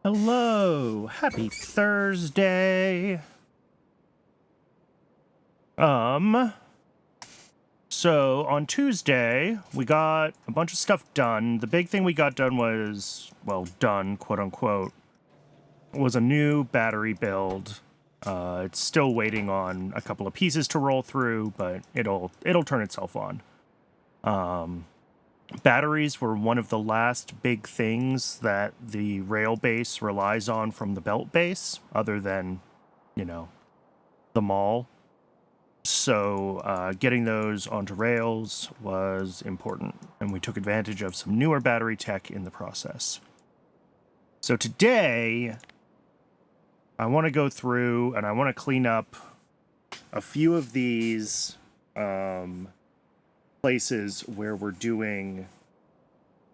Hello, happy Thursday. So on Tuesday, we got a bunch of stuff done. The big thing we got done was, well, done, quote unquote, was a new battery build. It's still waiting on a couple of pieces to roll through, but it'll turn itself on. Batteries were one of the last big things that the rail base relies on from the belt base, other than, the mall. So getting those onto rails was important, and we took advantage of some newer battery tech in the process. So today, I want to go through and I want to clean up a few of these places where we're doing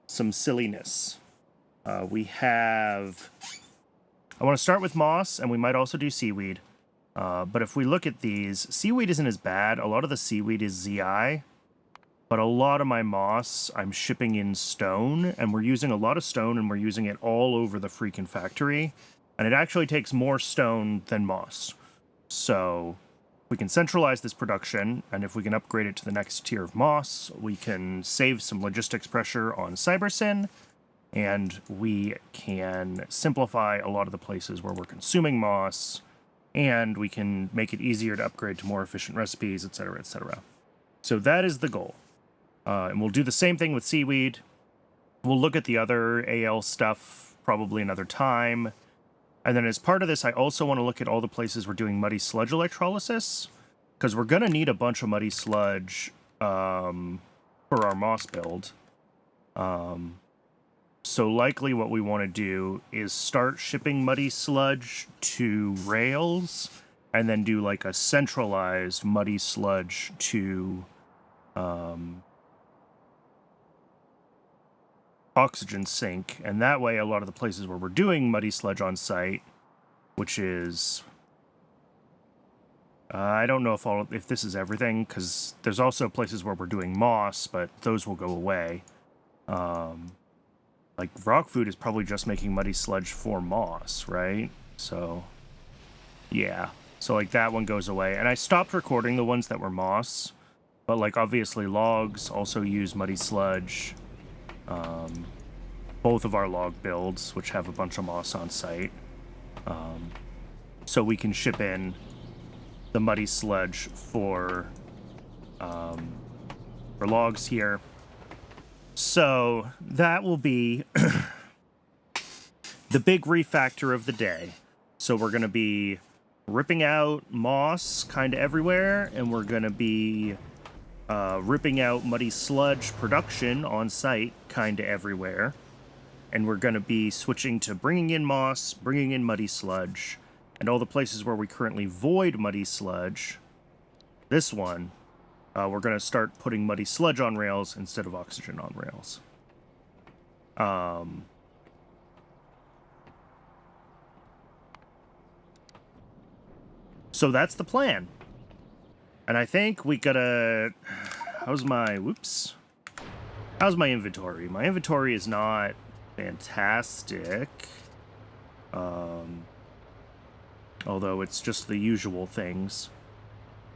some silliness. I want to start with moss, and we might also do seaweed. But if we look at these, seaweed isn't as bad. A lot of the seaweed is ZI, but a lot of my moss I'm shipping in stone, and we're using a lot of stone, and we're using it all over the freaking factory, and it actually takes more stone than moss. So we can centralize this production, and if we can upgrade it to the next tier of moss, we can save some logistics pressure on CyberSyn, and we can simplify a lot of the places where we're consuming moss, and we can make it easier to upgrade to more efficient recipes, etc., etc. So that is the goal. And we'll do the same thing with seaweed. We'll look at the other AL stuff probably another time. And then as part of this, I also want to look at all the places we're doing muddy sludge electrolysis, because we're going to need a bunch of muddy sludge for our moss build. So likely what we want to do is start shipping muddy sludge to rails, and then do like a centralized muddy sludge to oxygen sink. And that way, a lot of the places where we're doing muddy sludge on site which is... I don't know if this is everything, because there's also places where we're doing moss, but those will go away. Like, rock food is probably just making muddy sludge for moss, right? So, yeah. So, like, that one goes away. And I stopped recording the ones that were moss, but, like, obviously logs also use muddy sludge. Both of our log builds, which have a bunch of moss on site. So we can ship in the muddy sludge for logs here. So that will be the big refactor of the day. So we're going to be ripping out moss kind of everywhere, and we're going to be ripping out muddy sludge production on site kind of everywhere. And we're going to be switching to bringing in moss, bringing in muddy sludge, and all the places where we currently void muddy sludge. This one, we're going to start putting muddy sludge on rails instead of oxygen on rails. So that's the plan. And I think we gotta... How's my inventory? My inventory is not fantastic. Although it's just the usual things.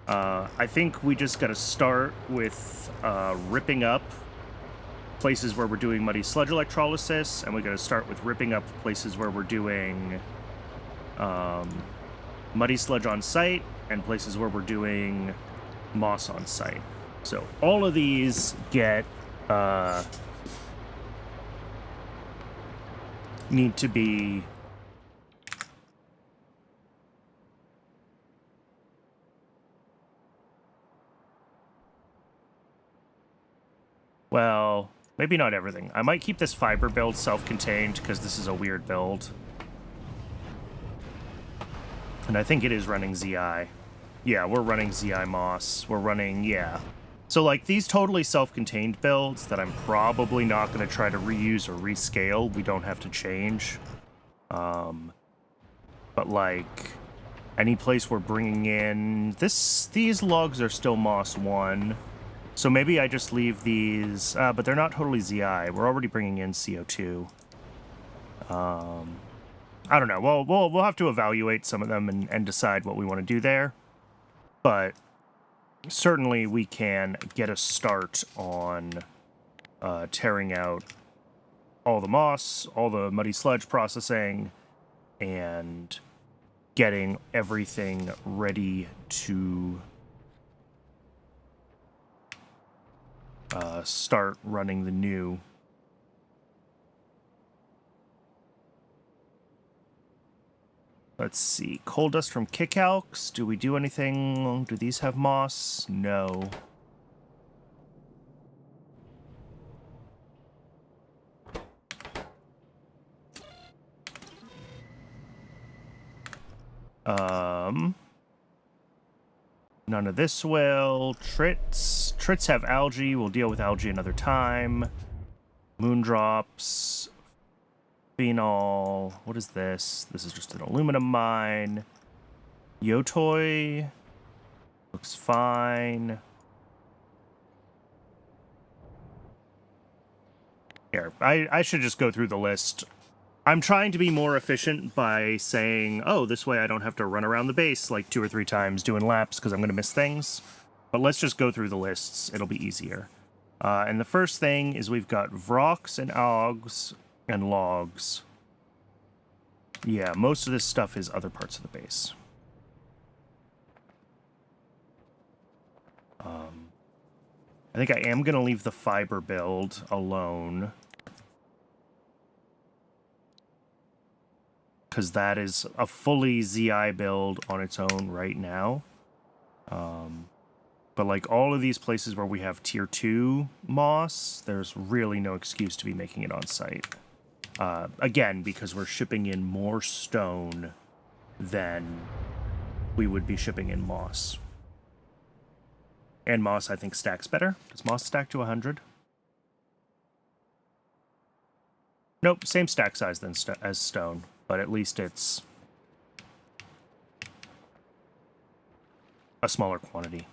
I think we just gotta start with ripping up places where we're doing muddy sludge electrolysis, and we gotta start with ripping up places where we're doing muddy sludge on site, and places where we're doing moss on site. So all of these get need to be well, maybe not everything. I might keep this fiber build self-contained because this is a weird build. And I think it is running ZI. Yeah, we're running ZI moss. We're running, yeah. So, like, these totally self-contained builds that I'm probably not going to try to reuse or rescale, we don't have to change. But, like, any place we're bringing in... These logs are still moss 1. So maybe I just leave these... but they're not totally ZI. We're already bringing in CO2. I don't know. Well, we'll have to evaluate some of them and decide what we want to do there. But certainly we can get a start on tearing out all the moss, all the muddy sludge processing, and getting everything ready to start running the new. Let's see. Coal dust from Kickalks. Do we do anything? Do these have moss? No. None of this will. Trits. Trits have algae. We'll deal with algae another time. Moondrops. Phenol. What is this? This is just an aluminum mine. Yotoi. Looks fine. Here, I should just go through the list. I'm trying to be more efficient by saying, oh, this way I don't have to run around the base like 2 or 3 times doing laps because I'm going to miss things. But let's just go through the lists. It'll be easier. And the first thing is we've got Vrox and Ogs and logs. Yeah, most of this stuff is other parts of the base. I think I am going to leave the fiber build alone. Because that is a fully ZI build on its own right now. But like all of these places where we have tier 2 moss, there's really no excuse to be making it on site. Again, because we're shipping in more stone than we would be shipping in moss. And moss, I think, stacks better. Does moss stack to 100? Nope, same stack size as stone, but at least it's a smaller quantity.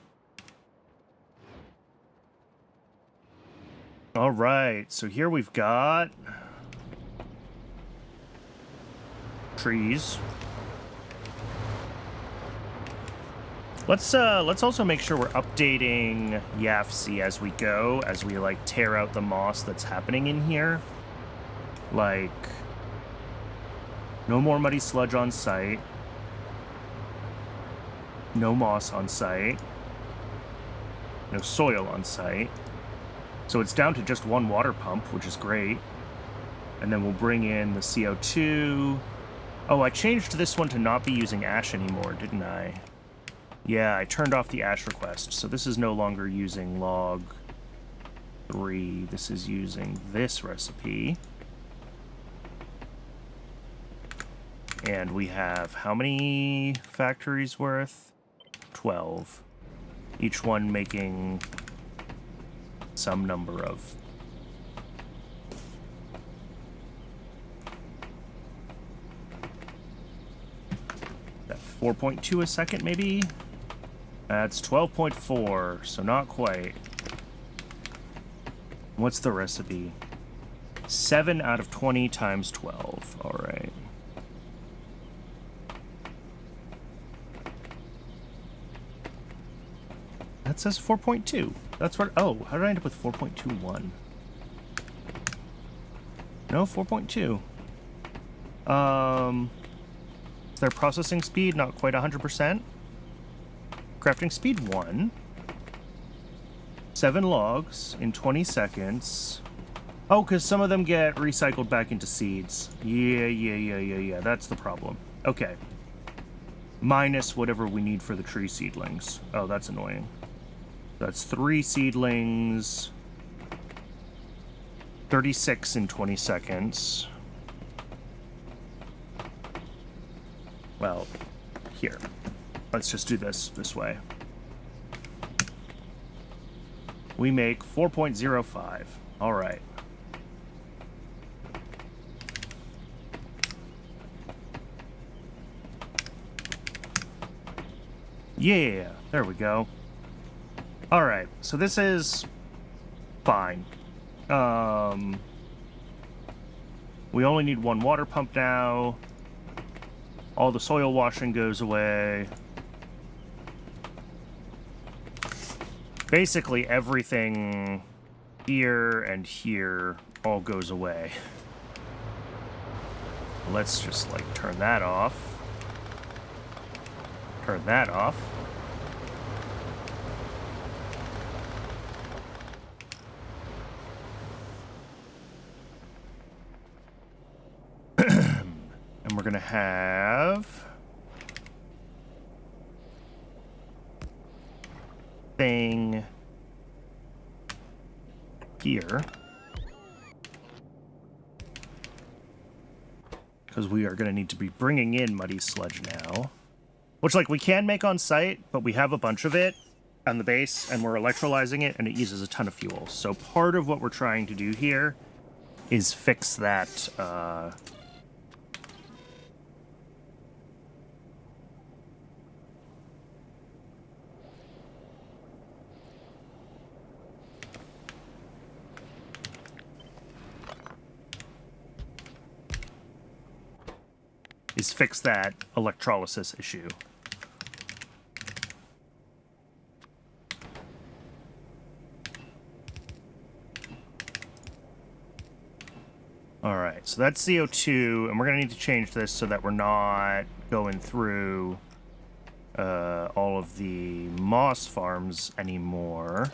All right, so here we've got trees. Let's also make sure we're updating YAFC as we go, as we like tear out the moss that's happening in here. Like, no more muddy sludge on site. No moss on site. No soil on site. So it's down to just one water pump, which is great. And then we'll bring in the CO2. Oh, I changed this one to not be using ash anymore, didn't I? Yeah, I turned off the ash request. So this is no longer using log 3. This is using this recipe. And we have how many factories worth? 12. Each one making some number of. That 4.2 a second, maybe? That's 12.4, so not quite. What's the recipe? 7 out of 20 times 12. All right. That says 4.2. That's what... Oh, how did I end up with 4.21? No, 4.2. Is their processing speed not quite 100%? Crafting speed 1. 7 logs in 20 seconds. Oh, because some of them get recycled back into seeds. Yeah. That's the problem. Okay. Minus whatever we need for the tree seedlings. Oh, that's annoying. That's 3 seedlings. 36 in 20 seconds. Well, here. Let's just do this way. We make 4.05. All right. Yeah, there we go. All right, so this is fine. We only need 1 water pump now. All the soil washing goes away. Basically everything here and here all goes away. Let's just like turn that off. Turn that off. And we're gonna have thing here, because we are going to need to be bringing in muddy sludge now, which like we can make on site, but we have a bunch of it on the base and we're electrolyzing it and it uses a ton of fuel. So part of what we're trying to do here is fix that electrolysis issue. All right, so that's CO2, and we're going to need to change this so that we're not going through all of the moss farms anymore.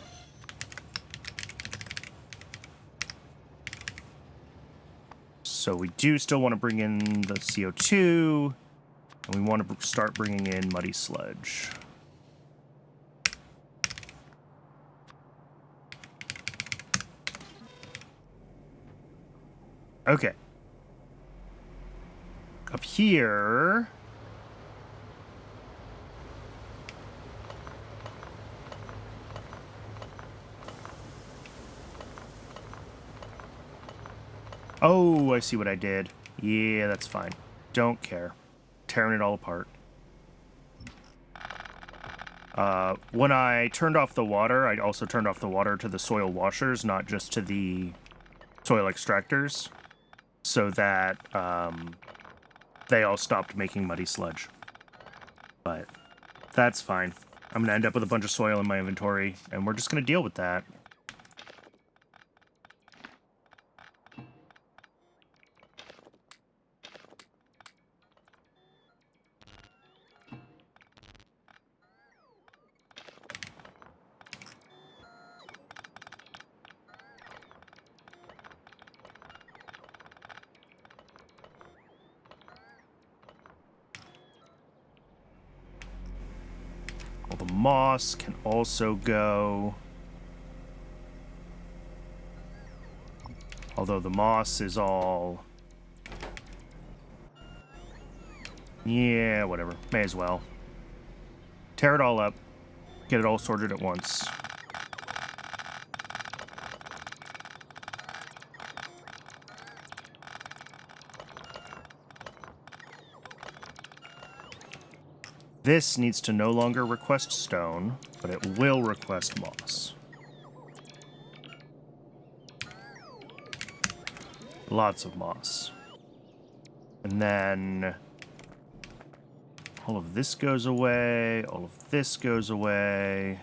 So we do still want to bring in the CO2, and we want to start bringing in muddy sludge. Okay. Up here... Oh, I see what I did. Yeah, that's fine. Don't care. Tearing it all apart. When I turned off the water, I also turned off the water to the soil washers, not just to the soil extractors, so that they all stopped making muddy sludge. But that's fine. I'm going to end up with a bunch of soil in my inventory, and we're just going to deal with that. All the moss can also go. Although the moss is all... Yeah, whatever. May as well. Tear it all up. Get it all sorted at once. This needs to no longer request stone, but it will request moss. Lots of moss. And then all of this goes away, all of this goes away.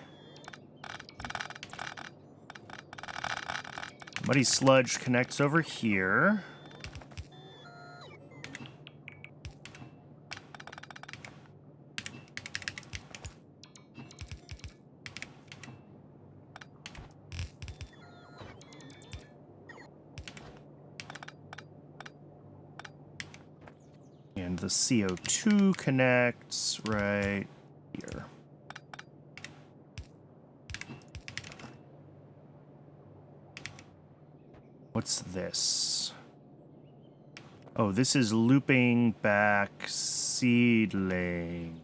Muddy sludge connects over here. And the CO2 connects right here. What's this? Oh, this is looping back seedlings,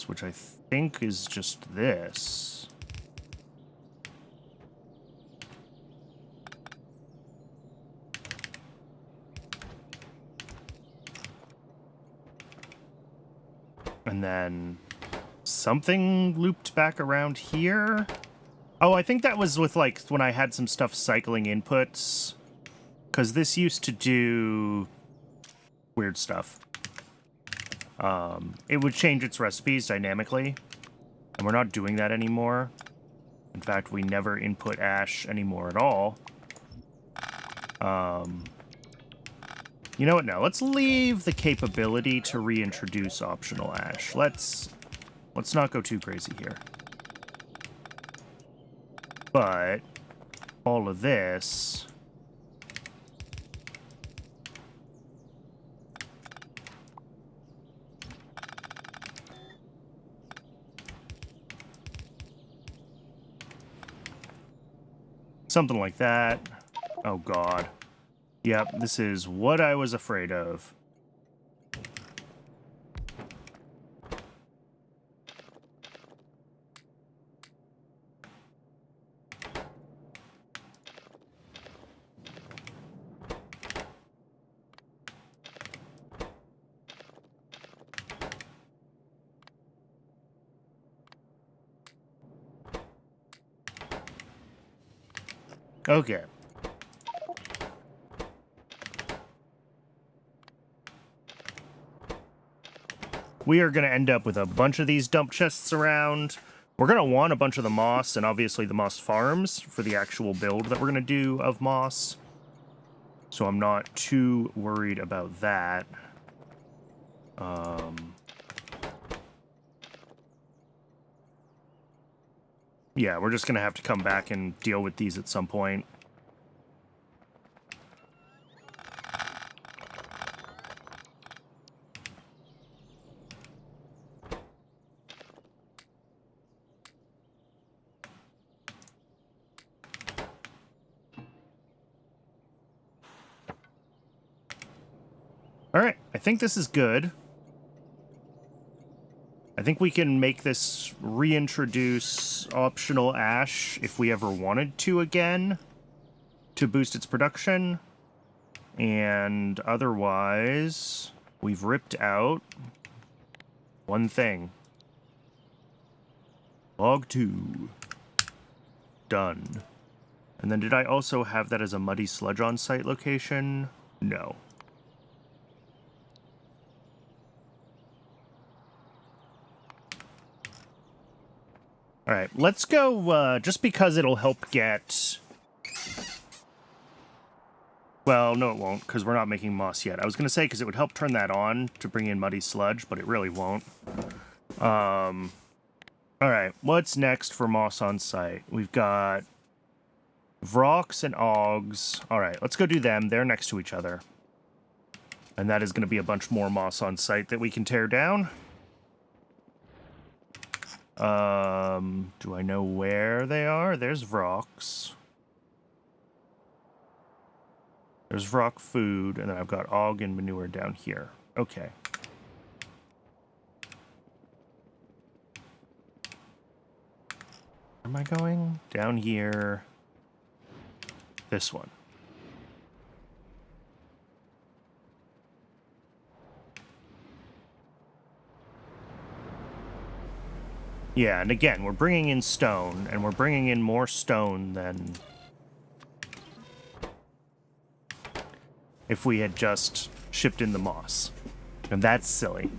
which I think is just this. And then something looped back around here. Oh, I think that was with, like, when I had some stuff cycling inputs. Because this used to do weird stuff. It would change its recipes dynamically. And we're not doing that anymore. In fact, we never input ash anymore at all. You know what, now let's leave the capability to reintroduce optional ash. Let's not go too crazy here. But all of this... something like that. Oh, God. Yep, this is what I was afraid of. Okay. We are going to end up with a bunch of these dump chests around. We're going to want a bunch of the moss and obviously the moss farms for the actual build that we're going to do of moss. So I'm not too worried about that. Yeah, we're just going to have to come back and deal with these at some point. All right, I think this is good. I think we can make this reintroduce optional ash if we ever wanted to again to boost its production. And otherwise, we've ripped out one thing. Log 2. Done. And then did I also have that as a muddy sludge on site location? No. All right, let's go, just because it'll help get... Well, no it won't, because we're not making moss yet. I was going to say, because it would help turn that on to bring in muddy sludge, but it really won't. All right, what's next for moss on site? We've got Vrox and Augs. All right, let's go do them. They're next to each other. And that is going to be a bunch more moss on site that we can tear down. Do I know where they are? There's Vrox. There's Vrock food, and then I've got Aug and manure down here. Okay. Where am I going? Down here. This one. Yeah, and again, we're bringing in stone, and we're bringing in more stone than if we had just shipped in the moss. And that's silly.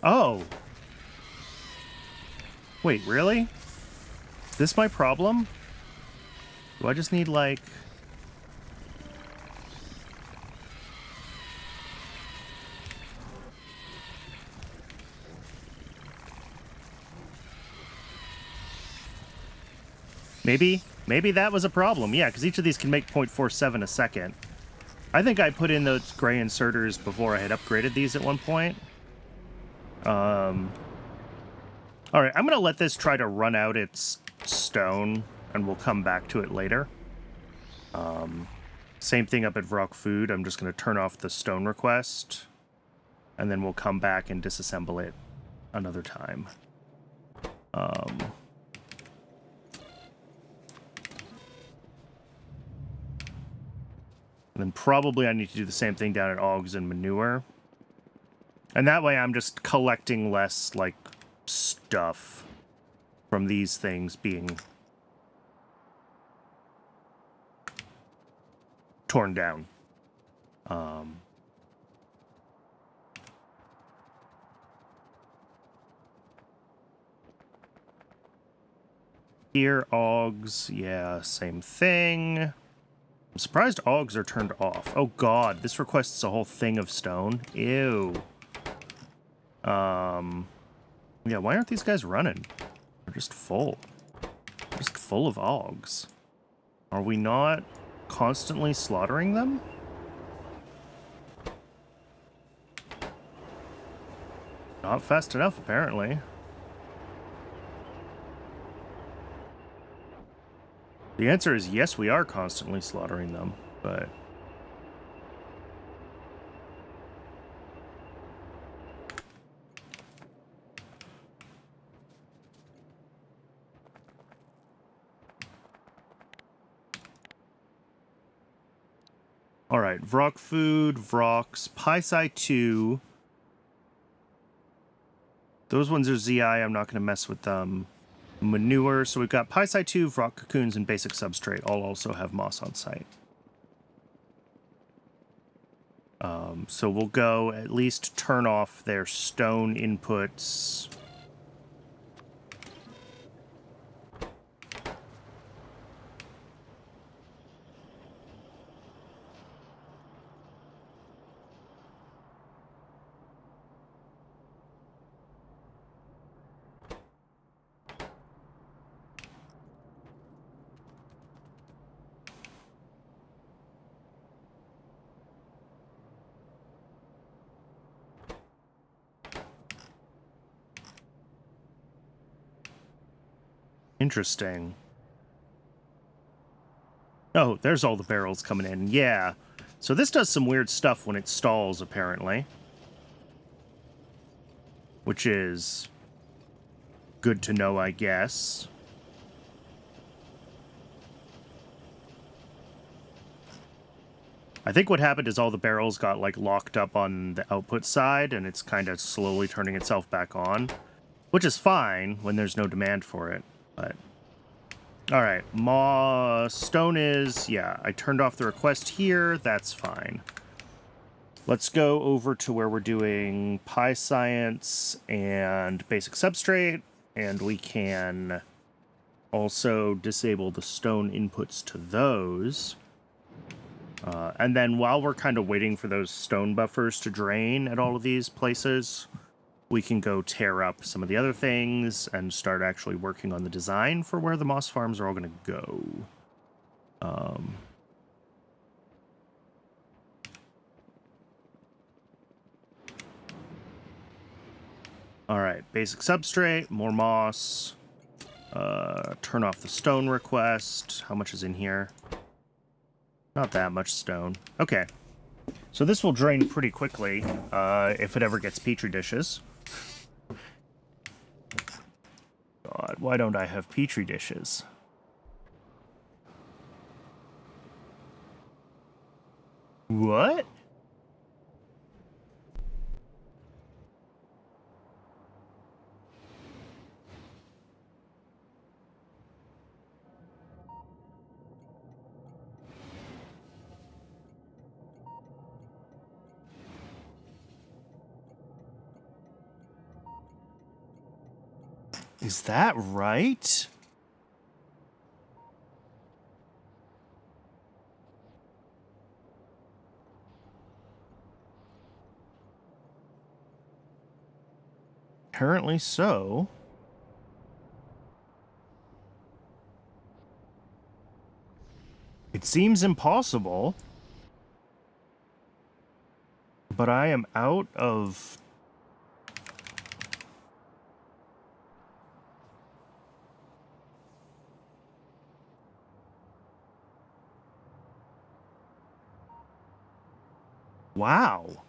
Oh. Wait, really? Is this my problem? Do I just need, like... Maybe that was a problem. Yeah, because each of these can make 0.47 a second. I think I put in those gray inserters before I had upgraded these at one point. All right, I'm going to let this try to run out its stone, and we'll come back to it later. Same thing up at Vrock Food. I'm just going to turn off the stone request, and then we'll come back and disassemble it another time. And then probably I need to do the same thing down at Augs and Manure. And that way I'm just collecting less, like, stuff from these things being torn down. Here, Augs, yeah, same thing. I'm surprised Augs are turned off. Oh god, this requests a whole thing of stone. Ew. Yeah, why aren't these guys running? They're just full. They're just full of Augs. Are we not constantly slaughtering them? Not fast enough, apparently. The answer is yes, we are constantly slaughtering them, but... Alright, Vrock Food, Vrox, Pysci 2. Those ones are ZI, I'm not going to mess with them. Manure, so we've got Pysci 2, Vrock Cocoons, and Basic Substrate. All also have moss on site. So we'll go at least turn off their stone inputs. Interesting. Oh, there's all the barrels coming in. Yeah. So this does some weird stuff when it stalls, apparently. Which is good to know, I guess. I think what happened is all the barrels got, like, locked up on the output side, and it's kind of slowly turning itself back on. Which is fine when there's no demand for it, but... Alright, stone is... Yeah, I turned off the request here. That's fine. Let's go over to where we're doing Pi Science and Basic Substrate, and we can also disable the stone inputs to those. And then while we're kind of waiting for those stone buffers to drain at all of these places, we can go tear up some of the other things and start actually working on the design for where the moss farms are all going to go. All right, basic substrate, more moss. Turn off the stone request. How much is in here? Not that much stone. Okay. So this will drain pretty quickly if it ever gets petri dishes. God, why don't I have petri dishes? What? Is that right? Apparently so. It seems impossible. But I am out of... Wow.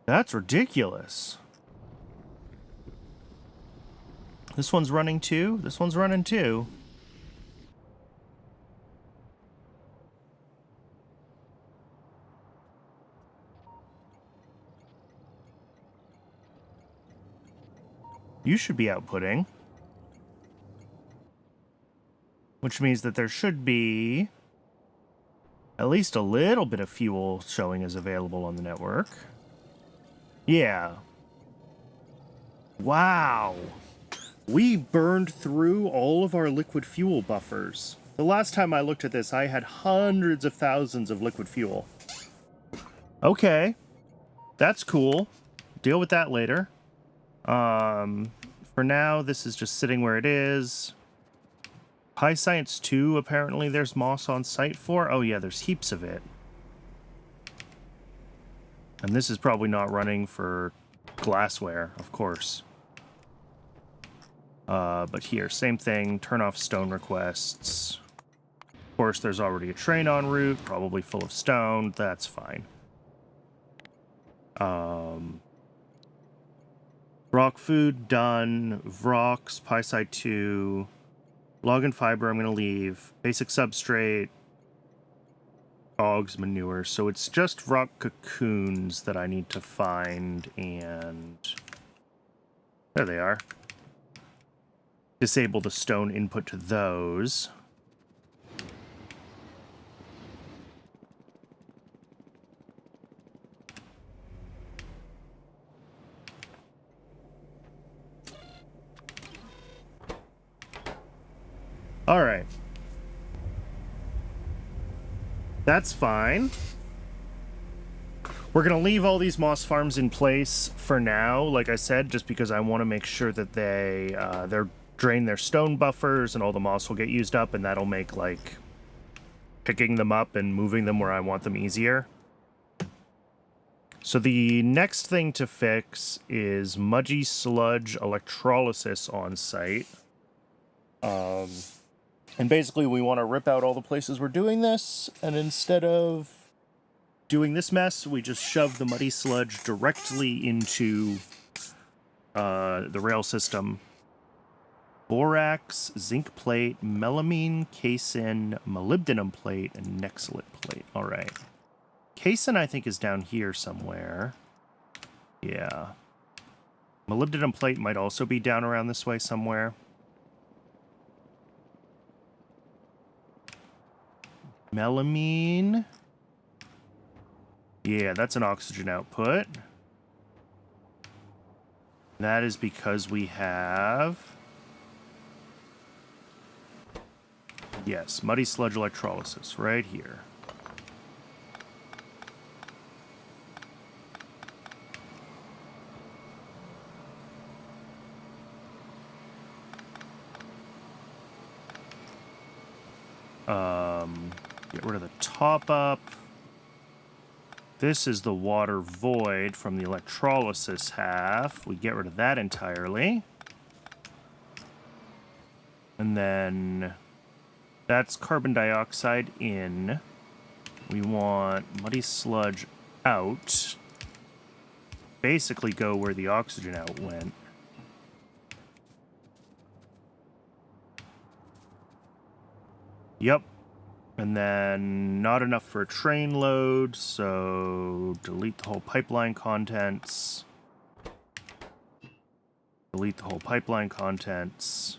That's ridiculous. This one's running too? This one's running too. You should be outputting. Which means that there should be at least a little bit of fuel showing as available on the network. Yeah. Wow. We burned through all of our liquid fuel buffers. The last time I looked at this, I had hundreds of thousands of liquid fuel. Okay. That's cool. Deal with that later. For now, this is just sitting where it is. Pi Science 2, apparently there's moss on site for. Oh yeah, there's heaps of it. And this is probably not running for glassware, of course. But here, same thing, turn off stone requests. Of course, there's already a train en route, probably full of stone, that's fine. Rock food, done. Vrox, Pisci 2. Log and fiber, I'm going to leave. Basic substrate. Dogs, manure. So it's just rock cocoons that I need to find, and... there they are. Disable the stone input to those. All right. That's fine. We're going to leave all these moss farms in place for now, like I said, just because I want to make sure that they're drain their stone buffers and all the moss will get used up, and that'll make, like, picking them up and moving them where I want them easier. So the next thing to fix is muddy sludge electrolysis on site. And basically we want to rip out all the places we're doing this, and instead of doing this mess, we just shove the muddy sludge directly into the rail system. Borax, zinc plate, melamine, casein, molybdenum plate, and nexalate plate. All right. Casein, I think, is down here somewhere. Yeah. Molybdenum plate might also be down around this way somewhere. Melamine. Yeah, that's an oxygen output. That is because we have... Yes, muddy sludge electrolysis right here. Get rid of the top up. This is the water void from the electrolysis half. We get rid of that entirely. And then that's carbon dioxide in. We want muddy sludge out. Basically go where the oxygen out went. Yep. And then not enough for a train load, so delete the whole pipeline contents. Delete the whole pipeline contents.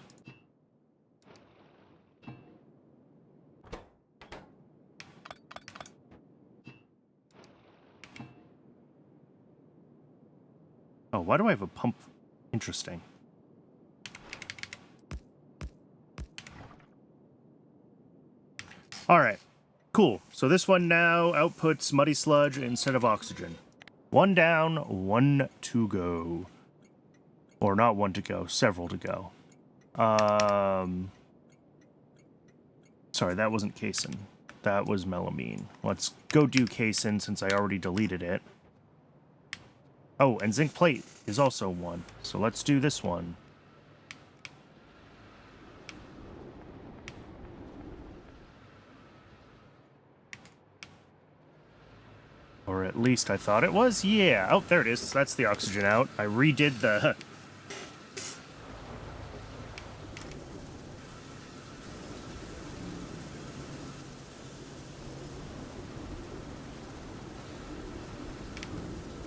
Oh, why do I have a pump? Interesting. All right, cool. So this one now outputs muddy sludge instead of oxygen. One down, one to go. Or not one to go, several to go. Sorry, that wasn't casein. That was melamine. Let's go do casein since I already deleted it. Oh, and zinc plate is also one. So let's do this one. Or at least I thought it was. Yeah. Oh, there it is. That's the oxygen out. I redid the...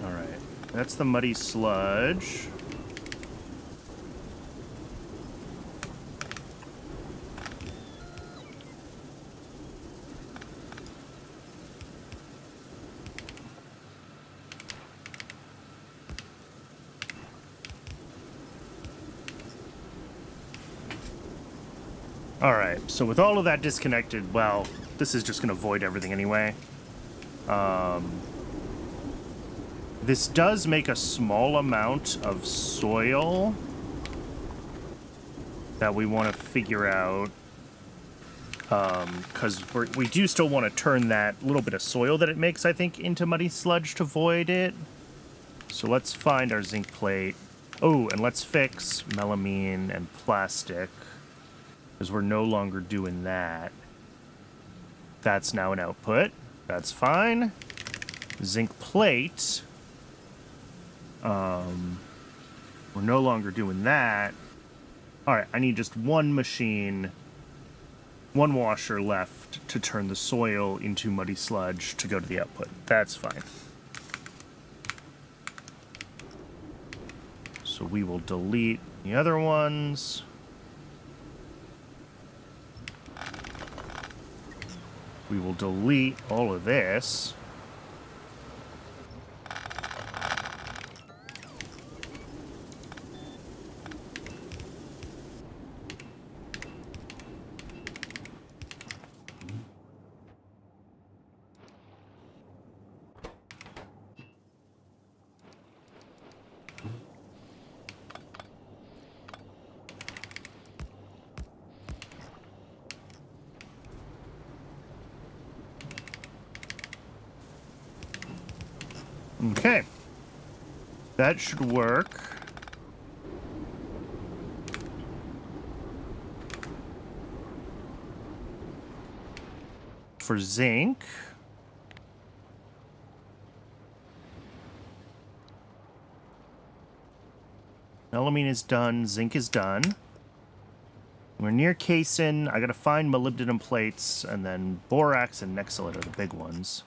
All right. That's the muddy sludge. Alright, so with all of that disconnected, well, this is just going to void everything anyway. This does make a small amount of soil that we want to figure out. Because we do still want to turn that little bit of soil that it makes, I think, into muddy sludge to void it. So let's find our zinc plate. Oh, and let's fix melamine and plastic. Because we're no longer doing that. That's now an output. That's fine. Zinc plate. We're no longer doing that. Alright, I need just one machine, one washer left to turn the soil into muddy sludge to go to the output. That's fine. So we will delete the other ones. We will delete all of this. Okay. That should work. For zinc. Melamine is done. Zinc is done. We're near casein. I gotta find molybdenum plates, and then borax and nexolite are the big ones.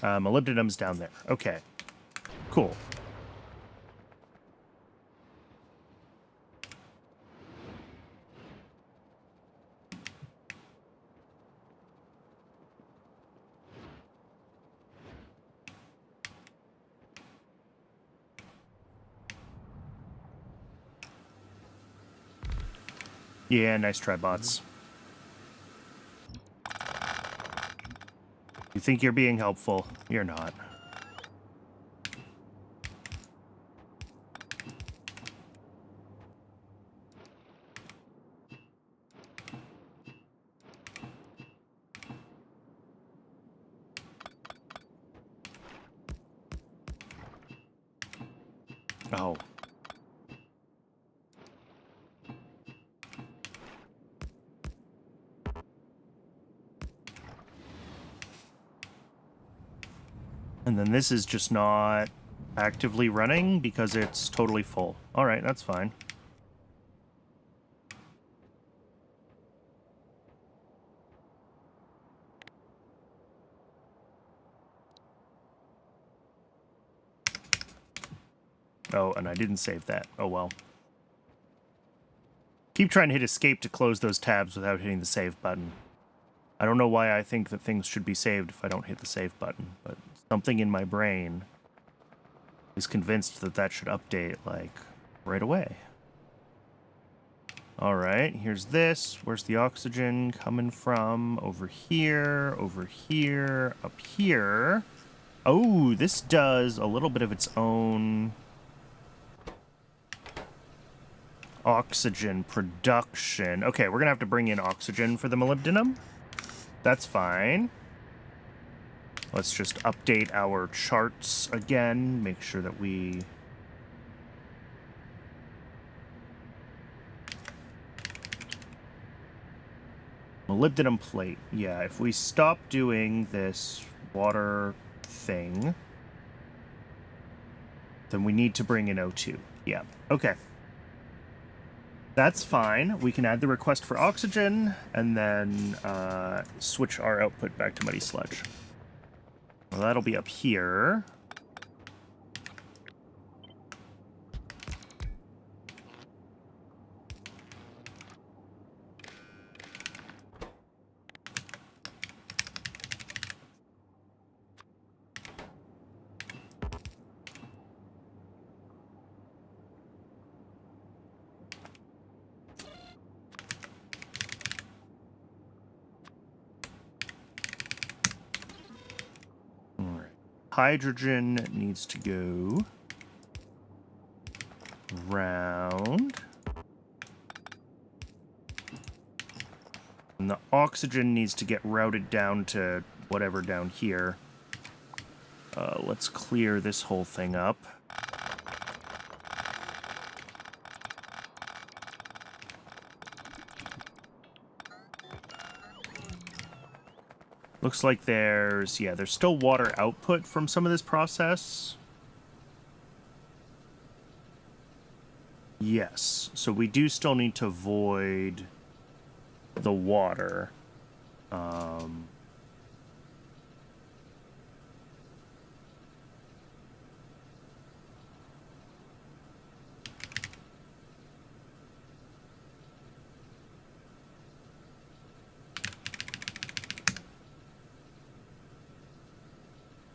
Molybdenum's down there. Okay. Cool. Yeah, nice try, bots. You think you're being helpful. You're not. Oh. And then this is just not actively running because it's totally full. All right, that's fine. Oh, and I didn't save that. Oh, well. Keep trying to hit escape to close those tabs without hitting the save button. I don't know why I think that things should be saved if I don't hit the save button, but something in my brain is convinced that that should update, like, right away. All right, here's this. Where's the oxygen coming from? Over here, up here. Oh, this does a little bit of its own oxygen production. Okay, we're gonna have to bring in oxygen for the molybdenum. That's fine. Let's just update our charts again. Make sure that we... Molybdenum plate. Yeah, if we stop doing this water thing, then we need to bring in O2. Yeah, okay. That's fine. We can add the request for oxygen and then switch our output back to Muddy Sludge. Well, that'll be up here. Hydrogen needs to go round. And the oxygen needs to get routed down to whatever down here. Let's clear this whole thing up. Looks like there's still water output from some of this process. Yes, so we do still need to void the water.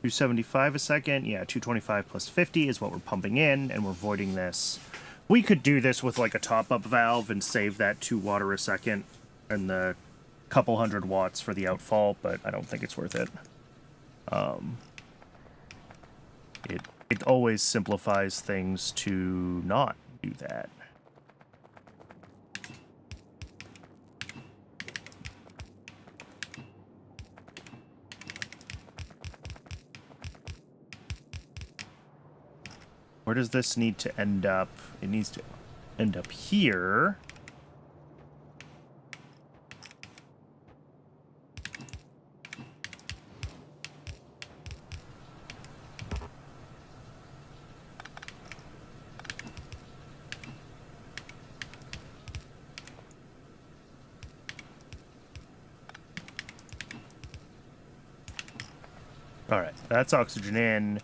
275 a second. Yeah, 225 plus 50 is what we're pumping in, and we're voiding this. We could do this with like a top-up valve and save that 2 water a second and the couple 100 watts for the outfall, but I don't think it's worth it. It always simplifies things to not do that. Where does this need to end up? It needs to end up here. All right, that's oxygen in.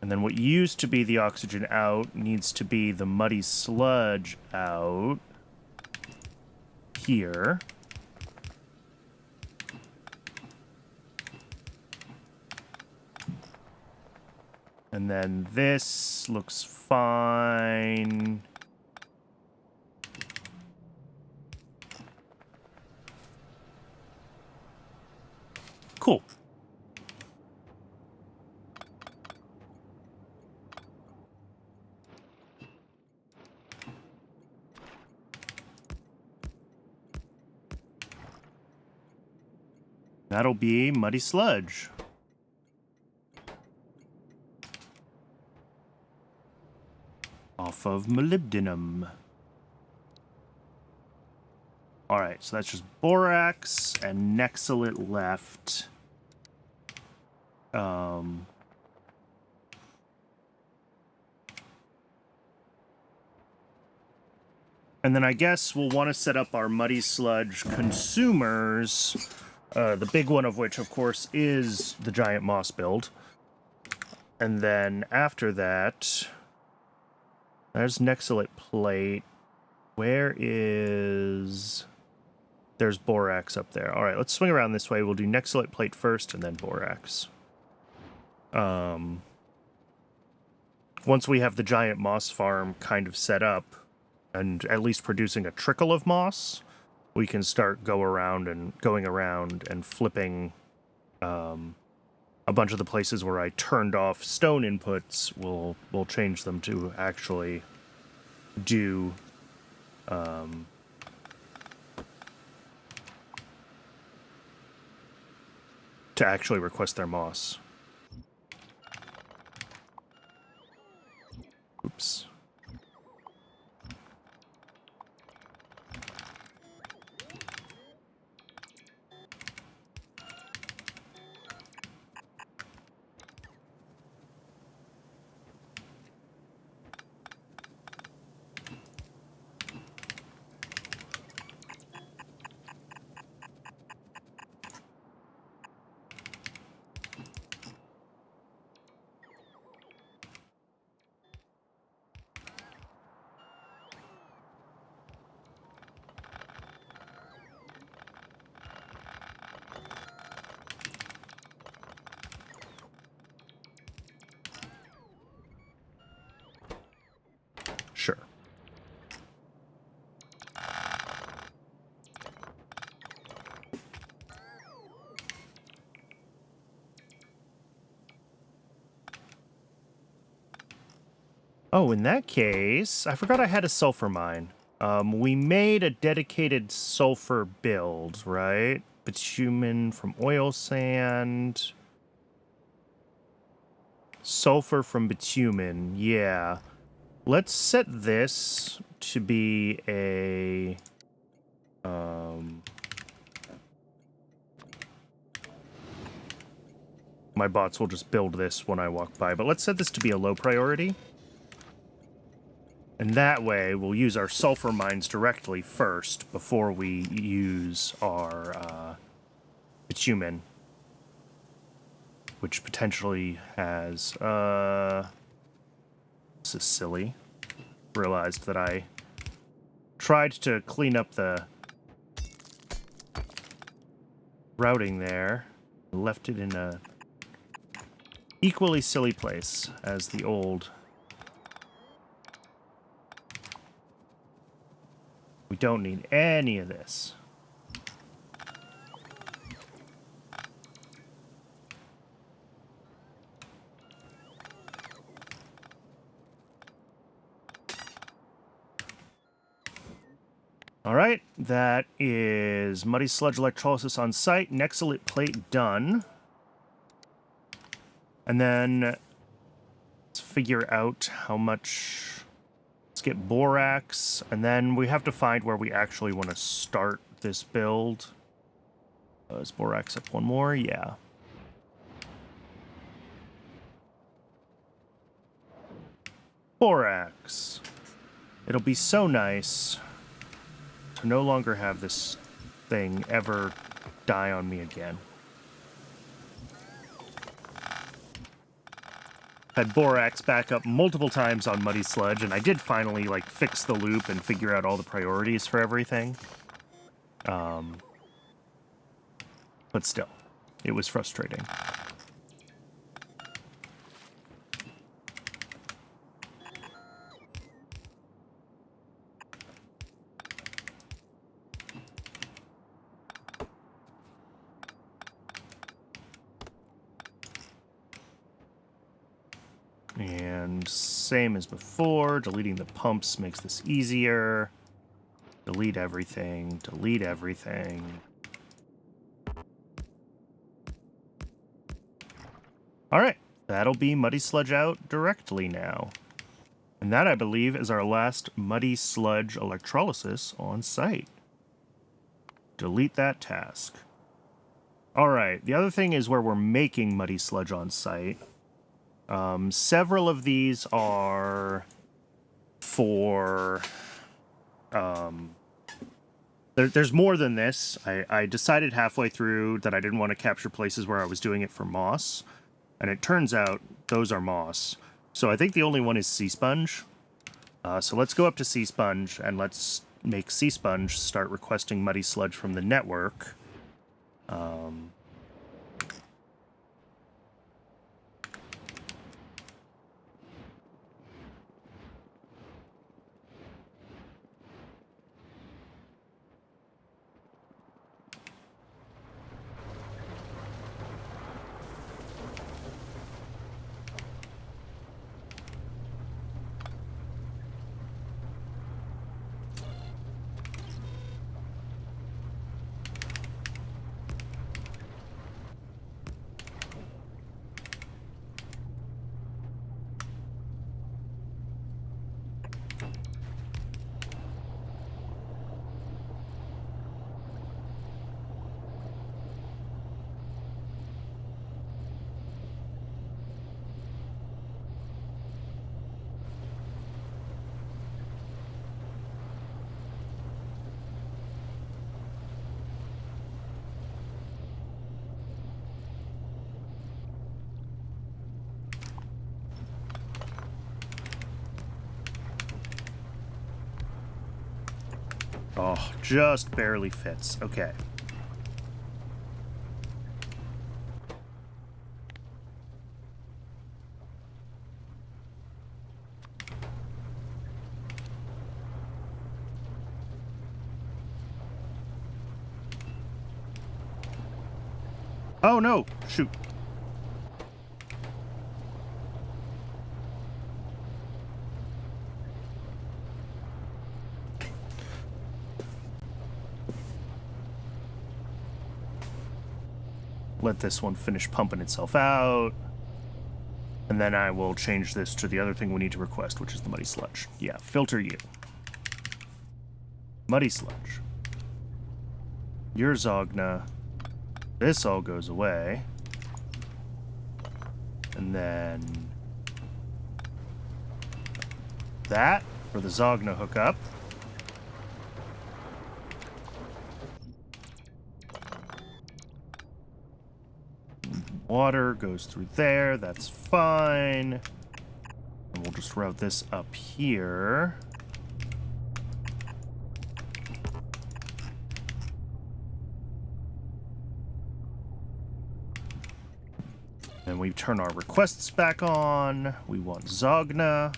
And then what used to be the oxygen out needs to be the muddy sludge out here. And then this looks fine. Cool. That'll be muddy sludge. Off of molybdenum. Alright, so that's just borax and nexolite left. And then I guess we'll want to set up our muddy sludge consumers. The big one of which, of course, is the giant moss build. And then after that, there's nexolite plate. Where is... There's borax up there. All right, let's swing around this way. We'll do nexolite plate first and then borax. Once we have the giant moss farm kind of set up and at least producing a trickle of moss, we can start going around and flipping a bunch of the places where I turned off stone inputs. We'll change them to actually do to actually request their moss. Oops. Sure. Oh, in that case, I forgot I had a sulfur mine. We made a dedicated sulfur build, right? Bitumen from oil sand. Sulfur from bitumen, yeah. Let's set this to be a... my bots will just build this when I walk by, but let's set this to be a low priority. And that way, we'll use our sulfur mines directly first before we use our bitumen, which potentially has... This is silly. Realized that I tried to clean up the routing there, left it in a equally silly place as the old. We don't need any of this. All right, that is muddy sludge electrolysis on site, nexolite plate done. And then let's figure out how much... Let's get borax, and then we have to find where we actually want to start this build. Is borax up one more? Yeah. Borax. It'll be so nice to no longer have this thing ever die on me again. Had borax back up multiple times on Muddy Sludge, and I did finally, like, fix the loop and figure out all the priorities for everything. But still, it was frustrating. And same as before, deleting the pumps makes this easier. Delete everything, delete everything. All right, that'll be Muddy Sludge out directly now. And that, I believe, is our last Muddy Sludge electrolysis on site. Delete that task. All right, the other thing is where we're making Muddy Sludge on site. Several of these are for, there's more than this. I decided halfway through that I didn't want to capture places where I was doing it for moss, and it turns out those are moss. So I think the only one is Sea Sponge. So let's go up to Sea Sponge, and let's make Sea Sponge start requesting Muddy Sludge from the network. Oh, just barely fits. Okay. Oh, no. Shoot. Let this one finish pumping itself out. And then I will change this to the other thing we need to request, which is the Muddy Sludge. Yeah, filter you. Muddy Sludge. Your Zogna. This all goes away. And then that for the Zogna hookup. Water goes through there, that's fine. And we'll just route this up here. And we turn our requests back on. We want Zogna.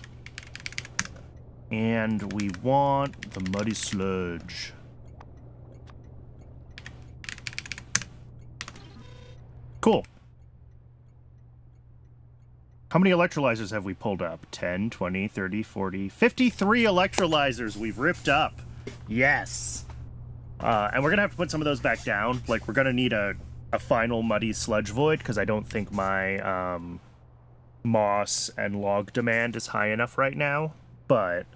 And we want the Muddy Sludge. Cool. How many electrolyzers have we pulled up? 10, 20, 30, 40, 53 electrolyzers we've ripped up. Yes. And we're going to have to put some of those back down. Like, we're going to need a final Muddy Sludge void, because I don't think my moss and log demand is high enough right now, but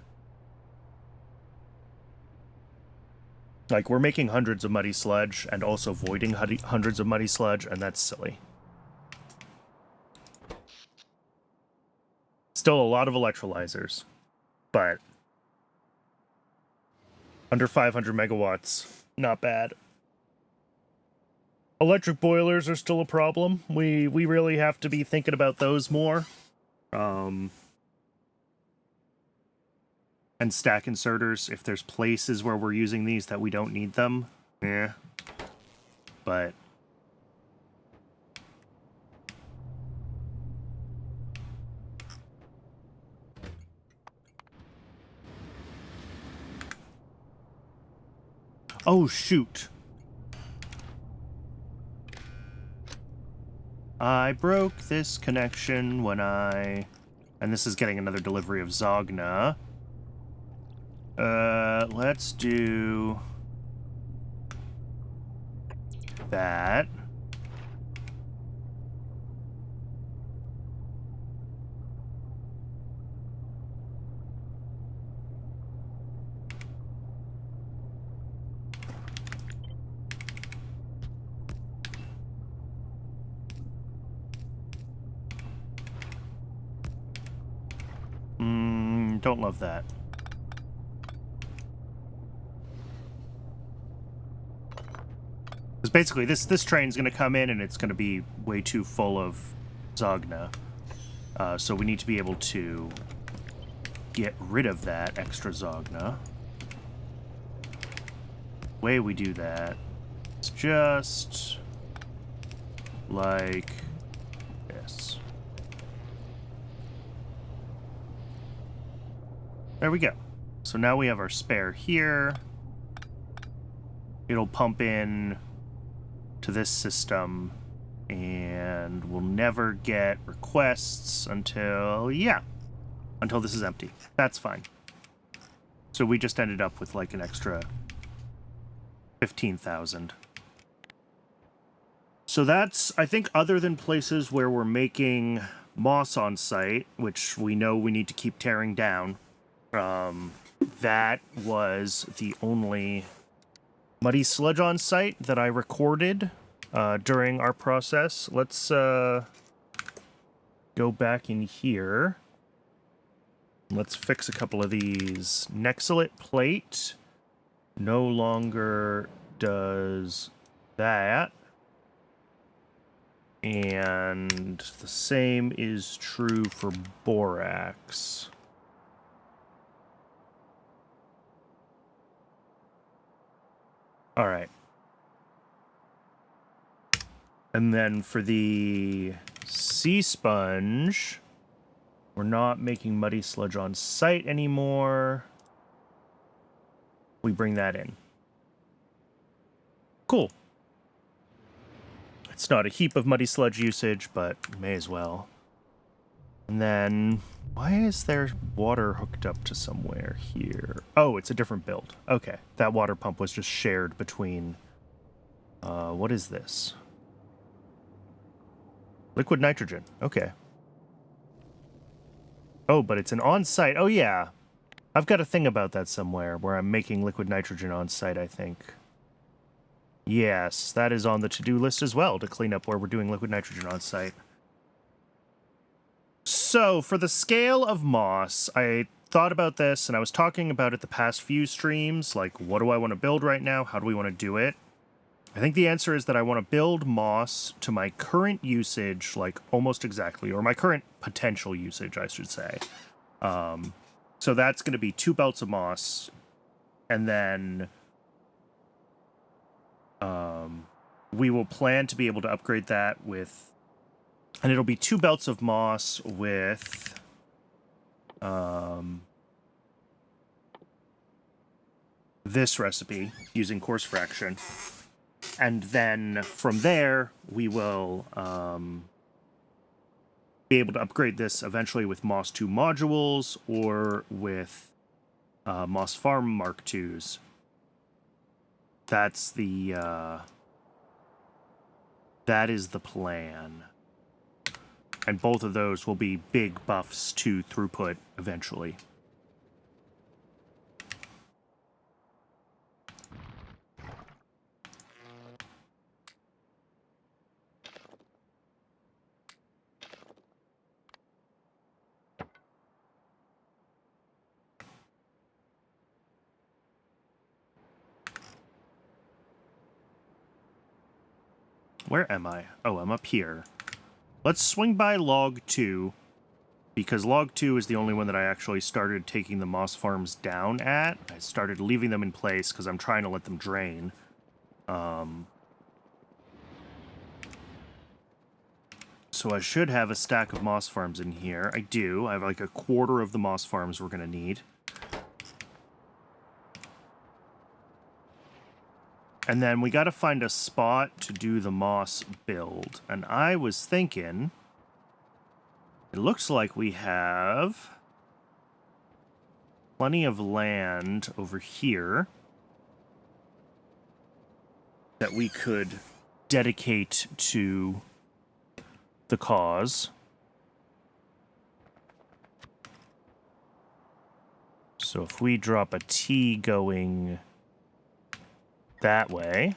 like we're making hundreds of muddy sludge and also voiding hundreds of muddy sludge, and that's silly. Still a lot of electrolyzers, but under 500 megawatts, not bad. Electric boilers are still a problem. We really have to be thinking about those more. And stack inserters, if there's places where we're using these that we don't need them, yeah. But oh shoot. I broke this connection when and this is getting another delivery of Zogna. Let's do that. Don't love that. Because basically this train's going to come in and it's going to be way too full of Zogna. So we need to be able to get rid of that extra Zogna. The way we do that is just like this. There we go. So now we have our spare here. It'll pump in to this system, and we'll never get requests until this is empty. That's fine. So we just ended up with like an extra 15,000. So that's, I think, other than places where we're making moss on site, which we know we need to keep tearing down, that was the only muddy sludge on site that I recorded during our process. Let's go back in here. Let's fix a couple of these. Nexilate plate no longer does that. And the same is true for borax. All right. And then for the sea sponge, we're not making muddy sludge on site anymore. We bring that in. Cool. It's not a heap of muddy sludge usage, but may as well. And then, why is there water hooked up to somewhere here? Oh, it's a different build. Okay, that water pump was just shared between... what is this? Liquid nitrogen. Okay. Oh, but it's an on-site. Oh, yeah. I've got a thing about that somewhere where I'm making liquid nitrogen on-site, I think. Yes, that is on the to-do list as well, to clean up where we're doing liquid nitrogen on-site. So, for the scale of moss, I thought about this, and I was talking about it the past few streams, like, what do I want to build right now? How do we want to do it? I think the answer is that I want to build moss to my current usage, like, almost exactly, or my current potential usage, I should say. So that's going to be 2 belts of moss, and then we will plan to be able to upgrade that with... And it'll be 2 belts of moss with... this recipe, using coarse fraction. And then from there, we will be able to upgrade this eventually with Moss 2 modules or with Moss Farm Mark IIs. That's the... that is the plan. And both of those will be big buffs to throughput eventually. Where am I? Oh, I'm up here. Let's swing by log 2, because log 2 is the only one that I actually started taking the moss farms down at. I started leaving them in place because I'm trying to let them drain. So I should have a stack of moss farms in here. I do. I have like a quarter of the moss farms we're going to need. And then we got to find a spot to do the moss build. And I was thinking, it looks like we have plenty of land over here that we could dedicate to the cause. So if we drop a T going that way.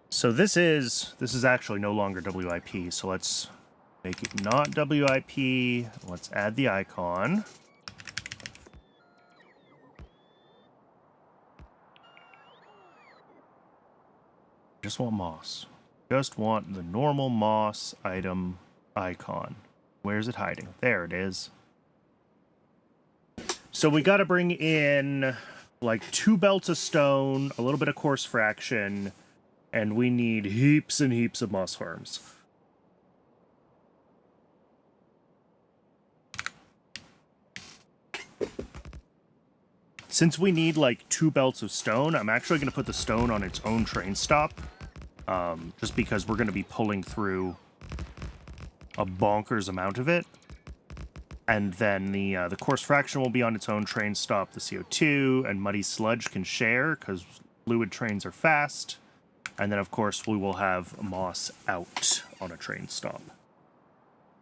So this is actually no longer WIP, so let's make it not WIP. Let's add the icon. Just want moss. Just want the normal moss item icon. Where's it hiding? There it is. So we got to bring in like 2 belts of stone, a little bit of coarse fraction, and we need heaps and heaps of moss farms. Since we need like 2 belts of stone, I'm actually going to put the stone on its own train stop. Just because we're going to be pulling through a bonkers amount of it. And then the coarse fraction will be on its own train stop. The CO2 and muddy sludge can share because fluid trains are fast. And then, of course, we will have moss out on a train stop.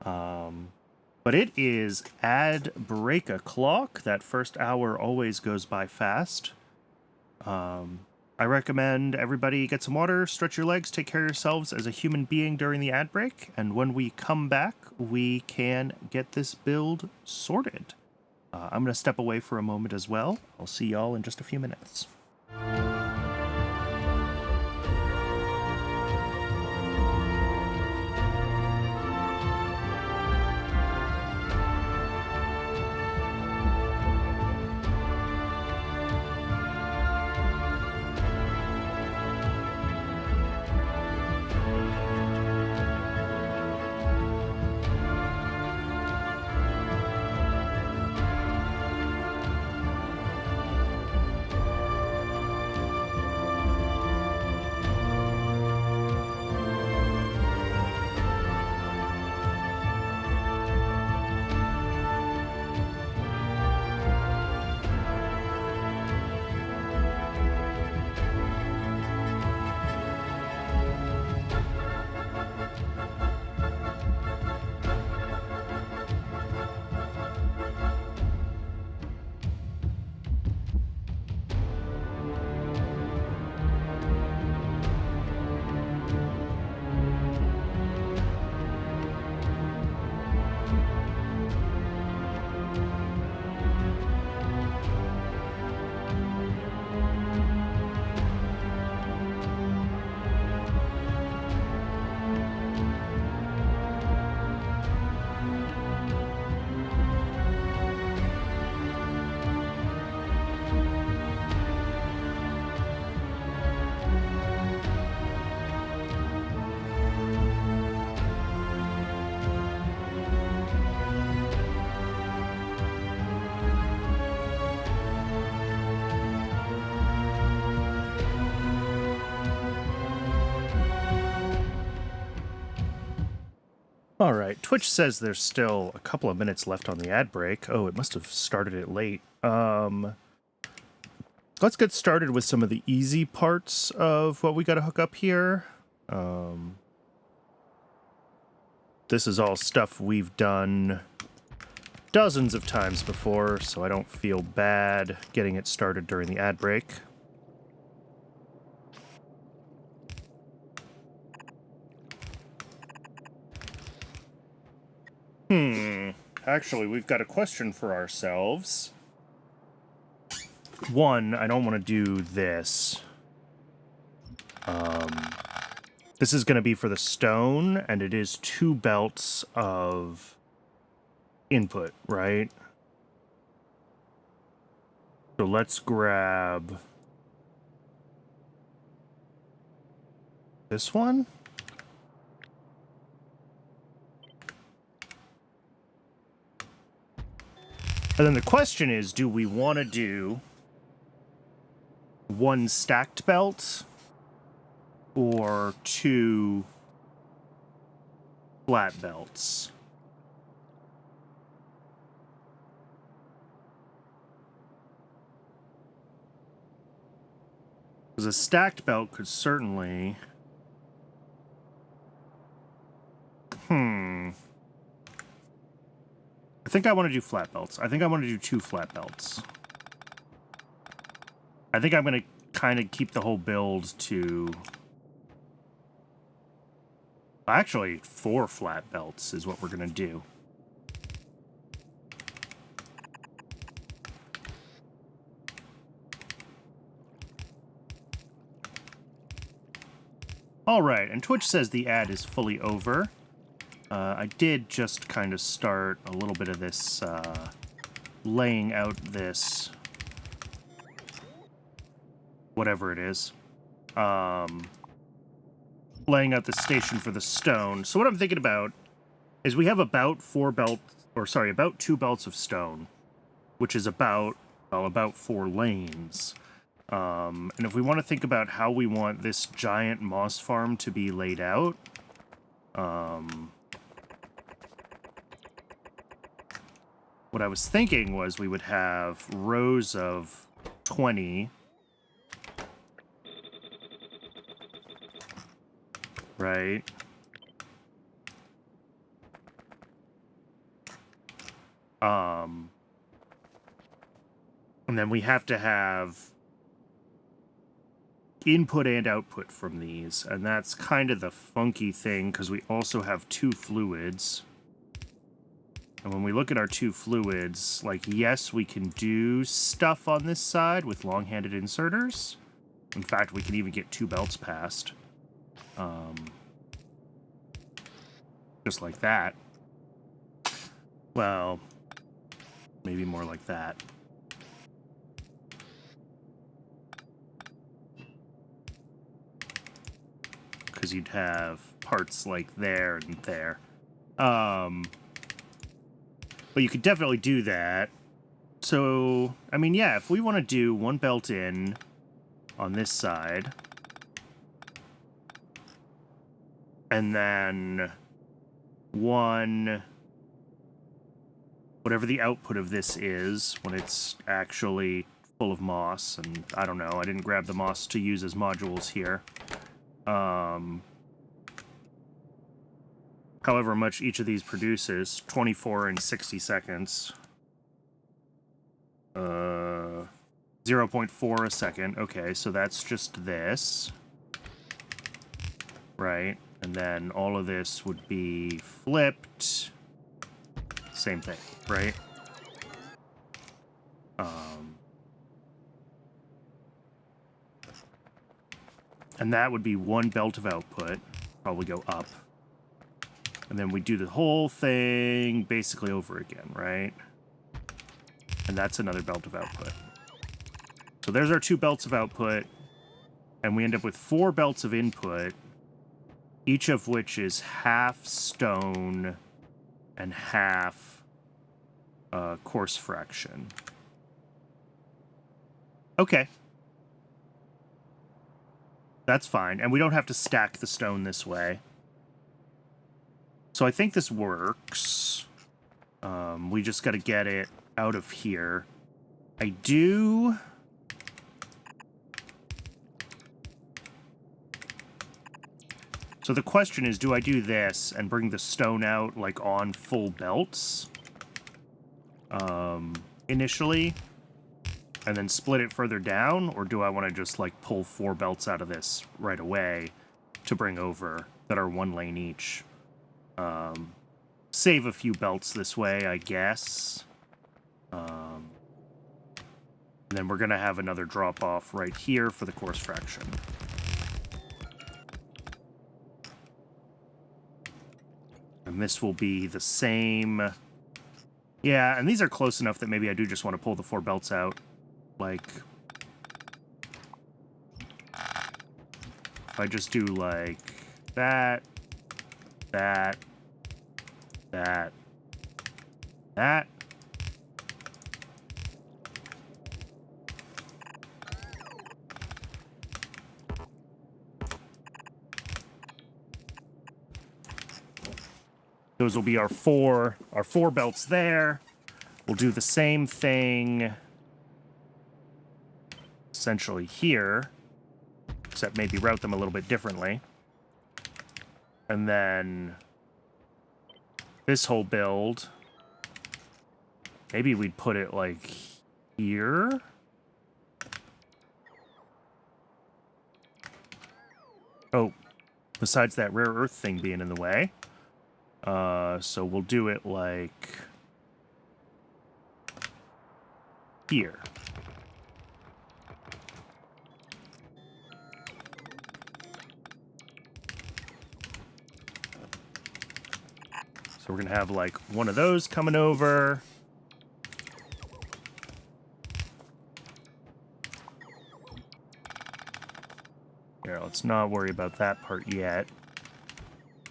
But it is ad break o'clock. That first hour always goes by fast. I recommend everybody get some water, stretch your legs, take care of yourselves as a human being during the ad break. And when we come back, we can get this build sorted. I'm going to step away for a moment as well. I'll see y'all in just a few minutes. All right, Twitch says there's still a couple of minutes left on the ad break. Oh, it must have started it late. Let's get started with some of the easy parts of what we got to hook up here. This is all stuff we've done dozens of times before, so I don't feel bad getting it started during the ad break. Actually, we've got a question for ourselves. One, I don't want to do this. This is going to be for the stone, and it is 2 belts of input, right? So let's grab this one. And then the question is, do we want to do 1 stacked belt or 2 flat belts? Because a stacked belt could certainly... I think I want to do flat belts. I think I want to do 2 flat belts. I think I'm going to kind of keep the whole build to... Actually, 4 flat belts is what we're going to do. All right, and Twitch says the ad is fully over. I did just kind of start a little bit of this, laying out this, whatever it is, laying out the station for the stone. So what I'm thinking about is we have about 2 belts of stone, which is about 4 lanes. And if we want to think about how we want this giant moss farm to be laid out, what I was thinking was we would have rows of 20, right? And then we have to have input and output from these, and that's kind of the funky thing because we also have 2 fluids. And when we look at our 2 fluids, like, yes, we can do stuff on this side with long-handed inserters. In fact, we can even get 2 belts passed. Just like that. Well, maybe more like that. Because you'd have parts like there and there. But you could definitely do that. So, I mean, yeah, if we want to do 1 belt in on this side, and then 1, whatever the output of this is, when it's actually full of moss, and I don't know, I didn't grab the moss to use as modules here. However much each of these produces, 24 and 60 seconds. 0.4 a second. Okay, so that's just this. Right? And then all of this would be flipped. Same thing, right? And that would be 1 belt of output. Probably go up. And then we do the whole thing basically over again, right? And that's another belt of output. So there's our 2 belts of output. And we end up with 4 belts of input, each of which is half stone and half coarse fraction. Okay. That's fine. And we don't have to stack the stone this way. So I think this works. We just got to get it out of here. I do... So the question is, do I do this and bring the stone out, like, on full belts? Initially? And then split it further down? Or do I want to just, like, pull 4 belts out of this right away to bring over that are 1 lane each? Save a few belts this way, I guess. And then we're going to have another drop-off right here for the course fraction. And this will be the same. Yeah, and these are close enough that maybe I do just want to pull the 4 belts out. Like, if I just do, like, that, that, that, that. Those will be our four belts there. We'll do the same thing essentially here, except maybe route them a little bit differently. And then this whole build, maybe we'd put it like here. Oh, besides that rare earth thing being in the way. So we'll do it like here. So we're going to have like one of those coming over. Here, let's not worry about that part yet.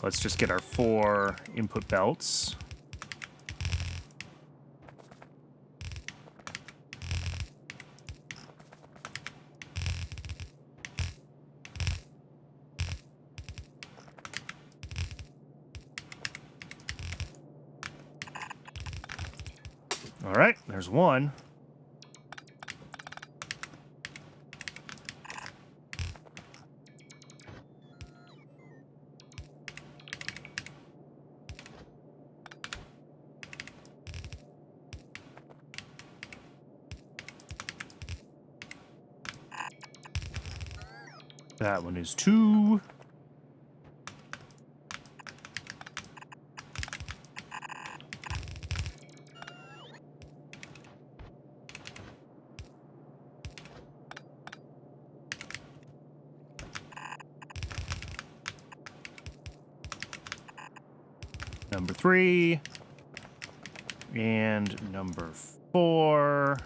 Let's just get our 4 input belts. All right, there's one. That one is 2. Number 3. And number 4.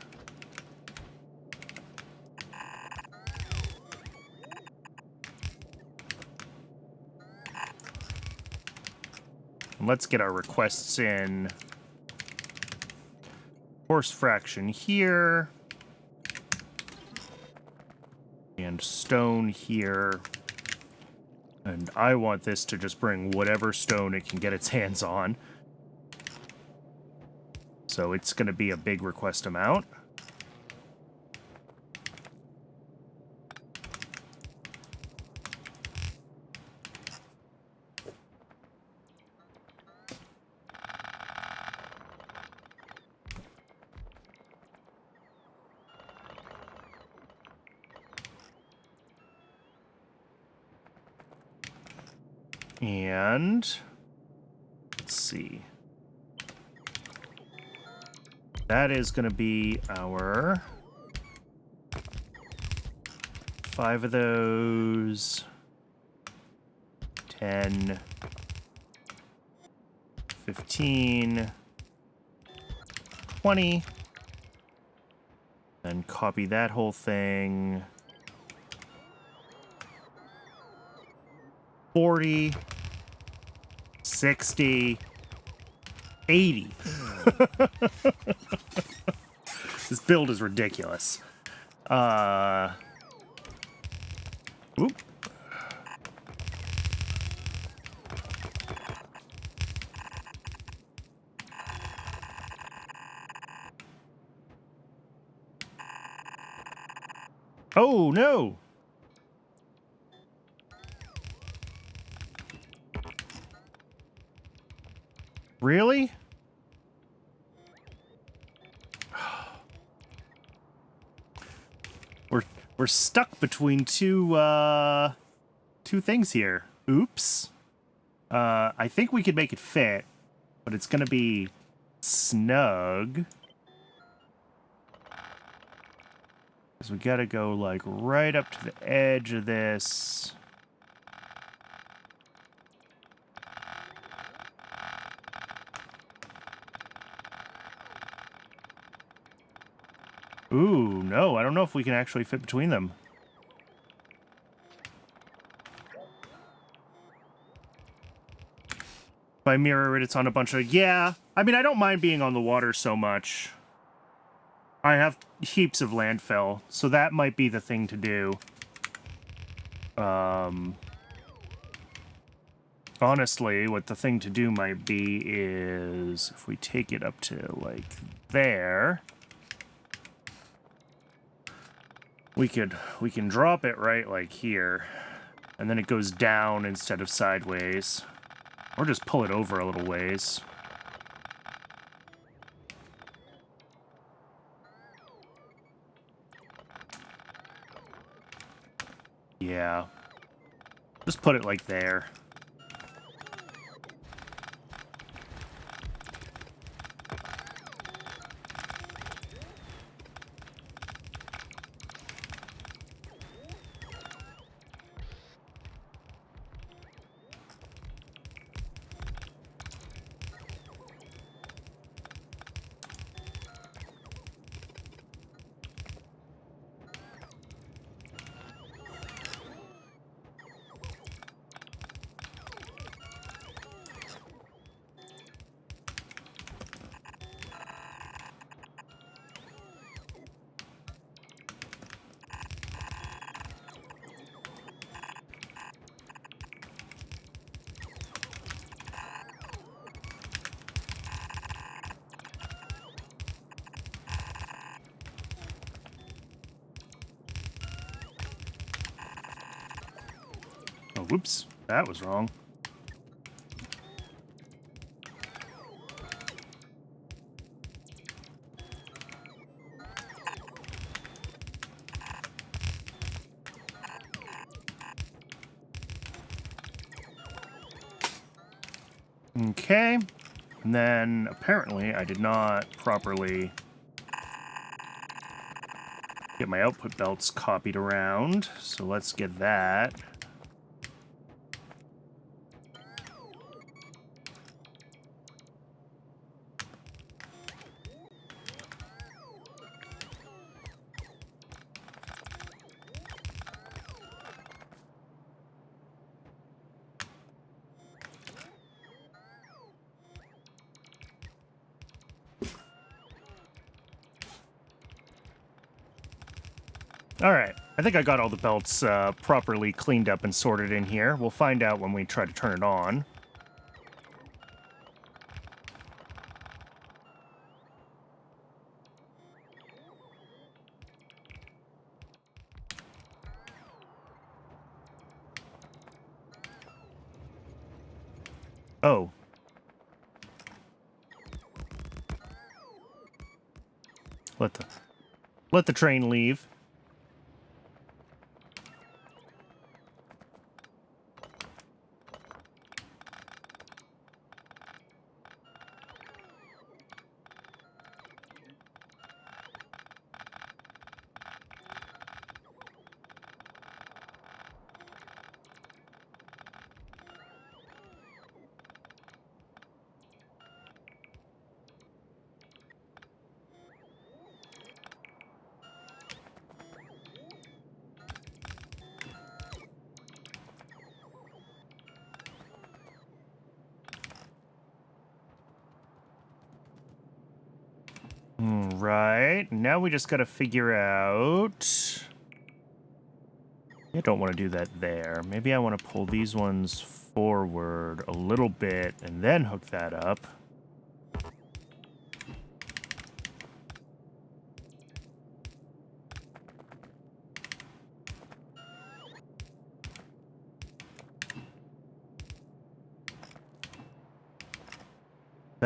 Let's get our requests in. Horse fraction here. And stone here. And I want this to just bring whatever stone it can get its hands on. So it's going to be a big request amount. And let's see. That is going to be our 5 of those. 10. 15. 20. Then copy that whole thing. 40, 60, 80. This build is ridiculous. Oop. Oh, no! Really? We're stuck between two things here. Oops. I think we could make it fit, but it's gonna be snug. Because we gotta go, like, right up to the edge of this. Ooh, no, I don't know if we can actually fit between them. If I mirror it, it's on a bunch of... Yeah, I mean, I don't mind being on the water so much. I have heaps of landfill, so that might be the thing to do. Honestly, what the thing to do might be is if we take it up to, like, there... We can drop it right, like, here. And then it goes down instead of sideways. Or just pull it over a little ways. Yeah. Just put it, like, there. Oh, whoops. That was wrong. Okay. And then, apparently, I did not properly get my output belts copied around. So let's get that. All right, I think I got all the belts properly cleaned up and sorted in here. We'll find out when we try to turn it on. Oh. Let the train leave. Right, now we just gotta figure out... I don't want to do that there. Maybe I want to pull these ones forward a little bit and then hook that up.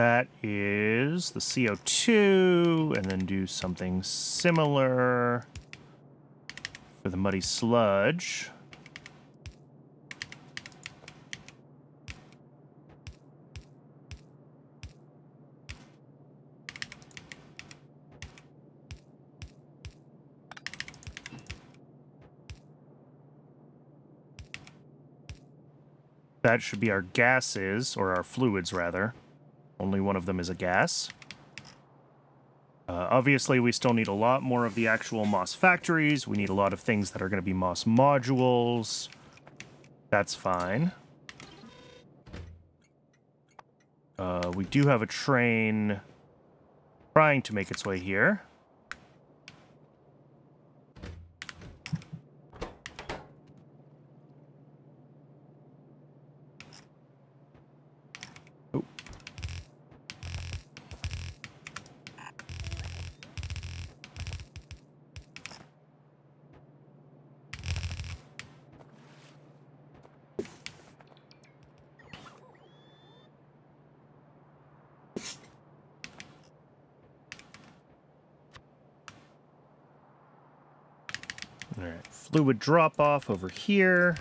That is the CO2, and then do something similar for the muddy sludge. That should be our gases, or our fluids, rather. Only one of them is a gas. Obviously, we still need a lot more of the actual moss factories. We need a lot of things that are going to be moss modules. That's fine. We do have a train trying to make its way here. All right, fluid drop off over here.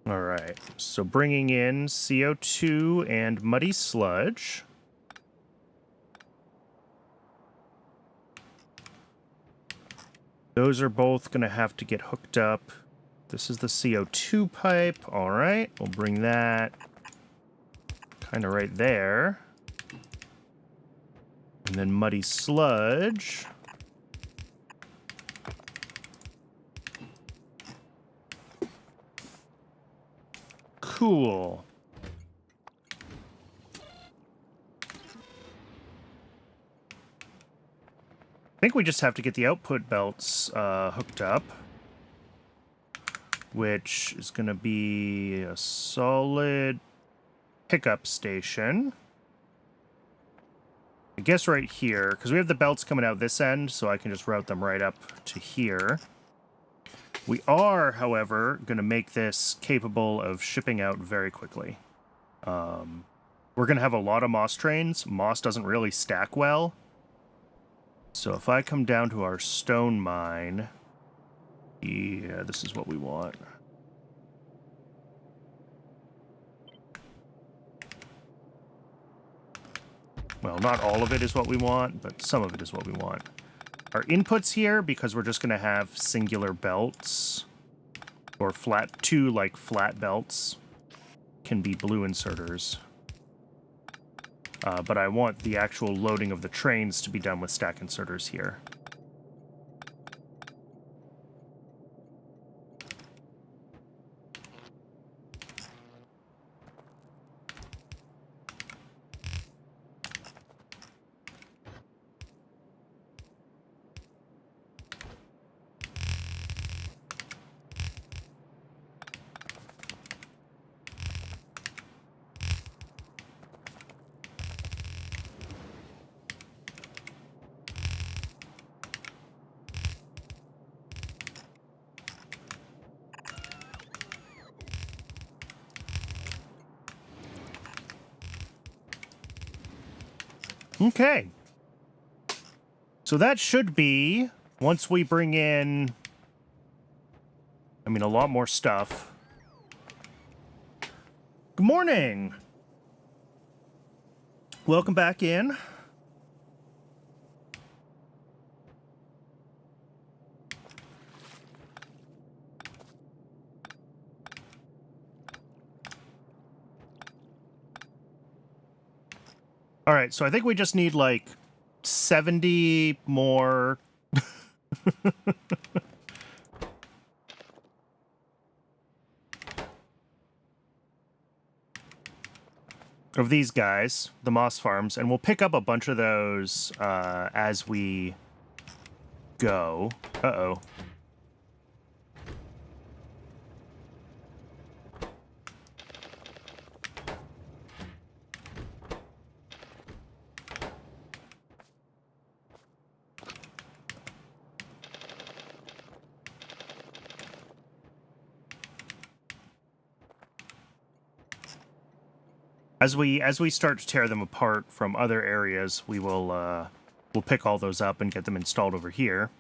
All right, so bringing in CO2 and muddy sludge. Those are both going to have to get hooked up. This is the CO2 pipe. All right, we'll bring that kind of right there. And then muddy sludge. Cool. I think we just have to get the output belts hooked up, which is going to be a solid pickup station. I guess right here, because we have the belts coming out this end, so I can just route them right up to here. We are, however, going to make this capable of shipping out very quickly. We're going to have a lot of moss trains. Moss doesn't really stack well. So if I come down to our stone mine, yeah, this is what we want. Well, not all of it is what we want, but some of it is what we want. Our inputs here, because we're just going to have singular belts, or two flat belts, can be blue inserters. But I want the actual loading of the trains to be done with stack inserters here. Okay. So that should be, once we bring in, a lot more stuff. Good morning. Welcome back in. All right, so I think we just need like 70 more of these guys, the moss farms, and we'll pick up a bunch of those as we go. Uh-oh. As we start to tear them apart from other areas, we'll pick all those up and get them installed over here.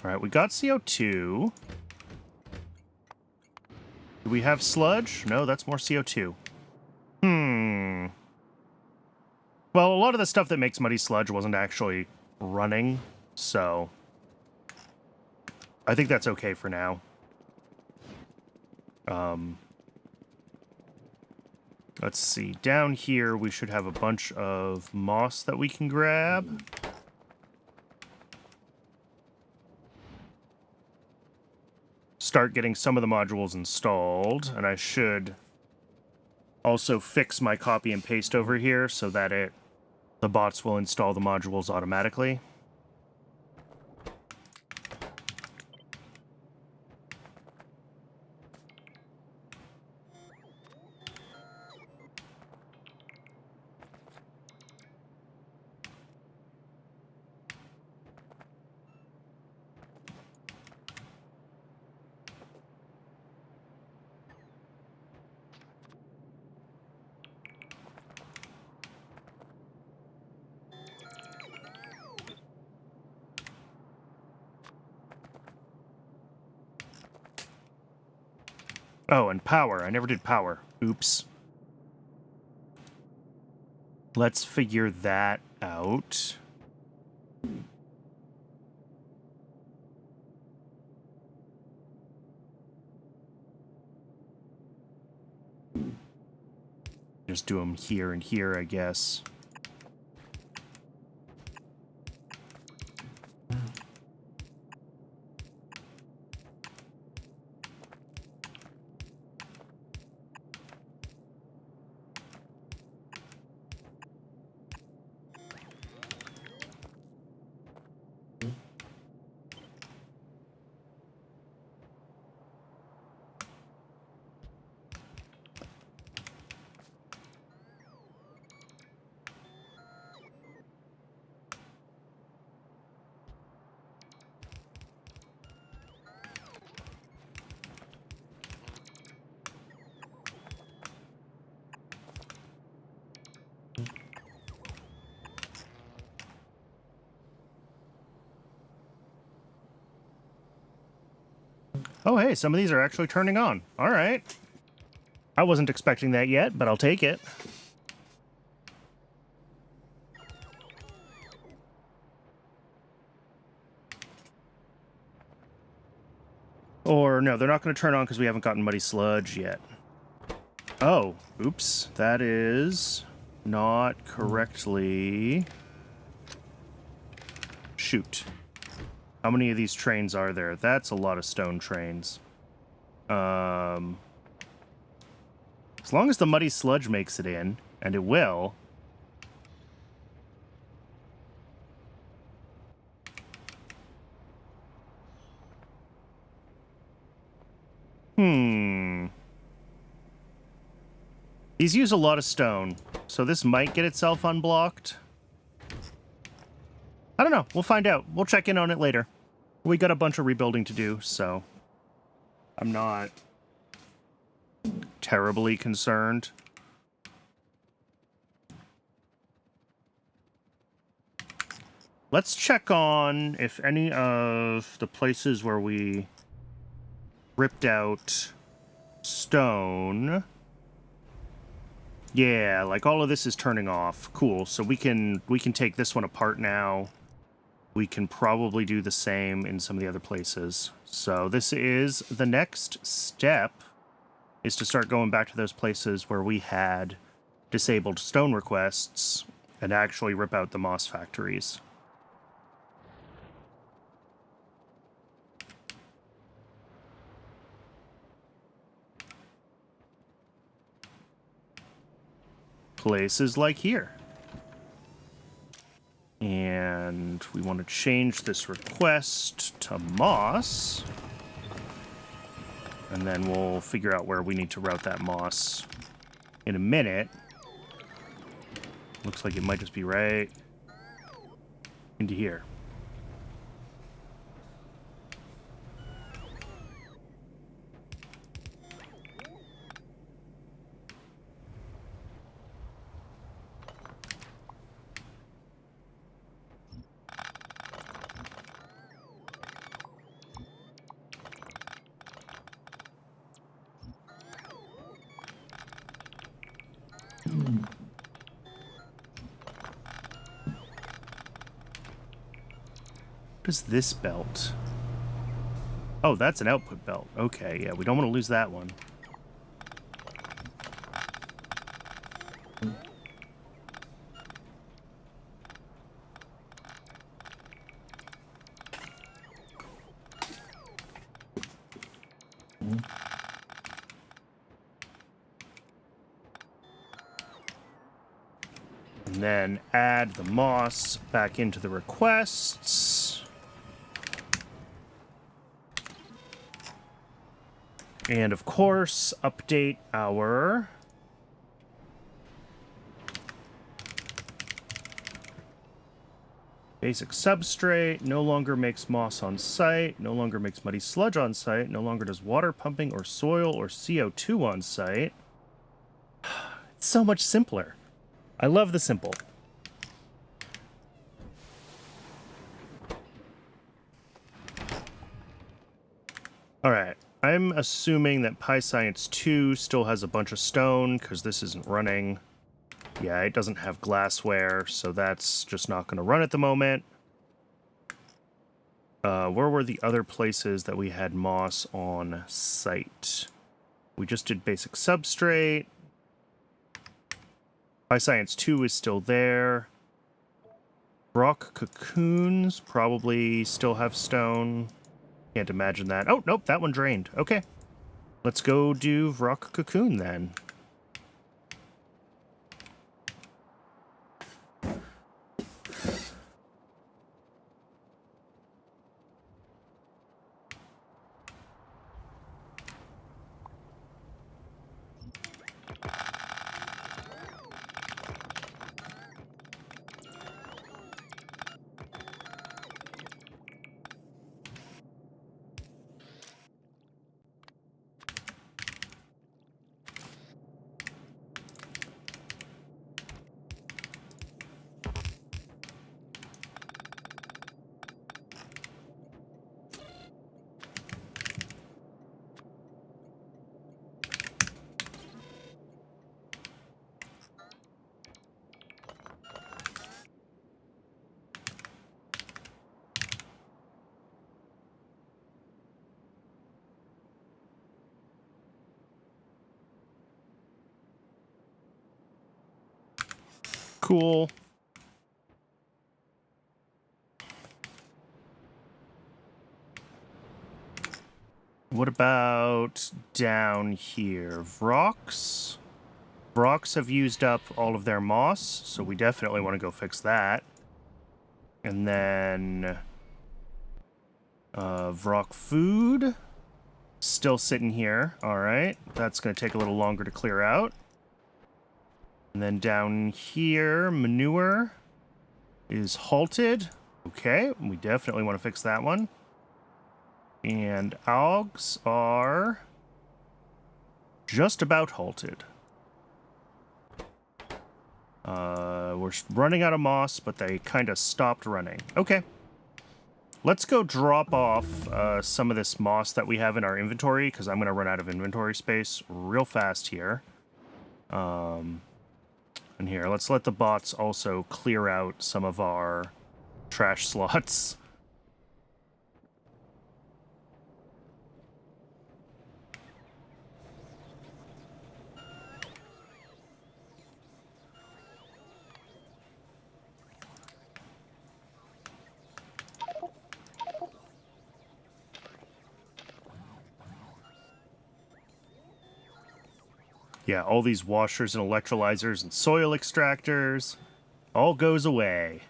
All right, we got CO2. Do we have sludge? No, that's more CO2. Well, a lot of the stuff that makes muddy sludge wasn't actually running, so I think that's okay for now. Let's see. Down here, we should have a bunch of moss that we can grab. Start getting some of the modules installed, and I should also fix my copy and paste over here so that the bots will install the modules automatically. Oh, and power. I never did power. Oops. Let's figure that out. Just do them here and here, I guess. Oh, hey, some of these are actually turning on. All right. I wasn't expecting that yet, but I'll take it. Or, no, they're not going to turn on because we haven't gotten muddy sludge yet. Oh, oops. That is not correctly... Shoot. How many of these trains are there? That's a lot of stone trains. As long as the muddy sludge makes it in, and it will... These use a lot of stone, so this might get itself unblocked. I don't know. We'll find out. We'll check in on it later. We got a bunch of rebuilding to do, so I'm not terribly concerned. Let's check on if any of the places where we ripped out stone... Yeah, like all of this is turning off. Cool. So we can take this one apart now. We can probably do the same in some of the other places. So this is the next step, is to start going back to those places where we had disabled stone requests and actually rip out the moss factories. places like here. And we want to change this request to moss. And then we'll figure out where we need to route that moss in a minute. Looks like it might just be right into here. What is this belt? Oh, that's an output belt. Okay, yeah, we don't want to lose that one. And then add the moss back into the requests. And of course, update our basic substrate. No longer makes moss on site. No longer makes muddy sludge on site. No longer does water pumping or soil or CO2 on site. It's so much simpler. I love the simple. All right. I'm assuming that PyScience 2 still has a bunch of stone because this isn't running. Yeah, it doesn't have glassware, so that's just not going to run at the moment. Where were the other places that we had moss on site? We just did basic substrate. PyScience 2 is still there. Rock cocoons probably still have stone. Can't imagine that. Oh, nope, that one drained. Okay. Let's go do rock cocoon then. Cool. What about down here? Vrox? Vrox have used up all of their moss, so we definitely want to go fix that. And then Vrock food. Still sitting here. All right. That's going to take a little longer to clear out. And then down here, manure is halted. Okay, we definitely want to fix that one. And algs are just about halted. We're running out of moss, but they kind of stopped running. Okay. Let's go drop off some of this moss that we have in our inventory, because I'm going to run out of inventory space real fast here. And here, let's let the bots also clear out some of our trash slots. Yeah, all these washers and electrolyzers and soil extractors all goes away.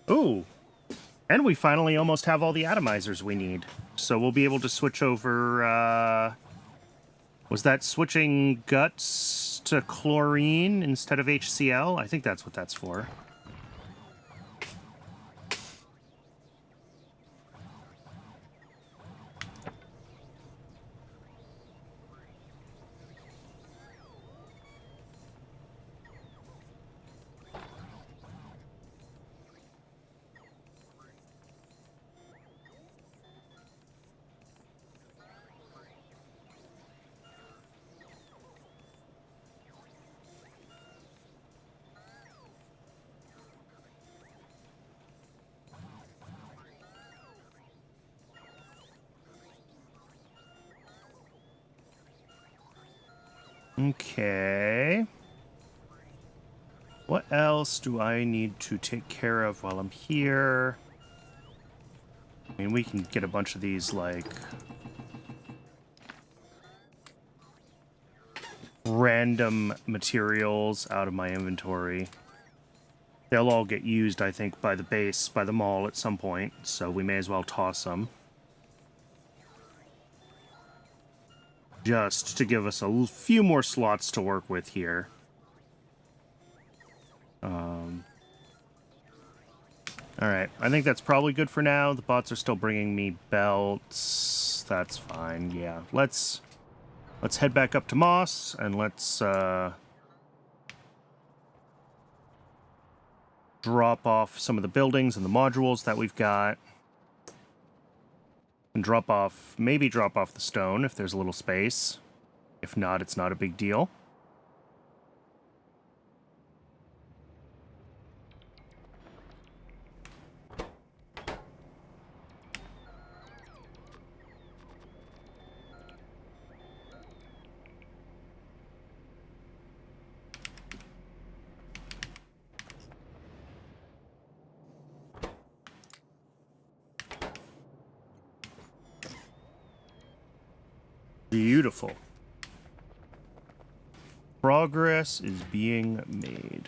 Ooh, and we finally almost have all the atomizers we need. So we'll be able to switch over, was that switching guts to chlorine instead of HCl? I think that's what that's for. Okay. What else do I need to take care of while I'm here? I mean, we can get a bunch of these, like, random materials out of my inventory. They'll all get used, I think, by the base, by the mall at some point, so we may as well toss them. Just to give us a few more slots to work with here. Alright, I think that's probably good for now. The bots are still bringing me belts. That's fine, yeah. Let's head back up to Moss, and let's, drop off some of the buildings and the modules that we've got. And maybe drop off the stone if there's a little space. If not, it's not a big deal. Beautiful. Progress is being made.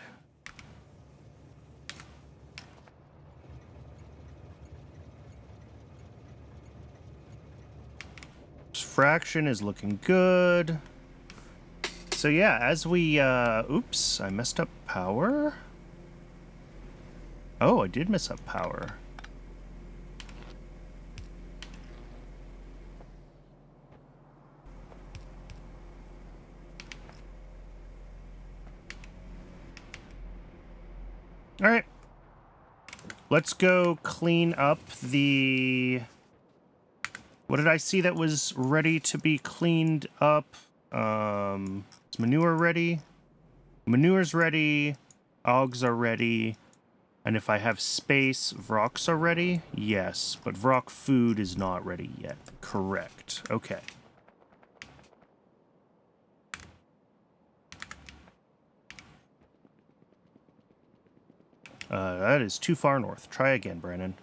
Fraction is looking good. So yeah, as we, oops, I messed up power. Oh, I did mess up power. All right. Let's go clean up the... What did I see that was ready to be cleaned up? Is manure ready? Manure's ready. Ogs are ready. And if I have space, Vroks are ready? Yes, but Vrok food is not ready yet. Correct. Okay. That is too far north. Try again, Brandon.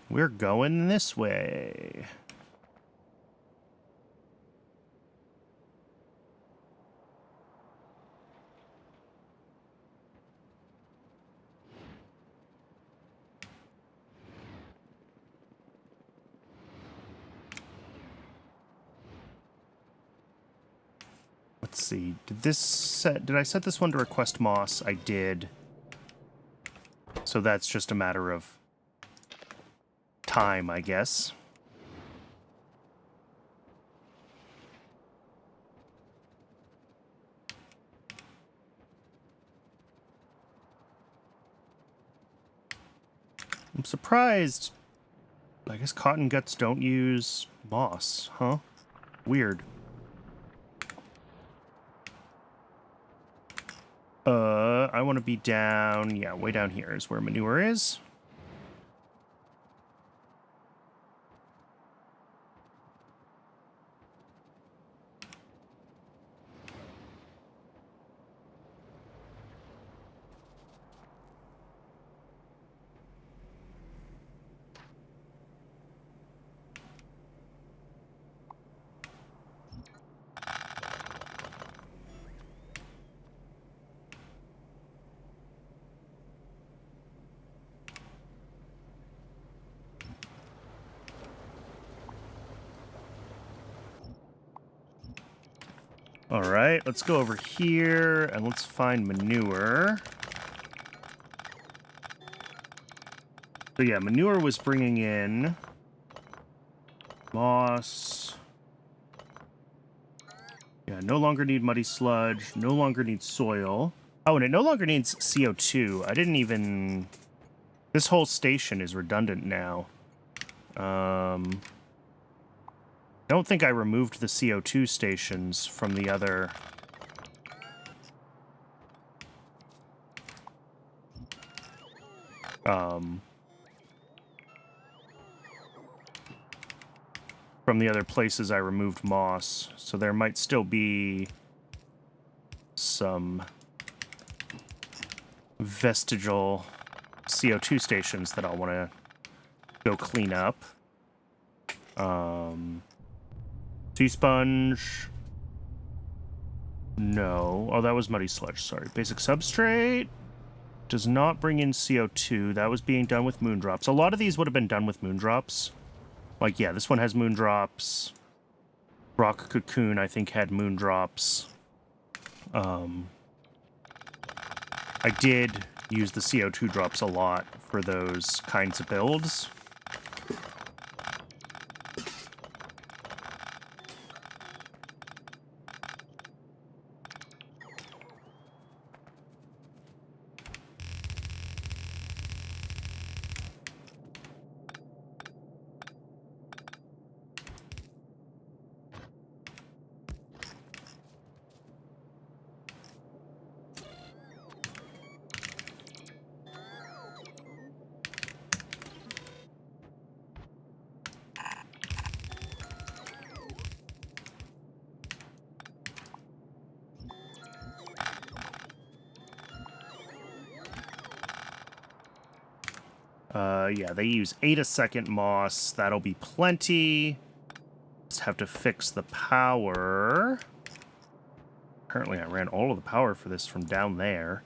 We're going this way. Let's see. Did I set this one to request moss? I did. So that's just a matter of time, I guess. I'm surprised. I guess cotton guts don't use moss, huh? Weird. I want to be down, yeah, way down here is where manure is. All right, let's go over here and let's find manure. So yeah, manure was bringing in moss. Yeah, no longer need muddy sludge, no longer needs soil. Oh, and it no longer needs CO2. I didn't even... This whole station is redundant now. Don't think I removed the CO2 stations from the other... from the other places I removed moss. So there might still be some vestigial CO2 stations that I'll want to go clean up. Sea sponge. No. Oh, that was muddy sludge. Sorry. Basic substrate does not bring in CO2. That was being done with moondrops. A lot of these would have been done with moondrops. Like, yeah, this one has moondrops. Rock Cocoon, I think, had moondrops. I did use the CO2 drops a lot for those kinds of builds. Yeah, they use 8 a second moss. That'll be plenty. Just have to fix the power. Apparently I ran all of the power for this from down there.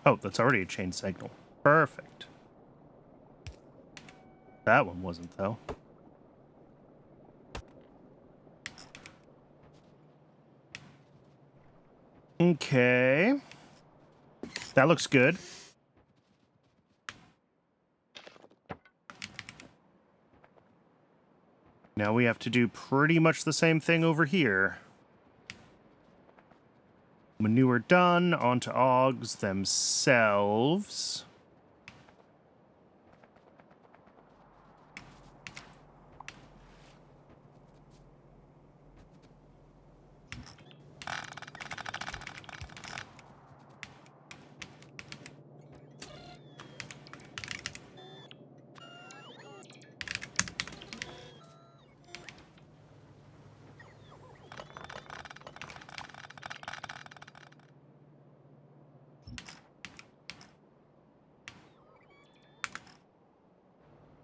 Oh, that's already a chain signal. Perfect. That one wasn't, though. Okay. That looks good. Now we have to do pretty much the same thing over here. Manure done, onto Augs themselves.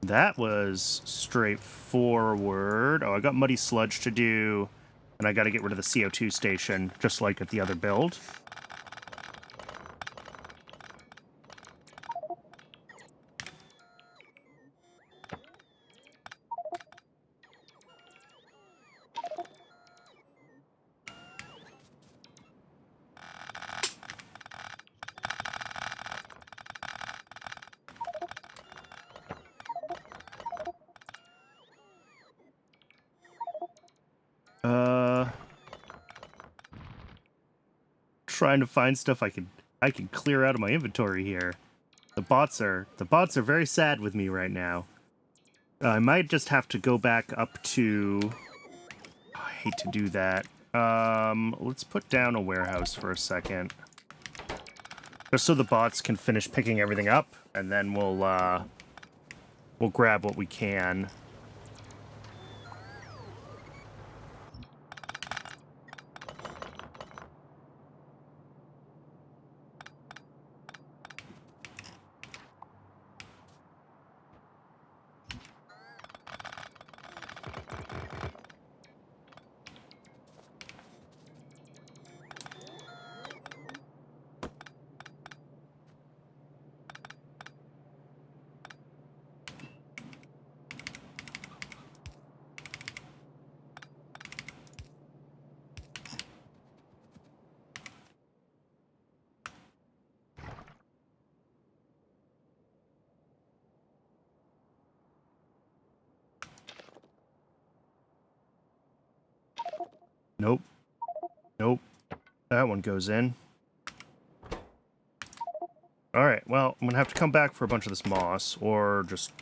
That was straightforward. Oh, I got muddy sludge to do, and I got to get rid of the CO2 station, just like at the other build. Trying to find stuff I can clear out of my inventory here. The bots are very sad with me right now. I might just have to go back up to... Oh, I hate to do that. Let's put down a warehouse for a second. Just so the bots can finish picking everything up, and then we'll grab what we can. Nope. Nope. That one goes in. Alright, well, I'm gonna have to come back for a bunch of this moss, or just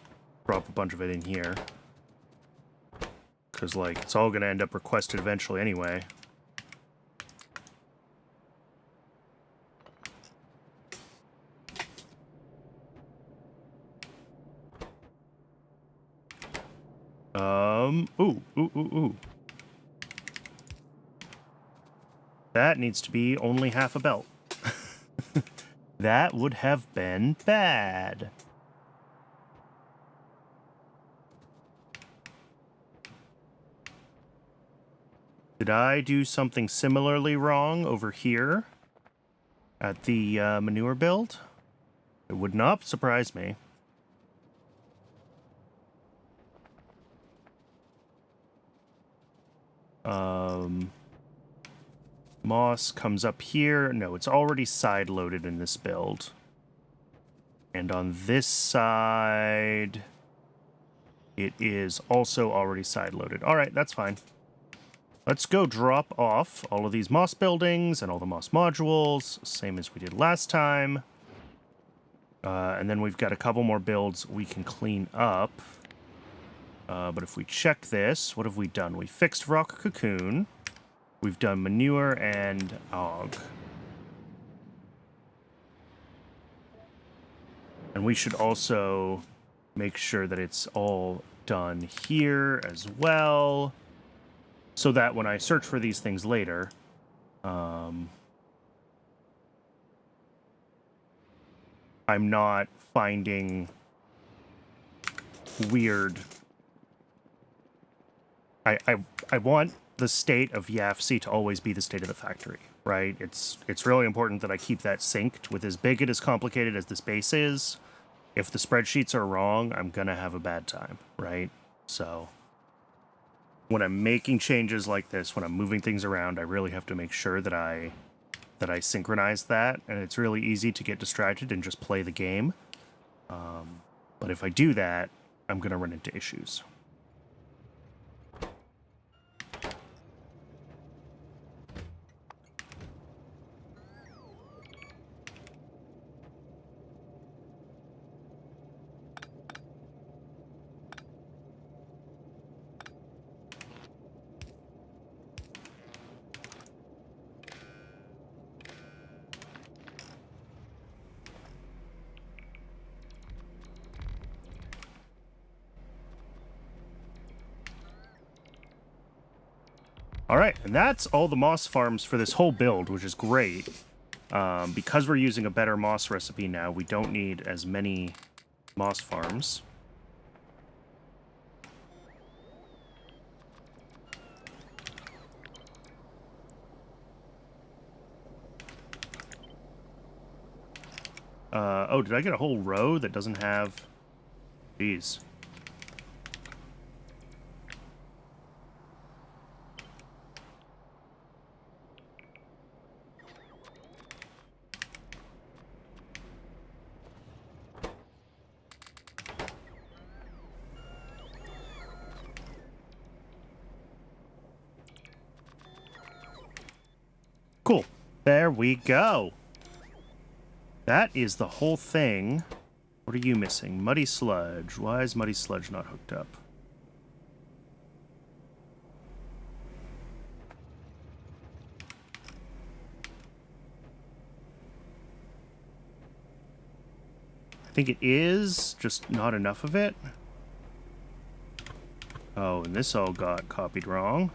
drop a bunch of it in here. Because, like, it's all gonna end up requested eventually anyway. Ooh. That needs to be only half a belt. That would have been bad. Did I do something similarly wrong over here at the manure build? It would not surprise me. Moss comes up here. No, it's already side-loaded in this build. And on this side, it is also already side-loaded. All right, that's fine. Let's go drop off all of these moss buildings and all the moss modules, same as we did last time. And then we've got a couple more builds we can clean up. But if we check this, what have we done? We fixed rock cocoon. We've done manure and og. And we should also make sure that it's all done here as well, so that when I search for these things later, I'm not finding weird... I want the state of YAFC to always be the state of the factory, right? It's really important that I keep that synced with as big and as complicated as this base is. If the spreadsheets are wrong, I'm gonna have a bad time, right? So when I'm making changes like this, when I'm moving things around, I really have to make sure that I synchronize that, and it's really easy to get distracted and just play the game. But if I do that, I'm gonna run into issues. Alright, and that's all the moss farms for this whole build, which is great. Because we're using a better moss recipe now, we don't need as many moss farms. Oh, did I get a whole row that doesn't have... Jeez. Cool. There we go. That is the whole thing. What are you missing? Muddy sludge. Why is muddy sludge not hooked up? I think it is, just not enough of it. Oh, and this all got copied wrong.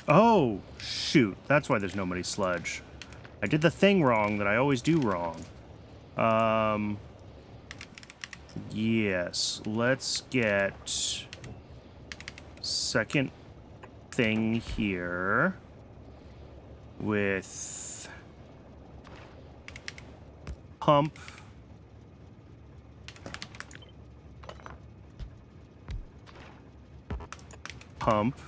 Oh, shoot. That's why there's no muddy sludge. I did the thing wrong that I always do wrong. Yes. Let's get... second thing here with pump pump.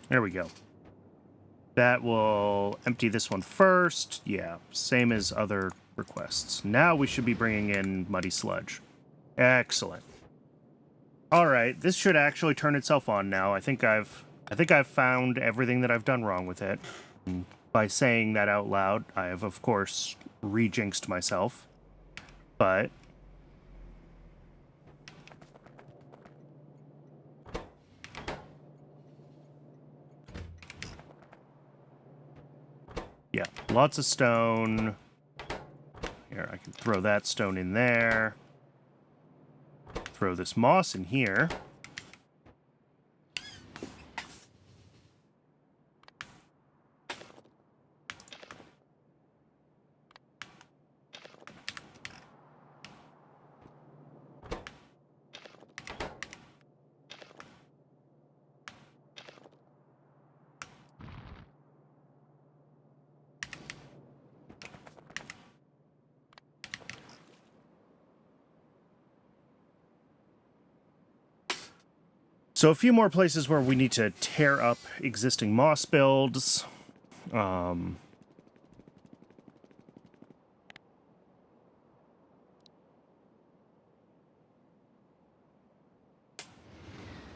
There we go. That will empty this one first. Yeah, same as other requests. Now we should be bringing in muddy sludge. Excellent. All right, this should actually turn itself on now. I think I've found everything that I've done wrong with it. And by saying that out loud, I have of course re-jinxed myself. But yeah, lots of stone. Here, I can throw that stone in there. Throw this moss in here. So a few more places where we need to tear up existing moss builds. Log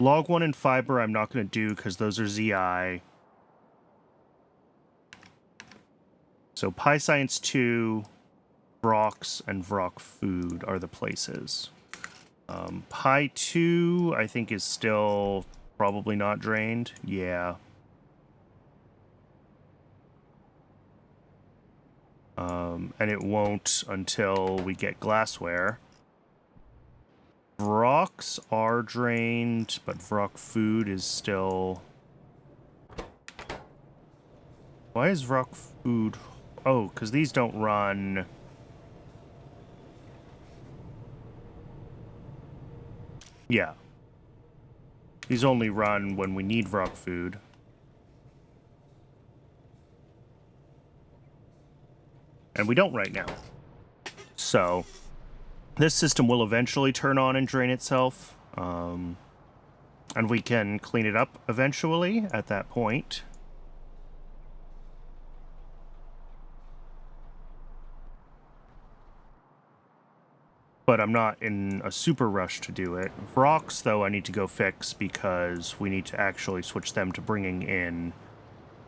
1 and fiber I'm not going to do because those are ZI. So Pi Science 2, Vrox, and Vrock Food are the places. Pi 2, I think, is still probably not drained. Yeah. And it won't until we get glassware. Vrocks are drained, but Vrock Food is still... Why is Vrock Food... Oh, because these don't run... Yeah. These only run when we need Vrock Food. And we don't right now. So, this system will eventually turn on and drain itself. And we can clean it up eventually at that point. But I'm not in a super rush to do it. Vrocks, though, I need to go fix because we need to actually switch them to bringing in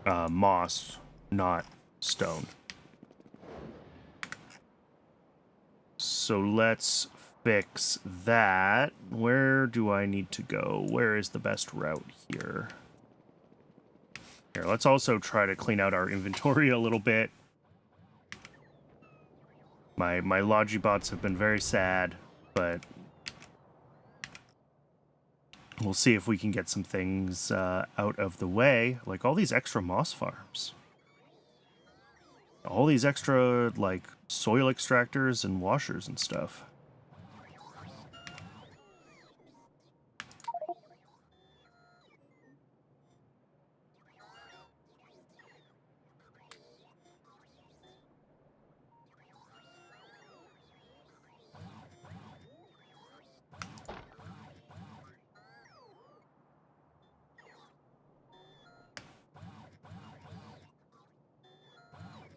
moss, not stone. So let's fix that. Where do I need to go? Where is the best route here? Here, let's also try to clean out our inventory a little bit. My Logibots have been very sad, but we'll see if we can get some things out of the way, like all these extra moss farms. All these extra, like, soil extractors and washers and stuff.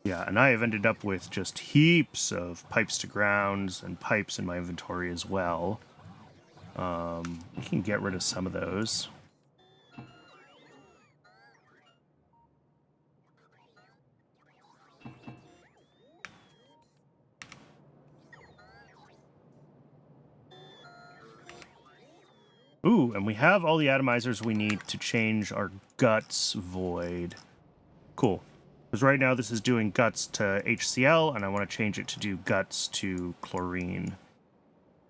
Yeah, and I have ended up with just heaps of pipes to grounds and pipes in my inventory as well. We can get rid of some of those. Ooh, and we have all the atomizers we need to change our guts void. Cool. Because right now this is doing guts to HCl, and I want to change it to do guts to chlorine.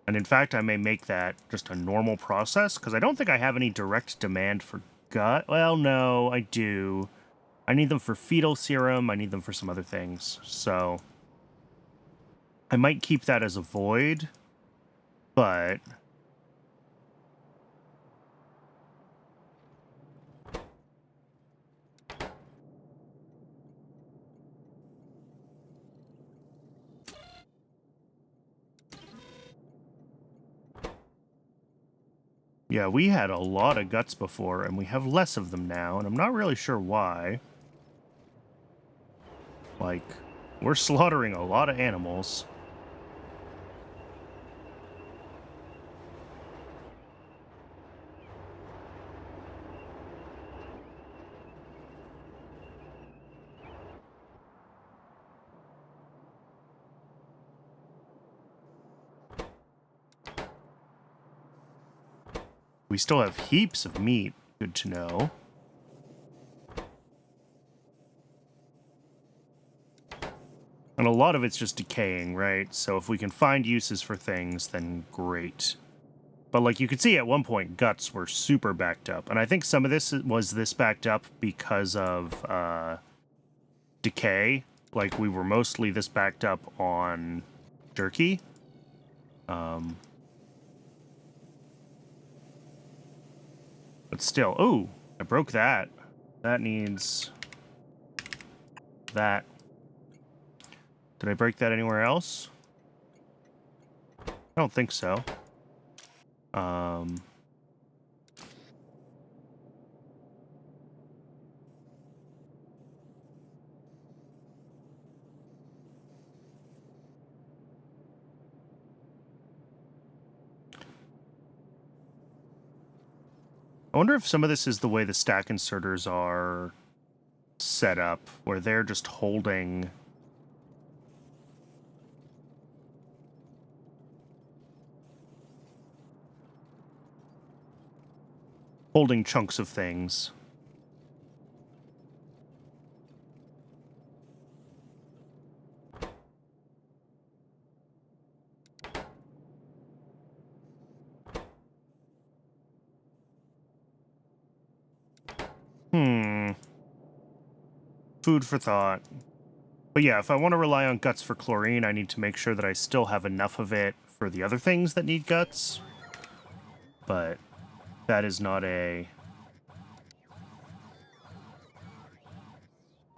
And in fact, I may make that just a normal process, because I don't think I have any direct demand for gut. Well, no, I do. I need them for fetal serum, I need them for some other things, so... I might keep that as a void, but... Yeah, we had a lot of guts before, and we have less of them now, and I'm not really sure why. Like, we're slaughtering a lot of animals. We still have heaps of meat. Good to know. And a lot of it's just decaying, right? So if we can find uses for things, then great. But like you could see at one point, guts were super backed up. And I think some of this was backed up because of decay. Like we were mostly this backed up on jerky. But still, oh, I broke that. That needs that. Did I break that anywhere else? I don't think so. I wonder if some of this is the way the stack inserters are set up, where they're just holding chunks of things. Food for thought. But yeah, if I want to rely on guts for chlorine, I need to make sure that I still have enough of it for the other things that need guts. But that is not a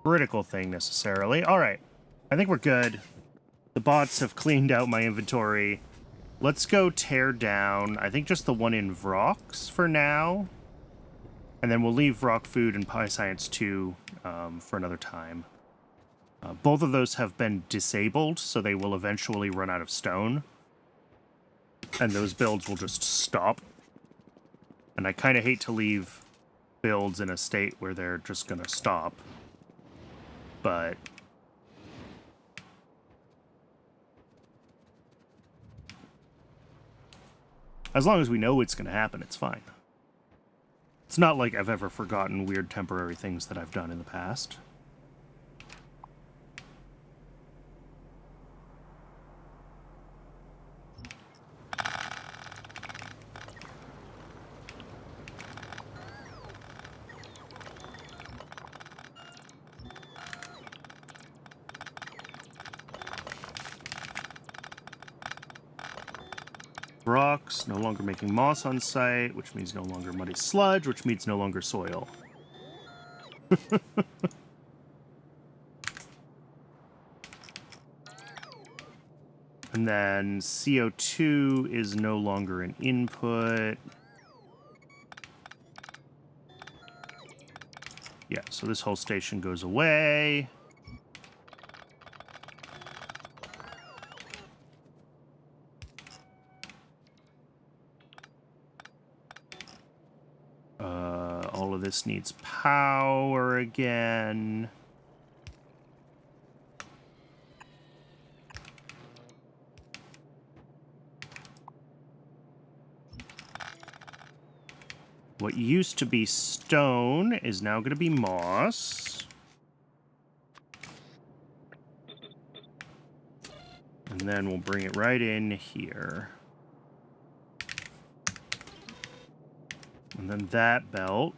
critical thing necessarily. All right, I think we're good. The bots have cleaned out my inventory. Let's go tear down, I think just the one in Vrox for now. And then we'll leave rock food and pie science 2 for another time. Both of those have been disabled, so they will eventually run out of stone. And those builds will just stop. And I kind of hate to leave builds in a state where they're just going to stop. But as long as we know it's going to happen, it's fine. It's not like I've ever forgotten weird temporary things that I've done in the past. Rocks, no longer making moss on site, which means no longer muddy sludge, which means no longer soil. And then CO2 is no longer an input. Yeah, so this whole station goes away. All of this needs power again. What used to be stone is now going to be moss. And then we'll bring it right in here. And then that belt.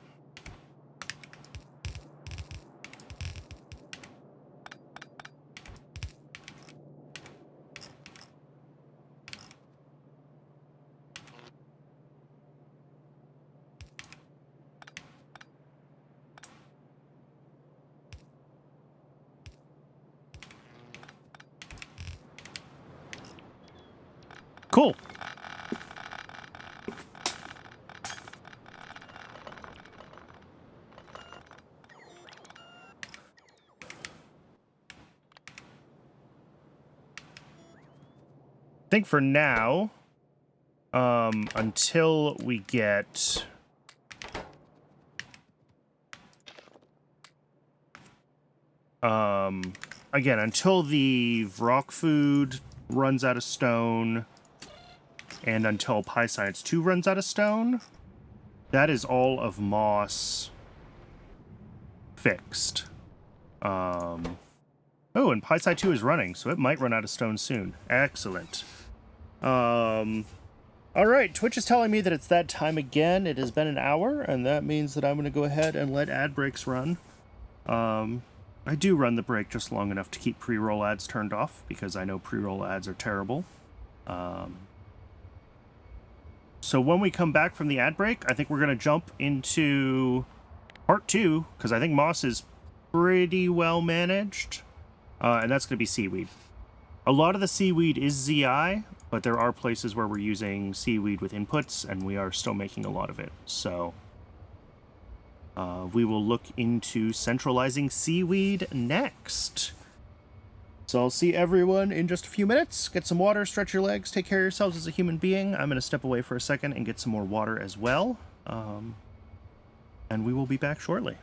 Cool. think for now, until we get... again, until the rock food runs out of stone, and until Pie Science 2 runs out of stone, that is all of moss fixed. Oh, and Pie Science 2 is running, so it might run out of stone soon. Excellent. Alright, Twitch is telling me that it's that time again. It has been an hour, and that means that I'm going to go ahead and let ad breaks run. I do run the break just long enough to keep pre-roll ads turned off, because I know pre-roll ads are terrible. So when we come back from the ad break, I think we're going to jump into part 2, because I think moss is pretty well managed, and that's going to be seaweed. A lot of the seaweed is ZI, but there are places where we're using seaweed with inputs, and we are still making a lot of it. So we will look into centralizing seaweed next. So I'll see everyone in just a few minutes. Get some water, stretch your legs, take care of yourselves as a human being. I'm going to step away for a second and get some more water as well. And we will be back shortly.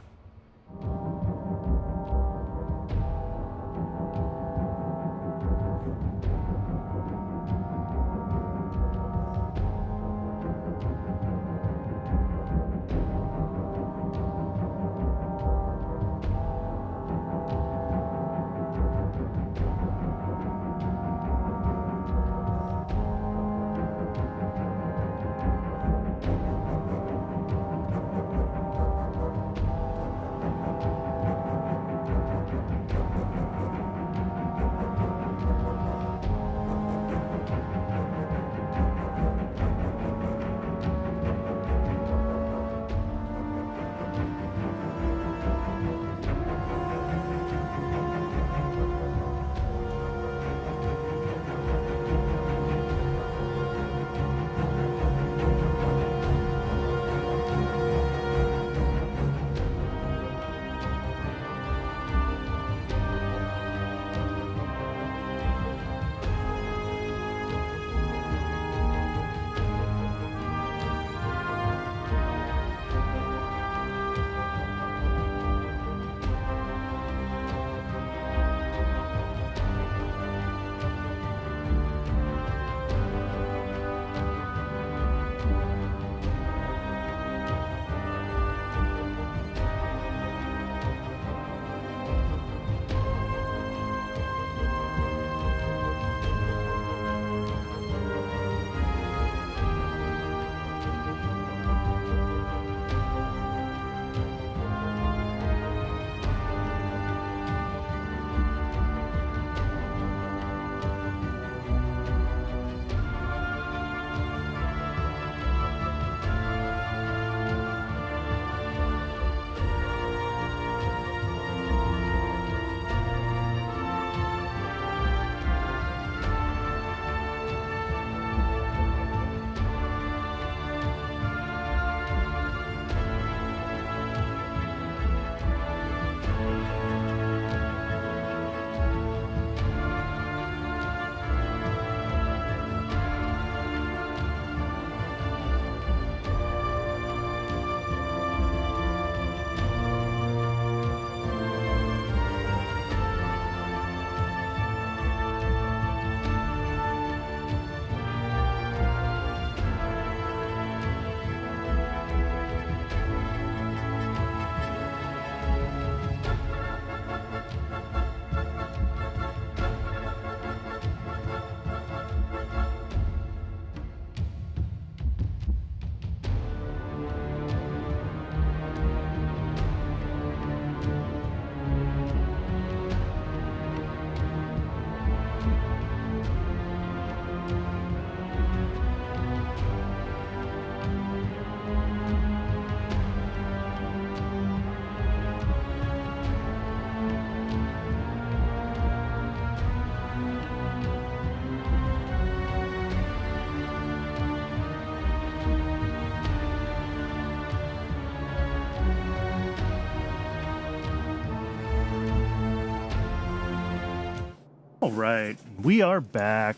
All right, we are back.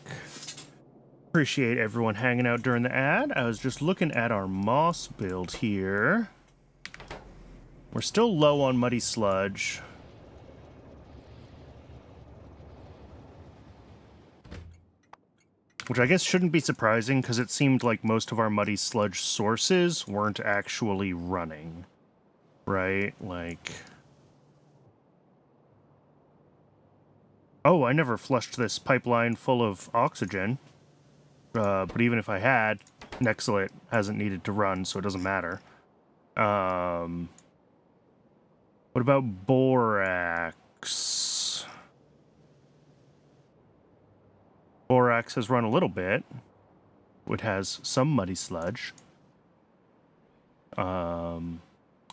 Appreciate everyone hanging out during the ad. I was just looking at our moss build here. We're still low on muddy sludge. Which I guess shouldn't be surprising, because it seemed like most of our muddy sludge sources weren't actually running. Right? Like... Oh, I never flushed this pipeline full of oxygen. But even if I had, Nexilate hasn't needed to run, so it doesn't matter. What about borax? Borax has run a little bit. It has some muddy sludge. I'm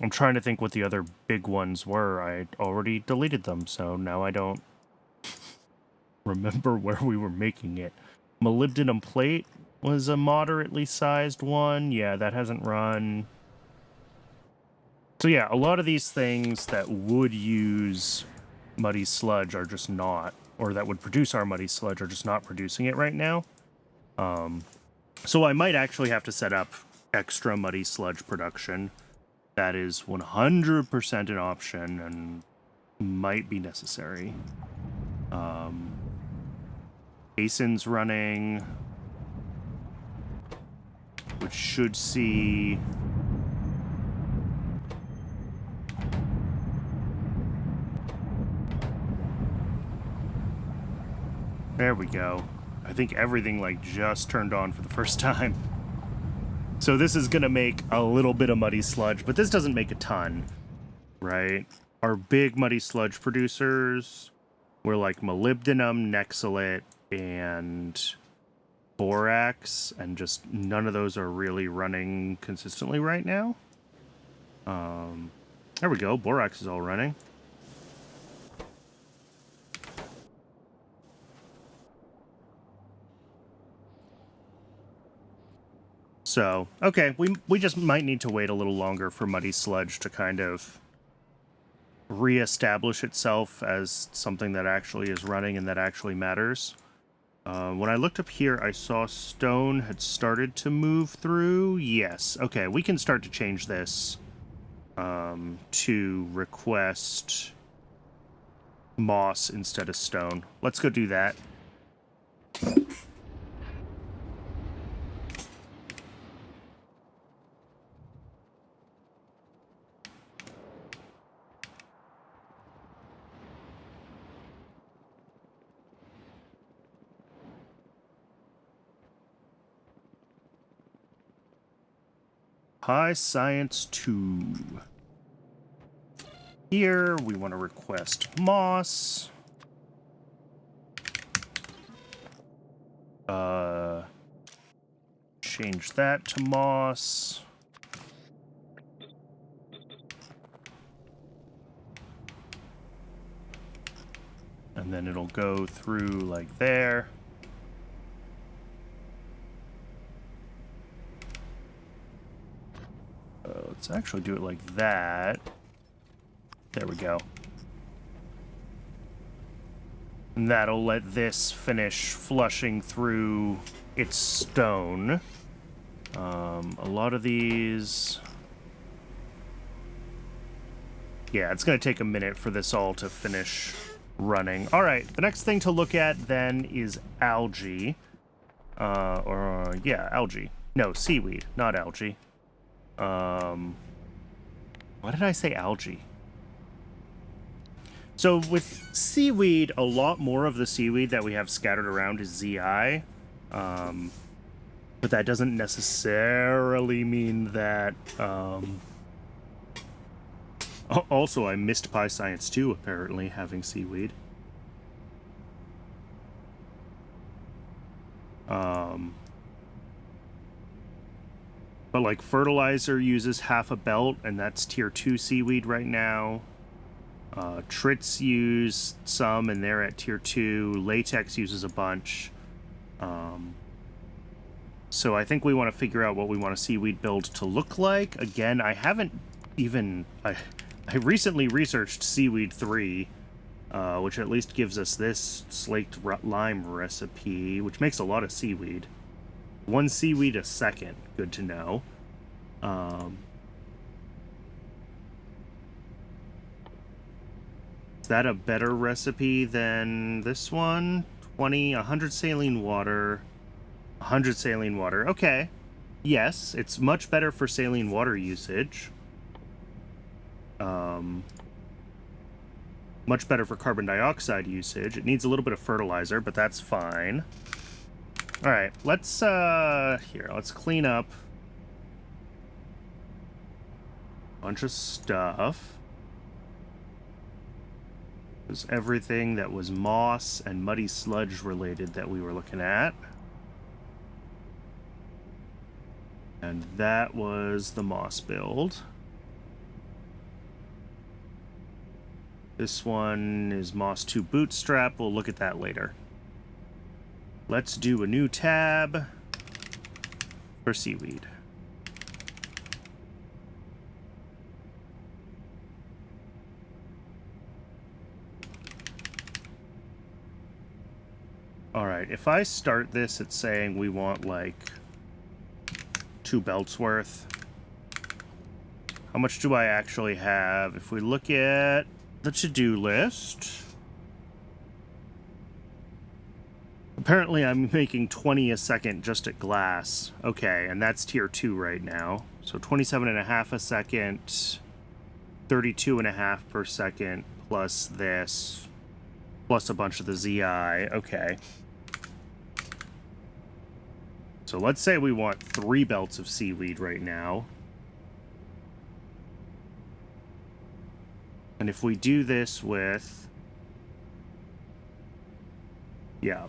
trying to think what the other big ones were. I already deleted them, so now I don't remember where we were making it. Molybdenum plate was a moderately sized one. Yeah, that hasn't run. So yeah, a lot of these things that would use muddy sludge are just not, or that would produce our muddy sludge are just not producing it right now. So I might actually have to set up extra muddy sludge production. That is 100% an option and might be necessary. Basin's running, which should see... There we go. I think everything, like, just turned on for the first time. So this is gonna make a little bit of muddy sludge, but this doesn't make a ton, right? Our big muddy sludge producers were, like, molybdenum, Nexilate, and borax, and just none of those are really running consistently right now. There we go. Borax is all running. So, okay, we just might need to wait a little longer for muddy sludge to kind of reestablish itself as something that actually is running and that actually matters. When I looked up here, I saw stone had started to move through. Yes. Okay, we can start to change this to request moss instead of stone. Let's go do that. High Science 2. Here, we want to request moss. Change that to moss. And then it'll go through like there. Let's actually do it like that. There we go. And that'll let this finish flushing through its stone. A lot of these... Yeah, it's going to take a minute for this all to finish running. All right, the next thing to look at then is algae. Yeah, algae. No, seaweed, not algae. Why did I say algae? So with seaweed, a lot more of the seaweed that we have scattered around is ZI. But that doesn't necessarily mean that... Also, I missed Pi Science 2, apparently, having seaweed. But, like, fertilizer uses half a belt, and that's tier 2 seaweed right now. Trits use some, and they're at tier 2. Latex uses a bunch. So I think we want to figure out what we want a seaweed build to look like. Again, I haven't even... I recently researched Seaweed 3, which at least gives us this slaked lime recipe, which makes a lot of seaweed. 1 seaweed a second. Good to know. Is that a better recipe than this one? 100 saline water. 100 saline water. Okay. Yes, it's much better for saline water usage. Much better for carbon dioxide usage. It needs a little bit of fertilizer, but that's fine. All right, let's clean up a bunch of stuff. It was everything that was moss and muddy sludge related that we were looking at. And that was the moss build. This one is Moss 2 Bootstrap. We'll look at that later. Let's do a new tab for seaweed. All right, if I start this, it's saying we want like 2 belts worth. How much do I actually have? If we look at the to-do list, apparently I'm making 20 a second just at glass. Okay, and that's tier 2 right now. So 27.5 a second, 32.5 per second, plus this, plus a bunch of the ZI. Okay. So let's say we want 3 belts of seaweed right now. And if we do this with... yeah.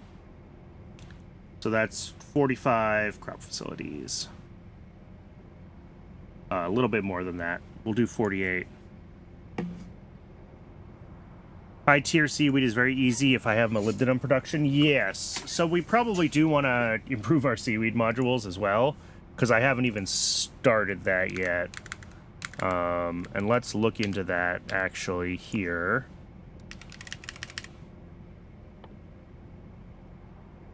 So that's 45 crop facilities. A little bit more than that. We'll do 48. High tier seaweed is very easy if I have molybdenum production. Yes. So we probably do want to improve our seaweed modules as well, because I haven't even started that yet. And let's look into that actually here.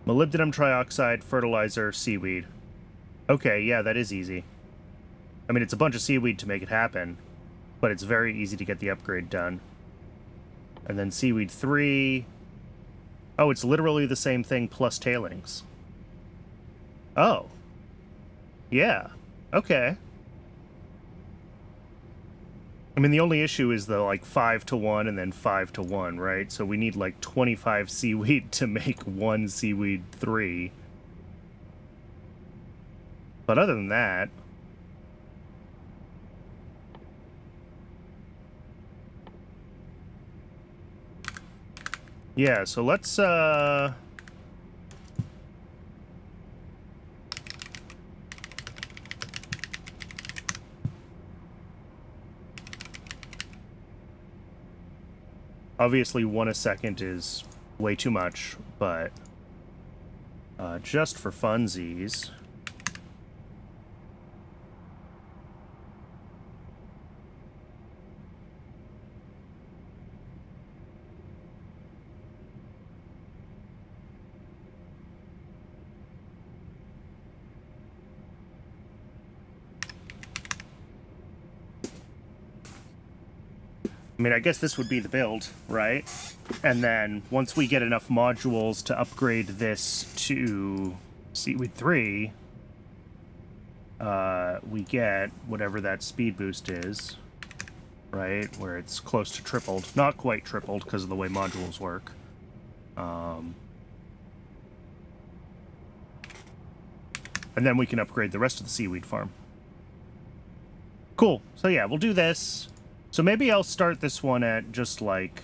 Molybdenum trioxide, fertilizer, seaweed. Okay, yeah, that is easy. I mean, it's a bunch of seaweed to make it happen, but it's very easy to get the upgrade done. And then seaweed 3. Oh, it's literally the same thing plus tailings. Oh. Yeah. Okay. I mean, the only issue is the, like, 5 to 1 and then 5 to 1, right? So we need, like, 25 seaweed to make 1 seaweed 3. But other than that... yeah, so let's, obviously 1 a second is way too much, but just for funsies... I mean, I guess this would be the build, right? And then once we get enough modules to upgrade this to Seaweed 3, we get whatever that speed boost is, right? Where it's close to tripled. Not quite tripled because of the way modules work. And then we can upgrade the rest of the seaweed farm. Cool. So yeah, we'll do this. So maybe I'll start this one at just like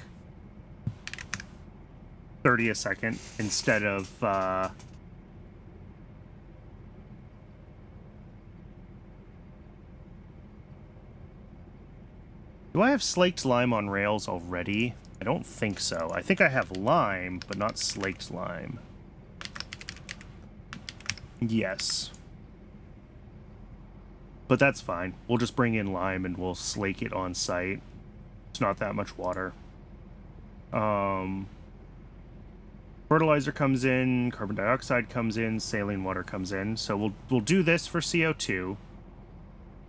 30 a second instead of do I have slaked lime on rails already? I don't think so. I think I have lime, but not slaked lime. Yes. But that's fine. We'll just bring in lime and we'll slake it on site. It's not that much water. Fertilizer comes in, carbon dioxide comes in, saline water comes in. So we'll do this for CO2.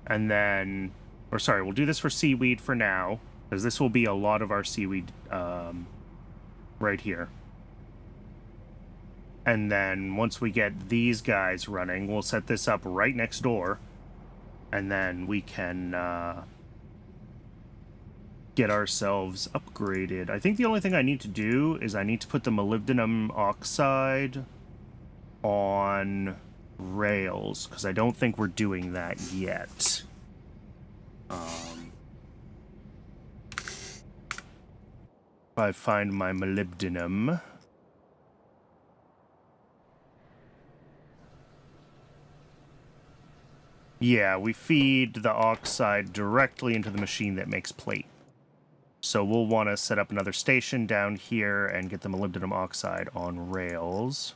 And then, or sorry, we'll do this for seaweed for now, because this will be a lot of our seaweed right here. And then once we get these guys running, we'll set this up right next door. And then we can get ourselves upgraded. I think the only thing I need to do is I need to put the molybdenum oxide on rails, because I don't think we're doing that yet. If I find my molybdenum... Yeah, we feed the oxide directly into the machine that makes plate. So we'll want to set up another station down here and get the molybdenum oxide on rails.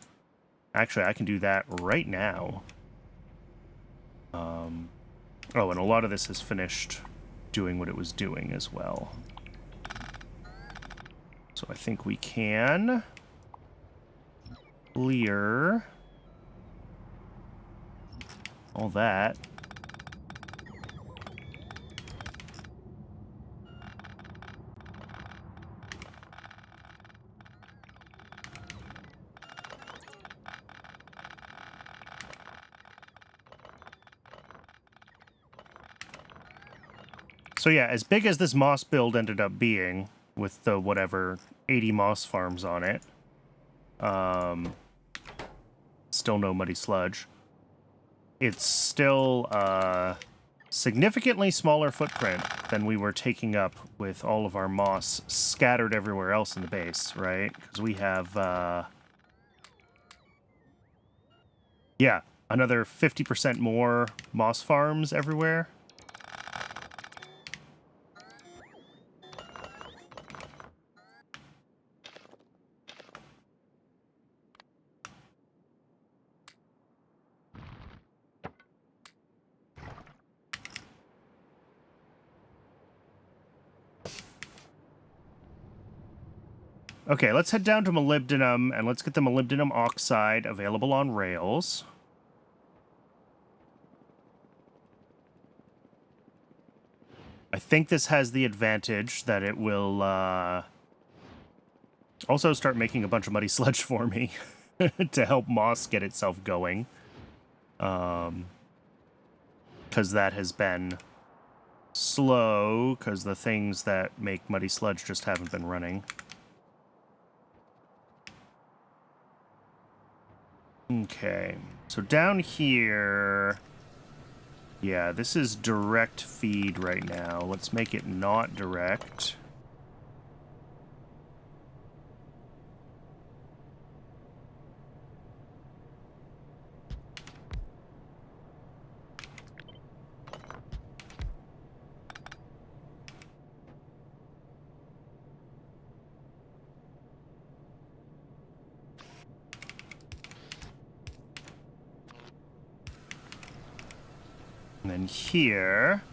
Actually, I can do that right now. Oh, and a lot of this is finished doing what it was doing as well. So I think we can clear all that. So yeah, as big as this moss build ended up being, with the whatever 80 moss farms on it, still no muddy sludge, it's still a significantly smaller footprint than we were taking up with all of our moss scattered everywhere else in the base, right? Because we have, yeah, another 50% more moss farms everywhere. Okay, let's head down to molybdenum, and let's get the molybdenum oxide available on rails. I think this has the advantage that it will also start making a bunch of muddy sludge for me to help moss get itself going. Because that has been slow, because the things that make muddy sludge just haven't been running. Okay, so down here, yeah, this is direct feed right now. Let's make it not direct. And then here,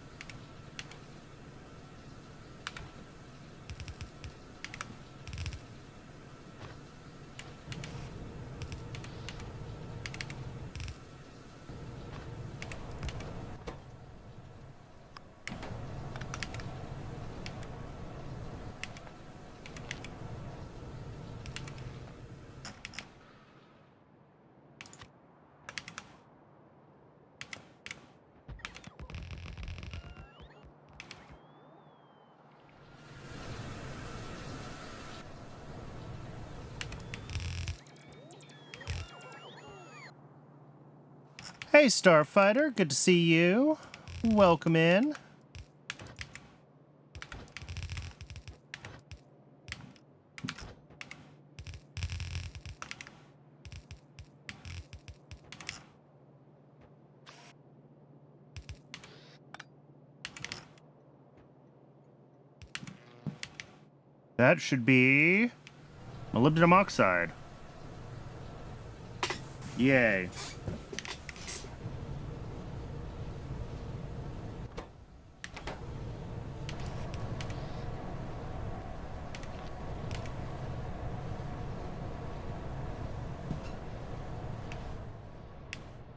hey, Starfighter, good to see you. Welcome in. That should be molybdenum oxide. Yay.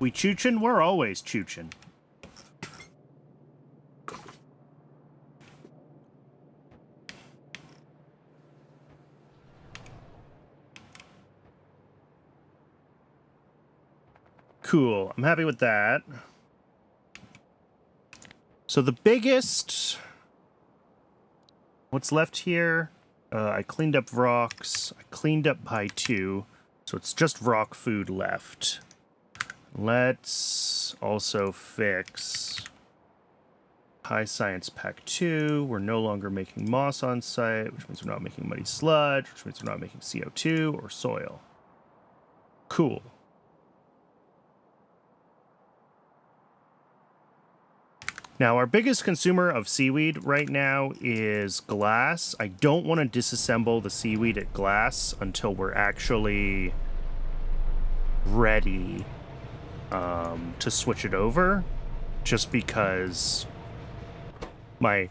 We choochin'? We're always choochin'. Cool. I'm happy with that. So the biggest... What's left here? I cleaned up rocks. I cleaned up pie 2. So it's just rock food left. Let's also fix High Science Pack 2. We're no longer making moss on site, which means we're not making muddy sludge, which means we're not making CO2 or soil. Cool. Now, our biggest consumer of seaweed right now is glass. I don't want to disassemble the seaweed at glass until we're actually ready to switch it over, just because my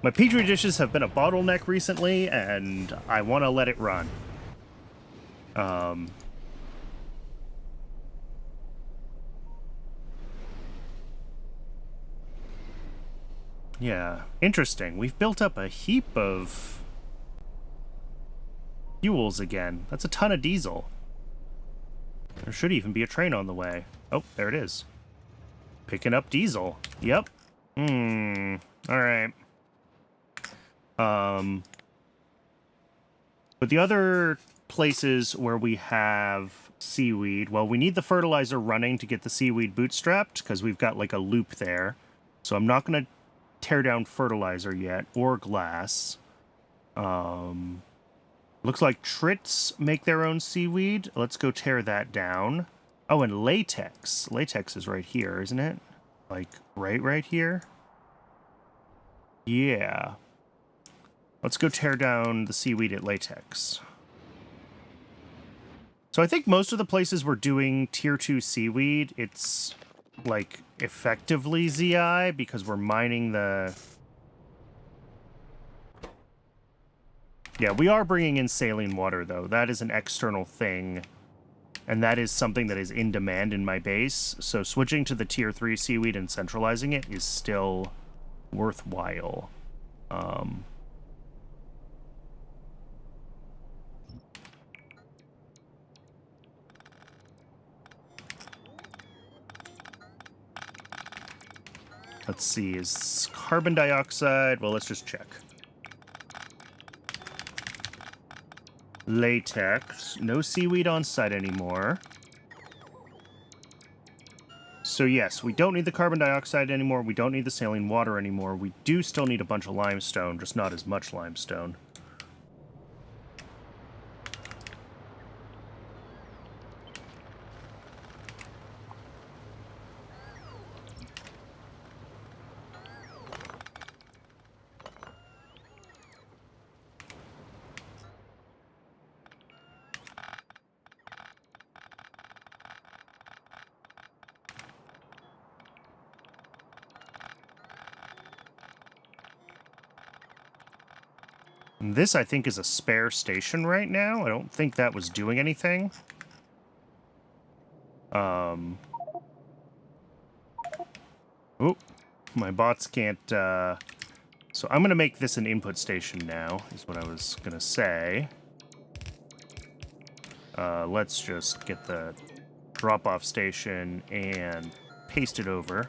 petri dishes have been a bottleneck recently, and I want to let it run. Yeah, interesting. We've built up a heap of fuels again. That's a ton of diesel. There should even be a train on the way. Oh, there it is. Picking up diesel. Yep. Alright. But the other places where we have seaweed, well, we need the fertilizer running to get the seaweed bootstrapped, because we've got like a loop there. So I'm not going to tear down fertilizer yet, or glass. Looks like trits make their own seaweed. Let's go tear that down. Oh, and latex. Latex is right here, isn't it? Like, right here? Yeah. Let's go tear down the seaweed at latex. So I think most of the places we're doing tier 2 seaweed, it's like effectively ZI because we're mining the... Yeah, we are bringing in saline water, though. That is an external thing, and that is something that is in demand in my base. So switching to the tier 3 seaweed and centralizing it is still worthwhile. Let's see, is carbon dioxide... Well, let's just check. Latex. No seaweed on site anymore. So yes, we don't need the carbon dioxide anymore. We don't need the saline water anymore. We do still need a bunch of limestone, just not as much limestone. And this, I think, is a spare station right now. I don't think that was doing anything. Oh, my bots can't... So I'm going to make this an input station now, is what I was going to say. Let's just get the drop-off station and paste it over.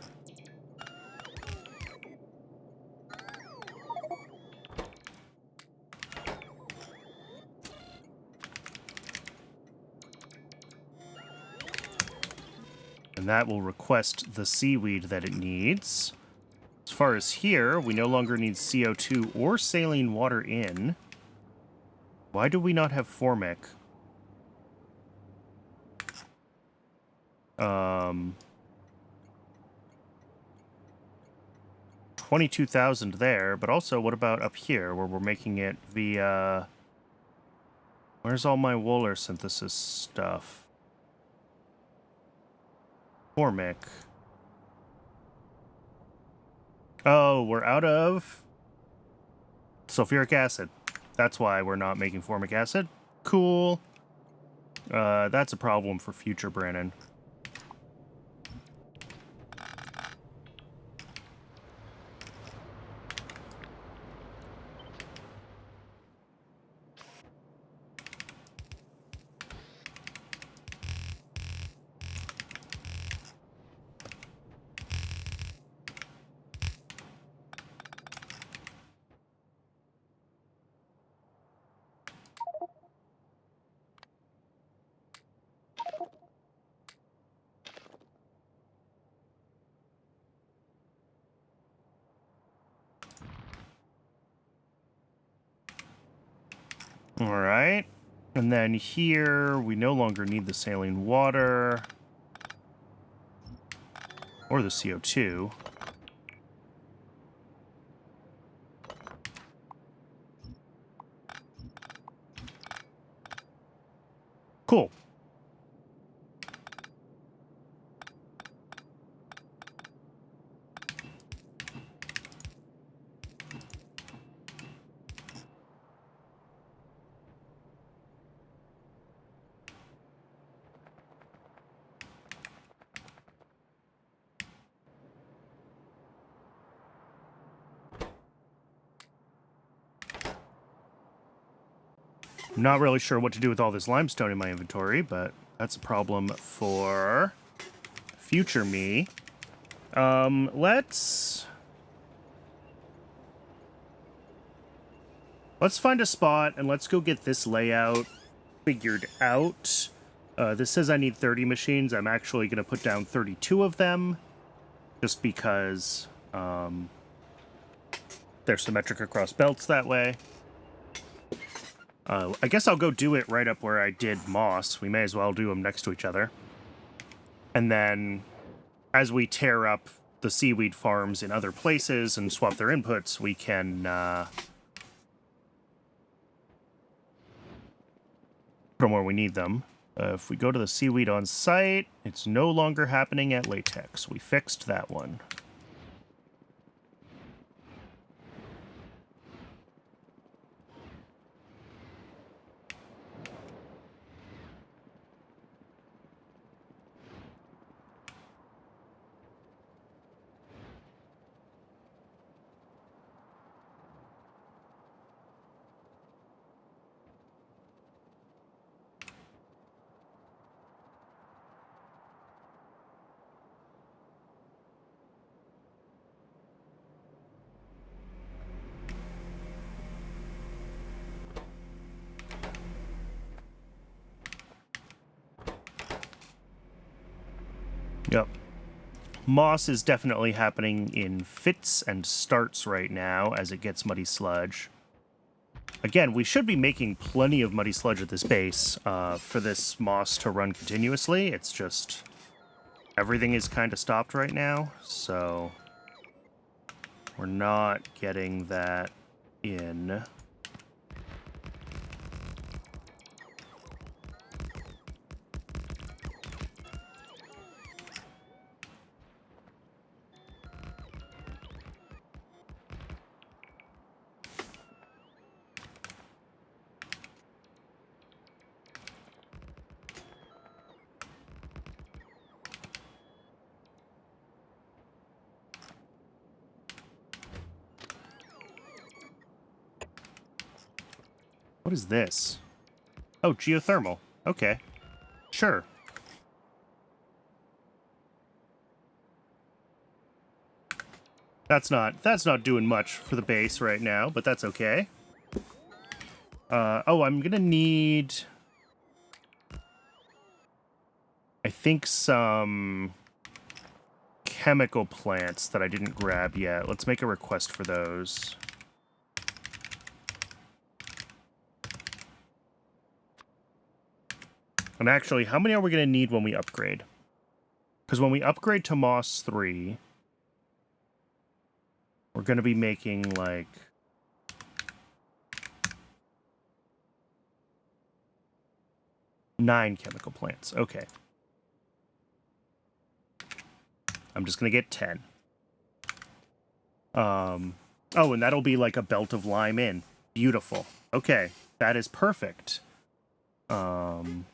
And that will request the seaweed that it needs. As far as here, we no longer need CO2 or saline water in. Why do we not have formic? 22,000 there, but also what about up here where we're making it via... Where's all my Wohler synthesis stuff? Formic. Oh, we're out of sulfuric acid. That's why we're not making formic acid. Cool. That's a problem for future Brandon. All right. And then here, we no longer need the saline water or the CO2. Cool. I'm not really sure what to do with all this limestone in my inventory, but that's a problem for future me. Let's find a spot and let's go get this layout figured out. This says I need 30 machines. I'm actually going to put down 32 of them just because they're symmetric across belts that way. I guess I'll go do it right up where I did moss. We may as well do them next to each other. And then as we tear up the seaweed farms in other places and swap their inputs, we can put them where we need them. If we go to the seaweed on site, it's no longer happening at latex. We fixed that one. Yep. Moss is definitely happening in fits and starts right now as it gets muddy sludge. Again, we should be making plenty of muddy sludge at this base for this moss to run continuously. It's just everything is kind of stopped right now, so we're not getting that in. What is this? Oh, geothermal. Okay. Sure. That's not doing much for the base right now, but that's okay. Oh, I'm gonna need, I think, some chemical plants that I didn't grab yet. Let's make a request for those. And actually, how many are we going to need when we upgrade? Because when we upgrade to Moss 3, we're going to be making, like, nine chemical plants. Okay. I'm just going to get 10. Oh, and that'll be like a belt of lime in. Beautiful. Okay, that is perfect. And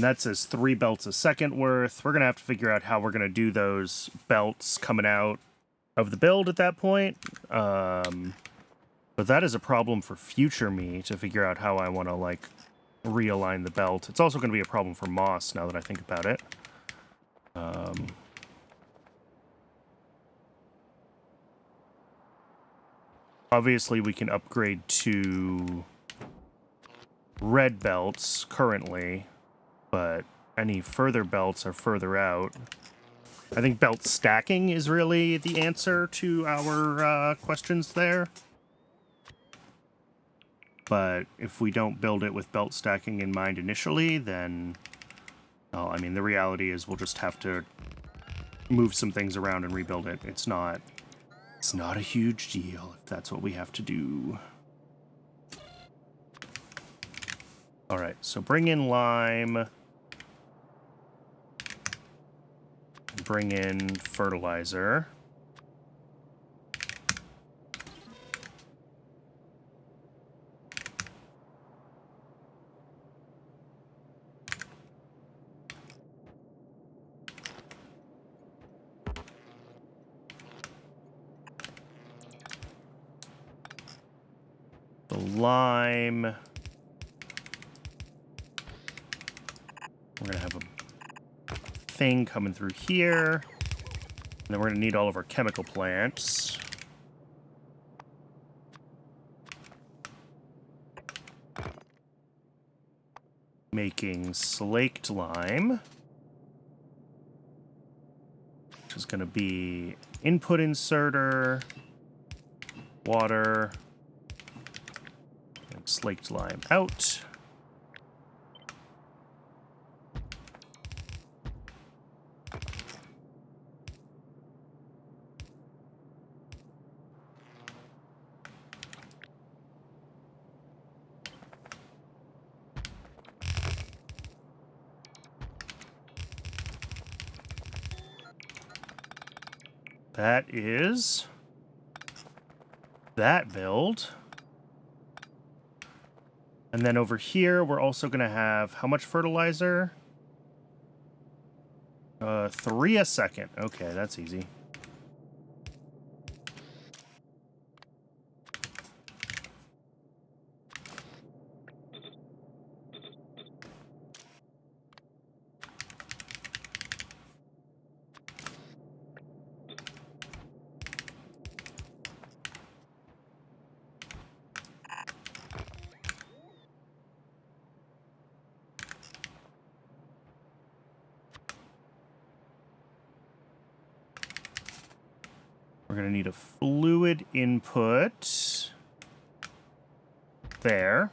that says 3 belts a second worth. We're going to have to figure out how we're going to do those belts coming out of the build at that point. But that is a problem for future me to figure out how I want to, like, realign the belt. It's also going to be a problem for Moss now that I think about it. Obviously, we can upgrade to red belts currently, but any further belts are further out. I think belt stacking is really the answer to our questions there. But if we don't build it with belt stacking in mind initially, then, well, I mean, the reality is we'll just have to move some things around and rebuild it. It's not a huge deal if that's what we have to do. All right, so bring in lime. Bring in fertilizer. The lime. We're going to have a thing coming through here. And then we're going to need all of our chemical plants. Making slaked lime. Which is going to be input inserter, water, and slaked lime out. That is that build. And then over here, we're also going to have how much fertilizer? 3 a second. Okay, that's easy. We're going to need a fluid input there.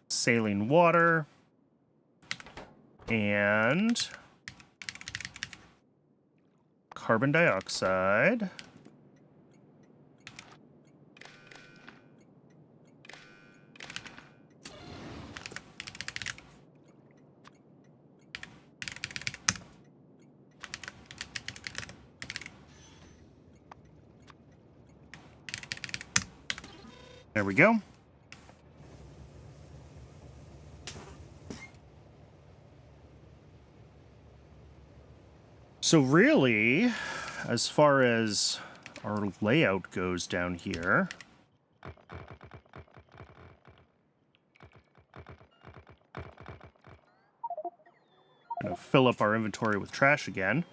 Saline water. And carbon dioxide. There we go. So really, as far as our layout goes down here, I'm gonna fill up our inventory with trash again.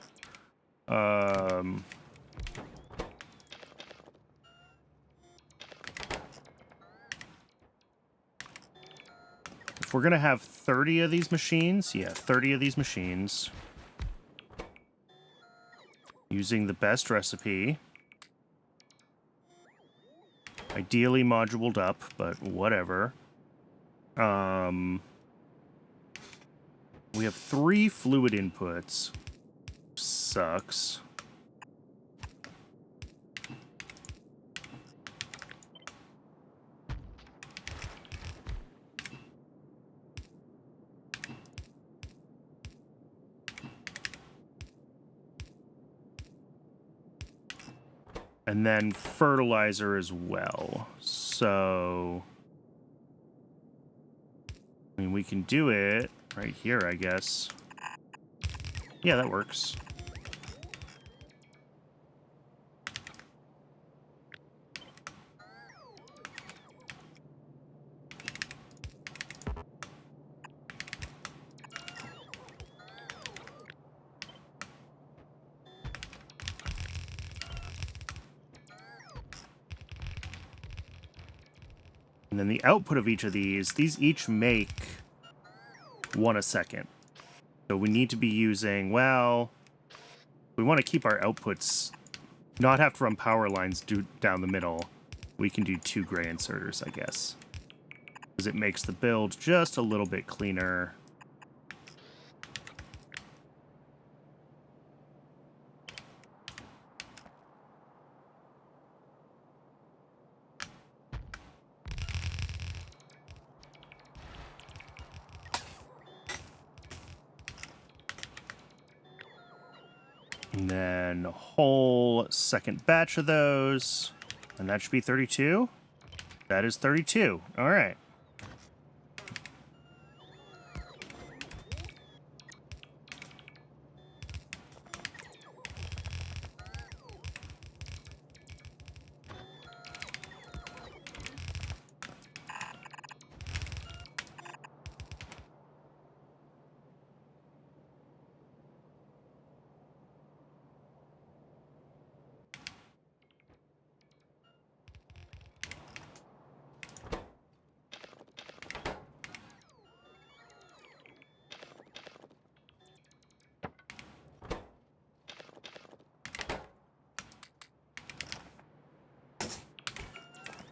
If we're gonna have 30 of these machines, yeah, 30 of these machines, using the best recipe, ideally moduled up, but whatever. We have 3 fluid inputs. Sucks. And then fertilizer as well. So, I mean, we can do it right here, I guess. Yeah, that works. And then the output of each of these each make 1 a second. So we need to be using, well, we want to keep our outputs, not have to run power lines down the middle. We can do 2 gray inserters, I guess. Because it makes the build just a little bit cleaner. And then a whole second batch of those. And that should be 32. That is 32. All right.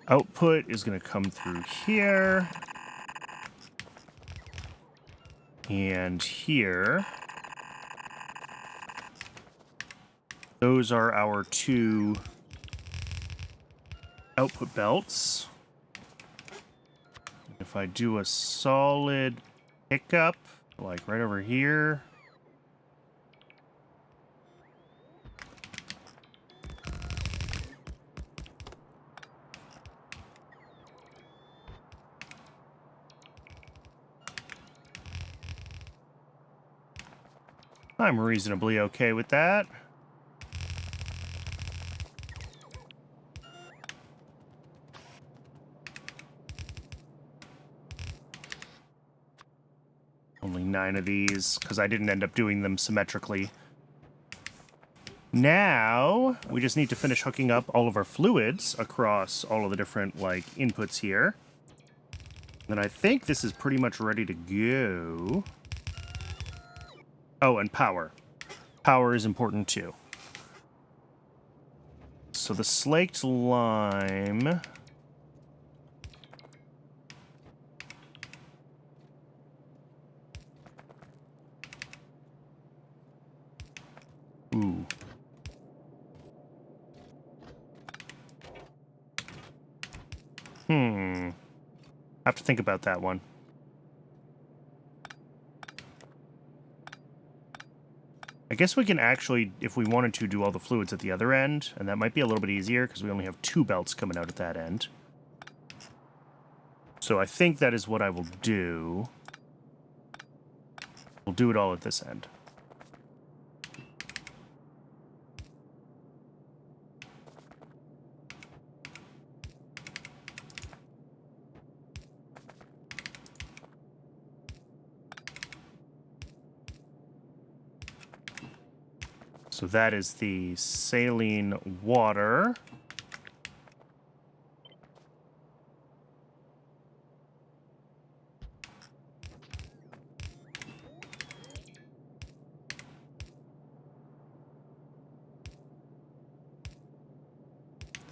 Output is going to come through here. And here. Those are our 2 output belts. If I do a solid pickup, like right over here. I'm reasonably okay with that. Only 9 of these, because I didn't end up doing them symmetrically. Now, we just need to finish hooking up all of our fluids across all of the different, like, inputs here. And I think this is pretty much ready to go. Oh, and power. Power is important, too. So the slaked lime... Ooh. I have to think about that one. I guess we can actually, if we wanted to, do all the fluids at the other end, and that might be a little bit easier because we only have 2 belts coming out at that end. So I think that is what I will do. We'll do it all at this end. So that is the saline water.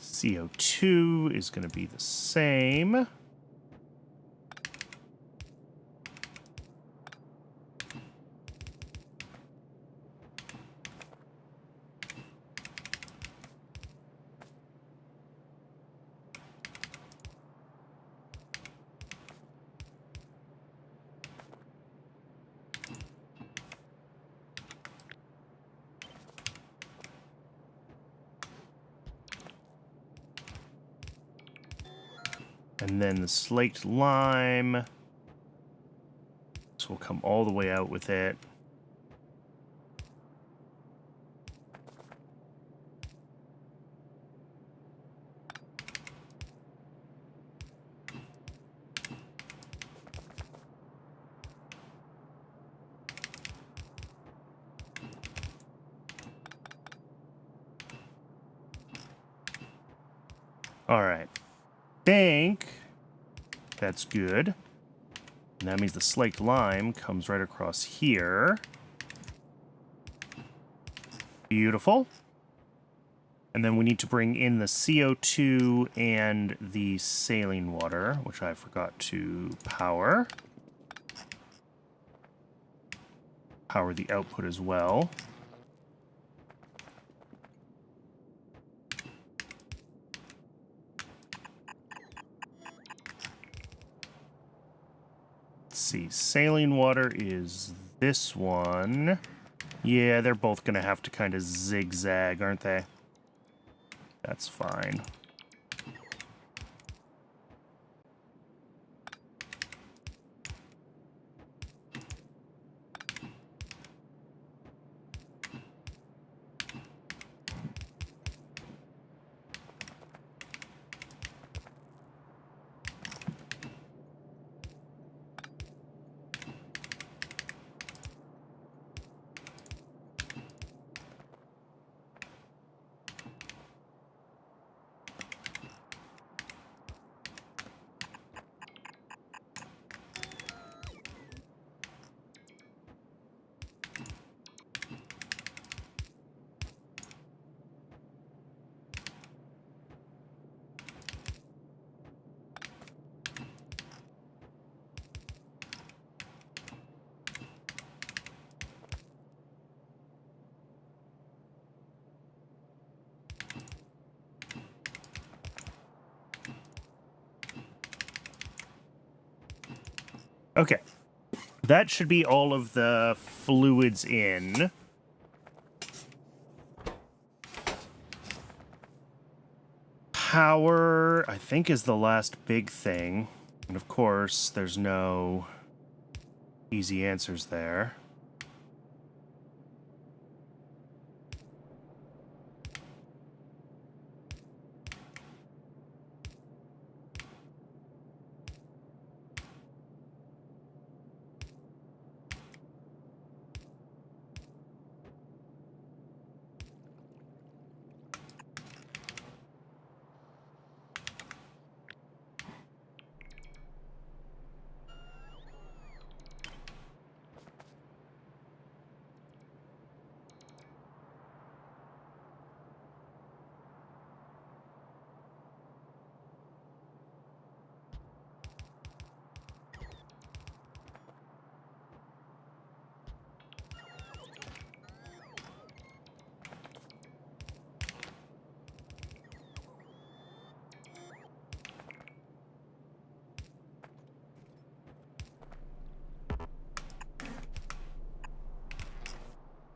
CO2 is going to be the same. And then the slaked lime. So we'll come all the way out with it. All right. Think That's good. And that means the slaked lime comes right across here. Beautiful. And then we need to bring in the CO2 and the saline water, which I forgot to power. Power the output as well. Let's see, saline water is this one. Yeah, they're both going to have to kind of zigzag, aren't they? That's fine. Okay. That should be all of the fluids in. Power, I think, is the last big thing. And of course, there's no easy answers there.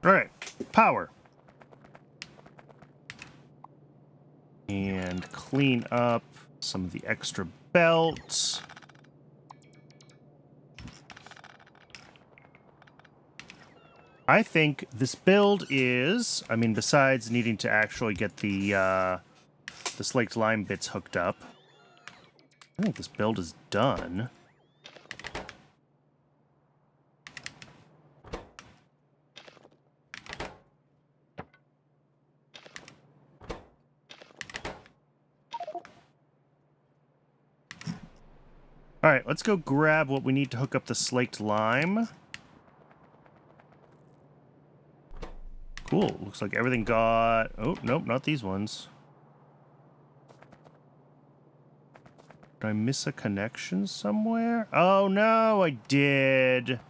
All right, power. And clean up some of the extra belts. I think this build is, I mean, besides needing to actually get the slaked lime bits hooked up, I think this build is done. All right, let's go grab what we need to hook up the slaked lime. Cool, looks like everything got... Oh, nope, not these ones. Did I miss a connection somewhere? Oh, no, I did.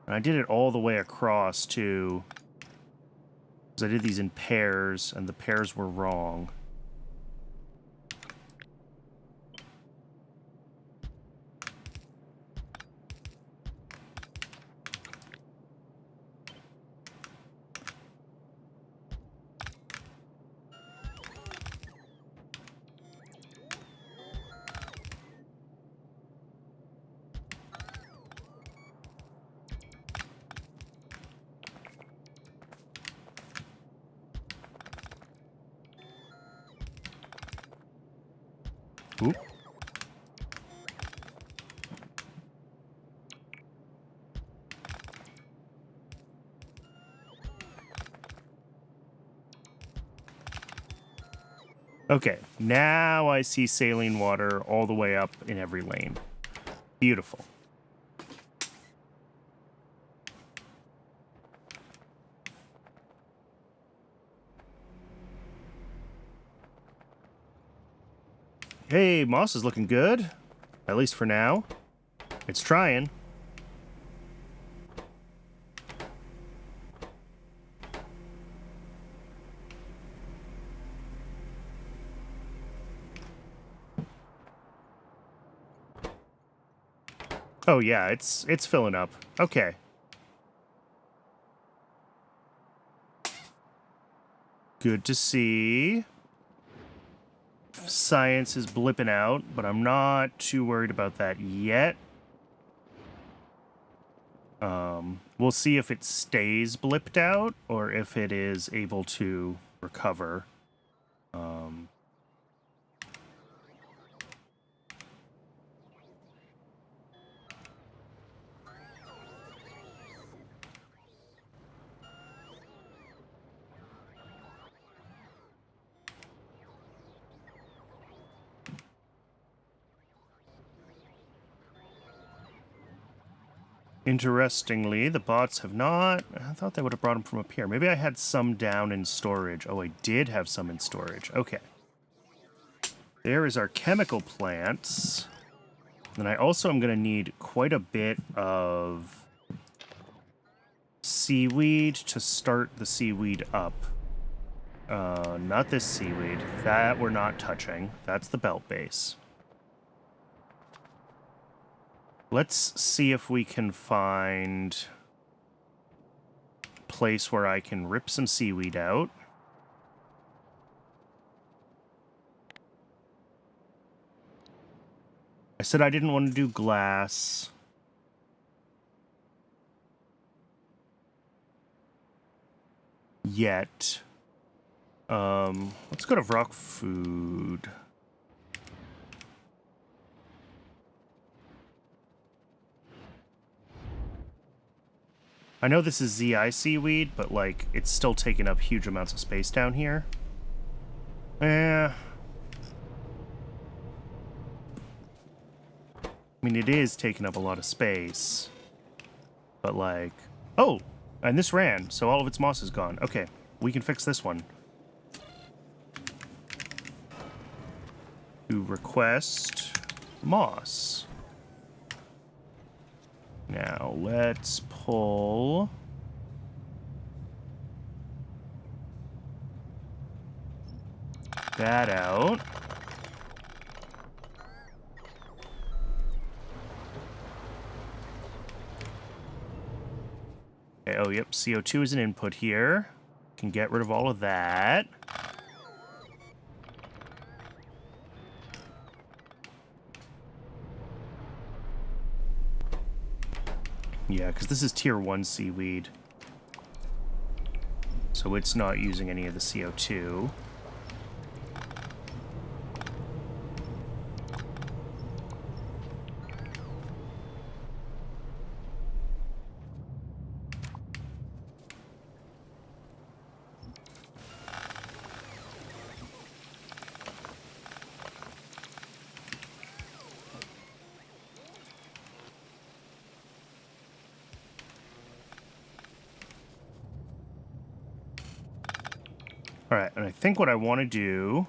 I did it all the way across, too. Because I did these in pairs, and the pairs were wrong. Oop. Okay, now I see saline water all the way up in every lane. Beautiful. Hey, moss is looking good. At least for now. It's trying. Oh yeah, it's filling up. Okay. Good to see. Science is blipping out, but I'm not too worried about that yet. We'll see if it stays blipped out or if it is able to recover. Interestingly, the bots have not... I thought they would have brought them from up here. Maybe I had some down in storage. Oh, I did have some in storage. Okay. There is our chemical plants. Then I also am going to need quite a bit of seaweed to start the seaweed up. Not this seaweed. That we're not touching. That's the belt base. Let's see if we can find a place where I can rip some seaweed out. I said I didn't want to do glass. Yet. Let's go to rock food. I know this is ZI seaweed, but, like, it's still taking up huge amounts of space down here. I mean, it is taking up a lot of space. But, like... Oh! And this ran, so all of its moss is gone. Okay, we can fix this one. To request moss. Now, let's pull... that out. Okay, oh, yep, CO2 is an input here. Can get rid of all of that. Yeah, because this is tier 1 seaweed. So it's not using any of the CO2. Alright, and I think what I want to do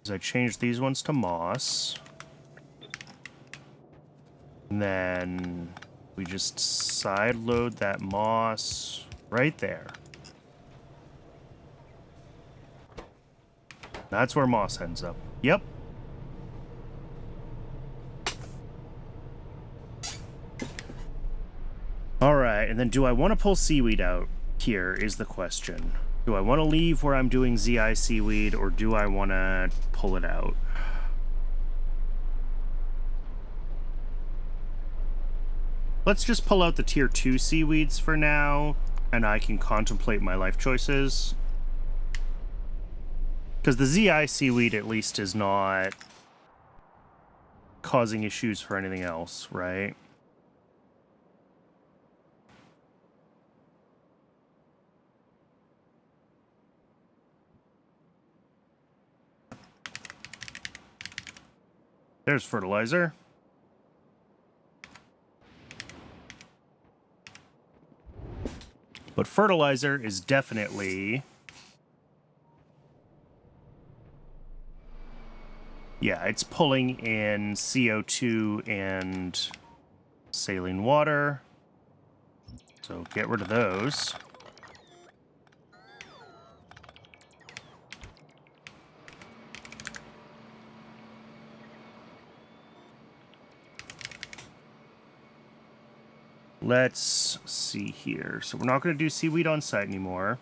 is I change these ones to moss. And then we just side load that moss right there. That's where moss ends up. Yep. Alright, and then do I want to pull seaweed out here is the question. Do I want to leave where I'm doing ZI seaweed, or do I want to pull it out? Let's just pull out the tier 2 seaweeds for now, and I can contemplate my life choices. Because the ZI seaweed at least is not causing issues for anything else, right? There's fertilizer. But fertilizer is definitely... Yeah, it's pulling in CO2 and saline water. So get rid of those. Let's see here. So we're not going to do seaweed on site anymore.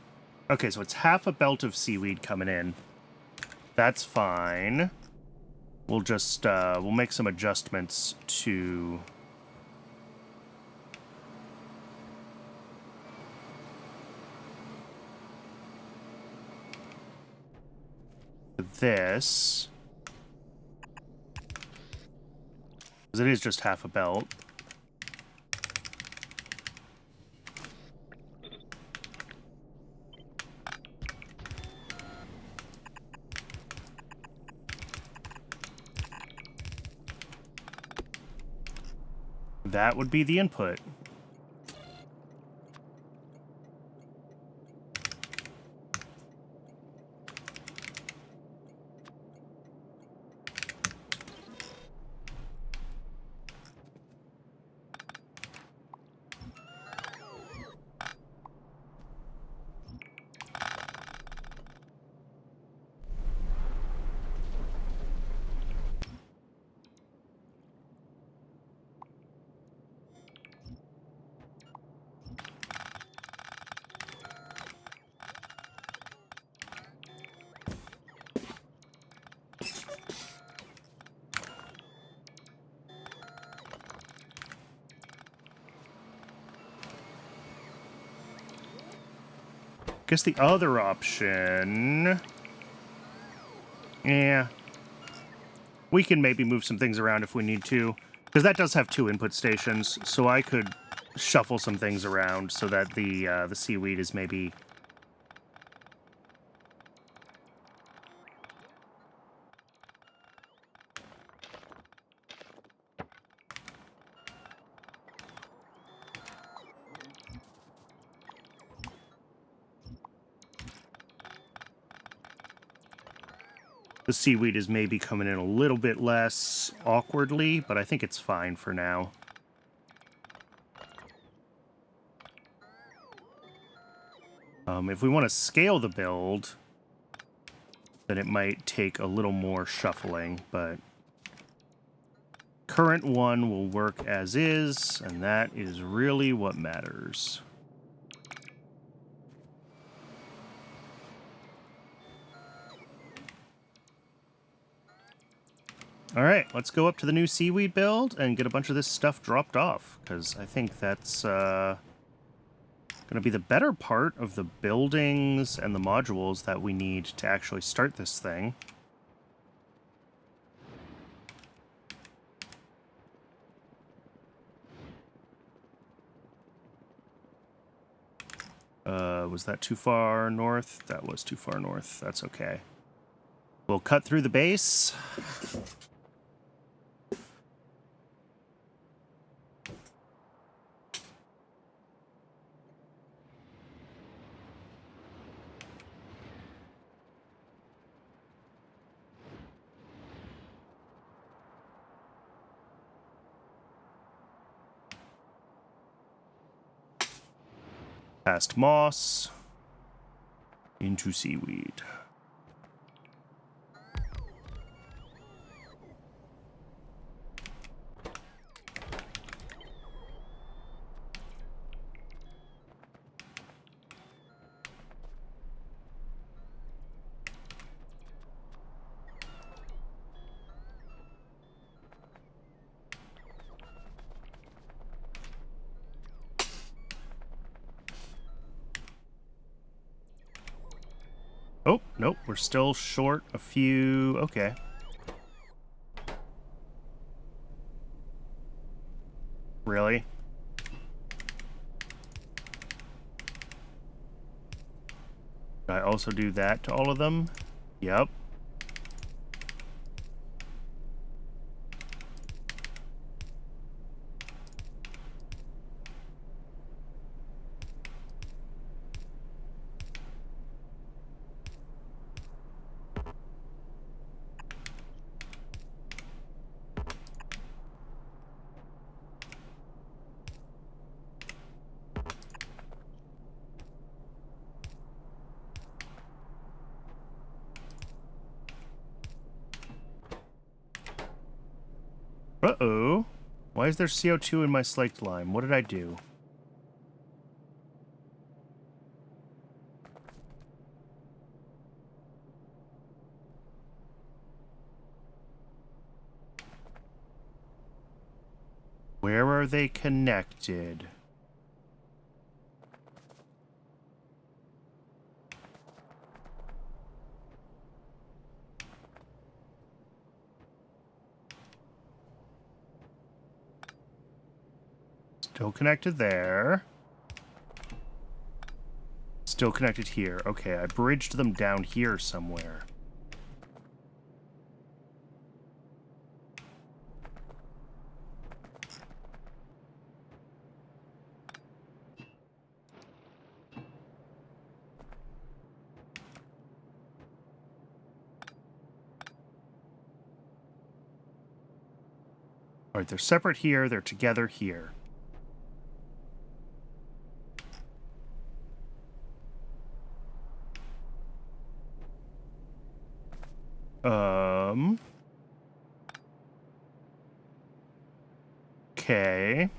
Okay, so it's half a belt of seaweed coming in. That's fine. We'll just, we'll make some adjustments to... this. Because it is just half a belt. That would be the input. Guess the other option... Yeah. We can maybe move some things around if we need to. Because that does have 2 input stations, so I could shuffle some things around so that the seaweed is maybe... The seaweed is maybe coming in a little bit less awkwardly, but I think it's fine for now. If we want to scale the build, then it might take a little more shuffling, but current one will work as is, and that is really what matters. All right, let's go up to the new seaweed build and get a bunch of this stuff dropped off, because I think that's going to be the better part of the buildings and the modules that we need to actually start this thing. Was that too far north? That was too far north. That's okay. We'll cut through the base. Past moss, into seaweed. Oh, nope, we're still short a few. Okay. Really? Did I also do that to all of them? Yep. Uh-oh. Why is there CO2 in my slaked lime? What did I do? Where are they connected? Still connected there. Still connected here. Okay, I bridged them down here somewhere. All right, they're separate here. They're together here. Okay.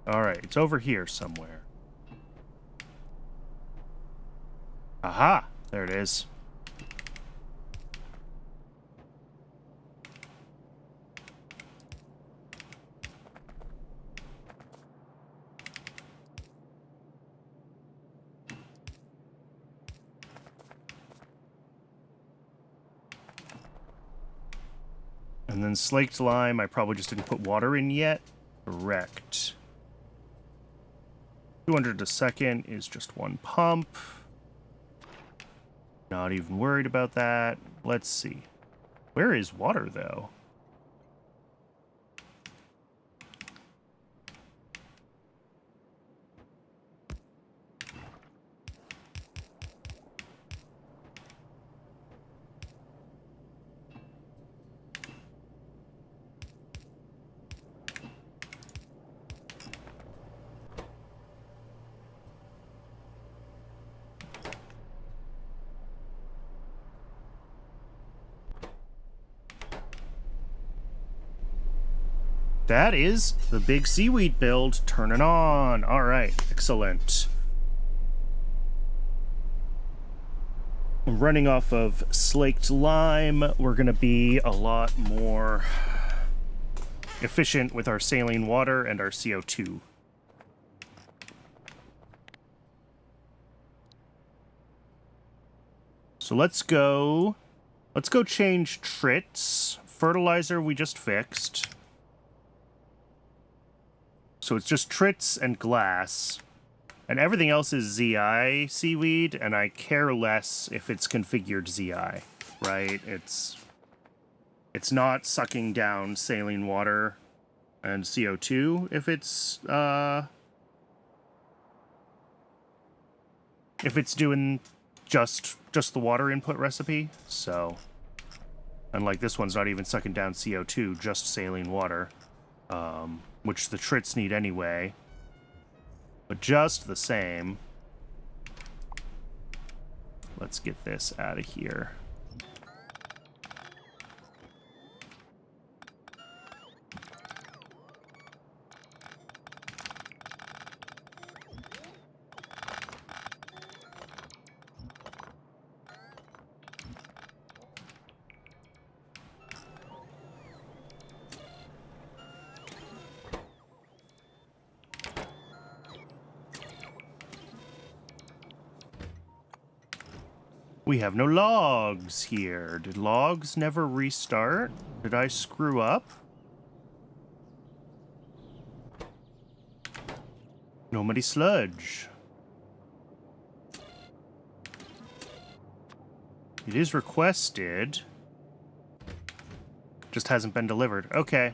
All right, it's over here somewhere. Aha! There it is. And then slaked lime, I probably just didn't put water in yet. Correct. 200 a second is just one pump. Not even worried about that. Let's see. Where is water, though? That is the big seaweed build turning on. All right, excellent. Running off of slaked lime, we're going to be a lot more efficient with our saline water and our CO2. So let's go change trits. Fertilizer we just fixed. So it's just trits and glass. And everything else is ZI seaweed, and I care less if it's configured ZI, right? It's not sucking down saline water and CO2 if it's doing just the water input recipe. So, unlike this one's not even sucking down CO2, just saline water. Which the trits need anyway. But just the same. Let's get this out of here. We have no logs here. Did logs never restart? Did I screw up? No muddy sludge. It is requested. Just hasn't been delivered. Okay.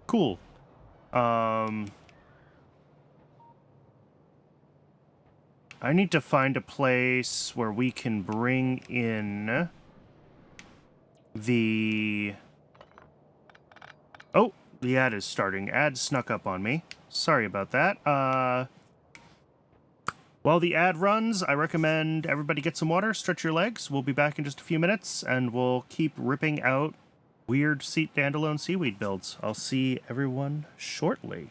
Cool. I need to find a place where we can bring in the... Oh, the ad is starting. Ad snuck up on me. Sorry about that. While the ad runs, I recommend everybody get some water, stretch your legs. We'll be back in just a few minutes, and we'll keep ripping out weird dandelion seaweed builds. I'll see everyone shortly.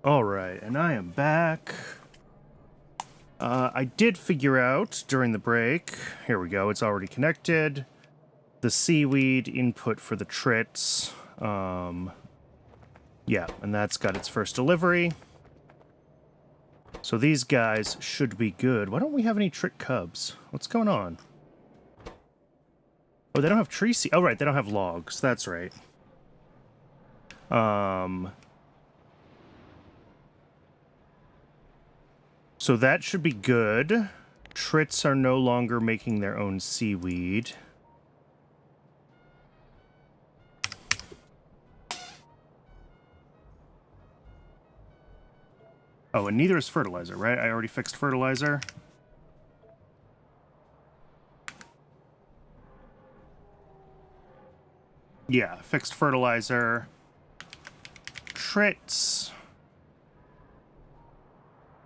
All right, and I am back. I did figure out during the break, here we go, it's already connected, the seaweed input for the trits. Yeah, and that's got its first delivery. So these guys should be good. Why don't we have any trit cubs? What's going on? Oh, they don't have tree seed. Oh, right, they don't have logs. That's right. So that should be good. Trits are no longer making their own seaweed. Oh, and neither is fertilizer, right? I already fixed fertilizer. Yeah, fixed fertilizer. Trits.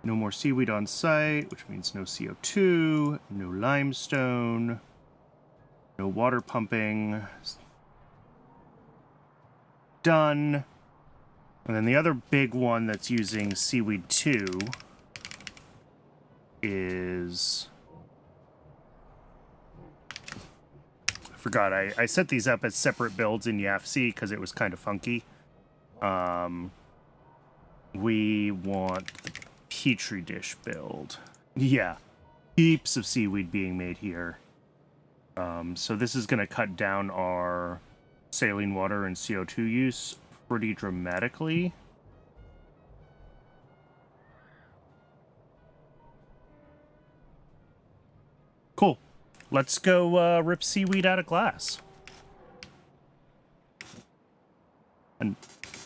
No more seaweed on site, which means no CO2, no limestone, No water pumping. Done. And then the other big one that's using seaweed 2 is... I forgot, I set these up as separate builds in YAFC because it was kind of funky. We want the Petri dish build. Yeah, heaps of seaweed being made here. So this is going to cut down our saline water and CO2 use pretty dramatically. Cool. Let's go rip seaweed out of glass. And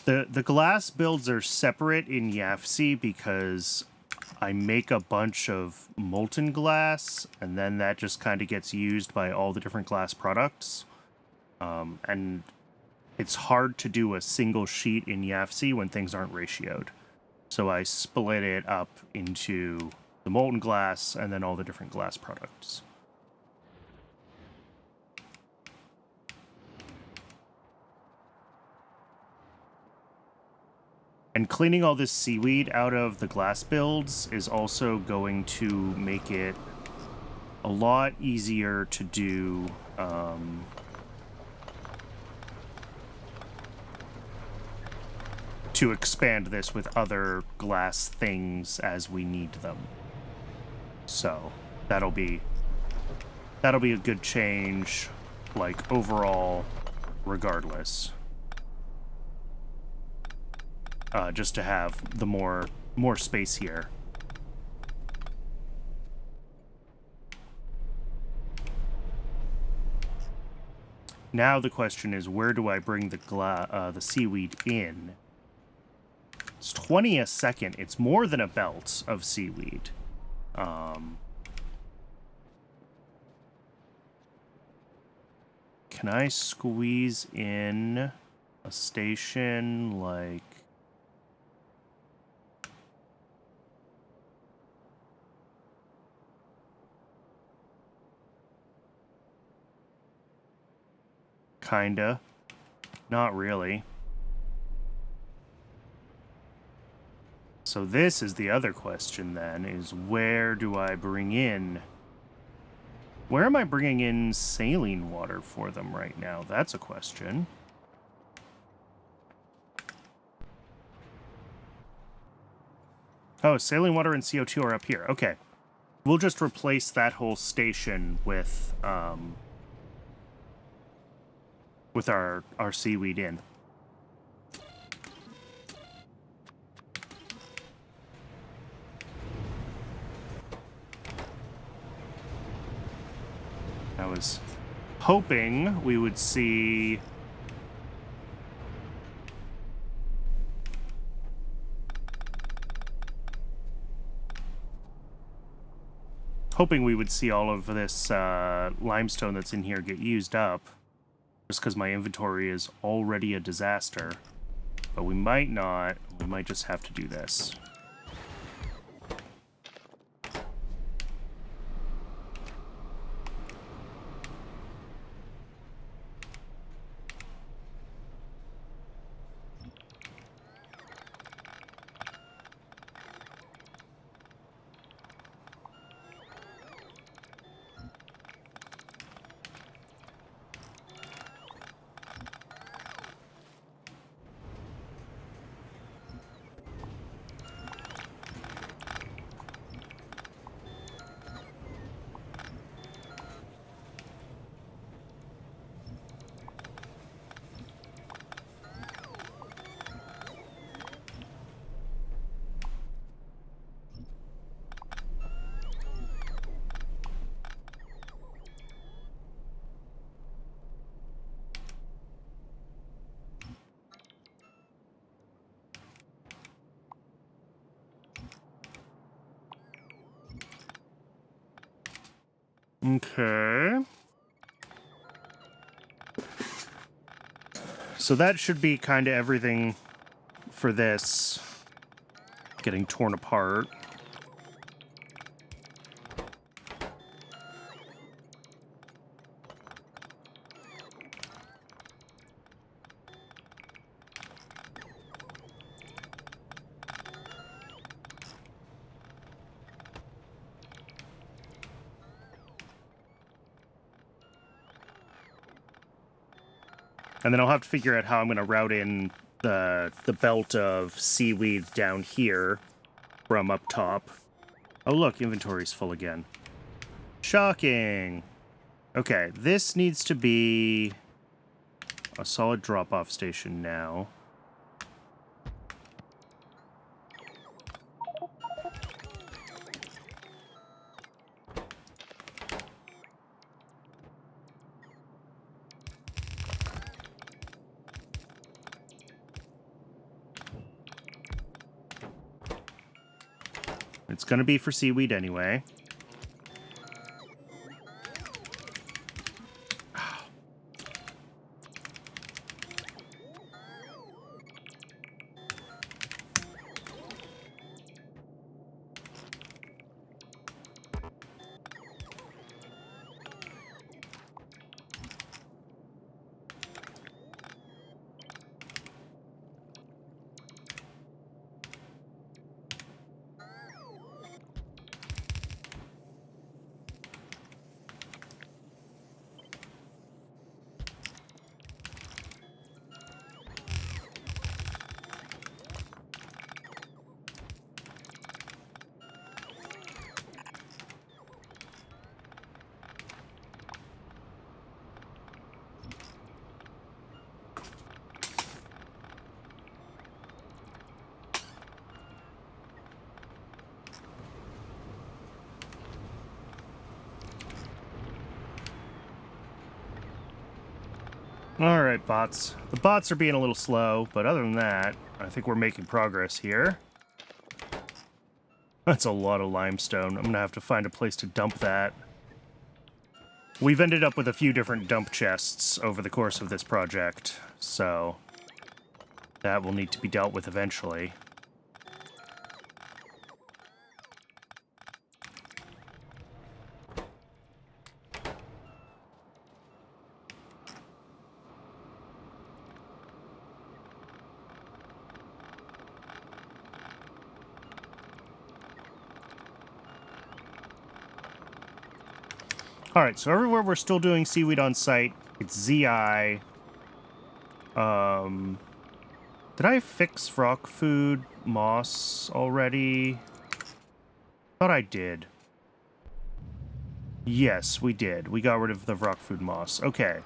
the glass builds are separate in YAFC because I make a bunch of molten glass, and then that just kind of gets used by all the different glass products. And it's hard to do a single sheet in YAFC when things aren't ratioed. So I split it up into the molten glass and then all the different glass products. And cleaning all this seaweed out of the glass builds is also going to make it a lot easier to do to expand this with other glass things as we need them. So that'll be a good change, like, overall, regardless. Just to have the more space here. Now the question is, where do I bring the seaweed in? It's 20 a second. It's more than a belt of seaweed. Can I squeeze in a station like... Kinda. Not really. So this is the other question then, is where do I bring in... Where am I bringing in saline water for them right now? That's a question. Oh, saline water and CO2 are up here. Okay. We'll just replace that whole station with our seaweed in. I was hoping we would see... Hoping we would see all of this limestone that's in here get used up. Just because my inventory is already a disaster. But we might not. We might just have to do this. Okay. So that should be kind of everything for this getting torn apart. And then I'll have to figure out how I'm going to route in the belt of seaweed down here from up top. Oh, look, inventory's full again. Shocking. Okay, this needs to be a solid drop-off station now. It's going to be for seaweed anyway. Alright, bots. The bots are being a little slow, but other than that, I think we're making progress here. That's a lot of limestone. I'm gonna have to find a place to dump that. We've ended up with a few different dump chests over the course of this project, so that will need to be dealt with eventually. Alright, so everywhere we're still doing seaweed on site, it's ZI. Did I fix rock food moss already? Thought I did. Yes, we did. We got rid of the rock food moss. Okay.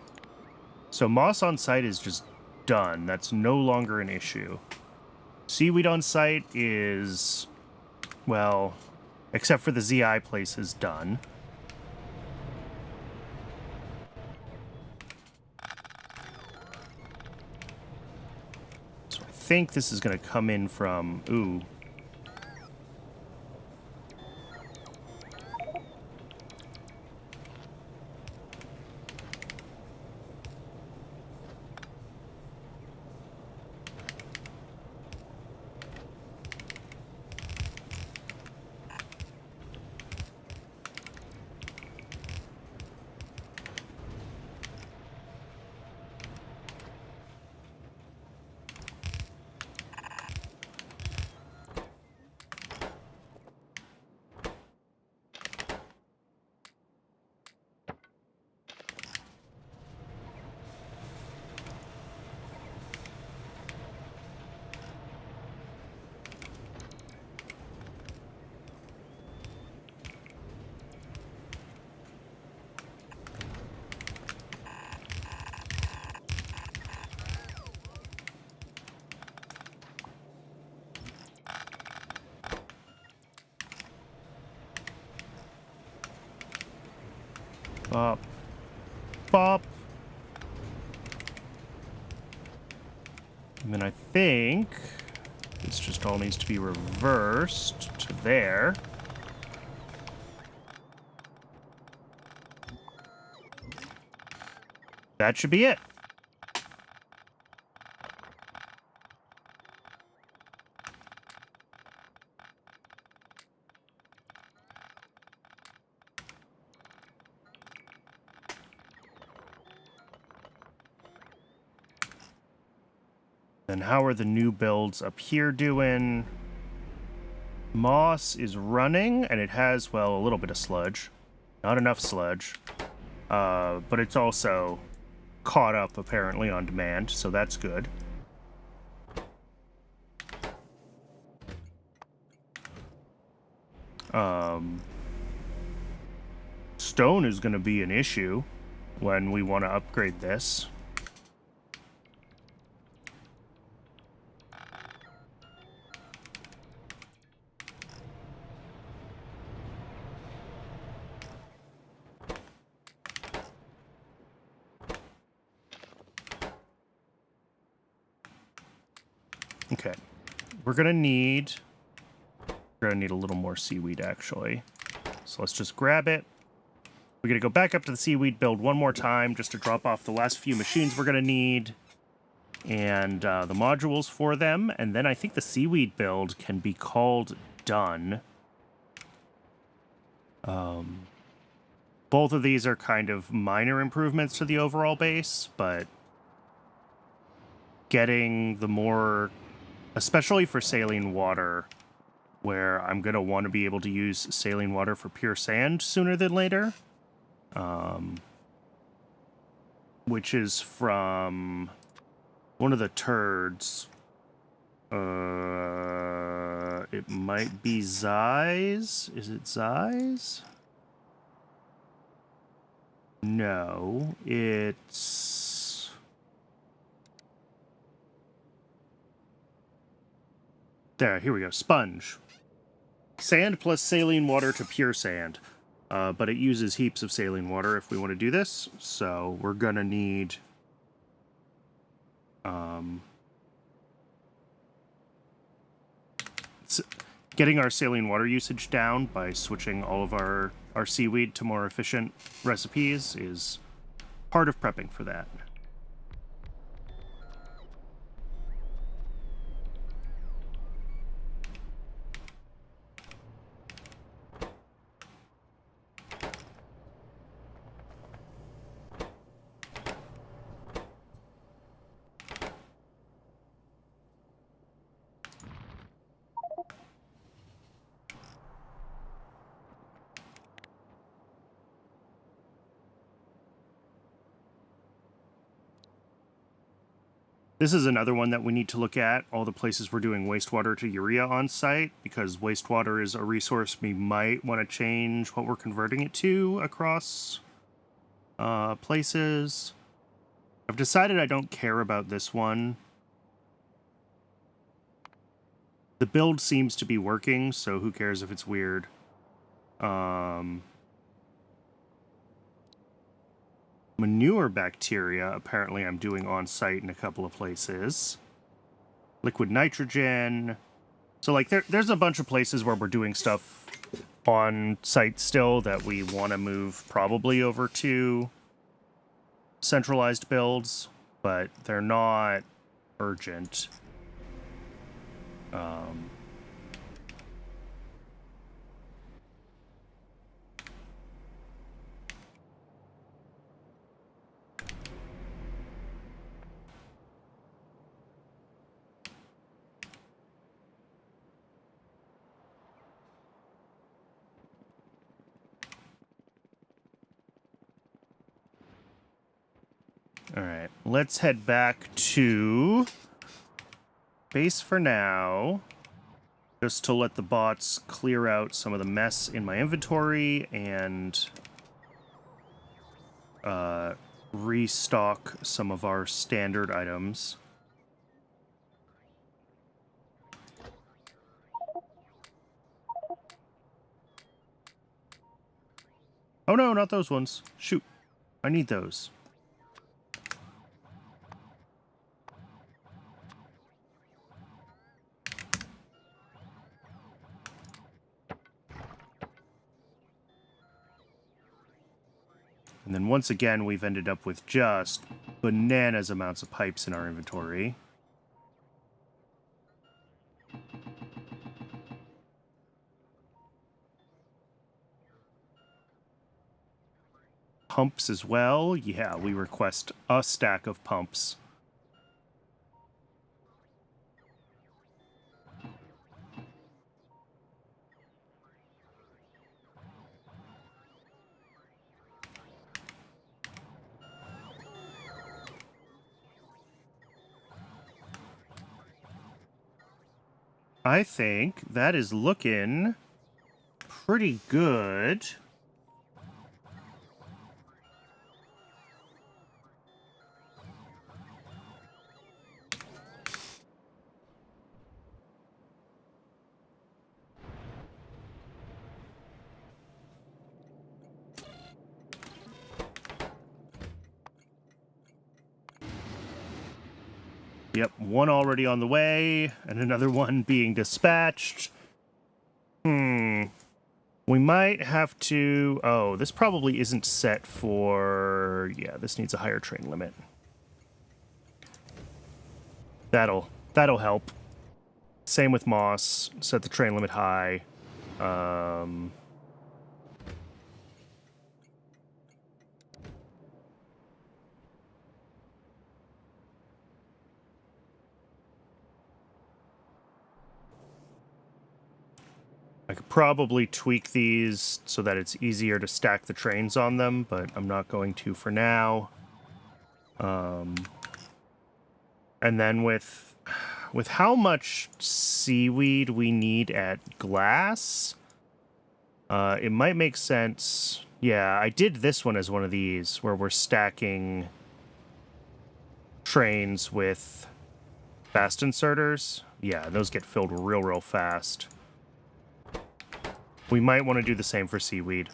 So moss on site is just done. That's no longer an issue. Seaweed on site is, well, except for the ZI place, is done. So I think this is going to come in from, ooh. Bop. Bop. And then I think this just all needs to be reversed to there. That should be it. Then how are the new builds up here doing? Moss is running, and it has, well, a little bit of sludge. Not enough sludge. But it's also caught up, apparently, on demand, so that's good. Stone is going to be an issue when we want to upgrade this. Okay, we're gonna need a little more seaweed, actually. So let's just grab it. We're gonna go back up to the seaweed build one more time just to drop off the last few machines we're gonna need and the modules for them. And then I think the seaweed build can be called done. Both of these are kind of minor improvements to the overall base, but getting the more, especially for saline water, where I'm going to want to be able to use saline water for pure sand sooner than later. Which is from one of the turds. It might be Zeiss. Is it Zeiss? No, it's... There, here we go. Sponge. Sand plus saline water to pure sand. But it uses heaps of saline water if we want to do this. So we're going to need... getting our saline water usage down by switching all of our seaweed to more efficient recipes is part of prepping for that. This is another one that we need to look at, all the places we're doing wastewater to urea on site, because wastewater is a resource we might want to change what we're converting it to across places. I've decided I don't care about this one. The build seems to be working, so who cares if it's weird. Manure bacteria, apparently I'm doing on site in a couple of places. Liquid nitrogen. So, like, there's a bunch of places where we're doing stuff on site still that we want to move probably over to centralized builds, but they're not urgent. All right, let's head back to base for now, just to let the bots clear out some of the mess in my inventory and restock some of our standard items. Oh no, not those ones. Shoot, I need those. And then once again, we've ended up with just bananas amounts of pipes in our inventory. Pumps as well. Yeah, we request a stack of pumps. I think that is looking pretty good. Yep, one already on the way, and another one being dispatched. We might have to... Oh, this probably isn't set for... Yeah, this needs a higher train limit. That'll help. Same with moss. Set the train limit high. I could probably tweak these so that it's easier to stack the trains on them, but I'm not going to for now. And then with how much seaweed we need at glass, it might make sense. Yeah, I did this one as one of these, where we're stacking trains with fast inserters. Yeah, those get filled real fast. We might want to do the same for seaweed.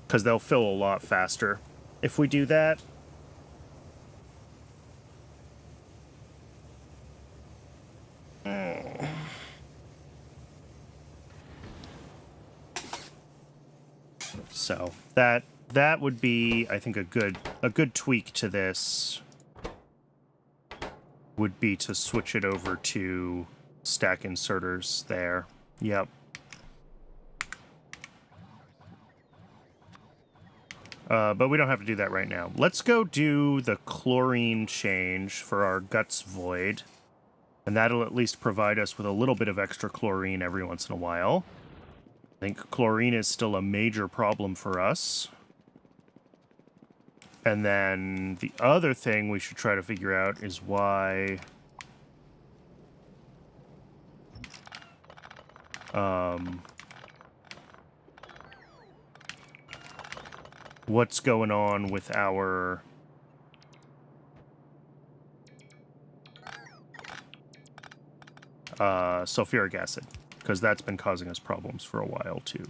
Because they'll fill a lot faster if we do that. So that would be, I think, a good tweak to this would be to switch it over to stack inserters there. Yep. But we don't have to do that right now. Let's go do the chlorine change for our guts void. And that'll at least provide us with a little bit of extra chlorine every once in a while. I think chlorine is still a major problem for us. And then the other thing we should try to figure out is why... what's going on with our... sulfuric acid, because that's been causing us problems for a while, too.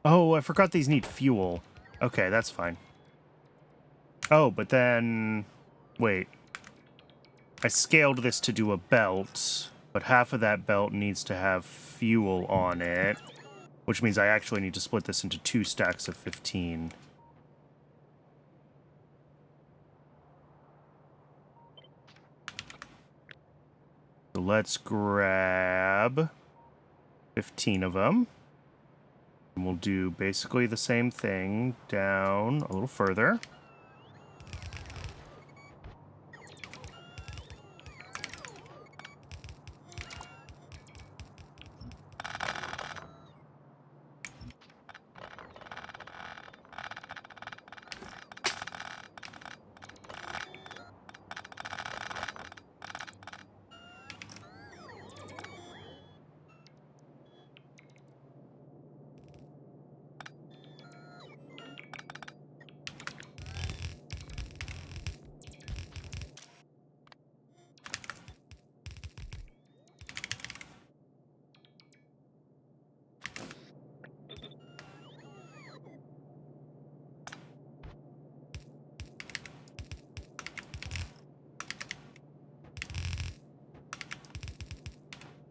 Oh, I forgot these need fuel. Okay, that's fine. Oh, but then... Wait. I scaled this to do a belt, but half of that belt needs to have fuel on it, which means I actually need to split this into 2 stacks of 15. So let's grab 15 of them. And we'll do basically the same thing down a little further.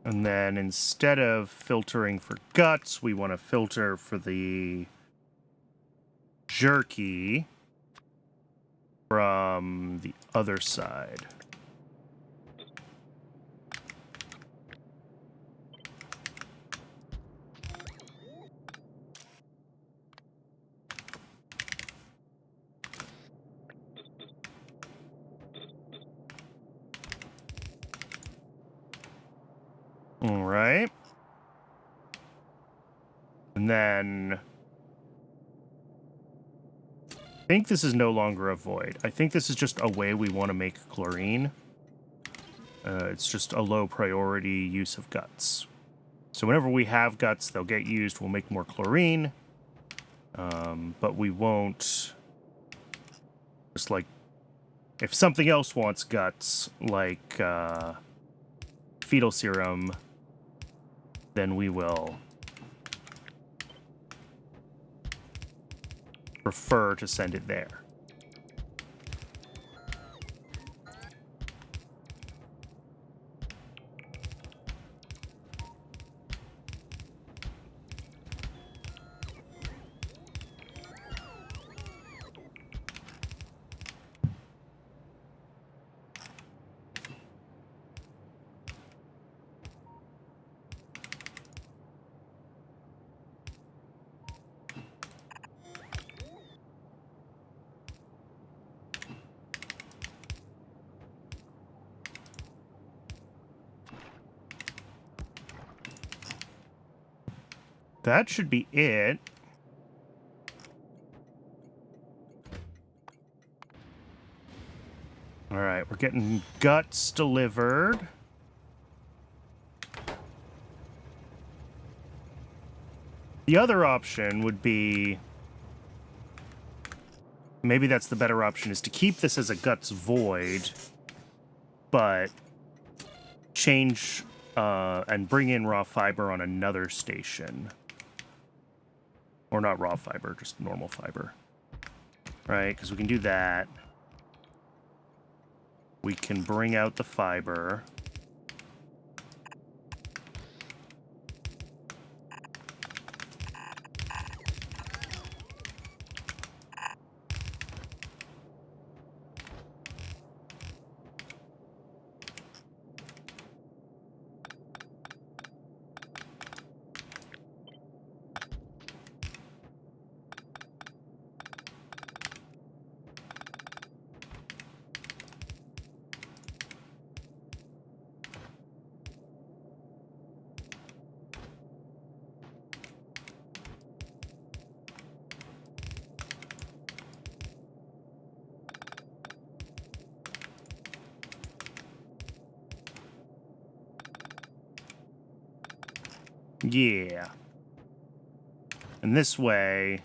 And then instead of filtering for guts, we want to filter for the jerky from the other side. All right. And then I think this is no longer a void. I think this is just a way we want to make chlorine. It's just a low priority use of guts. So whenever we have guts, they'll get used. We'll make more chlorine. But we won't... Just like... If something else wants guts, like fetal serum, then we will prefer to send it there. That should be it. All right, we're getting guts delivered. The other option would be... Maybe that's the better option, is to keep this as a guts void, but change and bring in raw fiber on another station. Or not raw fiber, just normal fiber. Right, because we can do that. We can bring out the fiber. Yeah. And this way,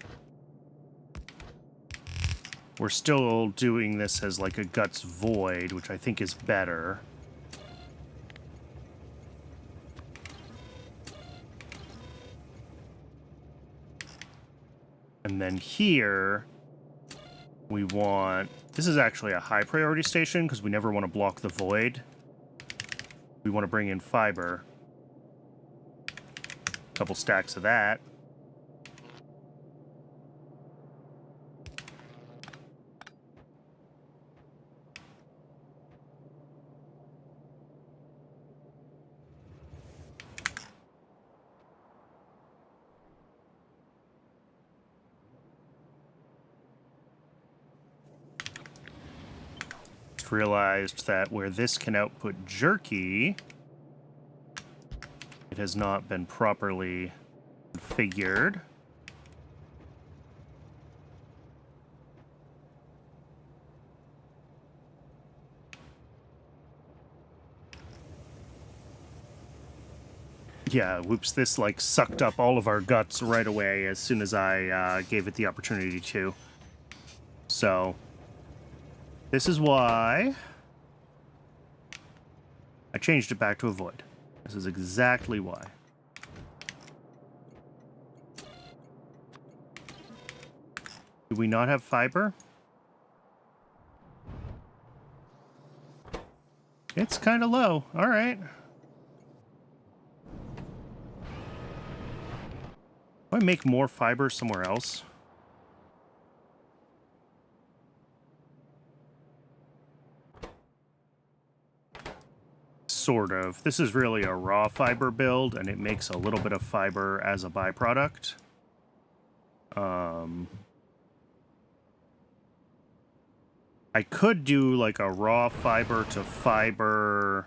we're still doing this as like a guts void, which I think is better. And then here, we want... This is actually a high priority station because we never want to block the void. We want to bring in fiber. Couple stacks of that. Just realized that where this can output jerky, it has not been properly configured. Yeah, whoops, this like sucked up all of our guts right away as soon as I gave it the opportunity to. So, this is why I changed it back to a void. This is exactly why. Do we not have fiber? It's kind of low. All right. I make more fiber somewhere else? Sort of. This is really a raw fiber build, and it makes a little bit of fiber as a byproduct. I could do like a raw fiber to fiber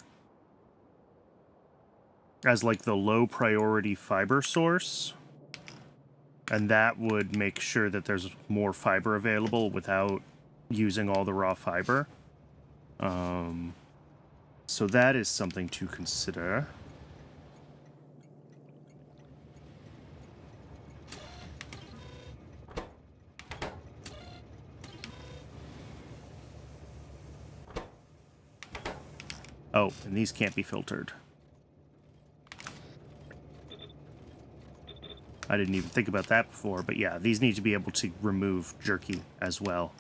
as like the low priority fiber source. And that would make sure that there's more fiber available without using all the raw fiber. So that is something to consider. Oh, and these can't be filtered. I didn't even think about that before, but yeah, these need to be able to remove jerky as well.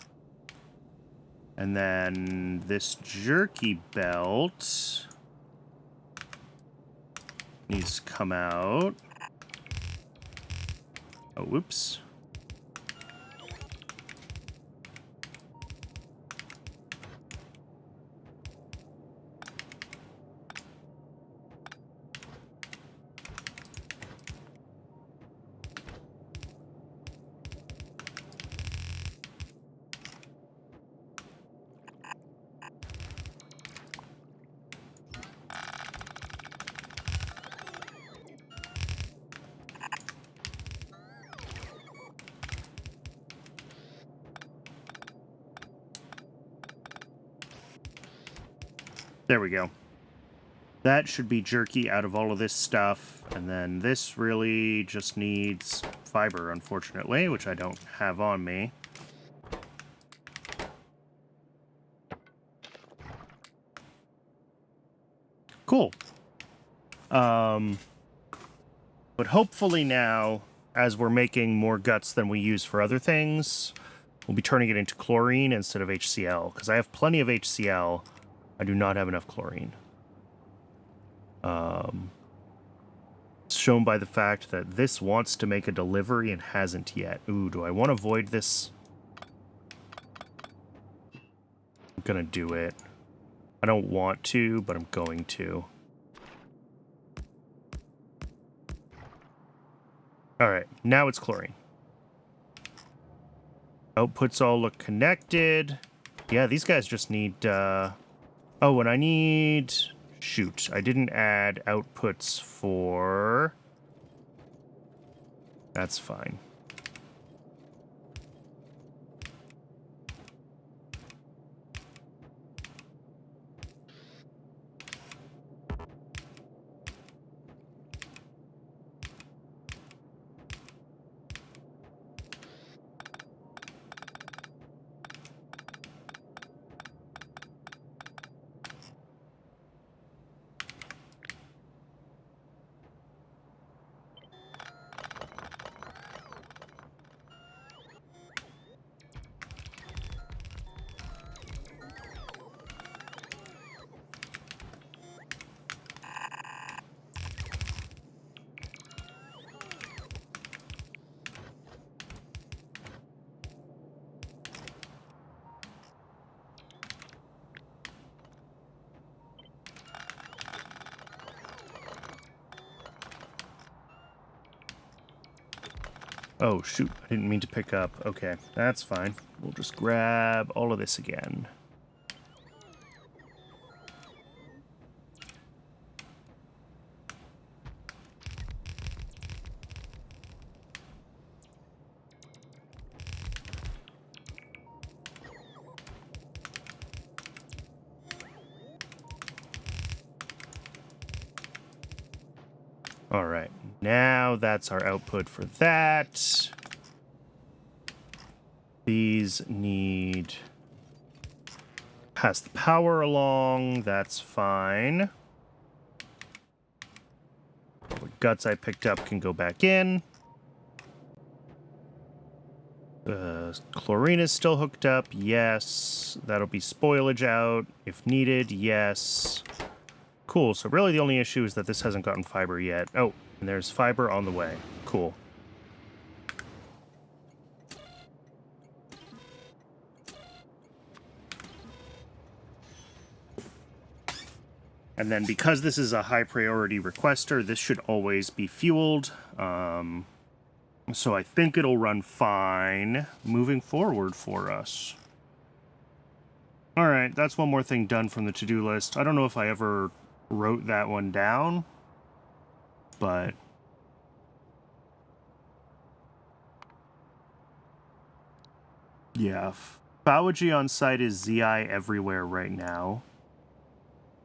And then this jerky belt needs to come out. Oh, whoops. There we go. That should be jerky out of all of this stuff. And then this really just needs fiber, unfortunately, which I don't have on me. Cool. But hopefully now, as we're making more guts than we use for other things, we'll be turning it into chlorine instead of HCl, because I have plenty of HCl. I do not have enough chlorine. It's shown by the fact that this wants to make a delivery and hasn't yet. Ooh, do I want to void this? I'm gonna do it. I don't want to, but I'm going to. Alright, now it's chlorine. Outputs all look connected. Yeah, these guys just need, Oh, and I need... Shoot, I didn't add outputs for... That's fine. Oh, shoot. I didn't mean to pick up. Okay, that's fine. We'll just grab all of this again. All right, now that's our output for that. These need... pass the power along, that's fine. All the guts I picked up can go back in. Chlorine is still hooked up, yes. That'll be spoilage out if needed, yes. Cool, so really the only issue is that this hasn't gotten fiber yet. Oh, and there's fiber on the way. Cool. And then because this is a high priority requester, this should always be fueled. So I think it'll run fine moving forward for us. All right, that's one more thing done from the to-do list. I don't know if I ever wrote that one down, but yeah, Phaology on site is ZI everywhere right now.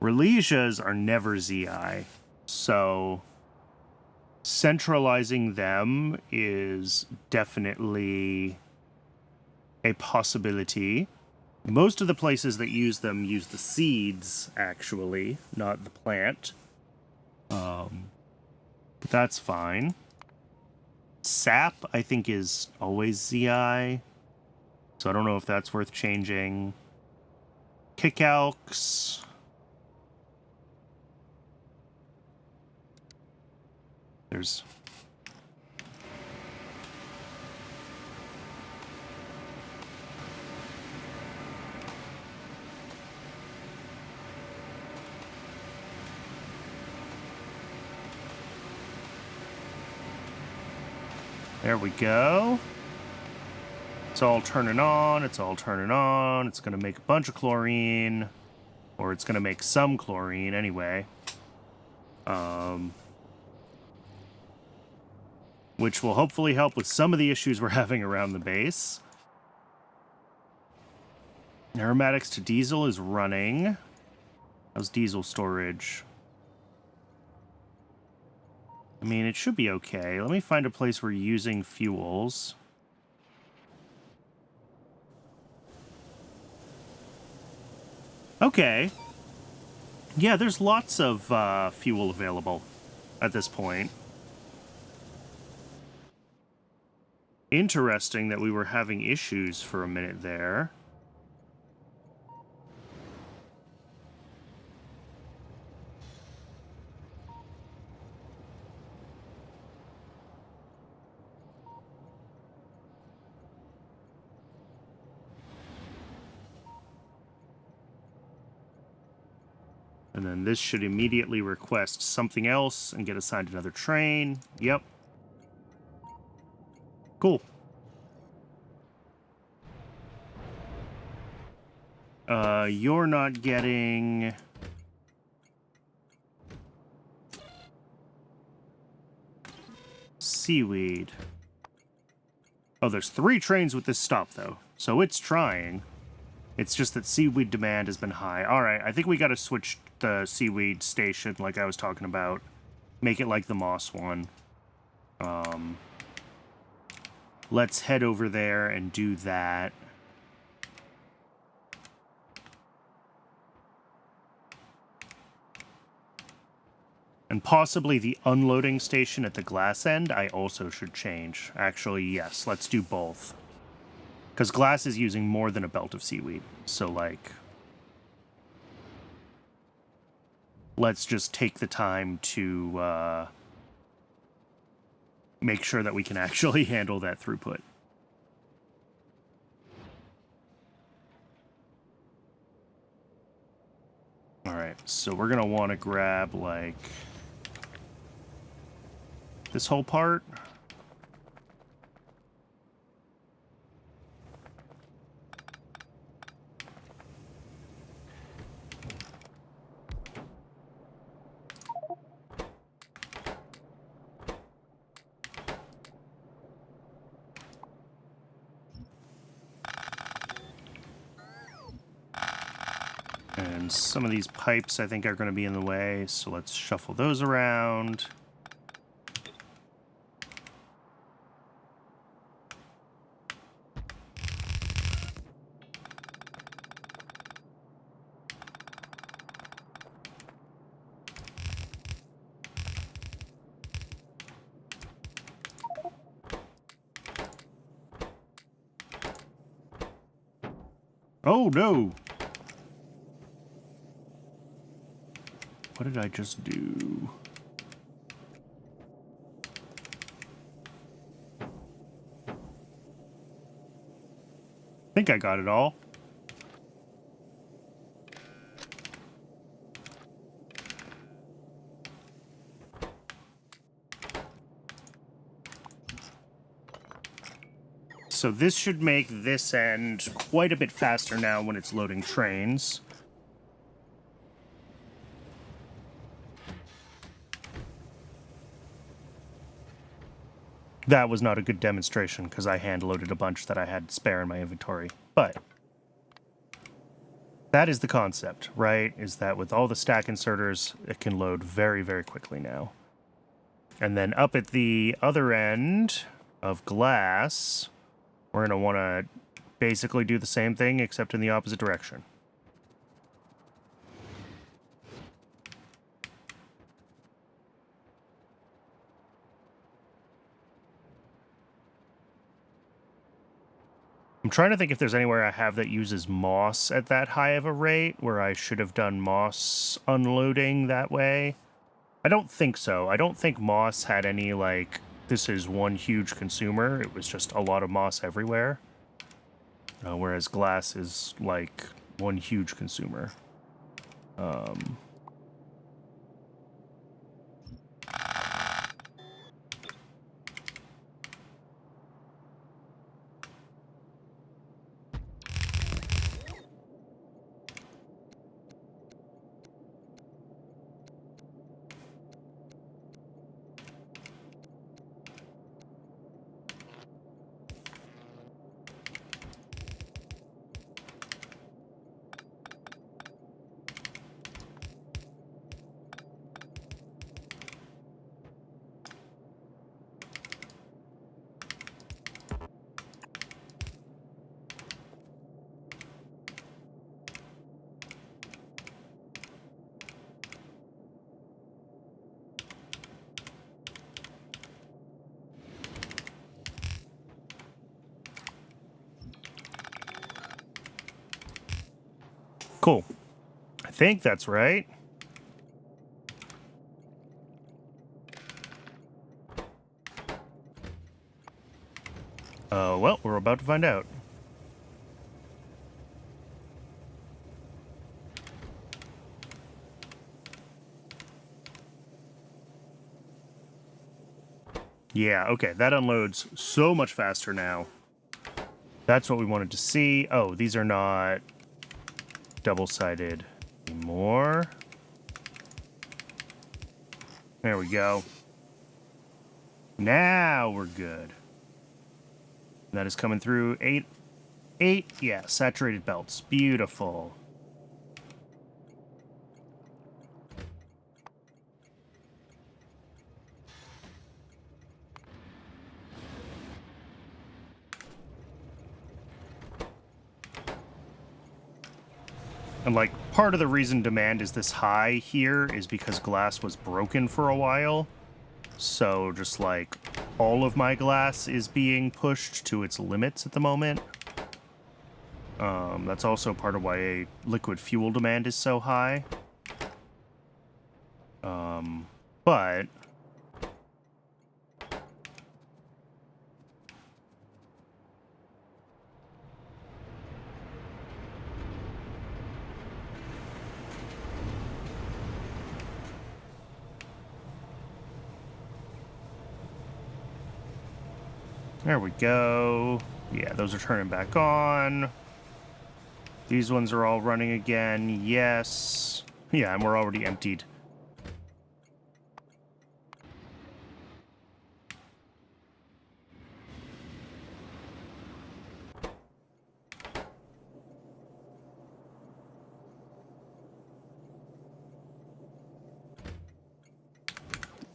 Releasias are never ZI, so centralizing them is definitely a possibility. Most of the places that use them use the seeds, actually, not the plant. But that's fine. Sap, I think, is always ZI, so I don't know if that's worth changing. Kickalks. There's... There we go. It's all turning on, it's all turning on. It's going to make a bunch of chlorine. Or it's going to make some chlorine anyway. Which will hopefully help with some of the issues we're having around the base. Aromatics to diesel is running. How's diesel storage? I mean, it should be okay. Let me find a place we're using fuels. Okay. Yeah, there's lots of fuel available at this point. Interesting that we were having issues for a minute there. And then this should immediately request something else and get assigned another train. Yep. Cool. You're not getting... seaweed. Oh, there's 3 trains with this stop, though. So it's trying. It's just that seaweed demand has been high. Alright, I think we gotta switch the seaweed station like I was talking about. Make it like the moss one. Let's head over there and do that. And possibly the unloading station at the glass end I also should change. Actually, yes, let's do both. Because glass is using more than a belt of seaweed. So, like... let's just take the time to make sure that we can actually handle that throughput. Alright, so we're going to want to grab, like... this whole part. And some of these pipes, I think, are going to be in the way, so let's shuffle those around. Oh, no! What did I just do? I think I got it all. So this should make this end quite a bit faster now when it's loading trains. That was not a good demonstration because I hand-loaded a bunch that I had spare in my inventory. But that is the concept, right? Is that with all the stack inserters, it can load very, very quickly now. And then up at the other end of glass, we're going to want to basically do the same thing except in the opposite direction. I'm trying to think if there's anywhere I have that uses moss at that high of a rate, where I should have done moss unloading that way. I don't think so. I don't think moss had any, like, this is one huge consumer. It was just a lot of moss everywhere. Whereas glass is, like, one huge consumer. Cool. I think that's right. Well, we're about to find out. Yeah, okay, that unloads so much faster now. That's what we wanted to see. Oh, these are not double-sided anymore. There we go. Now we're good. That is coming through. Eight, yeah, saturated belts. Beautiful. And, like, part of the reason demand is this high here is because glass was broken for a while. So just, like, all of my glass is being pushed to its limits at the moment. That's also part of why liquid fuel demand is so high. But... there we go. Yeah, those are turning back on. These ones are all running again. Yes. Yeah, and we're already emptied.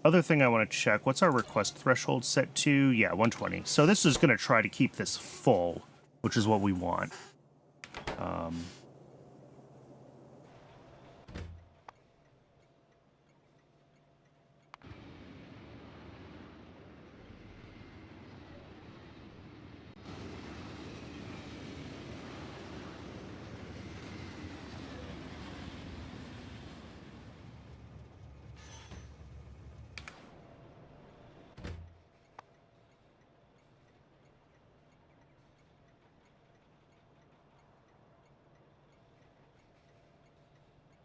Other thing I want to check, what's our request threshold set to? Yeah, 120. So this is going to try to keep this full, which is what we want.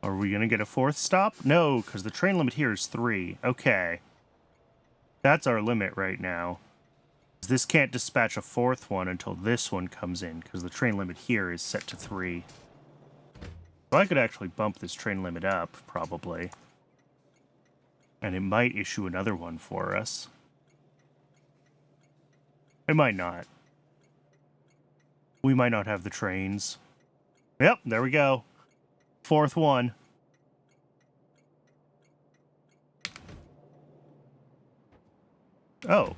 Are we going to get a fourth stop? No, because the train limit here is 3. Okay. That's our limit right now. This can't dispatch a fourth one until this one comes in, because the train limit here is set to 3. So I could actually bump this train limit up, probably. And it might issue another one for us. It might not. We might not have the trains. Yep, there we go. Fourth one. Oh.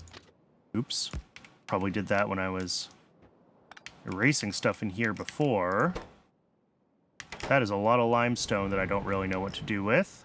Oops. Probably did that when I was erasing stuff in here before. That is a lot of limestone that I don't really know what to do with.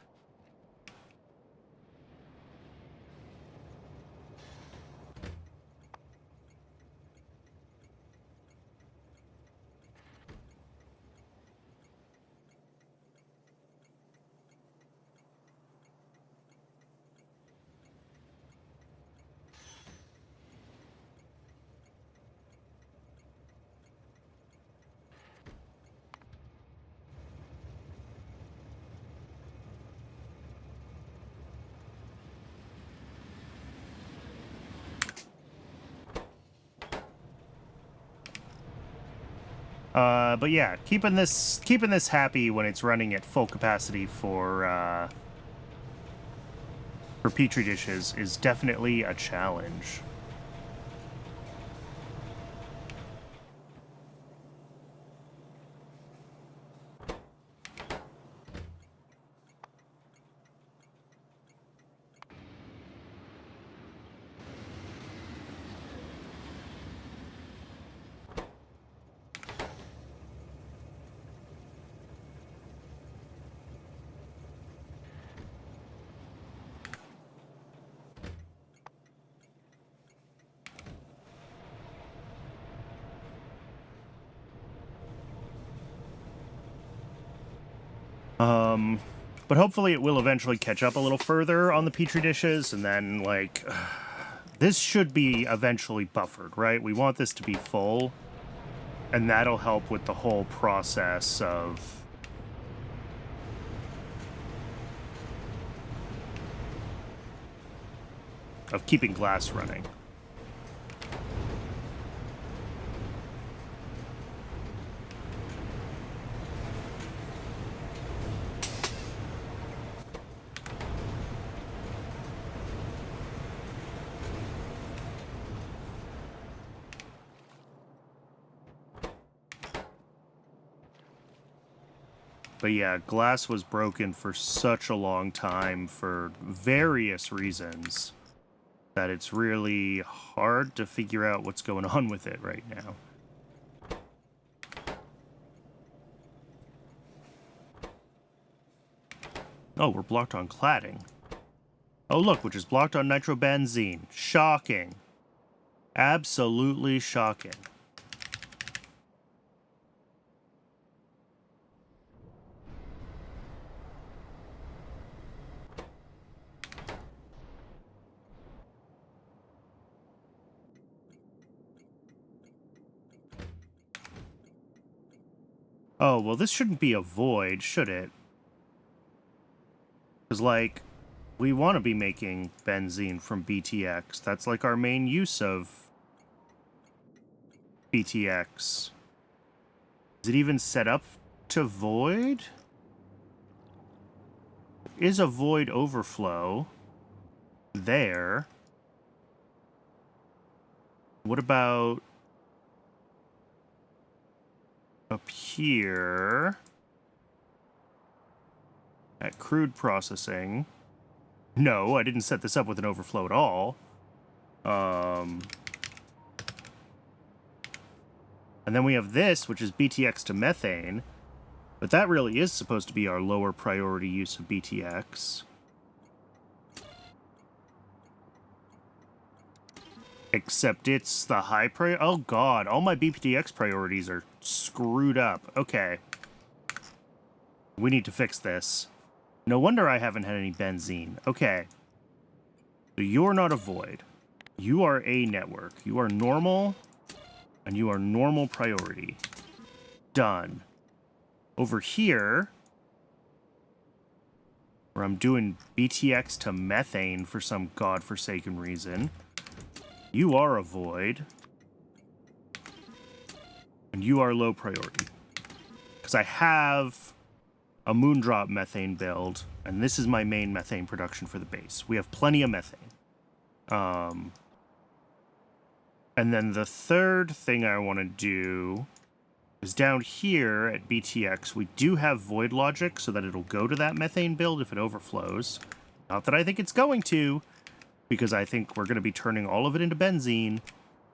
But yeah, keeping this happy when it's running at full capacity for petri dishes is definitely a challenge. But hopefully it will eventually catch up a little further on the petri dishes, and then, like, this should be eventually buffered, right? We want this to be full, and that'll help with the whole process of keeping glass running. But yeah, glass was broken for such a long time for various reasons that it's really hard to figure out what's going on with it right now. Oh, we're blocked on cladding. Oh, look, which is blocked on nitrobenzene. Shocking. Absolutely shocking. Oh, well, this shouldn't be a void, should it? Because, like, we want to be making benzene from BTX. That's, like, our main use of BTX. Is it even set up to void? Is a void overflow there? What about up here at crude processing? No, I didn't set this up with an overflow at all. And then we have this, which is BTX to methane. But that really is supposed to be our lower priority use of BTX. Except it's the high priority. Oh god, all my BTX priorities are screwed up. Okay. We need to fix this. No wonder I haven't had any benzene. Okay. So you're not a void. You are a network. You are normal, and you are normal priority. Done. Over here, where I'm doing BTX to methane for some godforsaken reason, You are a void. And you are low priority. Because I have a moondrop methane build, and this is my main methane production for the base. We have plenty of methane. And then the third thing I want to do is down here at BTX, we do have void logic so that it'll go to that methane build if it overflows. Not that I think it's going to, because I think we're going to be turning all of it into benzene.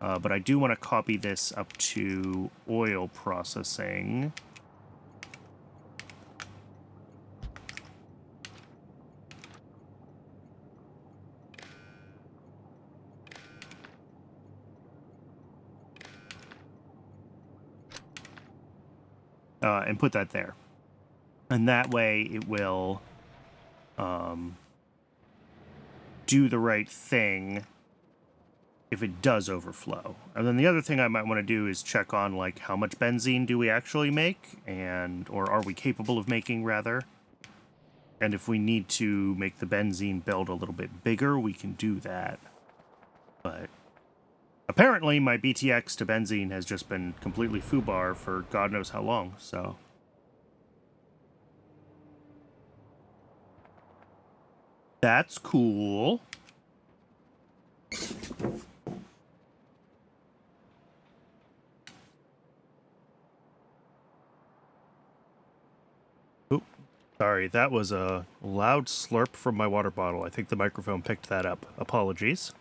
But I do want to copy this up to oil processing. And put that there. And that way it will do the right thing if it does overflow. And then the other thing I might want to do is check on, like, how much benzene do we actually make, or are we capable of making, rather. And if we need to make the benzene build a little bit bigger, we can do that. But apparently my BTX to benzene has just been completely foobar for God knows how long, so... That's cool. Oop. Sorry, that was a loud slurp from my water bottle. I think the microphone picked that up. Apologies.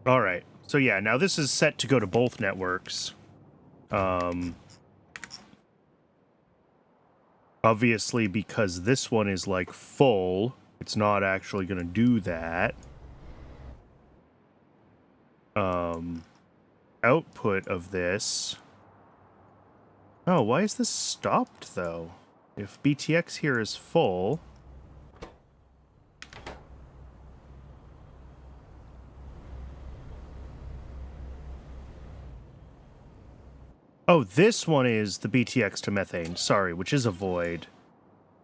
All right. So yeah, now this is set to go to both networks. Obviously, because this one is, like, full, it's not actually going to do that. Output of this... Oh, why is this stopped, though? If BTX here is full... Oh, this one is the BTX to methane, sorry, which is a void.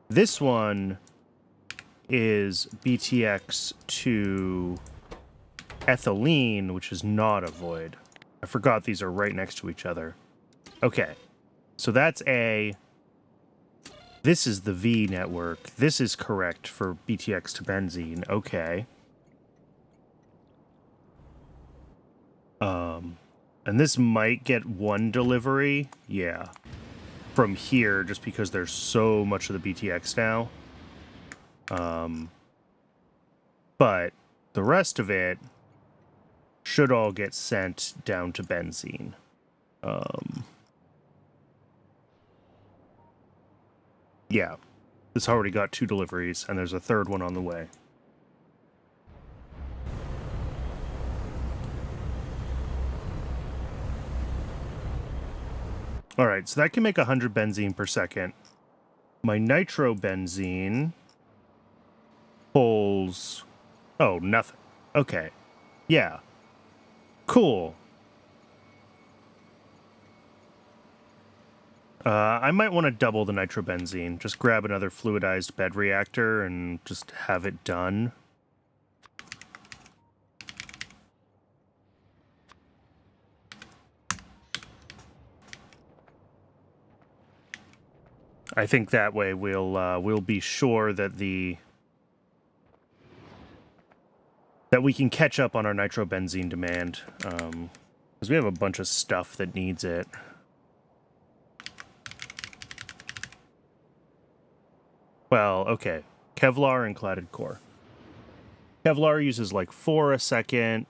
This one is BTX to ethylene, which is not a void. I forgot these are right next to each other. Okay, so that's A. This is the V network. This is correct for BTX to benzene. Okay. And this might get one delivery. Yeah. From here, just because there's so much of the BTX now. But the rest of it should all get sent down to benzene. Yeah. This already got 2 deliveries, and there's a third one on the way. Alright, so that can make 100 benzene per second. My nitrobenzene pulls... Oh, nothing. Okay. Yeah. Cool. I might want to double the nitrobenzene. Just grab another fluidized bed reactor and just have it done. I think that way we'll be sure that that we can catch up on our nitrobenzene demand, because we have a bunch of stuff that needs it. Well, okay, Kevlar and cladded core. Kevlar uses like 4 a second.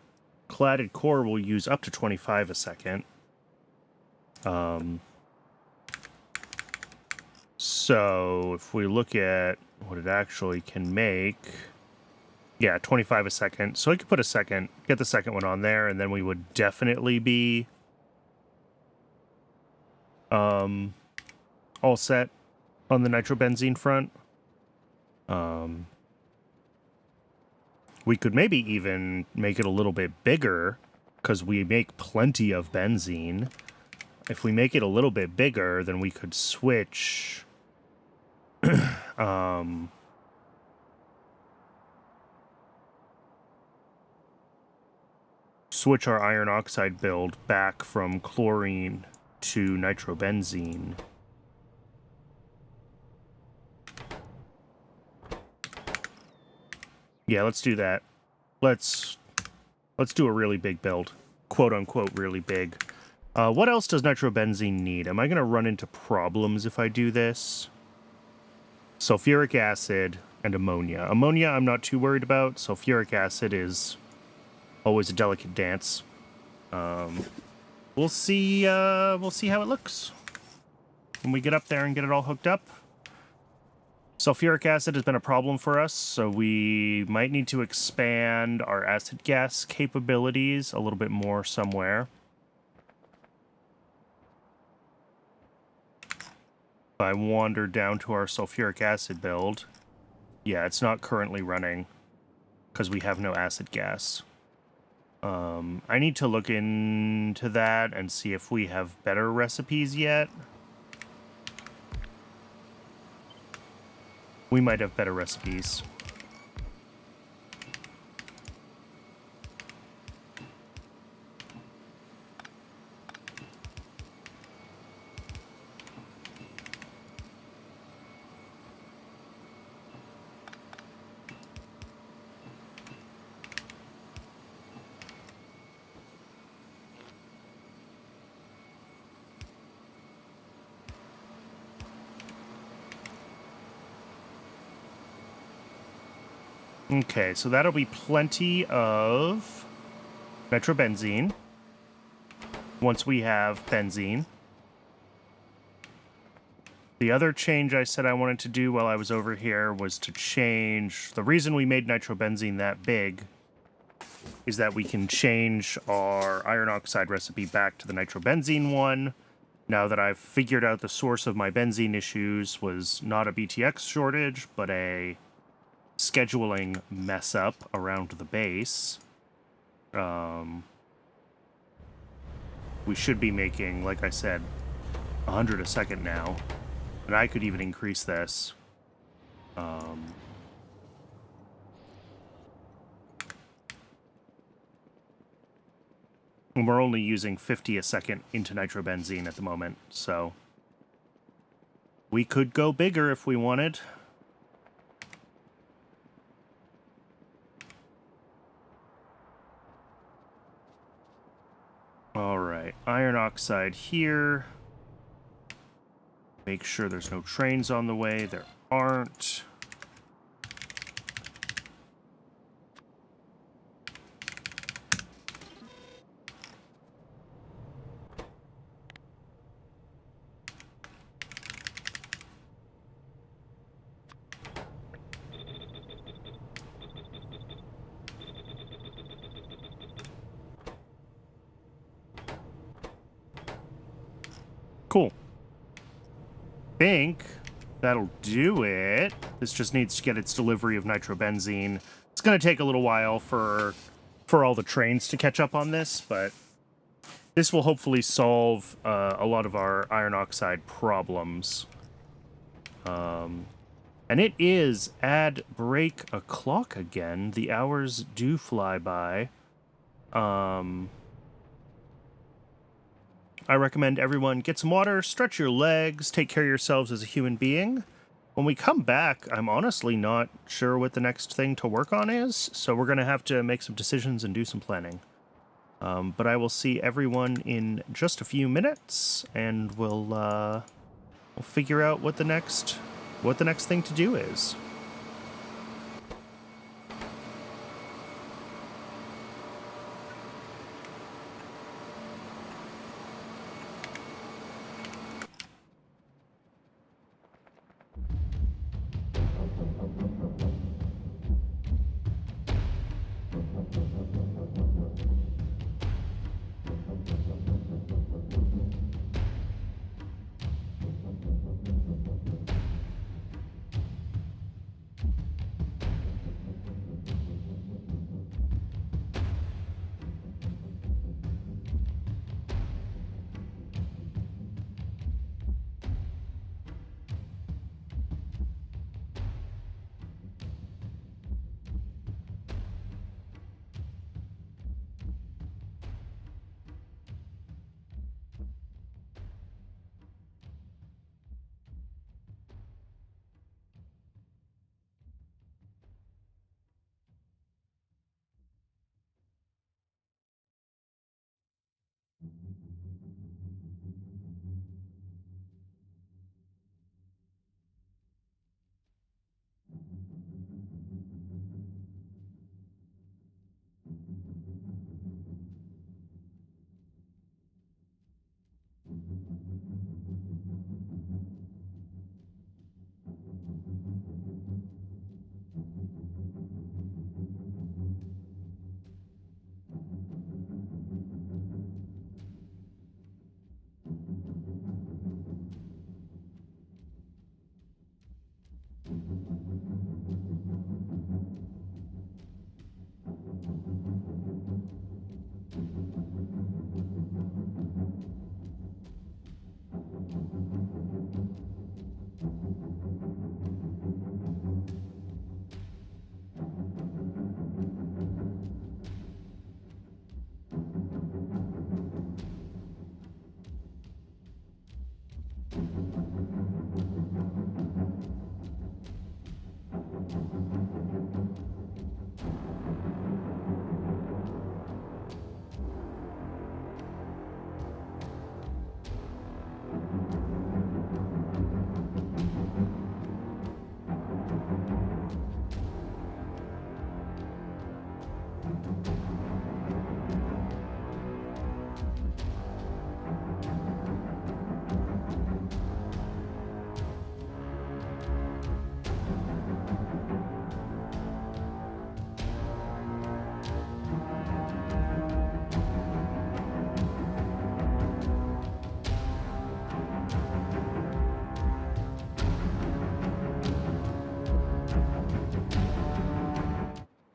Cladded core will use up to 25 a second. So if we look at what it actually can make, yeah, 25 a second. So I could put get the second one on there, and then we would definitely be all set on the nitrobenzene front. We could maybe even make it a little bit bigger, because we make plenty of benzene. If we make it a little bit bigger, then we could switch... switch our iron oxide build back from chlorine to nitrobenzene. Yeah, let's do that. Let's do a really big build. Quote unquote really big. What else does nitrobenzene need? Am I going to run into problems if I do this? Sulfuric acid and ammonia. Ammonia I'm not too worried about. Sulfuric acid is always a delicate dance. We'll see how it looks when we get up there and get it all hooked up. Sulfuric acid has been a problem for us, so we might need to expand our acid gas capabilities a little bit more somewhere. If I wander down to our sulfuric acid build, yeah, it's not currently running because we have no acid gas. I need to look into that and see if we have better recipes yet. We might have better recipes. Okay, so that'll be plenty of nitrobenzene once we have benzene. The other change I said I wanted to do while I was over here was to change... The reason we made nitrobenzene that big is that we can change our iron oxide recipe back to the nitrobenzene one. Now that I've figured out the source of my benzene issues was not a BTX shortage, but a scheduling mess up around the base. We should be making, like I said, 100 a second now. And I could even increase this. And we're only using 50 a second into nitrobenzene at the moment, so we could go bigger if we wanted. All right, iron oxide here. Make sure there's no trains on the way. There aren't. Cool. Think that'll do it. This just needs to get its delivery of nitrobenzene. It's going to take a little while for all the trains to catch up on this, but this will hopefully solve a lot of our iron oxide problems. And it is add break o'clock again. The hours do fly by. I recommend everyone get some water, stretch your legs, take care of yourselves as a human being. When we come back, I'm honestly not sure what the next thing to work on is, so we're going to have to make some decisions and do some planning. But I will see everyone in just a few minutes, and we'll figure out what the next thing to do is.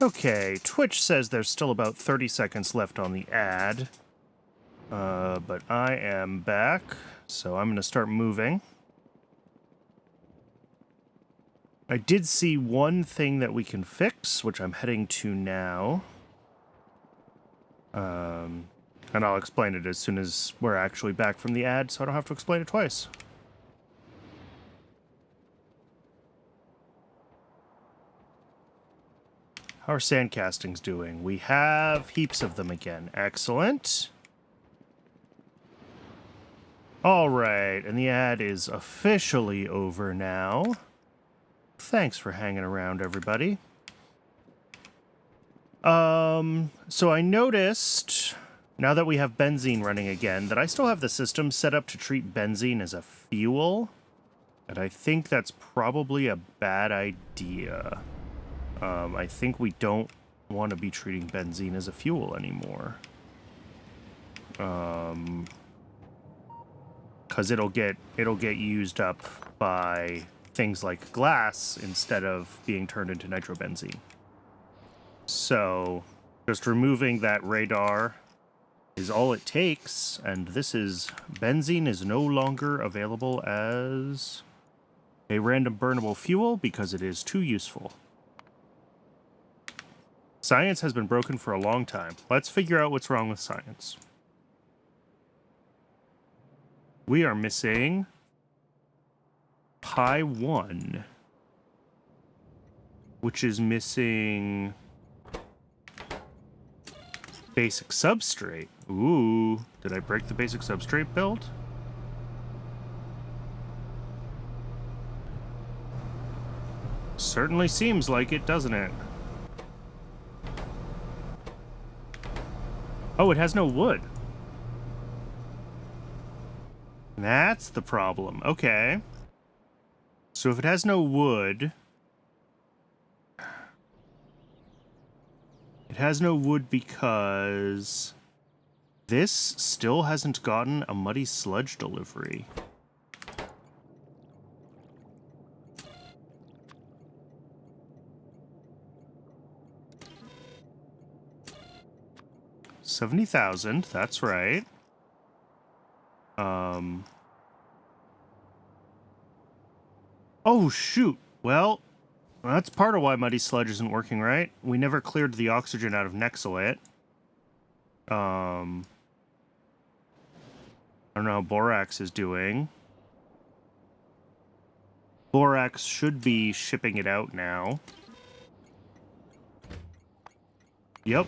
Okay, Twitch says there's still about 30 seconds left on the ad. But I am back, so I'm going to start moving. I did see one thing that we can fix, which I'm heading to now. And I'll explain it as soon as we're actually back from the ad, so I don't have to explain it twice. How are sandcastings doing? We have heaps of them again. Excellent. All right, and the ad is officially over now. Thanks for hanging around, everybody. So I noticed, now that we have benzene running again, that I still have the system set up to treat benzene as a fuel. And I think that's probably a bad idea. I think we don't want to be treating benzene as a fuel anymore. Because it'll get used up by things like glass instead of being turned into nitrobenzene. So just removing that radar is all it takes, and this is benzene is no longer available as a random burnable fuel because it is too useful. Science has been broken for a long time. Let's figure out what's wrong with science. We are missing pi 1, which is missing basic substrate. Ooh, did I break the basic substrate build? Certainly seems like it, doesn't it? Oh, it has no wood. That's the problem. Okay. So if it has no wood... It has no wood because this still hasn't gotten a muddy sludge delivery. $70,000, that's right. Oh, shoot. Well, that's part of why Muddy Sludge isn't working right. We never cleared the oxygen out of Nexolite. I don't know how Borax is doing. Borax should be shipping it out now. Yep.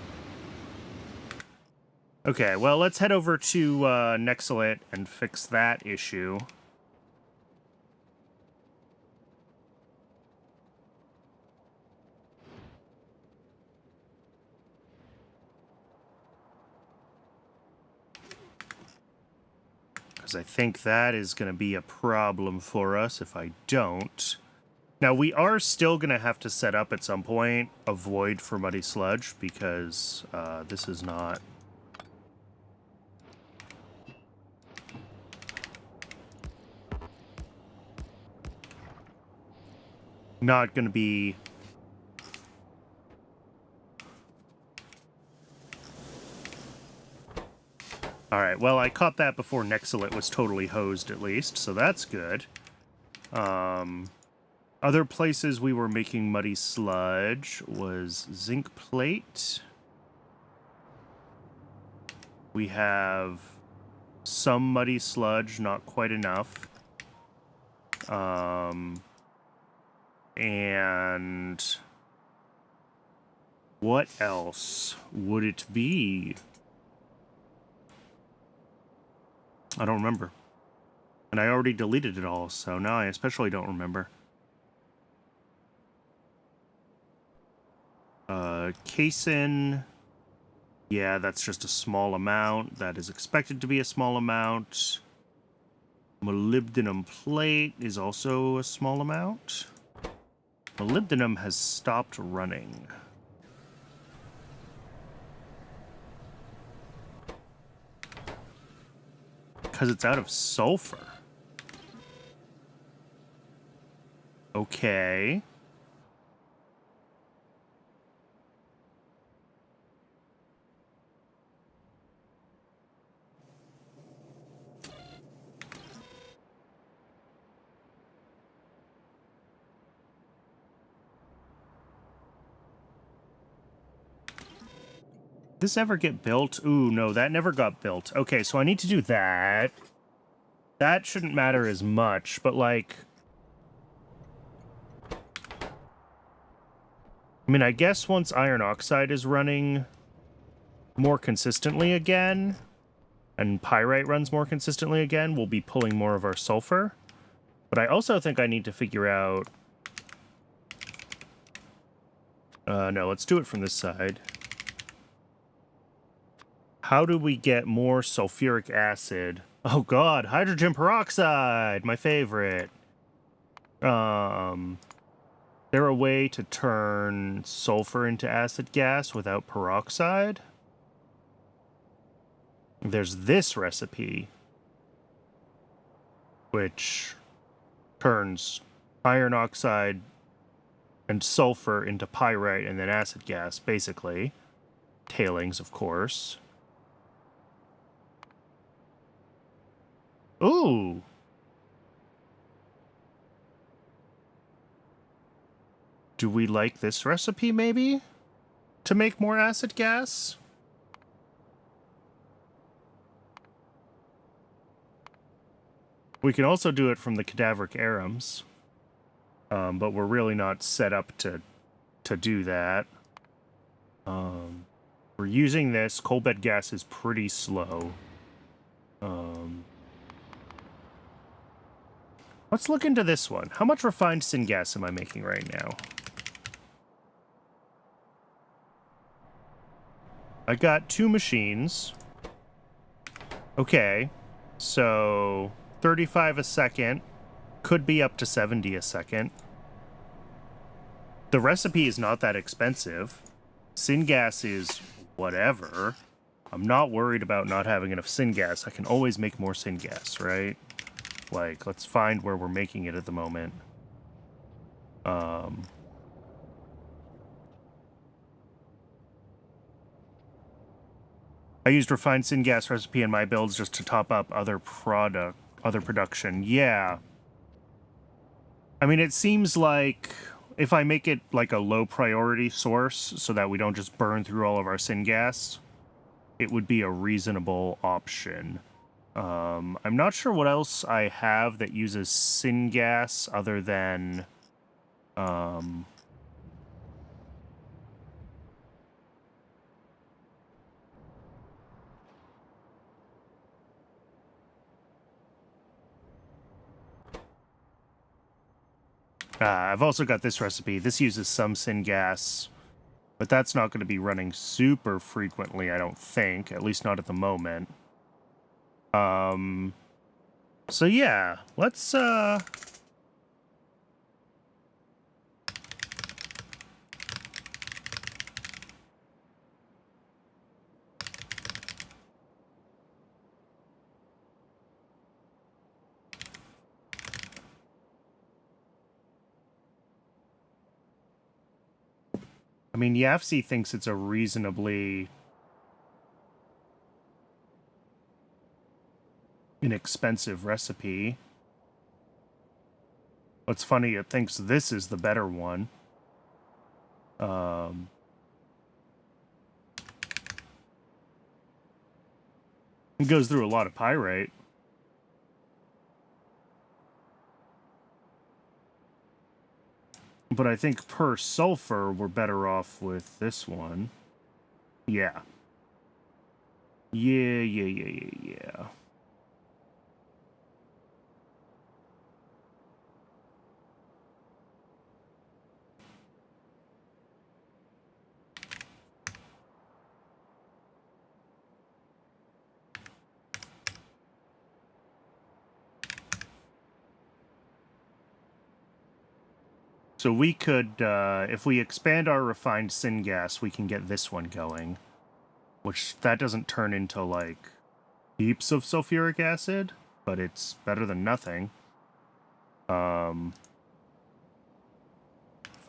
Okay, well, let's head over to Nexolite and fix that issue. Because I think that is going to be a problem for us if I don't. Now, we are still going to have to set up at some point a void for Muddy Sludge, because this is not... not going to be... Alright, well, I caught that before Nexolite was totally hosed, at least, so that's good. Other places we were making Muddy Sludge was zinc plate. We have some Muddy Sludge, not quite enough. And what else would it be? I don't remember. And I already deleted it all, so now I especially don't remember. Casein. Yeah, that's just a small amount. That is expected to be a small amount. Molybdenum plate is also a small amount. Molybdenum has stopped running. Because it's out of sulfur. Okay. This ever get built? Ooh, no, that never got built. Okay, so I need to do that. That shouldn't matter as much, but like... I mean, I guess once iron oxide is running more consistently again, and pyrite runs more consistently again, we'll be pulling more of our sulfur. But I also think I need to figure out... no, let's do it from this side. How do we get more sulfuric acid? Oh god, hydrogen peroxide, my favorite. There a way to turn sulfur into acid gas without peroxide? There's this recipe, which turns iron oxide and sulfur into pyrite and then acid gas, basically. Tailings, of course. Ooh! Do we like this recipe, maybe? To make more acid gas? We can also do it from the cadaveric arums. But we're really not set up to do that. We're using this. Coal bed gas is pretty slow. Let's look into this one. How much refined syngas am I making right now? I got 2 machines. Okay, so 35 a second. Could be up to 70 a second. The recipe is not that expensive. Syngas is whatever. I'm not worried about not having enough syngas. I can always make more syngas, right? Like, let's find where we're making it at the moment. I used refined syngas recipe in my builds just to top up other production. Yeah. I mean, it seems like if I make it like a low priority source so that we don't just burn through all of our syngas, it would be a reasonable option. I'm not sure what else I have that uses syngas other than... I've also got this recipe. This uses some syngas, but that's not going to be running super frequently, I don't think. At least not at the moment. So yeah, let's, I mean, Yafsi thinks it's a reasonably inexpensive recipe. What's funny, it thinks this is the better one. It goes through a lot of pyrite. But I think per sulfur, we're better off with this one. Yeah. Yeah. So we could, if we expand our refined syngas, we can get this one going. Which, that doesn't turn into, like, heaps of sulfuric acid, but it's better than nothing. If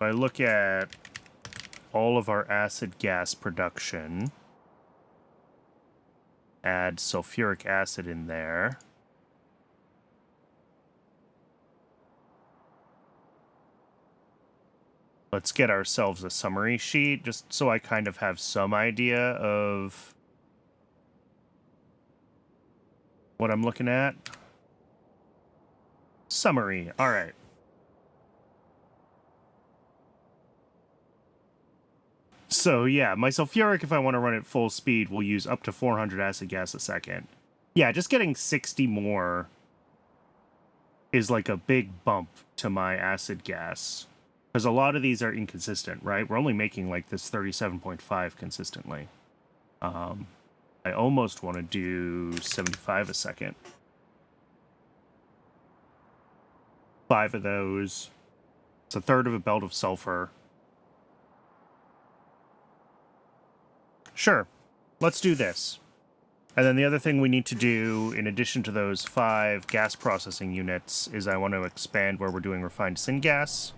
I look at all of our acid gas production, add sulfuric acid in there. let's get ourselves a summary sheet, just so I kind of have some idea of what I'm looking at. Summary, all right. So yeah, my sulfuric, if I want to run it full speed, will use up to 400 acid gas a second. Yeah, just getting 60 more is like a big bump to my acid gas. Because a lot of these are inconsistent, right? We're only making like this 37.5 consistently. I almost want to do 75 a second. 5 of those. It's a third of a belt of sulfur. Sure, let's do this. And then the other thing we need to do, in addition to those 5 gas processing units, is I want to expand where we're doing refined syngas.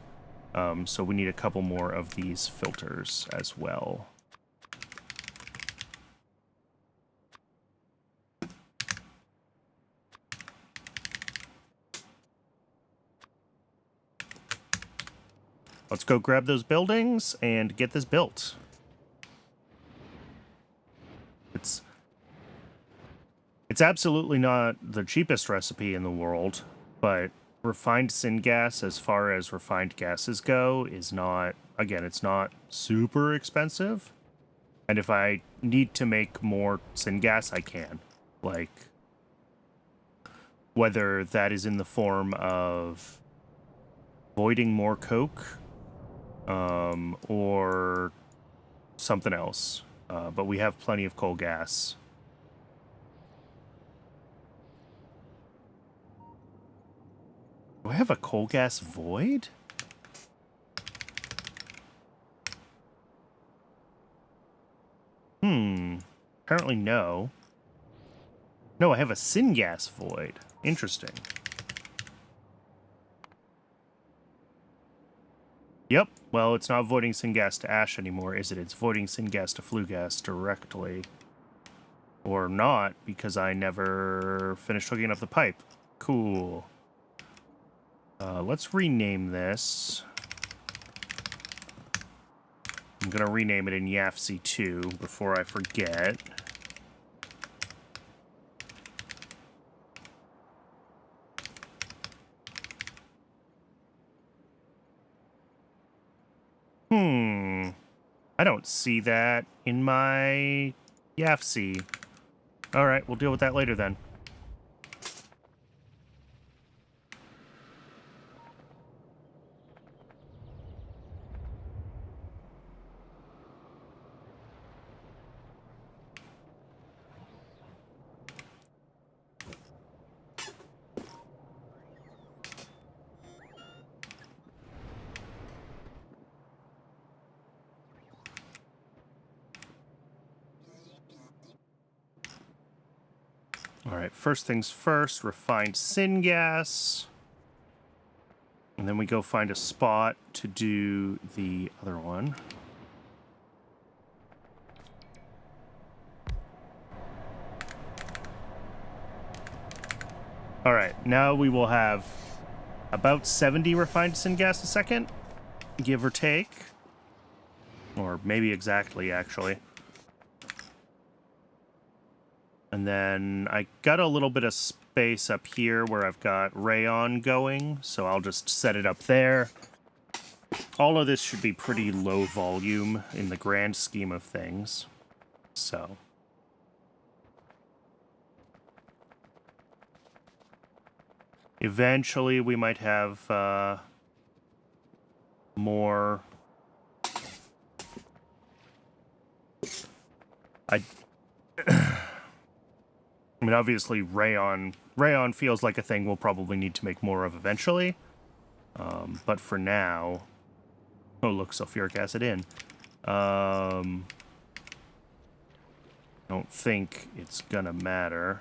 So we need a couple more of these filters as well. Let's go grab those buildings and get this built. It's absolutely not the cheapest recipe in the world, but refined syngas, as far as refined gases go, is not, again, it's not super expensive. And if I need to make more syngas, I can. Like, whether that is in the form of voiding more coke, or something else. But we have plenty of coal gas. Do I have a coal gas void? Apparently no. No, I have a syngas void. Interesting. Yep. Well, it's not voiding syngas to ash anymore, is it? It's voiding syngas to flue gas directly. Or not, because I never finished hooking up the pipe. Cool. Let's rename this. I'm going to rename it in YAFC2 before I forget. I don't see that in my YAFC. All right, we'll deal with that later then. All right, first things first, refined syngas. And then we go find a spot to do the other one. All right, now we will have about 70 refined syngas a second, give or take. Or maybe exactly, actually. And then I got a little bit of space up here where I've got rayon going, so I'll just set it up there. All of this should be pretty low volume in the grand scheme of things. So. Eventually we might have more. I mean, obviously, rayon feels like a thing we'll probably need to make more of eventually. But for now... Oh, look, sulfuric acid in. Don't think it's gonna matter.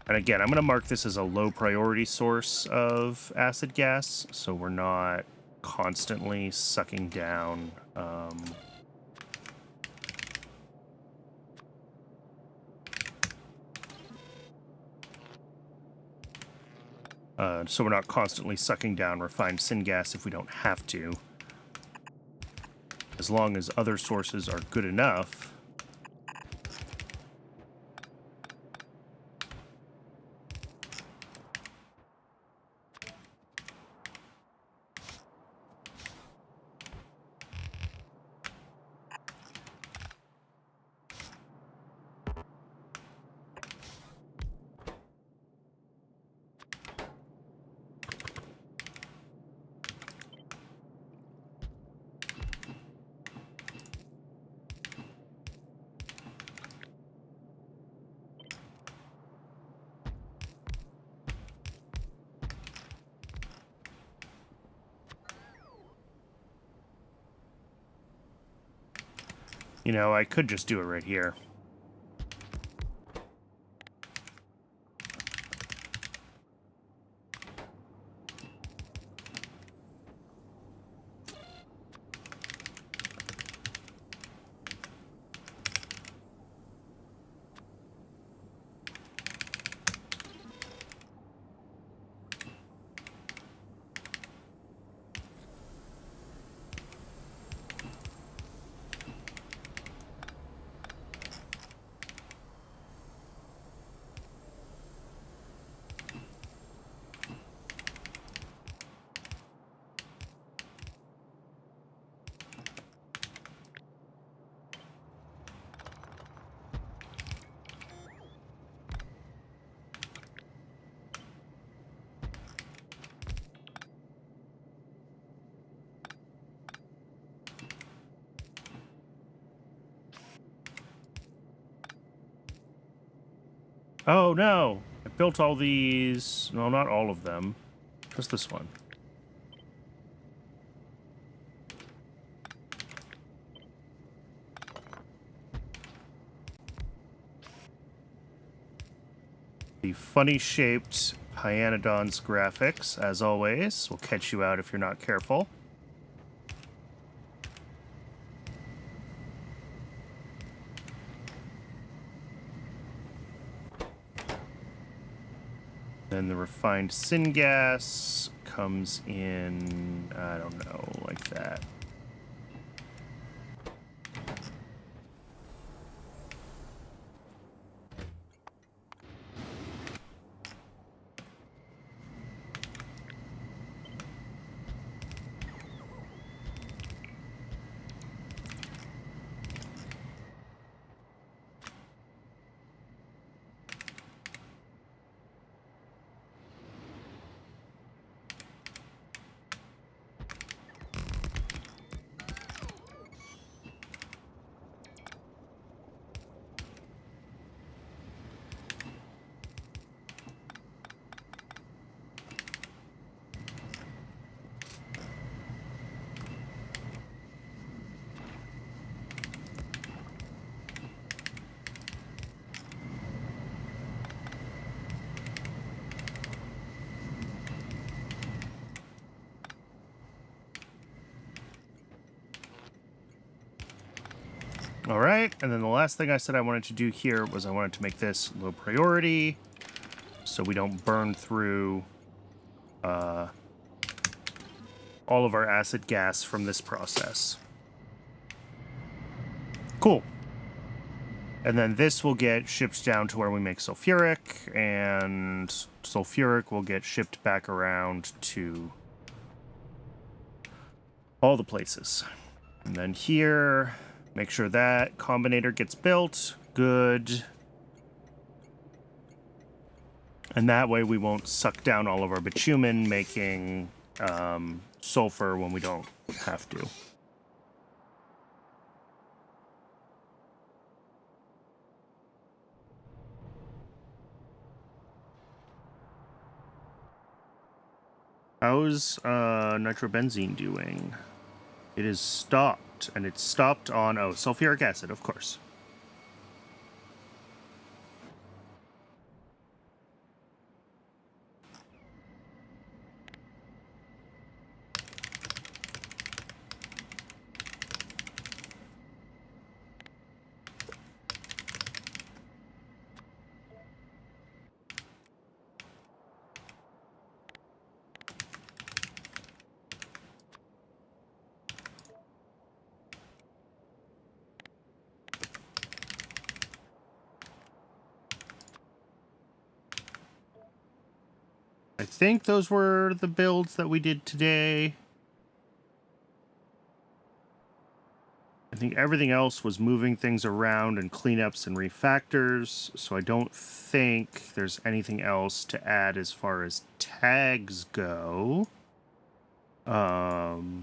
And again, I'm gonna mark this as a low priority source of acid gas, so we're not constantly sucking down... so we're not constantly sucking down refined syngas if we don't have to. as long as other sources are good enough. You know, I could just do it right here. Oh, no. I built all these. No, not all of them. Just this one. The funny-shaped Pyanodon's graphics, as always, will catch you out if you're not careful. Then the refined syngas comes in, I don't know, like that. All right, and then the last thing I said I wanted to do here was I wanted to make this low priority so we don't burn through all of our acid gas from this process. Cool. And then this will get shipped down to where we make sulfuric, and sulfuric will get shipped back around to all the places. And then here, make sure that combinator gets built. Good. And that way we won't suck down all of our bitumen, making sulfur when we don't have to. How's nitrobenzene doing? It is stopped, and it's stopped on, oh, sulfuric acid, of course. I think those were the builds that we did today. I think everything else was moving things around and cleanups and refactors, so I don't think there's anything else to add as far as tags go. How's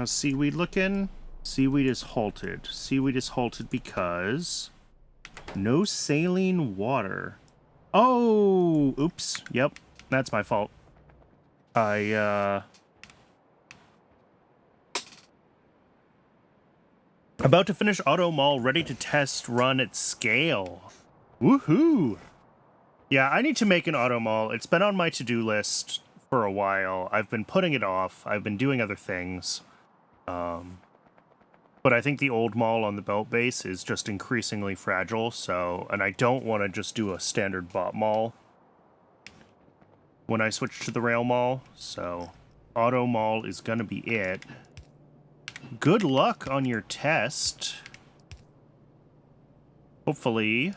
seaweed looking? Seaweed is halted. Seaweed is halted because no saline water. Oh, oops. Yep, that's my fault. About to finish Auto Mall, ready to test run at scale. Woohoo! Yeah, I need to make an Auto Mall. It's been on my to-do list for a while. I've been putting it off. I've been doing other things. But I think the old mall on the belt base is just increasingly fragile, so... And I don't want to just do a standard bot mall when I switch to the rail mall, so... Auto Mall is gonna be it. Good luck on your test. Hopefully,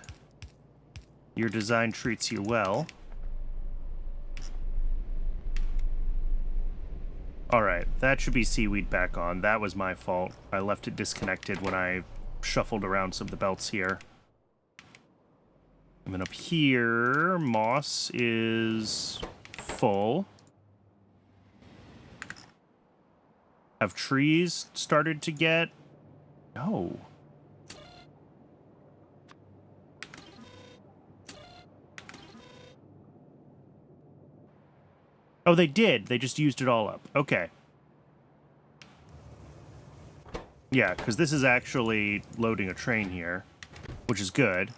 your design treats you well. Alright, that should be seaweed back on. That was my fault. I left it disconnected when I shuffled around some of the belts here. And then up here, moss is full. Have trees started to get... No. Oh, they did. They just used it all up. Okay. Yeah, because this is actually loading a train here, which is good.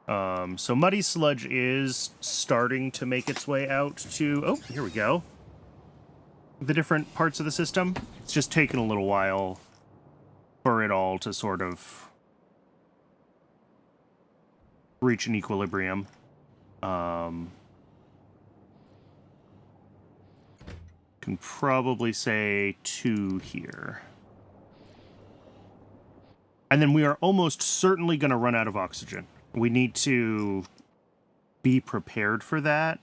So muddy sludge is starting to make its way out to... Oh, here we go. The different parts of the system. It's just taken a little while for it all to sort of reach an equilibrium. Can probably say 2 here. And then we are almost certainly going to run out of oxygen. We need to be prepared for that.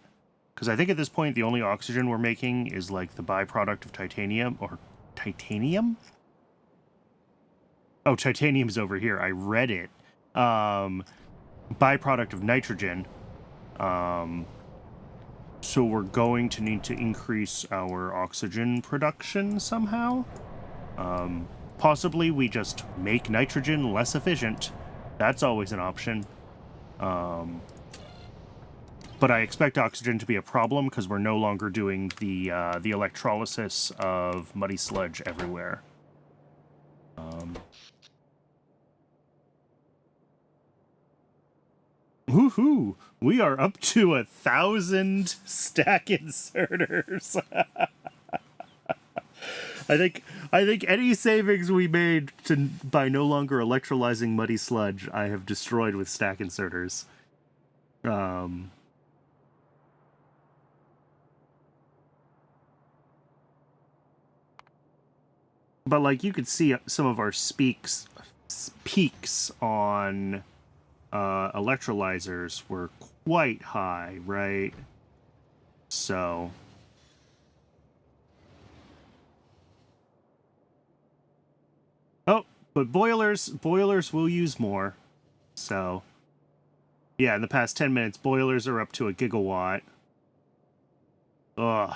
Because I think at this point, the only oxygen we're making is like the byproduct of titanium. Or titanium? Oh, titanium's over here. I read it. Byproduct of nitrogen. So we're going to need to increase our oxygen production somehow. Possibly we just make nitrogen less efficient. That's always an option. But I expect oxygen to be a problem because we're no longer doing the electrolysis of muddy sludge everywhere. Woohoo! We are up to 1,000 stack inserters. I think any savings we made by no longer electrolyzing muddy sludge, I have destroyed with stack inserters. But like you could see some of our peaks on electrolyzers were quite high, right? So oh, but boilers will use more. So yeah, in the past 10 minutes, boilers are up to 1 gigawatt. Ugh.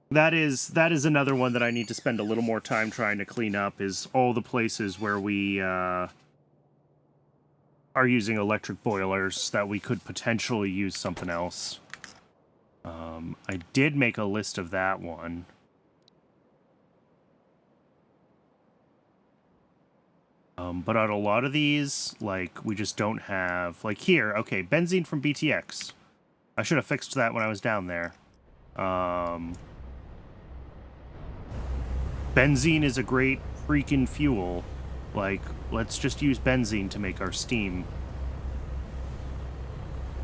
That is another one that I need to spend a little more time trying to clean up, is all the places where we are using electric boilers that we could potentially use something else. I did make a list of that one. But on a lot of these, like, we just don't have... Like here, okay, benzene from BTX. I should have fixed that when I was down there. Benzene is a great freaking fuel. Like, let's just use benzene to make our steam.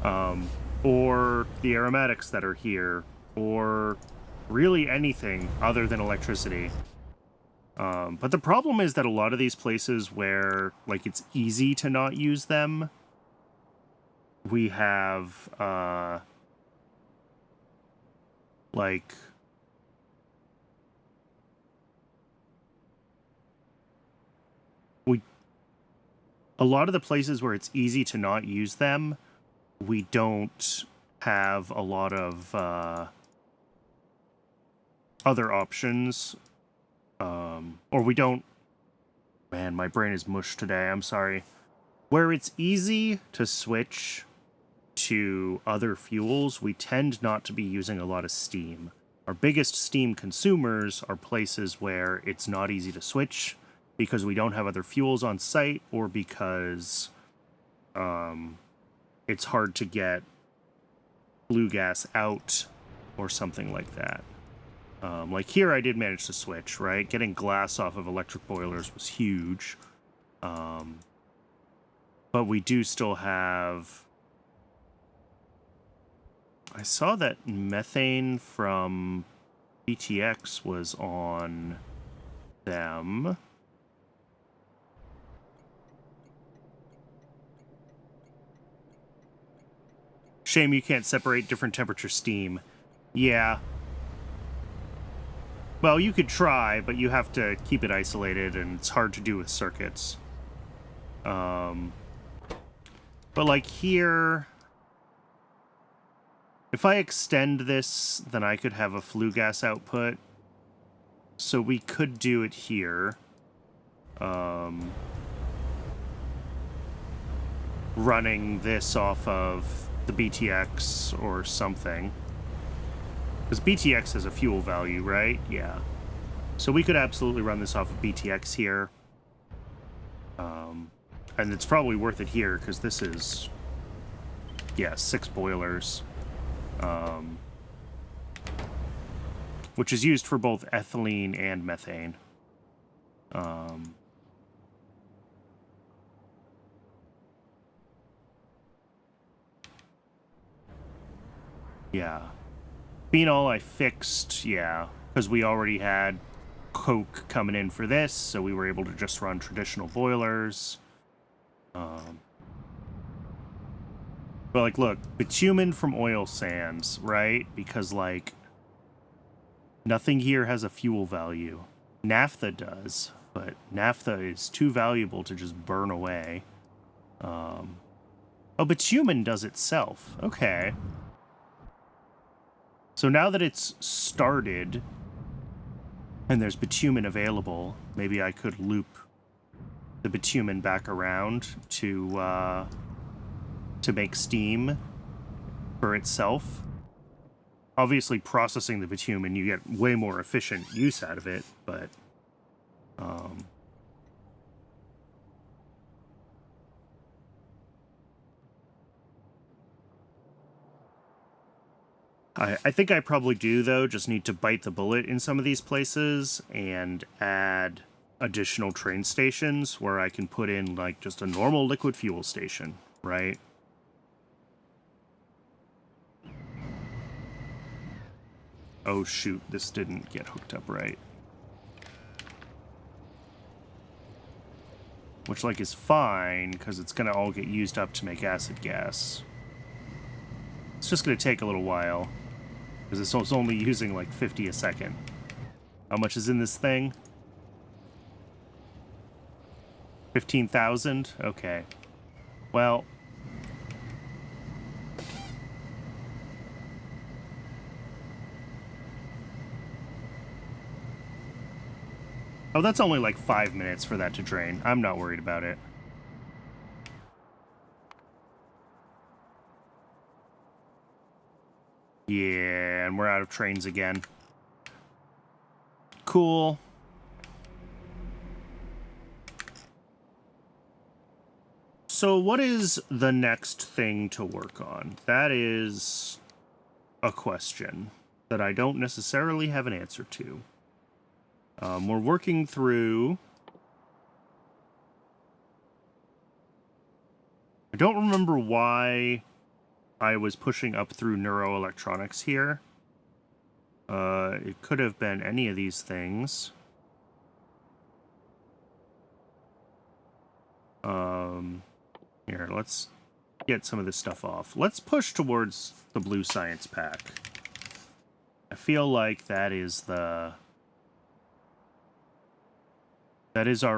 Or the aromatics that are here. Or really anything other than electricity. But the problem is that a lot of these places where, like, it's easy to not use them, we have, Like, a lot of the places where it's easy to not use them, we don't have a lot of other options. Or we don't... Man, my brain is mush today, I'm sorry. Where it's easy to switch to other fuels, we tend not to be using a lot of steam. Our biggest steam consumers are places where it's not easy to switch because we don't have other fuels on site, or because it's hard to get flue gas out or something like that. Like here I did manage to switch, right? Getting glass off of electric boilers was huge. But we do still have... I saw that methane from BTX was on them. Shame you can't separate different temperature steam. Yeah. Well, you could try, but you have to keep it isolated, and it's hard to do with circuits. But like here... If I extend this, then I could have a flue gas output. So we could do it here. Running this off of the BTX or something. Because BTX has a fuel value, right? Yeah. So we could absolutely run this off of BTX here. And it's probably worth it here, because this is... Yeah, 6 boilers. Which is used for both ethylene and methane. Yeah. Phenol I fixed, yeah, because we already had coke coming in for this, so we were able to just run traditional boilers. But, like, look, bitumen from oil sands, right? Because, like, nothing here has a fuel value. Naphtha does, but naphtha is too valuable to just burn away. Oh, bitumen does itself. Okay. So now that it's started, and there's bitumen available, maybe I could loop the bitumen back around to make steam for itself. Obviously, processing the bitumen, you get way more efficient use out of it, but... I think I probably do, though, just need to bite the bullet in some of these places and add additional train stations where I can put in, like, just a normal liquid fuel station, right? Oh, shoot, this didn't get hooked up right. Which, like, is fine, because it's going to all get used up to make acid gas. It's just going to take a little while, because it's only using, like, 50 a second. How much is in this thing? 15,000? Okay. Well... Oh, that's only like 5 minutes for that to drain. I'm not worried about it. Yeah, and we're out of trains again. Cool. So what is the next thing to work on? That is a question that I don't necessarily have an answer to. We're working through... I don't remember why I was pushing up through neuroelectronics here. It could have been any of these things. Here, let's get some of this stuff off. Let's push towards the blue science pack. I feel like that is our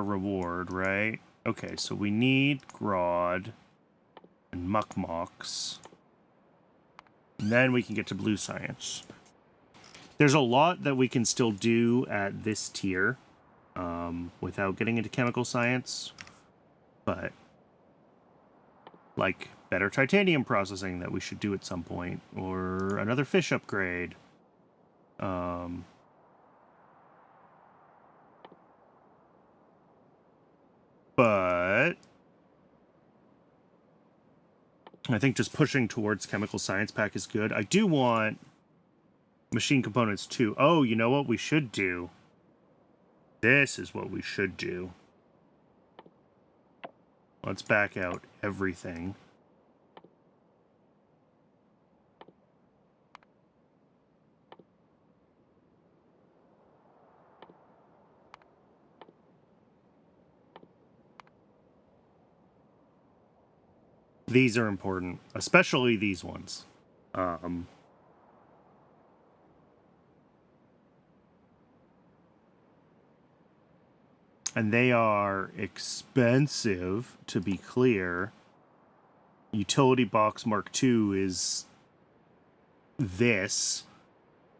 reward, right? Okay, so we need Grodd and Muckmocks. And then we can get to blue science. There's a lot that we can still do at this tier without getting into chemical science. But, like, better titanium processing that we should do at some point. Or another fish upgrade. But I think just pushing towards chemical science pack is good. I do want machine components too. Oh, you know what we should do? This is what we should do. Let's back out everything. These are important, especially these ones. And they are expensive, to be clear. Utility Box Mark II is this.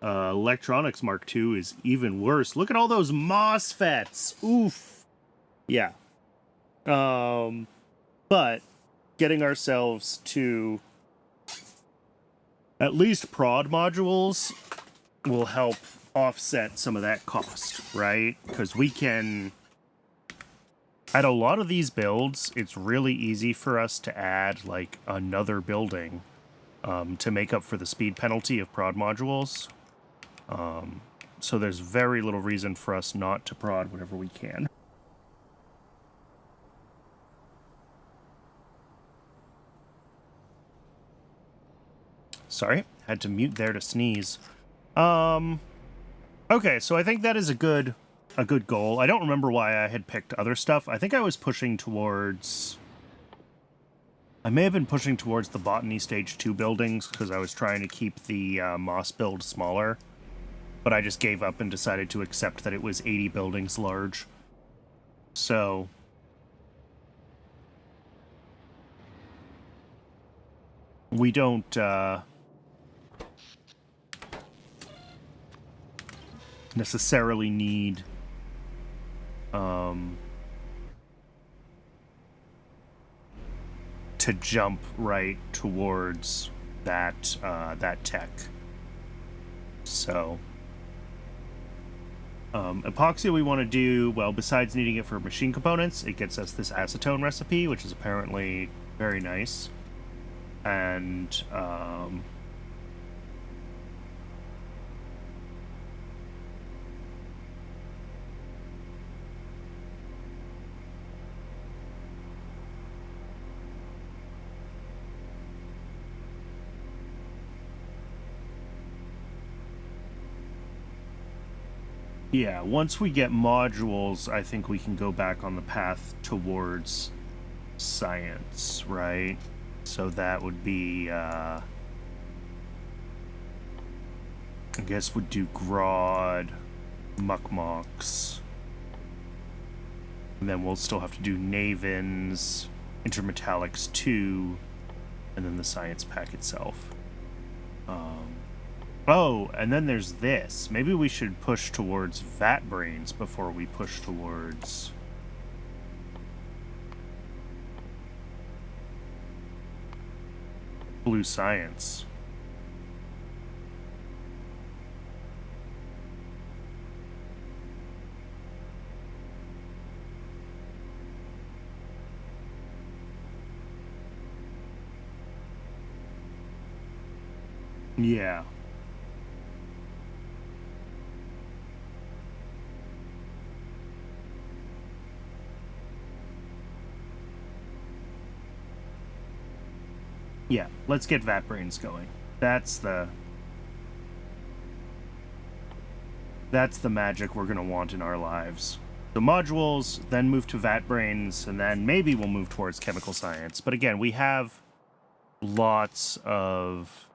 Electronics Mark II is even worse. Look at all those MOSFETs. Oof. Yeah. But getting ourselves to at least prod modules will help offset some of that cost, right? Because we can... At a lot of these builds, it's really easy for us to add, like, another building to make up for the speed penalty of prod modules. So there's very little reason for us not to prod whenever we can. Sorry, had to mute there to sneeze. Okay, so I think that is a good goal. I don't remember why I had picked other stuff. I think I was pushing towards... I may have been pushing towards the Botany Stage 2 buildings because I was trying to keep the Moss build smaller. But I just gave up and decided to accept that it was 80 buildings large. So... we don't... necessarily need to jump right towards that that tech. So epoxy we want to do, well, besides needing it for machine components, it gets us this acetone recipe, which is apparently very nice. And yeah, once we get modules, I think we can go back on the path towards science, right? So that would be, I guess would do Grodd, Muckmocks. And then we'll still have to do Navins, Intermetallics 2, and then the science pack itself. Oh, and then there's this. Maybe we should push towards Vat Brains before we push towards... blue science. Yeah. Yeah, let's get Vat Brains going. That's the magic we're going to want in our lives. The modules, then move to Vat Brains, and then maybe we'll move towards chemical science. But again, we have lots of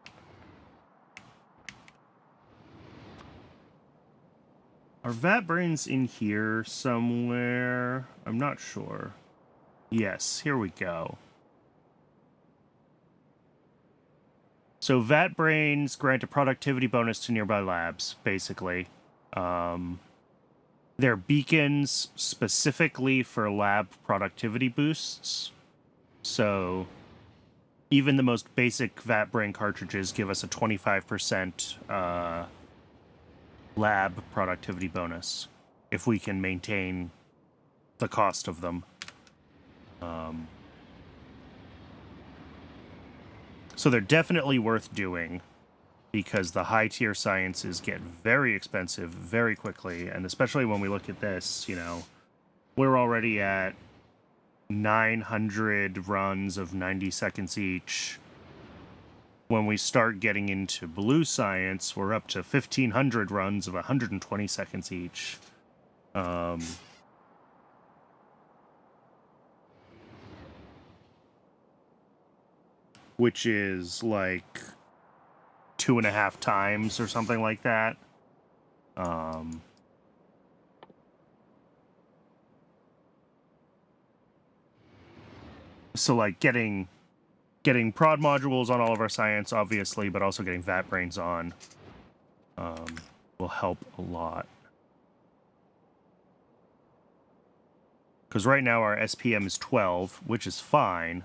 Are vat brains in here somewhere? I'm not sure. Yes, here we go. So vat brains grant a productivity bonus to nearby labs, basically. They're beacons specifically for lab productivity boosts. So even the most basic vat brain cartridges give us a 25% lab productivity bonus if we can maintain the cost of them. So they're definitely worth doing because the high tier sciences get very expensive very quickly. And especially when we look at this, you know, we're already at 900 runs of 90 seconds each. When we start getting into blue science, we're up to 1,500 runs of 120 seconds each. Which is like 2.5 times or something like that. So like getting prod modules on all of our science, obviously, but also getting vat brains on will help a lot. Because right now our SPM is 12, which is fine.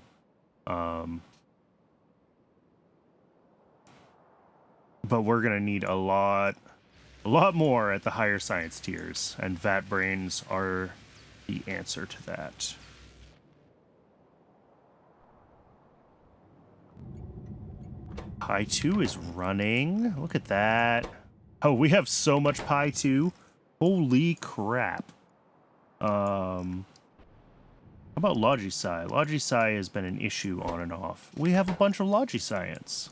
But we're going to need a lot more at the higher science tiers, and vat brains are the answer to that. Pi 2 is running. Look at that. Oh, we have so much Pi 2. Holy crap. How about Logisci? Logisci has been an issue on and off. We have a bunch of Logiscience.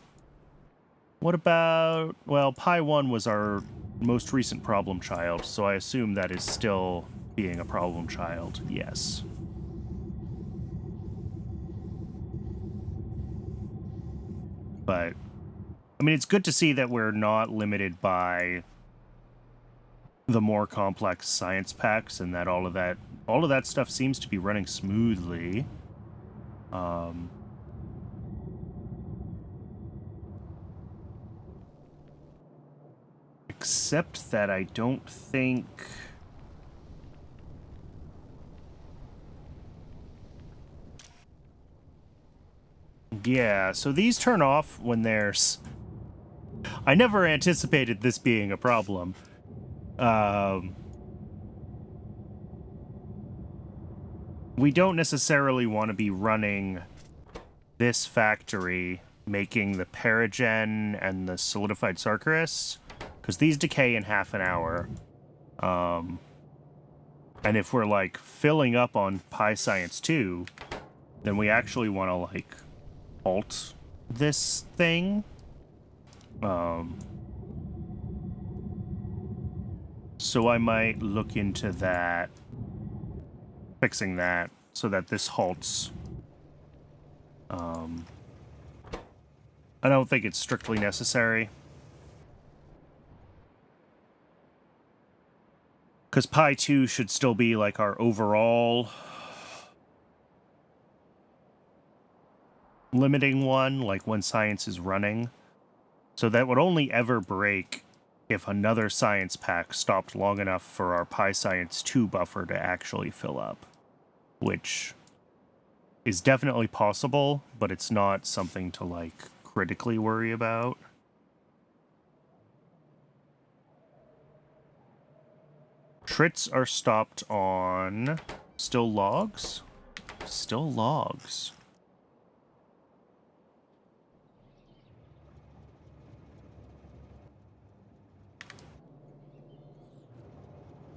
What about... Well, Pi 1 was our most recent problem child, so I assume that is still being a problem child. Yes. But, I mean, it's good to see that we're not limited by the more complex science packs and that all of that stuff seems to be running smoothly. Except that I don't think... Yeah, so these turn off when there's... I never anticipated this being a problem. We don't necessarily want to be running this factory making the Paragen and the solidified Sarkarus, because these decay in half an hour. And if we're, like, filling up on Pi Science 2, then we actually want to, like, halt this thing. So I might look into that, fixing that, so that this halts. I don't think it's strictly necessary. Because Pi 2 should still be, like, our overall limiting one, like, when science is running. So that would only ever break if another science pack stopped long enough for our Pi Science 2 buffer to actually fill up. Which is definitely possible, but it's not something to, like, critically worry about. Trits are stopped on... Still logs? Still logs.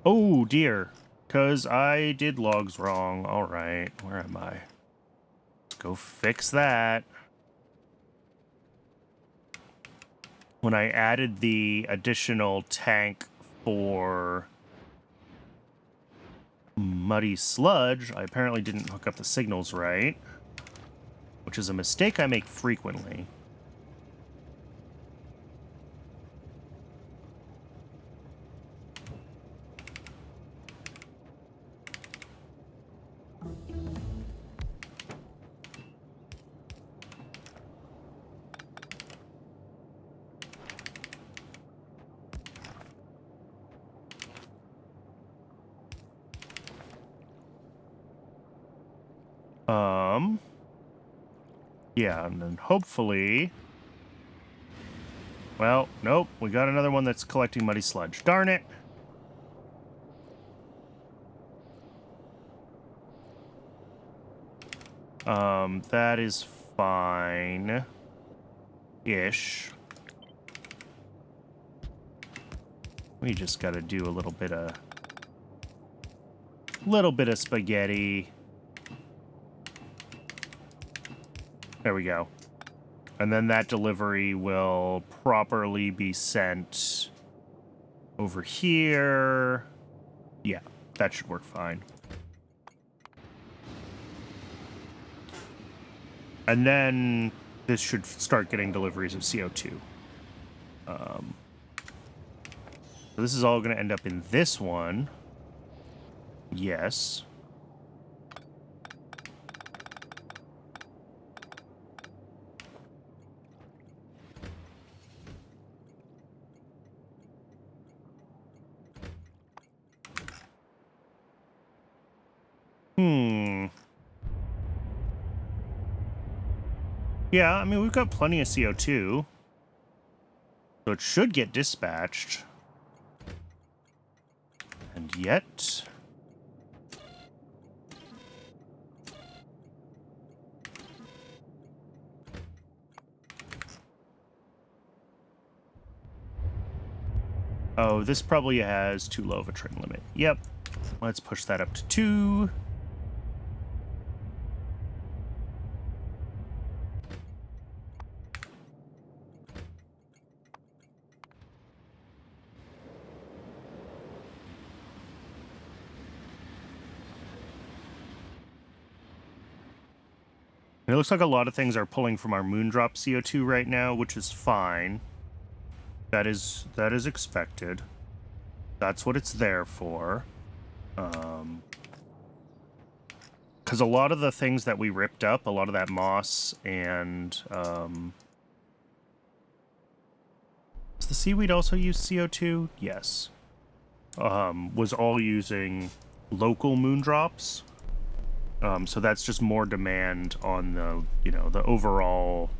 Oh, dear. Because I did logs wrong. Alright, where am I? Let's go fix that. When I added the additional tank for muddy sludge, I apparently didn't hook up the signals right, which is a mistake I make frequently. Yeah, and then hopefully... Well, nope, we got another one that's collecting muddy sludge. Darn it! That is fine-ish. We just gotta do a little bit of spaghetti. There we go. And then that delivery will properly be sent over here. Yeah, that should work fine. And then this should start getting deliveries of CO2. So this is all going to end up in this one. Yes. Yeah, I mean, we've got plenty of CO2. So it should get dispatched. And yet... Oh, this probably has too low of a train limit. Yep. Let's push that up to 2. It looks like a lot of things are pulling from our moondrop CO2 right now, which is fine. That is expected. That's what it's there for. Because a lot of the things that we ripped up, a lot of that moss and... does the seaweed also use CO2? Yes. Was all using local moondrops. So that's just more demand on the, the overall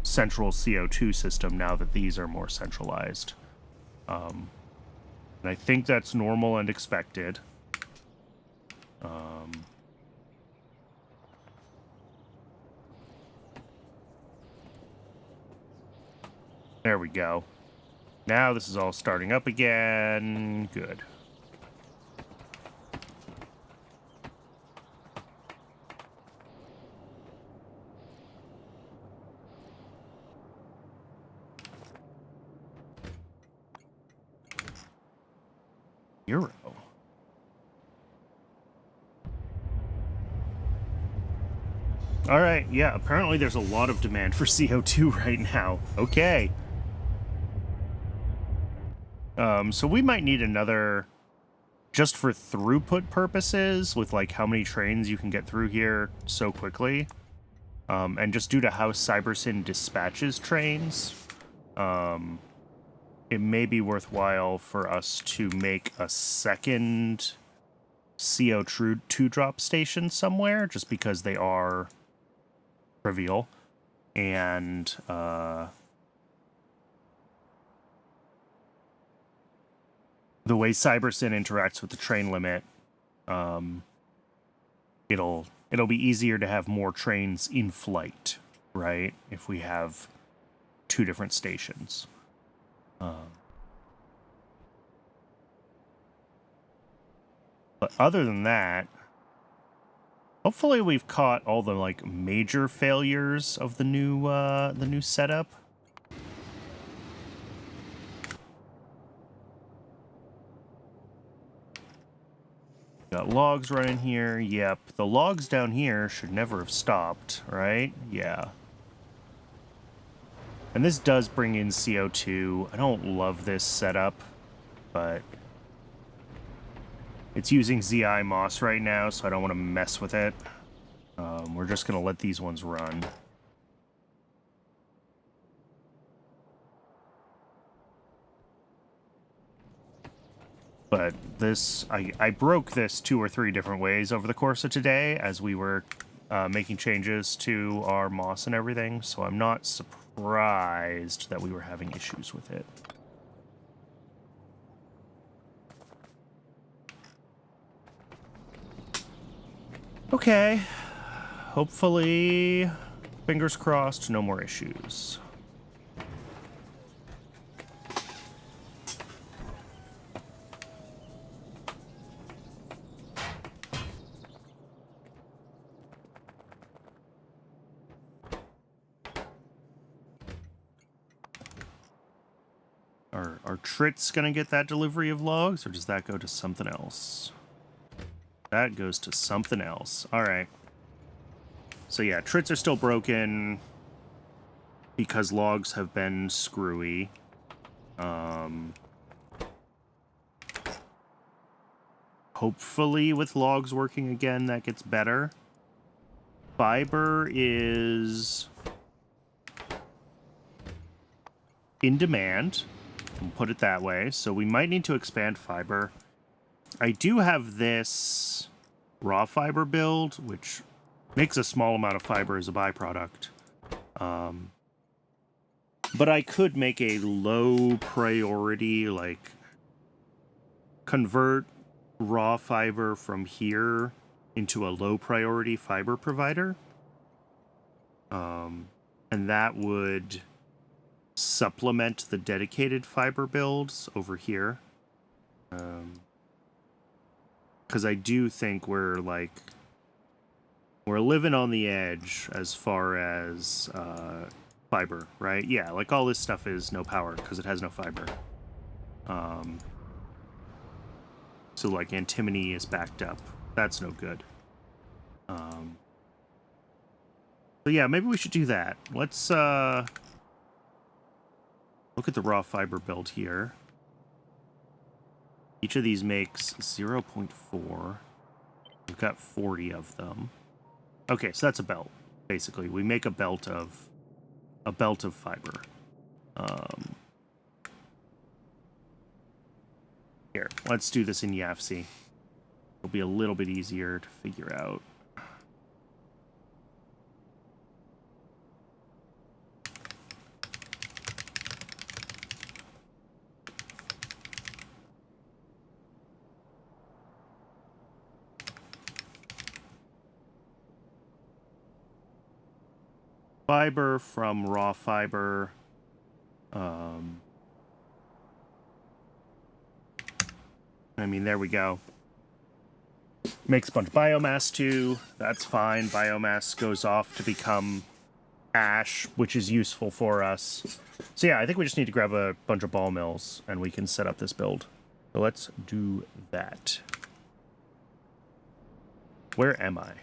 central CO2 system now that these are more centralized. And I think that's normal and expected. There we go. Now this is all starting up again. Good. Euro. All right, yeah, apparently there's a lot of demand for CO2 right now. Okay. So we might need another, just for throughput purposes, with like how many trains you can get through here so quickly. And just due to how Cybersyn dispatches trains, it may be worthwhile for us to make a second CO2 drop station somewhere, just because they are trivial. And the way Cybersyn interacts with the train limit, it'll be easier to have more trains in flight, right? If we have 2 different stations. But other than that, hopefully we've caught all the like major failures of the new setup. Got logs running here. Yep, the logs down here should never have stopped, right? Yeah. And this does bring in CO2. I don't love this setup, but it's using ZI moss right now, so I don't want to mess with it. We're just going to let these ones run. But this, I broke this 2 or 3 different ways over the course of today as we were making changes to our moss and everything, so I'm not surprised that we were having issues with it. Okay. Hopefully, fingers crossed, no more issues. Are Trits gonna get that delivery of logs, or does that go to something else? That goes to something else. All right. So yeah, Trits are still broken because logs have been screwy. Hopefully with logs working again, that gets better. Fiber is in demand. We'll put it that way. So we might need to expand fiber. I do have this raw fiber build, which makes a small amount of fiber as a byproduct. But I could make a low priority, like, convert raw fiber from here into a low priority fiber provider. And that would supplement the dedicated fiber builds over here. Because I do think we're living on the edge as far as fiber, right? Yeah, like all this stuff is no power because it has no fiber. So like antimony is backed up. That's no good. So yeah, maybe we should do that. Let's look at the raw fiber build here. Each of these makes 0.4. We've got 40 of them. Okay, so that's a belt. Basically, we make a belt of fiber. Here, let's do this in YAFC. It'll be a little bit easier to figure out. Fiber from raw fiber. I mean, there we go. Makes a bunch of biomass too. That's fine. Biomass goes off to become ash, which is useful for us. So yeah, I think we just need to grab a bunch of ball mills and we can set up this build. So let's do that. Where am I?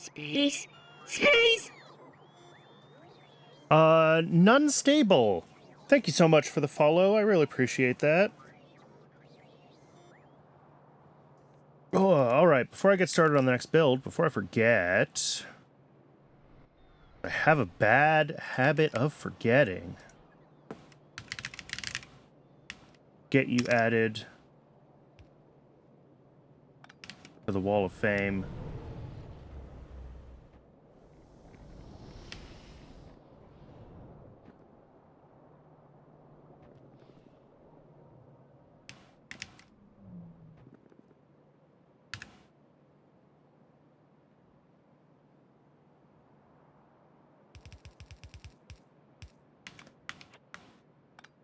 Space. None stable. Thank you so much for the follow. I really appreciate that. Oh, all right. Before I get started on the next build, before I forget, I have a bad habit of forgetting. Get you added to the Wall of Fame.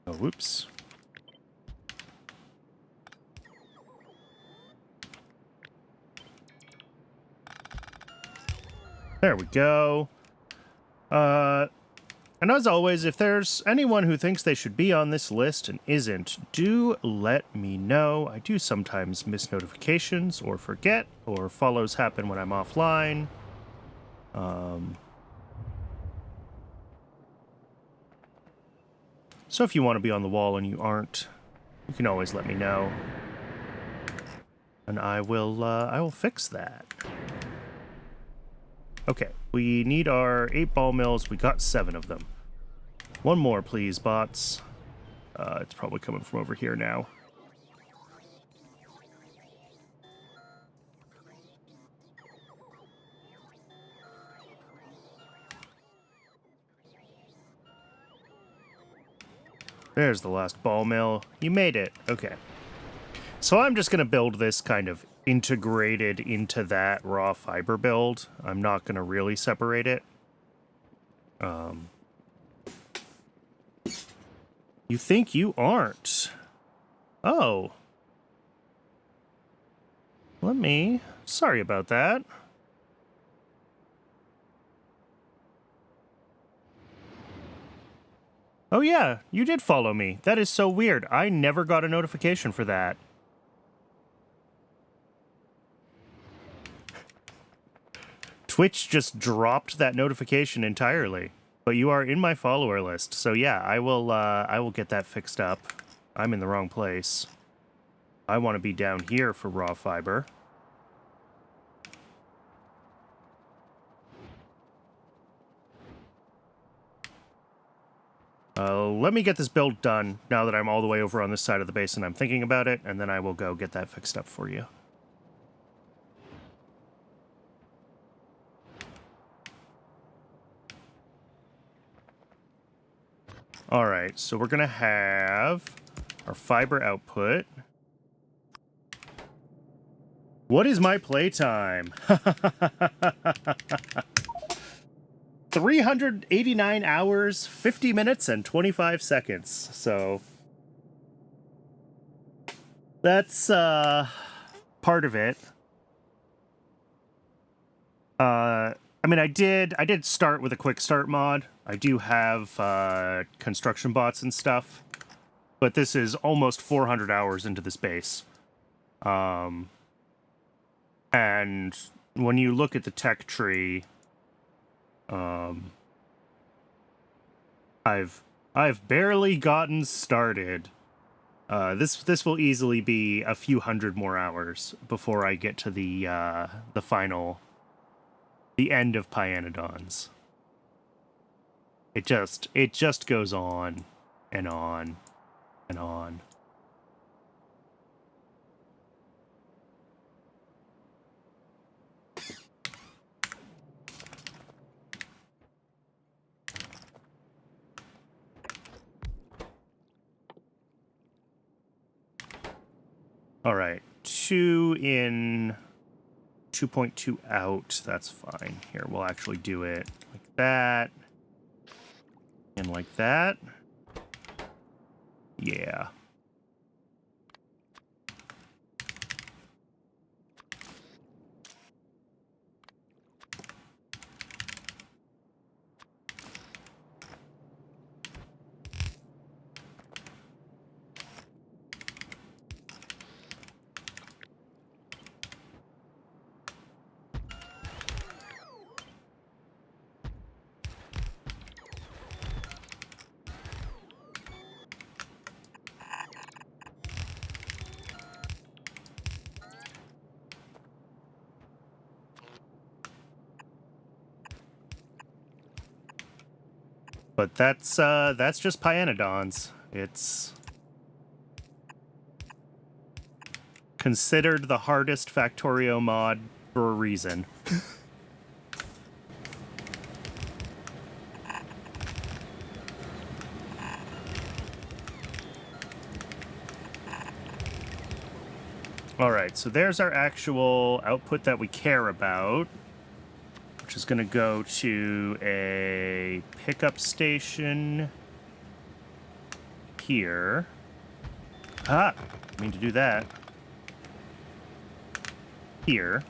Oh, whoops. There we go. And as always, if there's anyone who thinks they should be on this list and isn't, do let me know. I do sometimes miss notifications or forget, or follows happen when I'm offline. So if you want to be on the wall and you aren't, you can always let me know. And I will fix that. Okay, we need our 8 ball mills. We got 7 of them. One more, please, bots. It's probably coming from over here now. There's the last ball mill. You made it. Okay. So I'm just going to build this kind of integrated into that raw fiber build. I'm not going to really separate it. You think you aren't? Oh. Sorry about that. Oh yeah, you did follow me. That is so weird. I never got a notification for that. Twitch just dropped that notification entirely. But you are in my follower list. So yeah, I will get that fixed up. I'm in the wrong place. I want to be down here for raw fiber. Let me get this build done now that I'm all the way over on this side of the basin. I'm thinking about it, and then I will go get that fixed up for you. All right, so we're going to have our fiber output. What is my playtime? 389 hours, 50 minutes, and 25 seconds. So that's part of it. I mean, I did start with a quick start mod. I do have construction bots and stuff, but this is almost 400 hours into this base. And when you look at the tech tree, I've barely gotten started. This will easily be a few hundred more hours before I get to the end of Pyanodons. It just goes on and on and on. All right, 2 in, 2.2 out. That's fine. Here, we'll actually do it like that. And like that. Yeah. But that's just Pyanodons. It's considered the hardest Factorio mod for a reason. Alright, so there's our actual output that we care about, which is going to go to a pickup station here. I mean to do that. Here.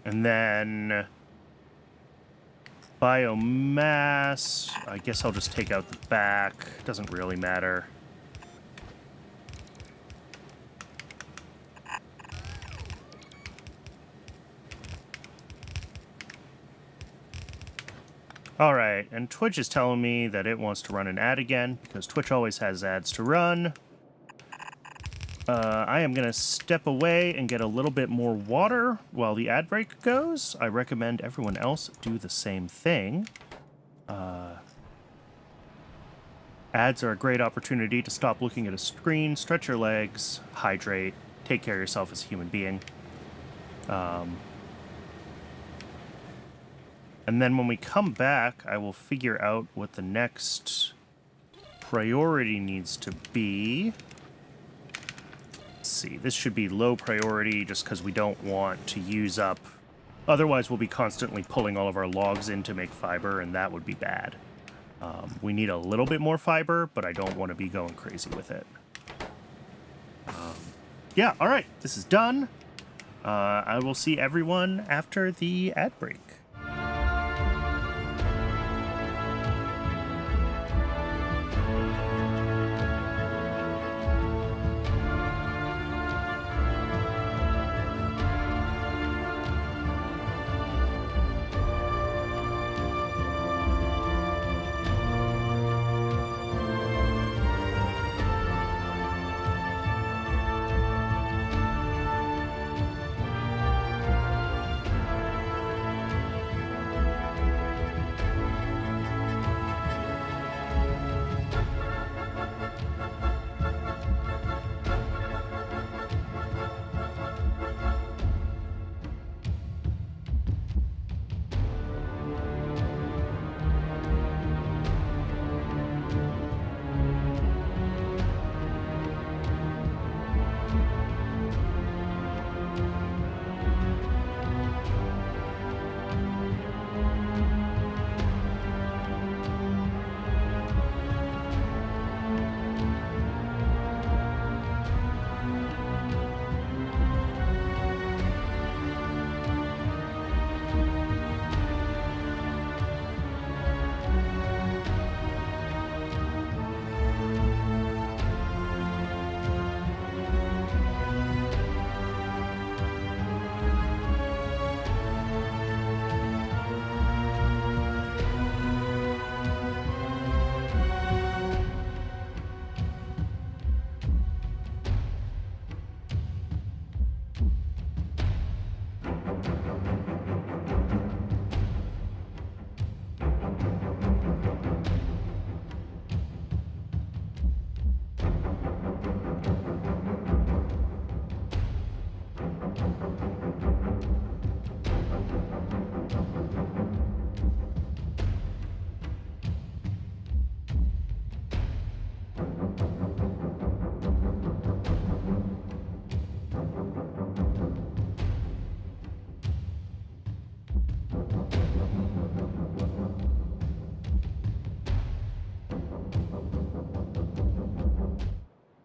And then Biomass, I guess I'll just take out the back. Doesn't really matter. Alright, and Twitch is telling me that it wants to run an ad again, because Twitch always has ads to run. I am going to step away and get a little bit more water while the ad break goes. I recommend everyone else do the same thing. Ads are a great opportunity to stop looking at a screen, stretch your legs, hydrate, take care of yourself as a human being. And then when we come back, I will figure out what the next priority needs to be. Let's see, this should be low priority just because we don't want to use up... Otherwise, we'll be constantly pulling all of our logs in to make fiber, and that would be bad. We need a little bit more fiber, but I don't want to be going crazy with it. Yeah, all right, this is done. I will see everyone after the ad break.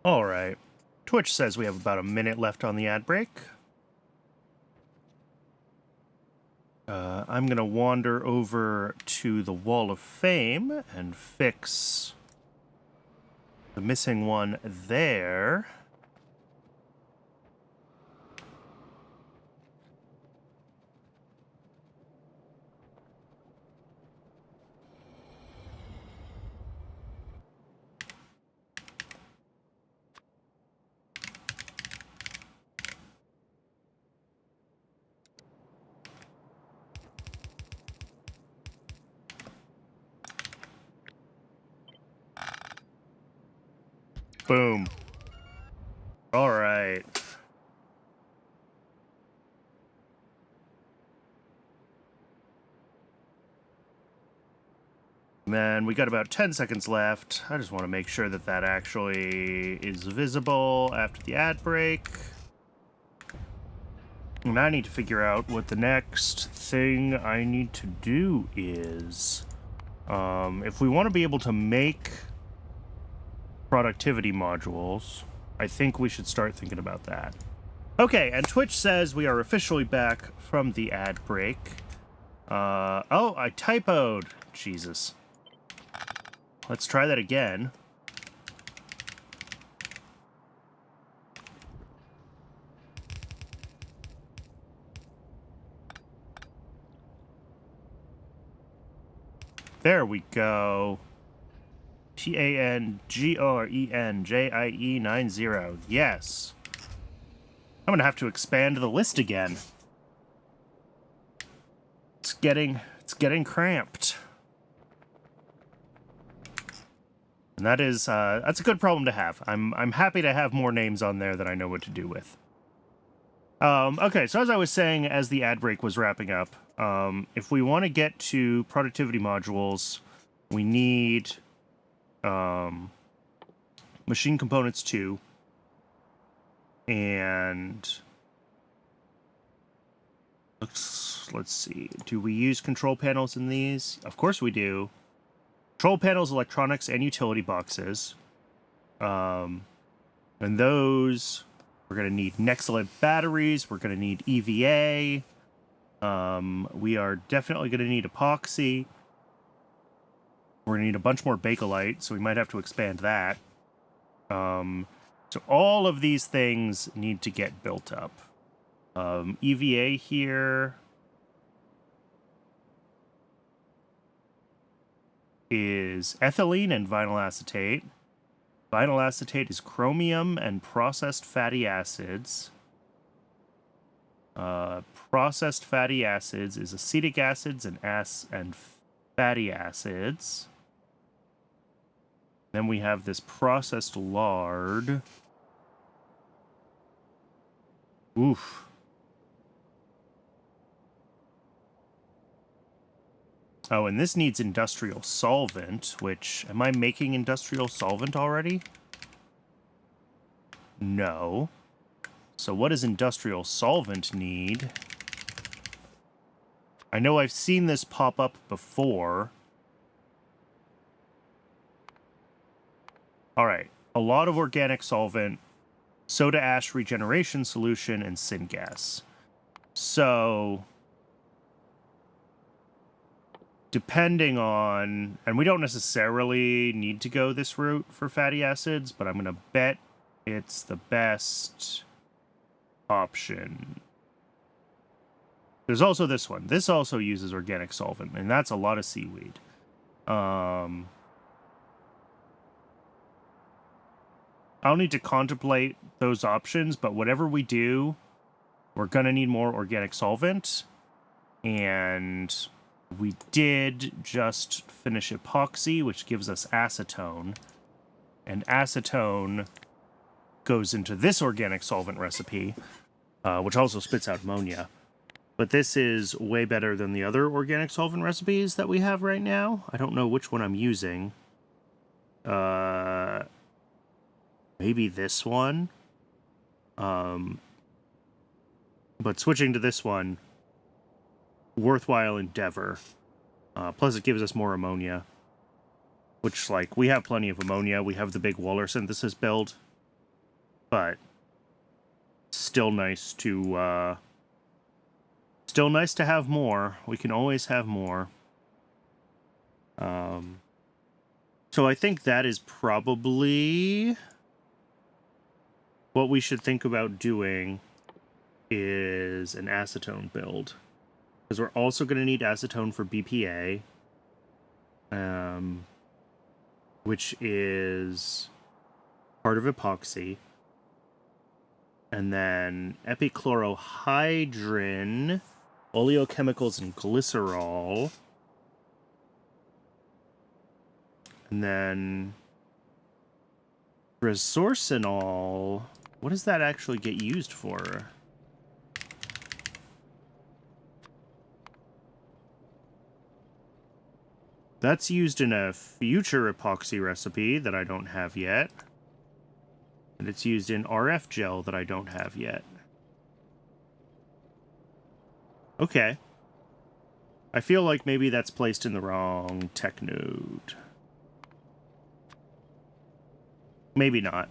All right. Twitch says we have about a minute left on the ad break. I'm going to wander over to the Wall of Fame and fix the missing one there. Boom. All right. Man, we got about 10 seconds left. I just want to make sure that that actually is visible after the ad break. And I need to figure out what the next thing I need to do is. If we want to be able to make productivity modules, I think we should start thinking about that. Okay, and Twitch says we are officially back from the ad break. Oh, I typoed. Jesus. Let's try that again. There we go. PANGORENJIE90. Yes. I'm gonna have to expand the list again. It's getting cramped. And that's a good problem to have. I'm happy to have more names on there that I know what to do with. Okay, so as I was saying, as the ad break was wrapping up, if we want to get to productivity modules, we need machine components 2, and let's see, do we use control panels in these? Of course we do. Control panels, electronics, and utility boxes. And those, we're going to need Nexcellent batteries, we're going to need EVA, we are definitely going to need epoxy. We're going to need a bunch more Bakelite, so we might have to expand that. So all of these things need to get built up. EVA here is ethylene and vinyl acetate. Vinyl acetate is chromium and processed fatty acids. Processed fatty acids is acetic acids and fatty acids. Then we have this processed lard. Oof. Oh, and this needs industrial solvent, which... Am I making industrial solvent already? No. So what does industrial solvent need? I know I've seen this pop up before. Alright. A lot of organic solvent, soda ash regeneration solution, and syngas. So... depending on, and we don't necessarily need to go this route for fatty acids, but I'm going to bet it's the best option. There's also this one. This also uses organic solvent, and that's a lot of seaweed. I'll need to contemplate those options, but whatever we do, we're going to need more organic solvent, and... we did just finish epoxy, which gives us acetone. And acetone goes into this organic solvent recipe, which also spits out ammonia. But this is way better than the other organic solvent recipes that we have right now. I don't know which one I'm using. Maybe this one. But switching to this one... worthwhile endeavor. Plus it gives us more ammonia. Which, like, we have plenty of ammonia. We have the big Waller synthesis build. But still nice to have more. We can always have more. So I think that is probably what we should think about doing is an acetone build. Because we're also going to need acetone for BPA, which is part of epoxy. And then epichlorohydrin, oleochemicals, and glycerol. And then resorcinol. What does that actually get used for? That's used in a future epoxy recipe that I don't have yet. And it's used in RF gel that I don't have yet. Okay. I feel like maybe that's placed in the wrong tech node. Maybe not.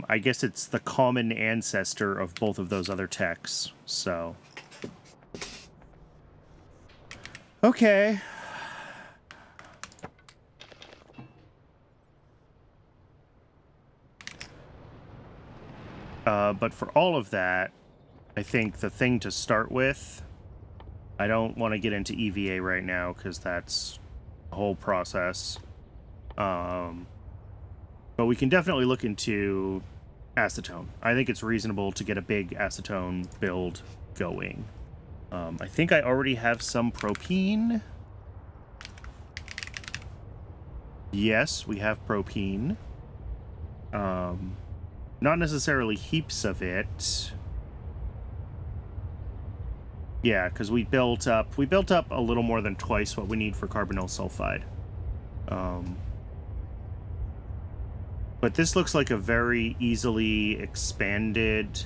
I guess it's the common ancestor of both of those other techs, so. Okay. But for all of that, I think the thing to start with, I don't want to get into EVA right now because that's the whole process. But we can definitely look into acetone. I think it's reasonable to get a big acetone build going. I think I already have some propene. Yes, we have propene. Not necessarily heaps of it. Yeah, because we built up a little more than twice what we need for carbonyl sulfide. But this looks like a very easily expanded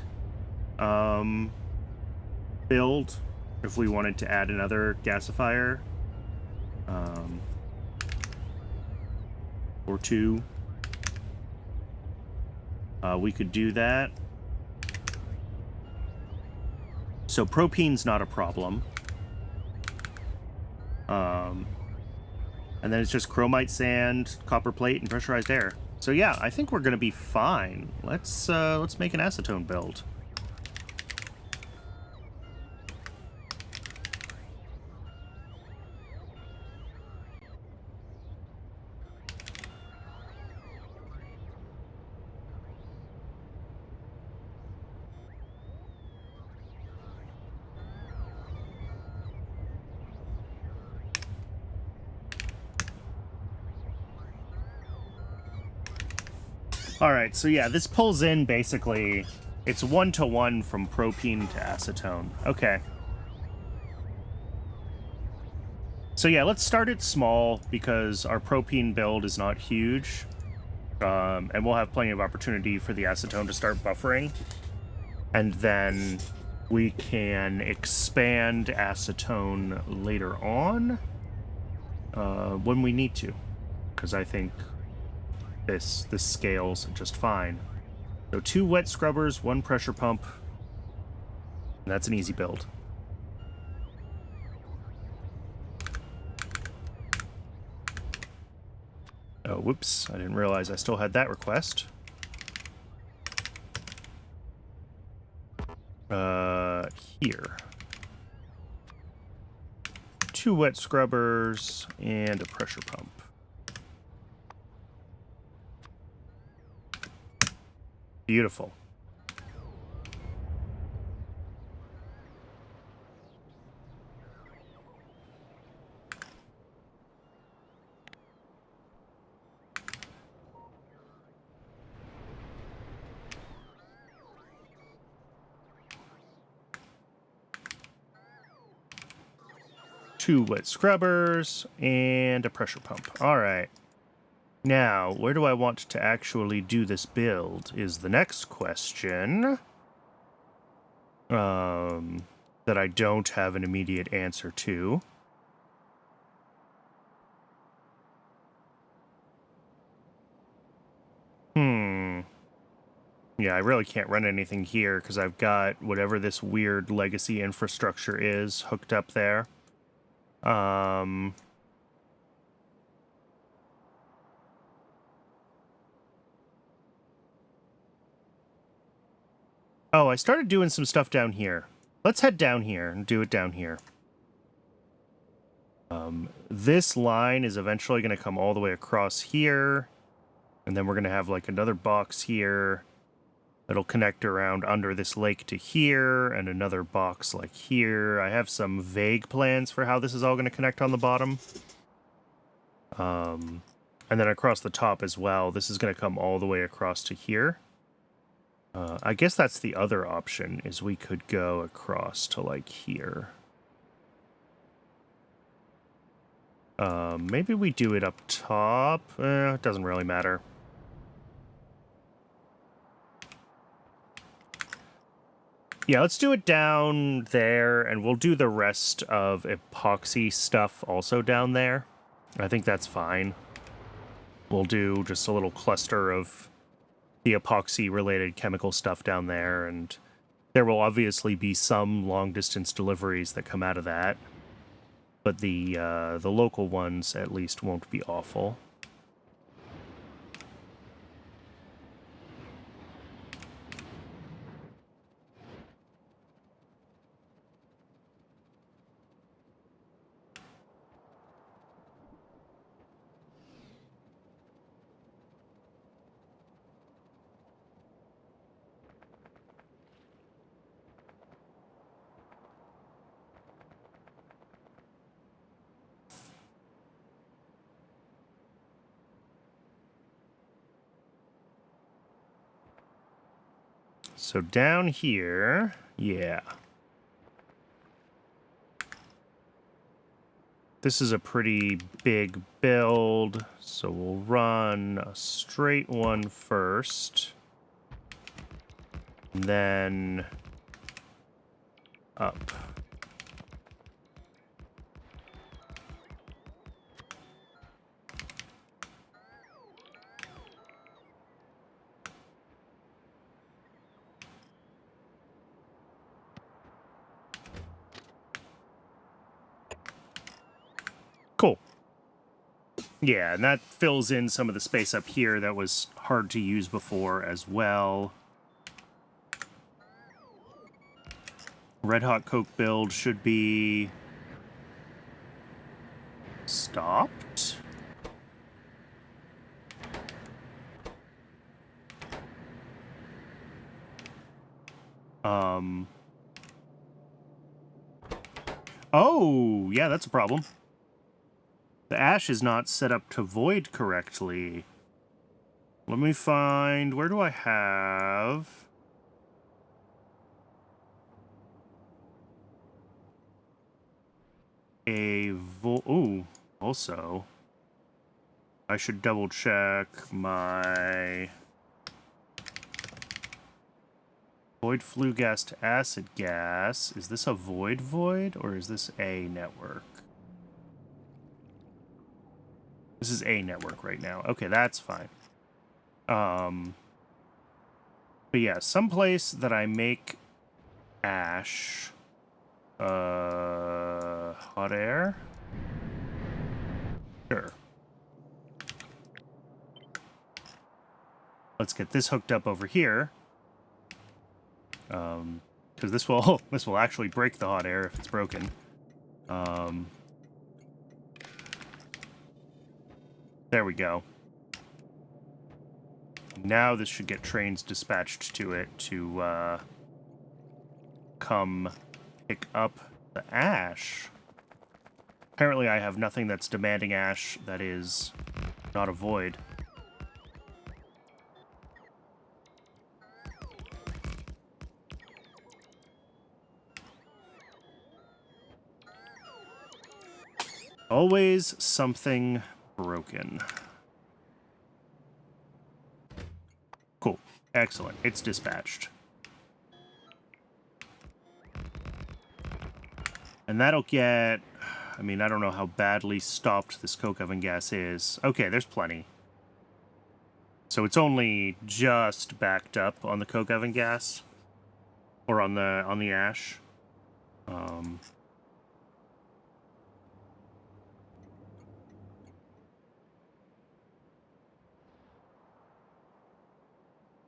build if we wanted to add another gasifier. Or two. We could do that. So propane's not a problem. And then it's just chromite sand, copper plate, and pressurized air. So yeah, I think we're gonna be fine. Let's make an acetone build. All right, so yeah, this pulls in basically, it's 1-to-1 from propene to acetone. Okay. So yeah, let's start it small because our propene build is not huge. And we'll have plenty of opportunity for the acetone to start buffering. And then we can expand acetone later on when we need to. Because I think this scales just fine. So 2 wet scrubbers, 1 pressure pump. And that's an easy build. Oh, whoops. I didn't realize I still had that request. Here. 2 wet scrubbers and a pressure pump. Beautiful. Two wet scrubbers and a pressure pump. All right. Now, where do I want to actually do this build is the next question. That I don't have an immediate answer to. Yeah, I really can't run anything here because I've got whatever this weird legacy infrastructure is hooked up there. Oh, I started doing some stuff down here. Let's head down here and do it down here. This line is eventually going to come all the way across here. And then we're going to have like another box here. It'll connect around under this lake to here, and another box like here. I have some vague plans for how this is all going to connect on the bottom. And then across the top as well. This is going to come all the way across to here. I guess that's the other option, is we could go across to like here. Maybe we do it up top. It doesn't really matter. Yeah, let's do it down there, and we'll do the rest of epoxy stuff also down there. I think that's fine. We'll do just a little cluster of the epoxy-related chemical stuff down there, and there will obviously be some long-distance deliveries that come out of that. But the local ones, at least, won't be awful. So down here, yeah. This is a pretty big build, so we'll run a straight one first. And then up. Cool. Yeah, and that fills in some of the space up here that was hard to use before as well. Red Hot Coke build should be stopped. Oh, yeah, that's a problem. The ash is not set up to void correctly. Let me find... Where do I have... Ooh, also... I should double check my... Void flue gas to acid gas. Is this a void, or is this a network? This is a network right now. Okay, that's fine. But yeah, someplace that I make ash, hot air? Sure. Let's get this hooked up over here. Because this will actually break the hot air if it's broken. There we go. Now this should get trains dispatched to it to come pick up the ash. Apparently I have nothing that's demanding ash that is not a void. Always something broken. Cool. Excellent. It's dispatched. And that'll get... I mean, I don't know how badly stopped this coke oven gas is. Okay, there's plenty. So it's only just backed up on the coke oven gas. Or on the ash.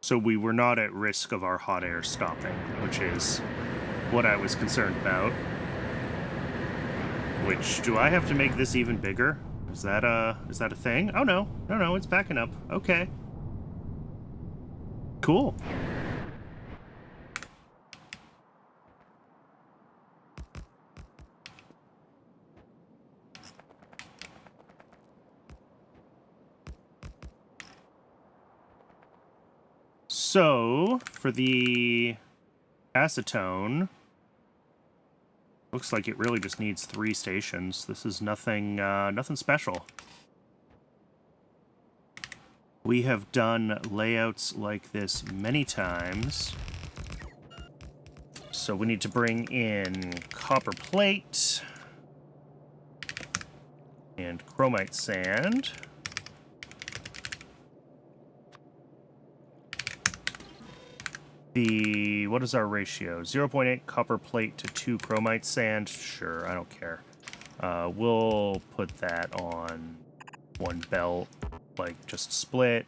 So we were not at risk of our hot air stopping, which is what I was concerned about. Which, do I have to make this even bigger? Is that a thing? Oh no, no, it's backing up. Okay. Cool. So, for the acetone, looks like it really just needs 3 stations. This is nothing, nothing special. We have done layouts like this many times. So we need to bring in copper plate and chromite sand. What is our ratio? 0.8 copper plate to 2 chromite sand. Sure, I don't care. We'll put that on one belt, like just split.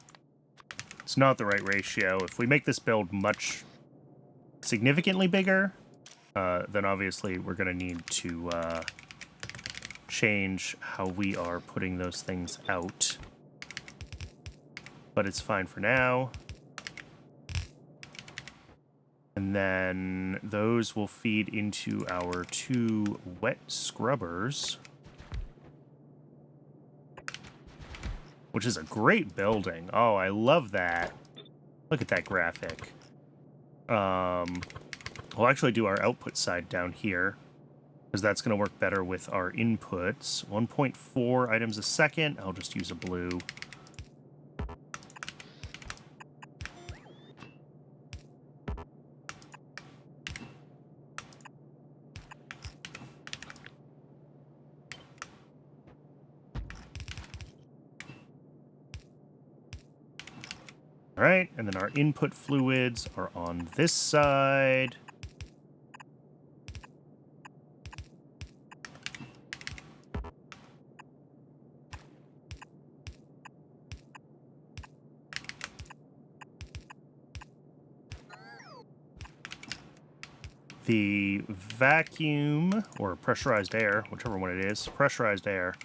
It's not the right ratio. If we make this build much significantly bigger, then obviously we're going to need to change how we are putting those things out. But it's fine for now. And then those will feed into our 2 wet scrubbers, which is a great building. Oh, I love that. Look at that graphic. We'll actually do our output side down here, because that's going to work better with our inputs. 1.4 items a second. I'll just use a blue. All right, and then our input fluids are on this side. The vacuum, or pressurized air, whichever one it is, pressurized air.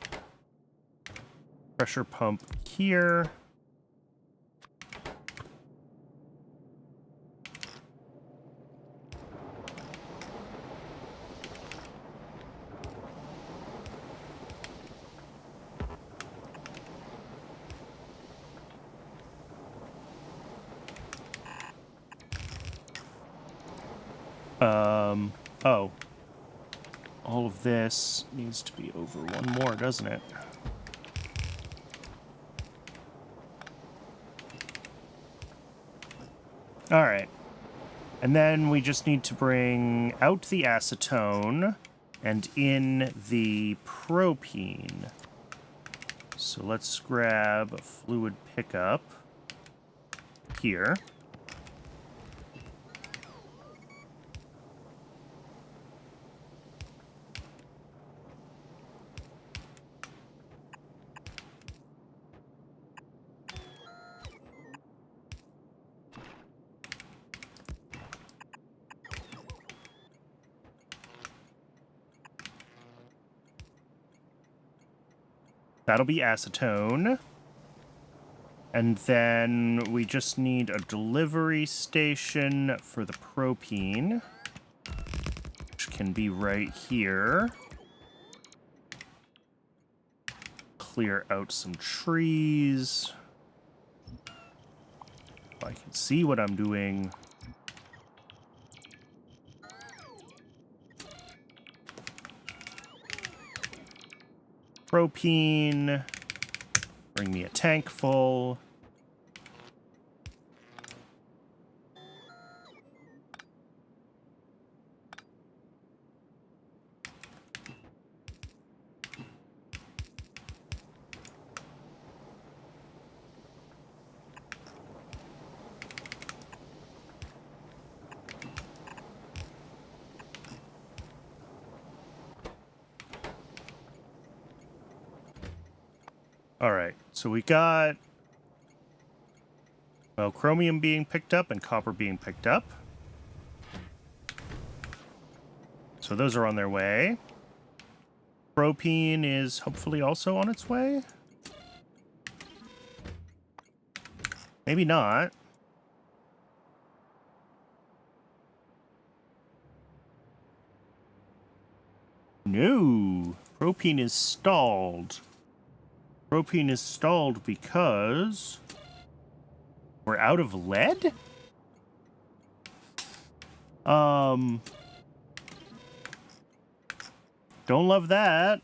Pressure pump here. Oh. All of this needs to be over one more, doesn't it? All right. And then we just need to bring out the acetone and in the propene. So let's grab a fluid pickup here. That'll be acetone. And then we just need a delivery station for the propene, which can be right here. Clear out some trees. I can see what I'm doing. Propene. Bring me a tank full. All right, so we got, well, chromium being picked up and copper being picked up. So those are on their way. Propene is hopefully also on its way. Maybe not. No, propene is stalled. Propene is stalled because we're out of lead? Don't love that.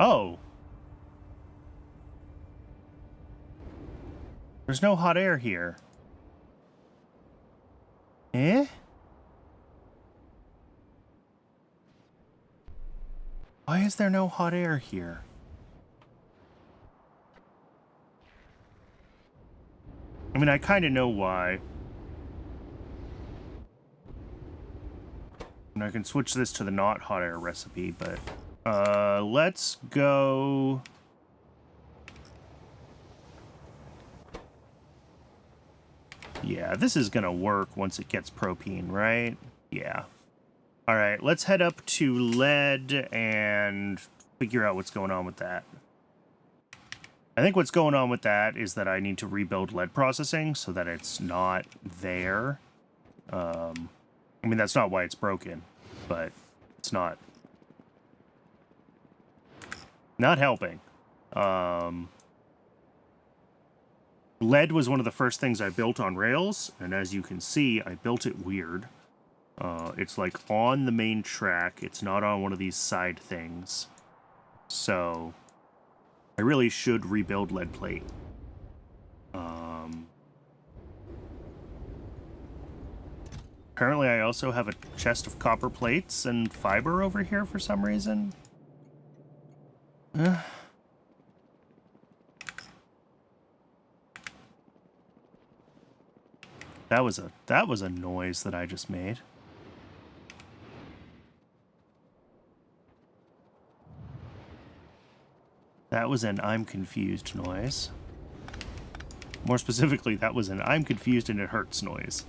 Oh. There's no hot air here. Eh? Why is there no hot air here? I mean, I kind of know why. And I can switch this to the not hot air recipe, but... let's go... Yeah, this is gonna work once it gets propene, right? Yeah. Alright, let's head up to lead and figure out what's going on with that. I think what's going on with that is that I need to rebuild lead processing so that it's not there. I mean, that's not why it's broken, but it's not helping. Lead was one of the first things I built on Rails, and as you can see, I built it weird. It's like on the main track. It's not on one of these side things. So I really should rebuild lead plate. Apparently I also have a chest of copper plates and fiber over here for some reason. That was a noise that I just made. That was an I'm confused noise. More specifically, that was an I'm confused and it hurts noise.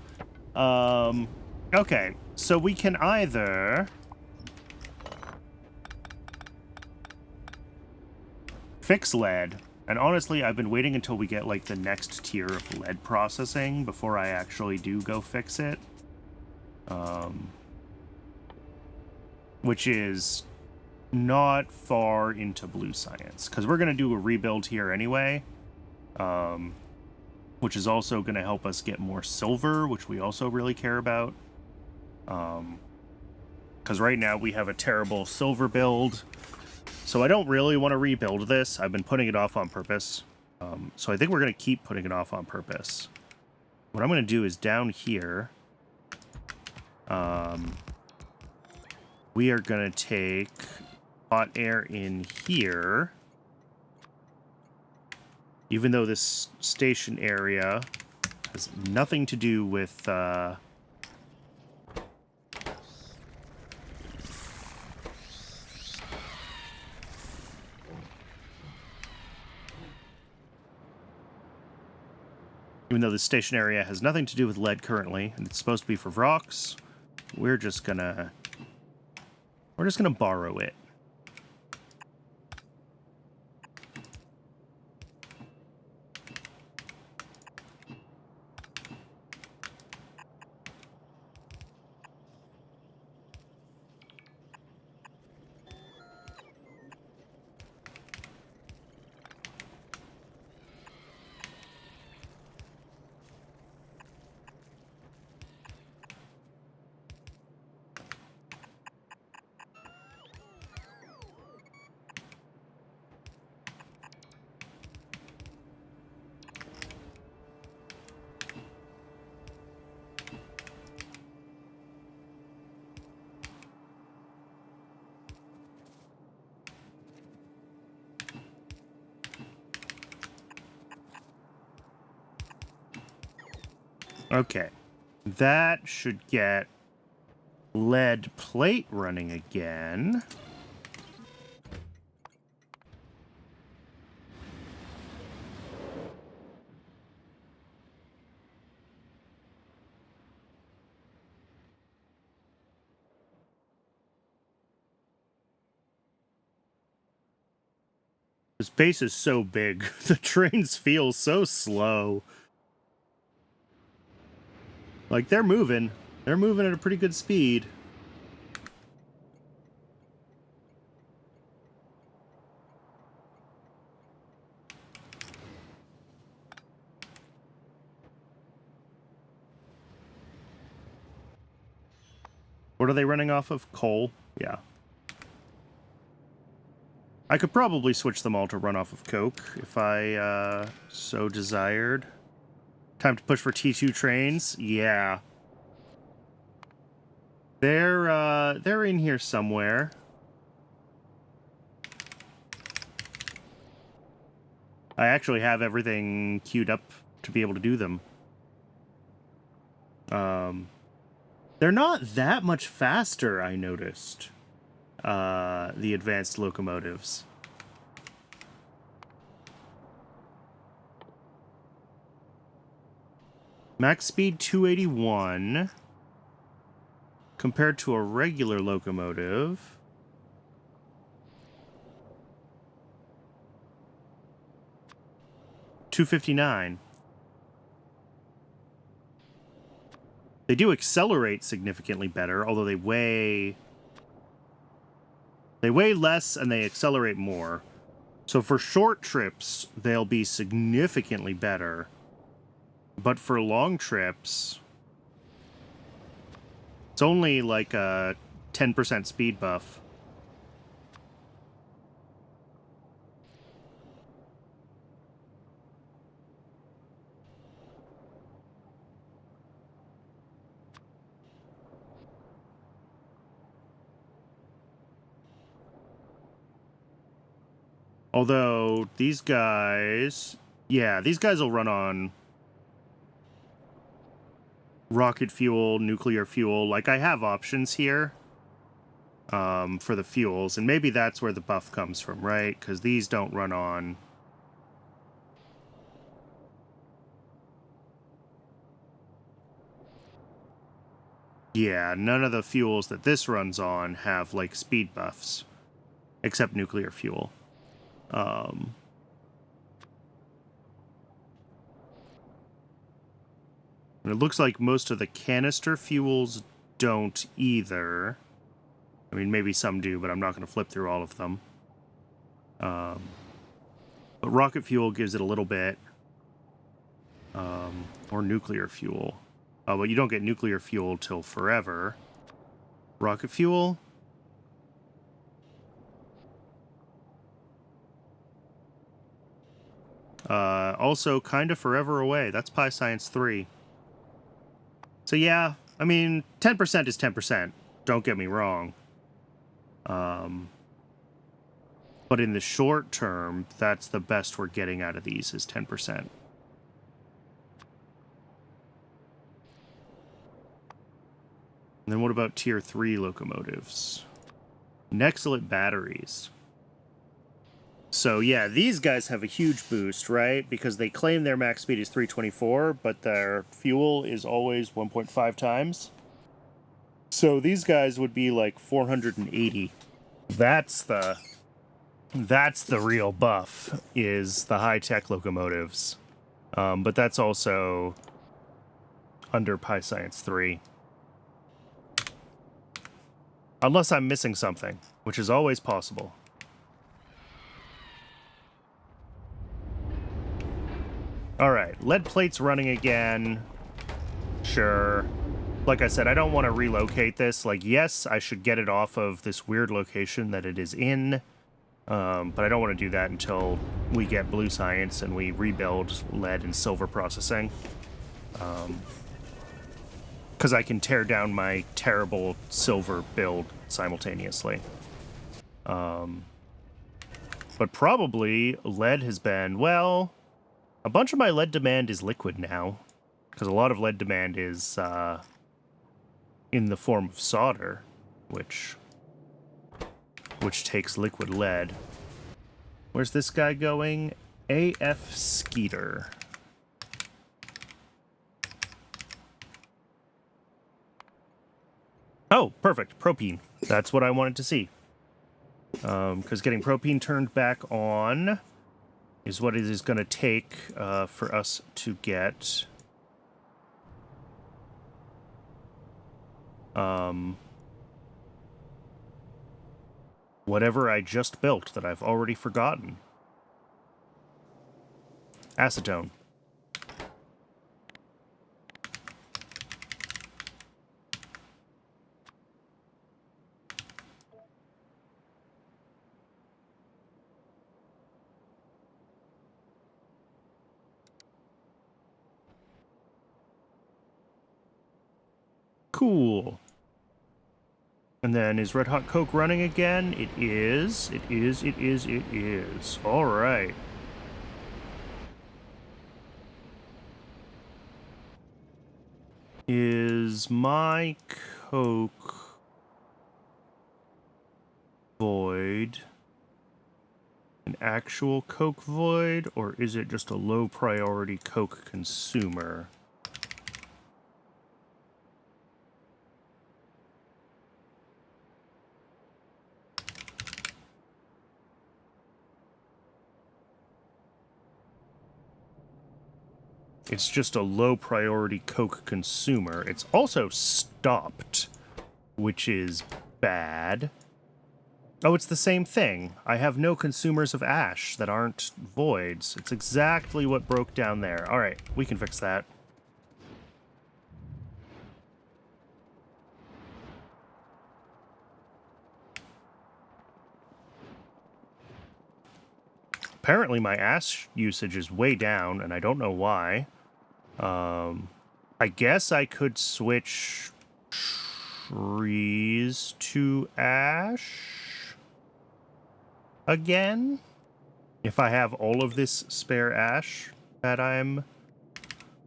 Okay, so we can either fix lead, and honestly, I've been waiting until we get like the next tier of lead processing before I actually do go fix it. Which is not far into blue science, because we're going to do a rebuild here anyway, which is also going to help us get more silver, which we also really care about, because right now we have a terrible silver build, so I don't really want to rebuild this. I've been putting it off on purpose, so I think we're going to keep putting it off on purpose. What I'm going to do is down here, we are going to take hot air in here, even though this station area has nothing to do with even though the station area has nothing to do with lead currently, and it's supposed to be for rocks, we're just gonna borrow it. Okay, that should get lead plate running again. This base is so big. The trains feel so slow. Like, they're moving. They're moving at a pretty good speed. What are they running off of? Coal? Yeah. I could probably switch them all to run off of coke if I so desired. Time to push for T2 trains? Yeah. They're in here somewhere. I actually have everything queued up to be able to do them. They're not that much faster, I noticed. The advanced locomotives. Max speed 281 compared to a regular locomotive. $259. They do accelerate significantly better, although they weigh less and they accelerate more. So for short trips, they'll be significantly better. But for long trips, it's only like a 10% speed buff. Although, these guys... Yeah, these guys will run on rocket fuel, nuclear fuel. Like, I have options here for the fuels, and maybe that's where the buff comes from, right? Because these don't run on... Yeah, none of the fuels that this runs on have, like, speed buffs. Except nuclear fuel. And it looks like most of the canister fuels don't either. I mean, maybe some do, but I'm not going to flip through all of them. But rocket fuel gives it a little bit. Or nuclear fuel. But you don't get nuclear fuel till forever. Rocket fuel? Also kind of forever away. That's Pi Science 3. So yeah, I mean, 10% is 10%. Don't get me wrong. But in the short term, that's the best we're getting out of these is 10%. And then what about Tier 3 locomotives? Nextlet batteries. So yeah, these guys have a huge boost, right? Because they claim their max speed is 324, but their fuel is always 1.5 times. So these guys would be like 480. That's the real buff, is the high-tech locomotives. But that's also under Pi Science 3. Unless I'm missing something, which is always possible. Alright, lead plate's running again. Sure. Like I said, I don't want to relocate this. Like, yes, I should get it off of this weird location that it is in. But I don't want to do that until we get blue science and we rebuild lead and silver processing. Because I can tear down my terrible silver build simultaneously. But probably lead has been, well... A bunch of my lead demand is liquid now, because a lot of lead demand is in the form of solder, which takes liquid lead. Where's this guy going? AF Skeeter. Oh, perfect. Propene. That's what I wanted to see. Because getting propene turned back on is what it is going to take for us to get whatever I just built that I've already forgotten. Acetone. Cool. And then is Red Hot Coke running again? It is. It is. It is. It is. All right. Is my Coke void an actual Coke void, or is it just a low priority Coke consumer? It's just a low priority Coke consumer. It's also stopped, which is bad. Oh, it's the same thing. I have no consumers of ash that aren't voids. It's exactly what broke down there. All right, we can fix that. Apparently my ash usage is way down, and I don't know why. I guess I could switch trees to ash again if I have all of this spare ash that I'm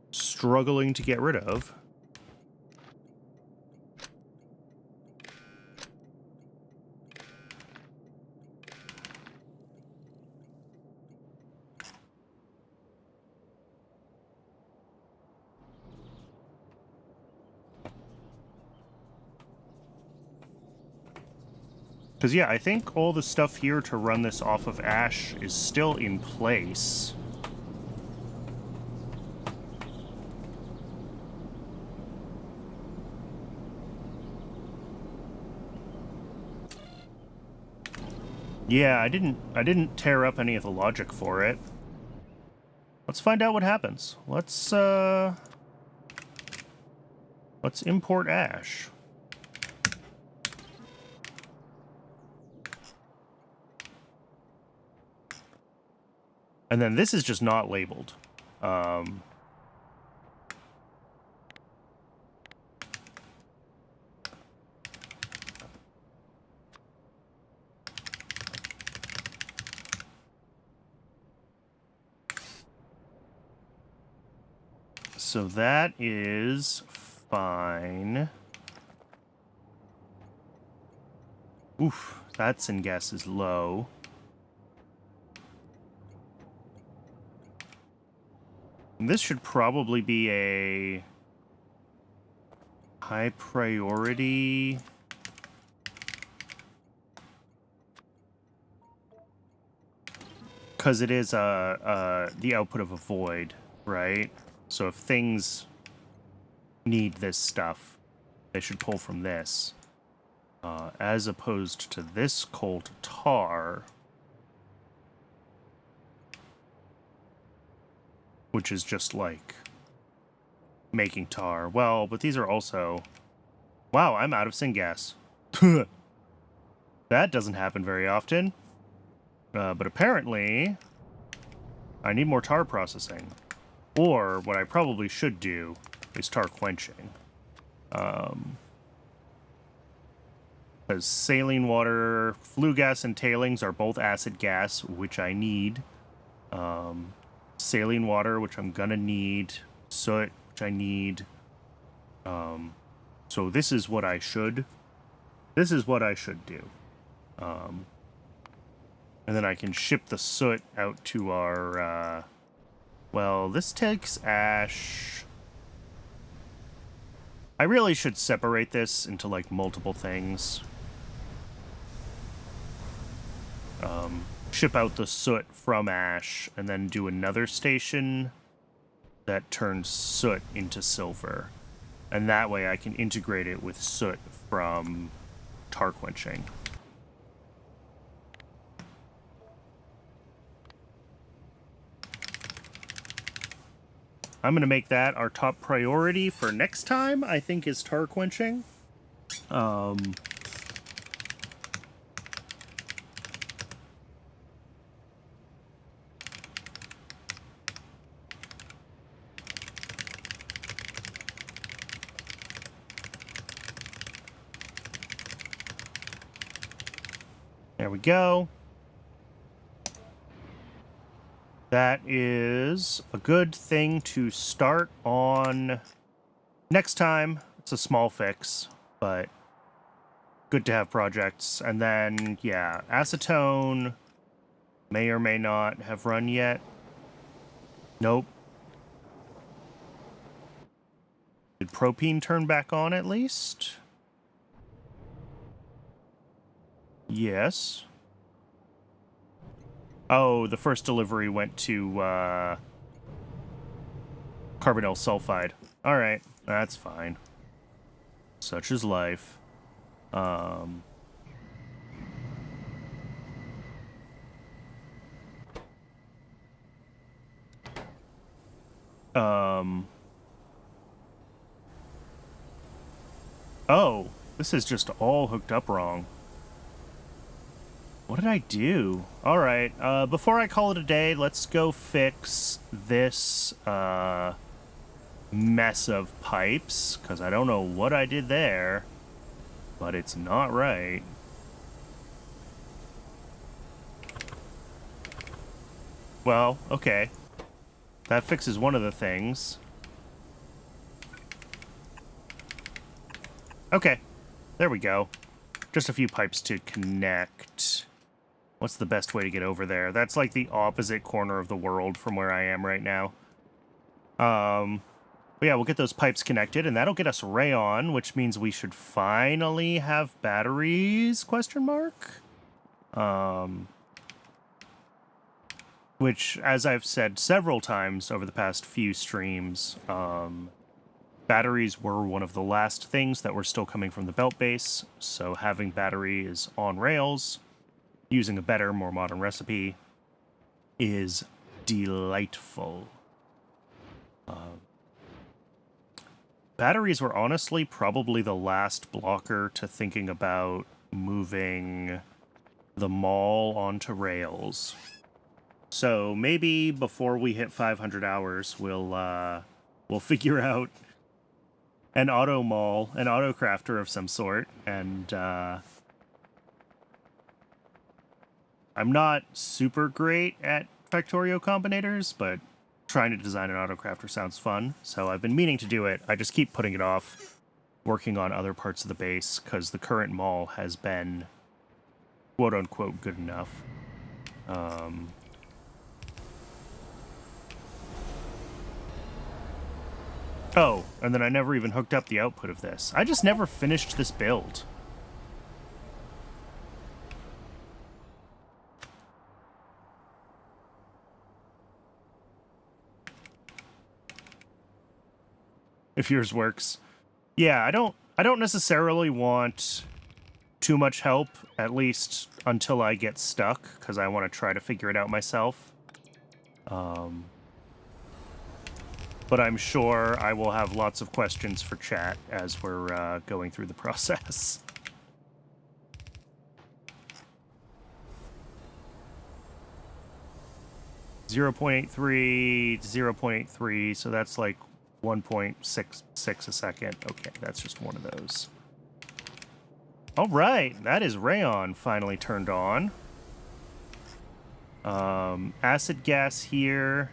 struggling to get rid of. Because, yeah, I think all the stuff here to run this off of ash is still in place. Yeah, I didn't tear up any of the logic for it. Let's find out what happens. Let's import ash. And then this is just not labeled. So that is fine. Oof, that syngas is low. And this should probably be a high priority. Because it is the output of a void, right? So if things need this stuff, they should pull from this. As opposed to this coal to tar, which is just like making tar. Well, but these are also... Wow, I'm out of syngas. That doesn't happen very often. But apparently, I need more tar processing. Or what I probably should do is tar quenching. Because saline water, flue gas, and tailings are both acid gas, which I need. Saline water, which I'm gonna need. Soot, which I need. So this is what I should. This is what I should do. And then I can ship the soot out to our... well, this takes ash. I really should separate this into, like, multiple things. Ship out the soot from ash, and then do another station that turns soot into silver. And that way I can integrate it with soot from tar quenching. I'm going to make that our top priority for next time, I think, is tar quenching. There we go. That is a good thing to start on next time. It's a small fix, but good to have projects. And then, yeah, acetone may or may not have run yet. Nope. Did propene turn back on at least? Yes. Oh, the first delivery went to carbonyl sulfide. All right, that's fine. Such is life. Oh, this is just all hooked up wrong. What did I do? All right, before I call it a day, let's go fix this mess of pipes, because I don't know what I did there, but it's not right. Well, okay. That fixes one of the things. Okay, there we go. Just a few pipes to connect. What's the best way to get over there? That's like the opposite corner of the world from where I am right now. But yeah, we'll get those pipes connected, and that'll get us rayon, which means we should finally have batteries, question mark? Which, as I've said several times over the past few streams, batteries were one of the last things that were still coming from the belt base, so having batteries on rails, using a better, more modern recipe, is delightful. Batteries were honestly probably the last blocker to thinking about moving the mall onto rails. So maybe before we hit 500 hours, we'll figure out an auto mall, an auto crafter of some sort, and I'm not super great at Factorio combinators, but trying to design an auto crafter sounds fun, so I've been meaning to do it. I just keep putting it off, working on other parts of the base, because the current mall has been quote-unquote good enough. Oh, and then I never even hooked up the output of this. I just never finished this build. If yours works. Yeah, I don't necessarily want too much help, at least until I get stuck, because I want to try to figure it out myself. But I'm sure I will have lots of questions for chat as we're going through the process. .83 to 0.83, so that's like 1.66 a second. Okay, that's just one of those. All right, that is rayon finally turned on. Acid gas here.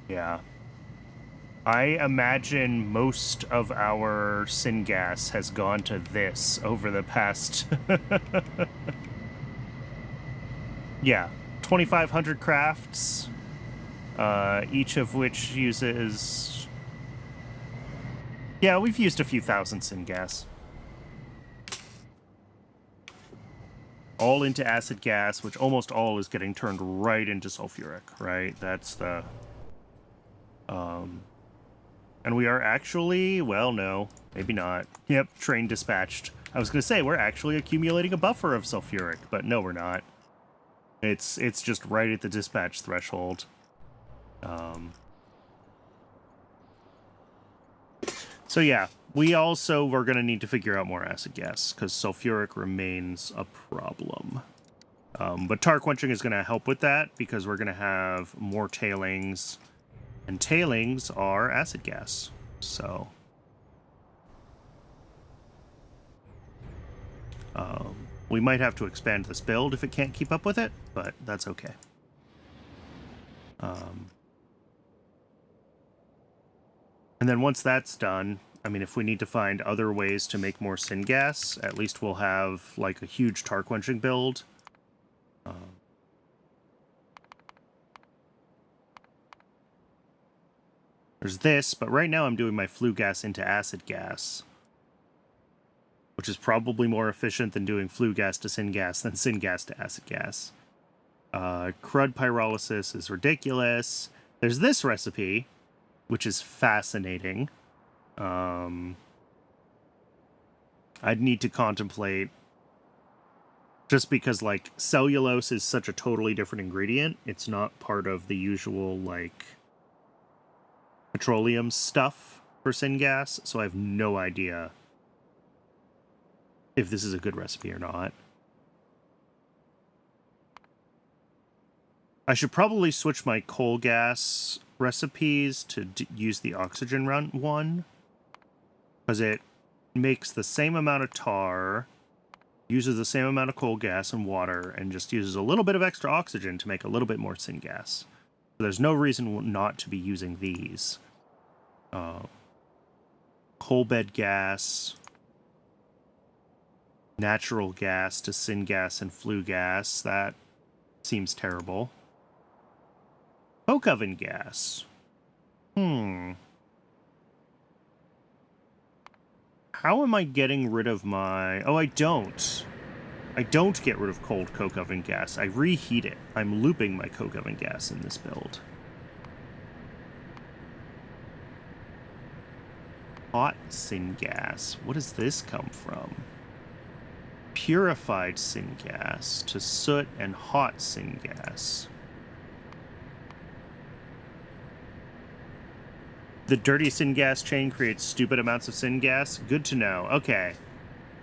Yeah. I imagine most of our syngas has gone to this over the past... yeah, 2,500 crafts, each of which uses... Yeah, we've used a few thousand syngas. All into acid gas, which almost all is getting turned right into sulfuric, right? That's the... And we are actually, well, no, maybe not. Yep, train dispatched. I was going to say, we're actually accumulating a buffer of sulfuric, but no, we're not. It's just right at the dispatch threshold. So yeah, we also were going to need to figure out more acid gas, because sulfuric remains a problem. But tar quenching is going to help with that, because we're going to have more tailings. And tailings are acid gas, so... We might have to expand this build if it can't keep up with it, but that's okay. And then once that's done, I mean, if we need to find other ways to make more syngas, at least we'll have, like, a huge tar quenching build. There's this, but right now I'm doing my flue gas into acid gas, which is probably more efficient than doing flue gas to syngas than syngas to acid gas. Crud pyrolysis is ridiculous. There's this recipe, which is fascinating. I'd need to contemplate, just because, like, cellulose is such a totally different ingredient. It's not part of the usual, like, petroleum stuff for syngas, so I have no idea if this is a good recipe or not. I should probably switch my coal gas recipes to use the oxygen run one, because it makes the same amount of tar, uses the same amount of coal gas and water, and just uses a little bit of extra oxygen to make a little bit more syngas. So there's no reason not to be using these. Coal bed gas, natural gas to syngas and flue gas, that seems terrible. Coke oven gas. How am I getting rid of my... Oh, I don't. I don't get rid of cold coke oven gas. I reheat it. I'm looping my coke oven gas in this build. Hot syngas. What does this come from? Purified syngas to soot and hot syngas. The dirty syngas chain creates stupid amounts of syngas? Good to know. Okay.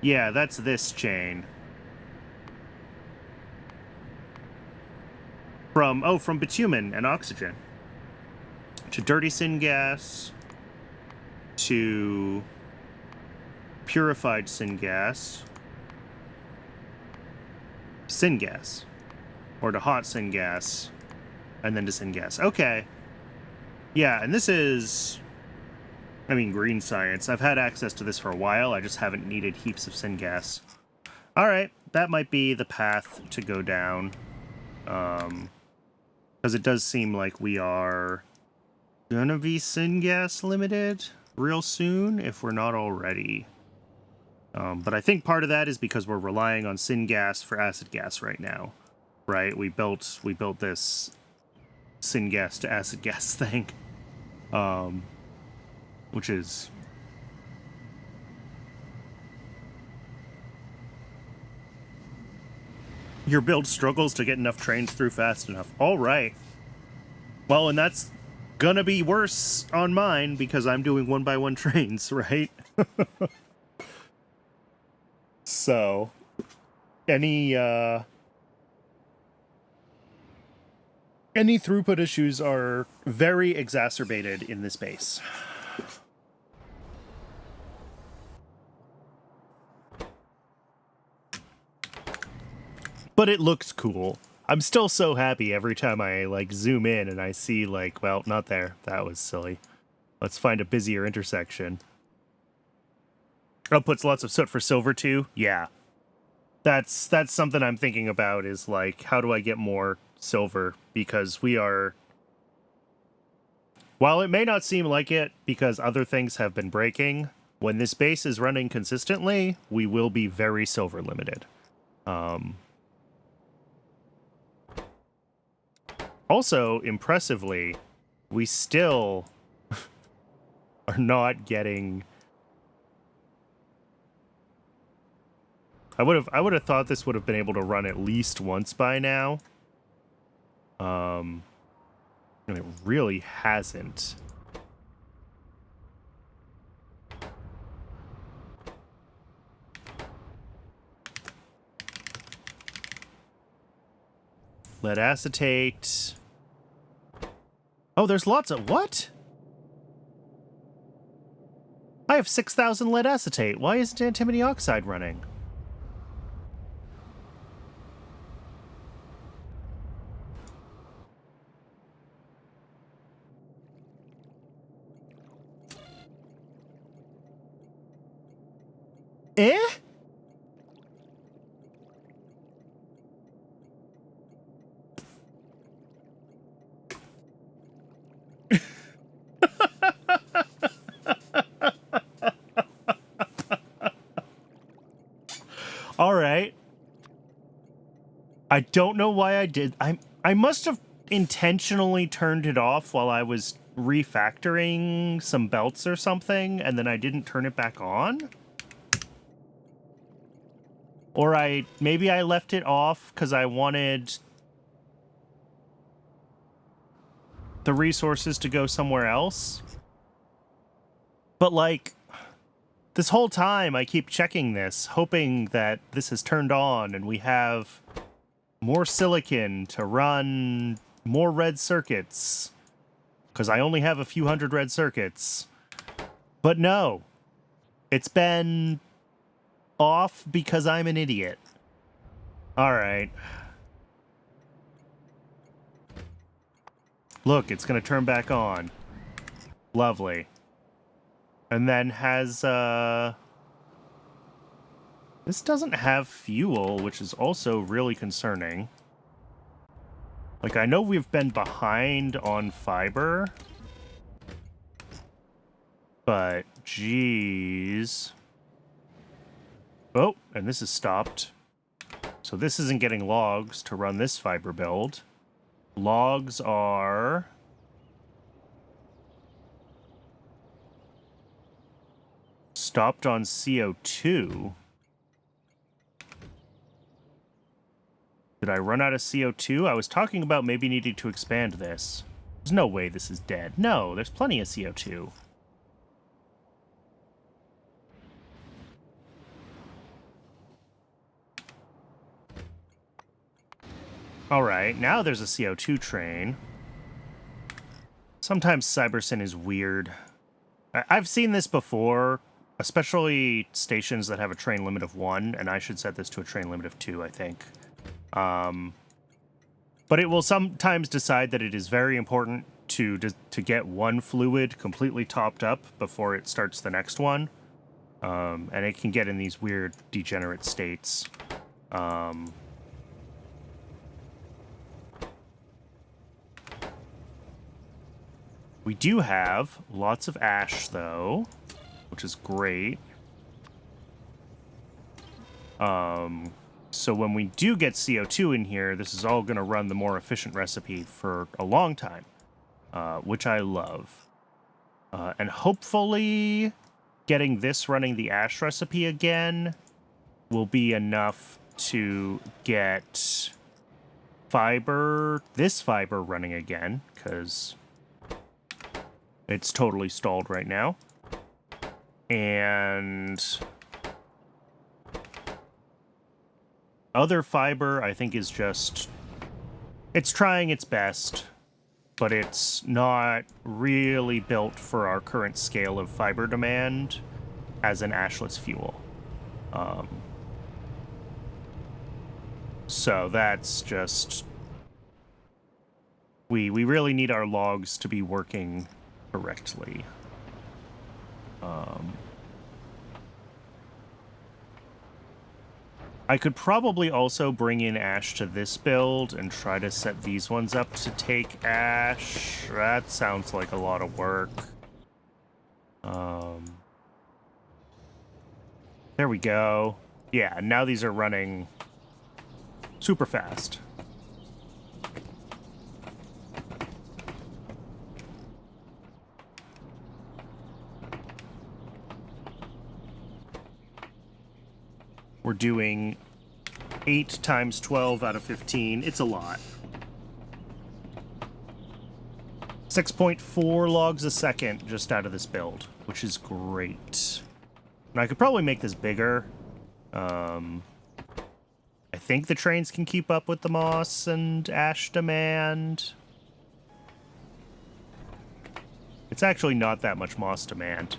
Yeah, that's this chain. From bitumen and oxygen. To dirty syngas. To purified syngas. Syngas. Or to hot syngas. And then to syngas. Okay. Yeah, and this is, I mean, green science. I've had access to this for a while. I just haven't needed heaps of syngas. All right, that might be the path to go down. Because it does seem like we are gonna be syngas limited real soon, if we're not already. But I think part of that is because we're relying on syngas for acid gas right now, right? We built this syngas to acid gas thing. Which is... Your build struggles to get enough trains through fast enough. All right. Well, and that's gonna be worse on mine because I'm doing 1x1 trains, right? So, any throughput issues are very exacerbated in this base. But it looks cool. I'm still so happy every time I, like, zoom in and I see, like, well, not there. That was silly. Let's find a busier intersection. Oh, puts lots of soot for silver, too? Yeah. That's something I'm thinking about is, like, how do I get more silver? Because we are... While it may not seem like it, because other things have been breaking, when this base is running consistently, we will be very silver limited. Also, impressively, we still are not getting... I would have thought this would have been able to run at least once by now. And it really hasn't. Lead acetate. Oh, there's lots of... What? I have 6,000 lead acetate. Why isn't antimony oxide running? Eh? All right. I don't know why I did. I must have intentionally turned it off while I was refactoring some belts or something, and then I didn't turn it back on. Or maybe I left it off because I wanted the resources to go somewhere else. But like, this whole time I keep checking this, hoping that this is turned on and we have more silicon to run more red circuits. Because I only have a few hundred red circuits. But no, it's been off because I'm an idiot. All right. Look, it's going to turn back on. Lovely. And then has, this doesn't have fuel, which is also really concerning. Like, I know we've been behind on fiber. But, geez. Oh, and this is stopped. So this isn't getting logs to run this fiber build. Logs are... stopped on CO2. Did I run out of CO2? I was talking about maybe needing to expand this. There's no way this is dead. No, there's plenty of CO2. Alright, now there's a CO2 train. Sometimes Cybersyn is weird. I've seen this before, especially stations that have a train limit of 1, and I should set this to a train limit of 2, I think. But it will sometimes decide that it is very important to get one fluid completely topped up before it starts the next one. And it can get in these weird degenerate states. We do have lots of ash, though, which is great. So when we do get CO2 in here, this is all going to run the more efficient recipe for a long time, which I love. And hopefully getting this running the ash recipe again will be enough to get this fiber running again, because it's totally stalled right now. And other fiber, I think, is just... it's trying its best, but it's not really built for our current scale of fiber demand as an ashless fuel. So that's just... We really need our logs to be working correctly. I could probably also bring in ash to this build and try to set these ones up to take ash. That sounds like a lot of work. There we go. Yeah, now these are running super fast. We're doing 8 times 12 out of 15. It's a lot. 6.4 logs a second just out of this build, which is great. And I could probably make this bigger. I think the trains can keep up with the moss and ash demand. It's actually not that much moss demand.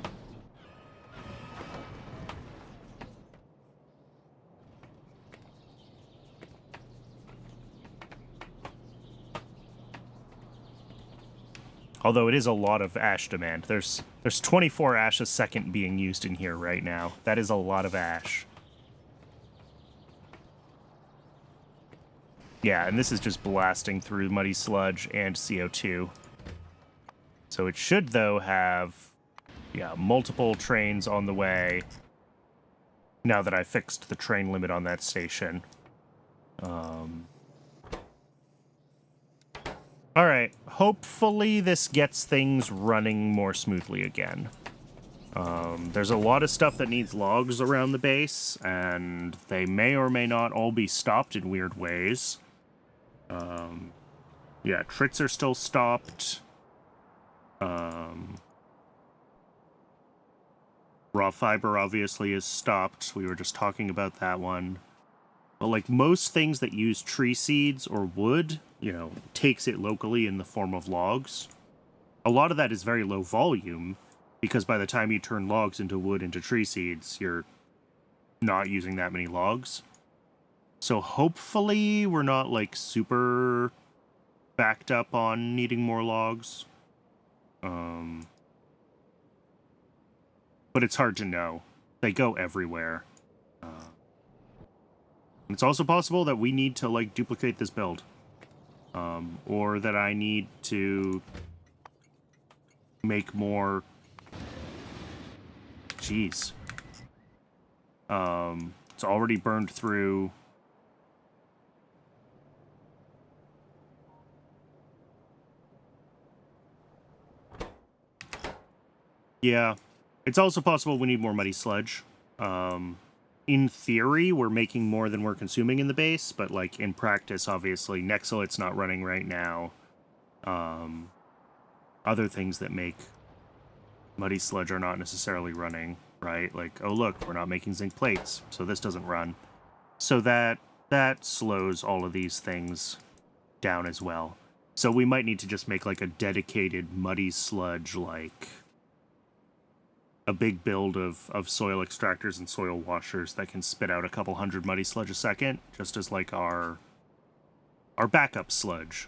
Although it is a lot of ash demand. There's 24 ash a second being used in here right now. That is a lot of ash. Yeah, and this is just blasting through muddy sludge and CO2. So it should, though, have, yeah, multiple trains on the way now that I fixed the train limit on that station. Alright, hopefully this gets things running more smoothly again. There's a lot of stuff that needs logs around the base, and they may or may not all be stopped in weird ways. Yeah, trits are still stopped. Raw fiber obviously is stopped. We were just talking about that one. But like most things that use tree seeds or wood, you know, takes it locally in the form of logs. A lot of that is very low volume, because by the time you turn logs into wood into tree seeds, you're not using that many logs. So hopefully we're not like super backed up on needing more logs. But it's hard to know. They go everywhere. It's also possible that we need to, like, duplicate this build. Or that I need to make more... Jeez. It's already burned through... Yeah. It's also possible we need more muddy sludge. In theory, we're making more than we're consuming in the base, but, like, in practice, obviously, Nexolit's not running right now. Other things that make muddy sludge are not necessarily running, right? Like, oh, look, we're not making zinc plates, so this doesn't run. So that slows all of these things down as well. So we might need to just make, like, a dedicated muddy sludge, like... a big build of soil extractors and soil washers that can spit out a couple hundred muddy sludge a second, just as like our backup sludge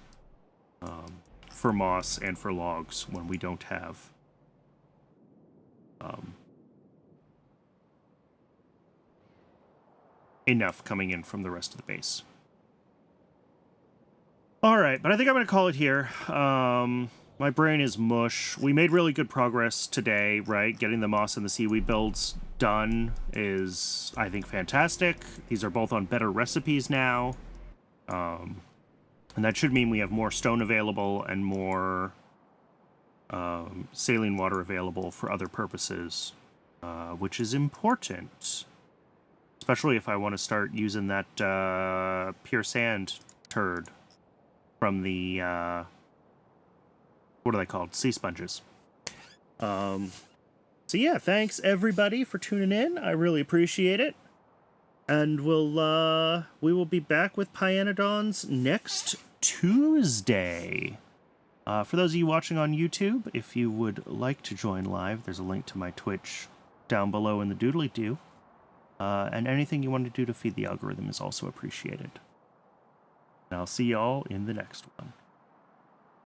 for moss and for logs when we don't have enough coming in from the rest of the base. All right, but I think I'm going to call it here. My brain is mush. We made really good progress today, right? Getting the moss and the seaweed builds done is, I think, fantastic. These are both on better recipes now. And that should mean we have more stone available and more saline water available for other purposes, which is important. Especially if I want to start using that pure sand turd from the... what are they called? Sea sponges. So yeah, thanks everybody for tuning in. I really appreciate it. And we will be back with Pyanodons next Tuesday. For those of you watching on YouTube, if you would like to join live, there's a link to my Twitch down below in the doodly-doo. And anything you want to do to feed the algorithm is also appreciated. And I'll see y'all in the next one.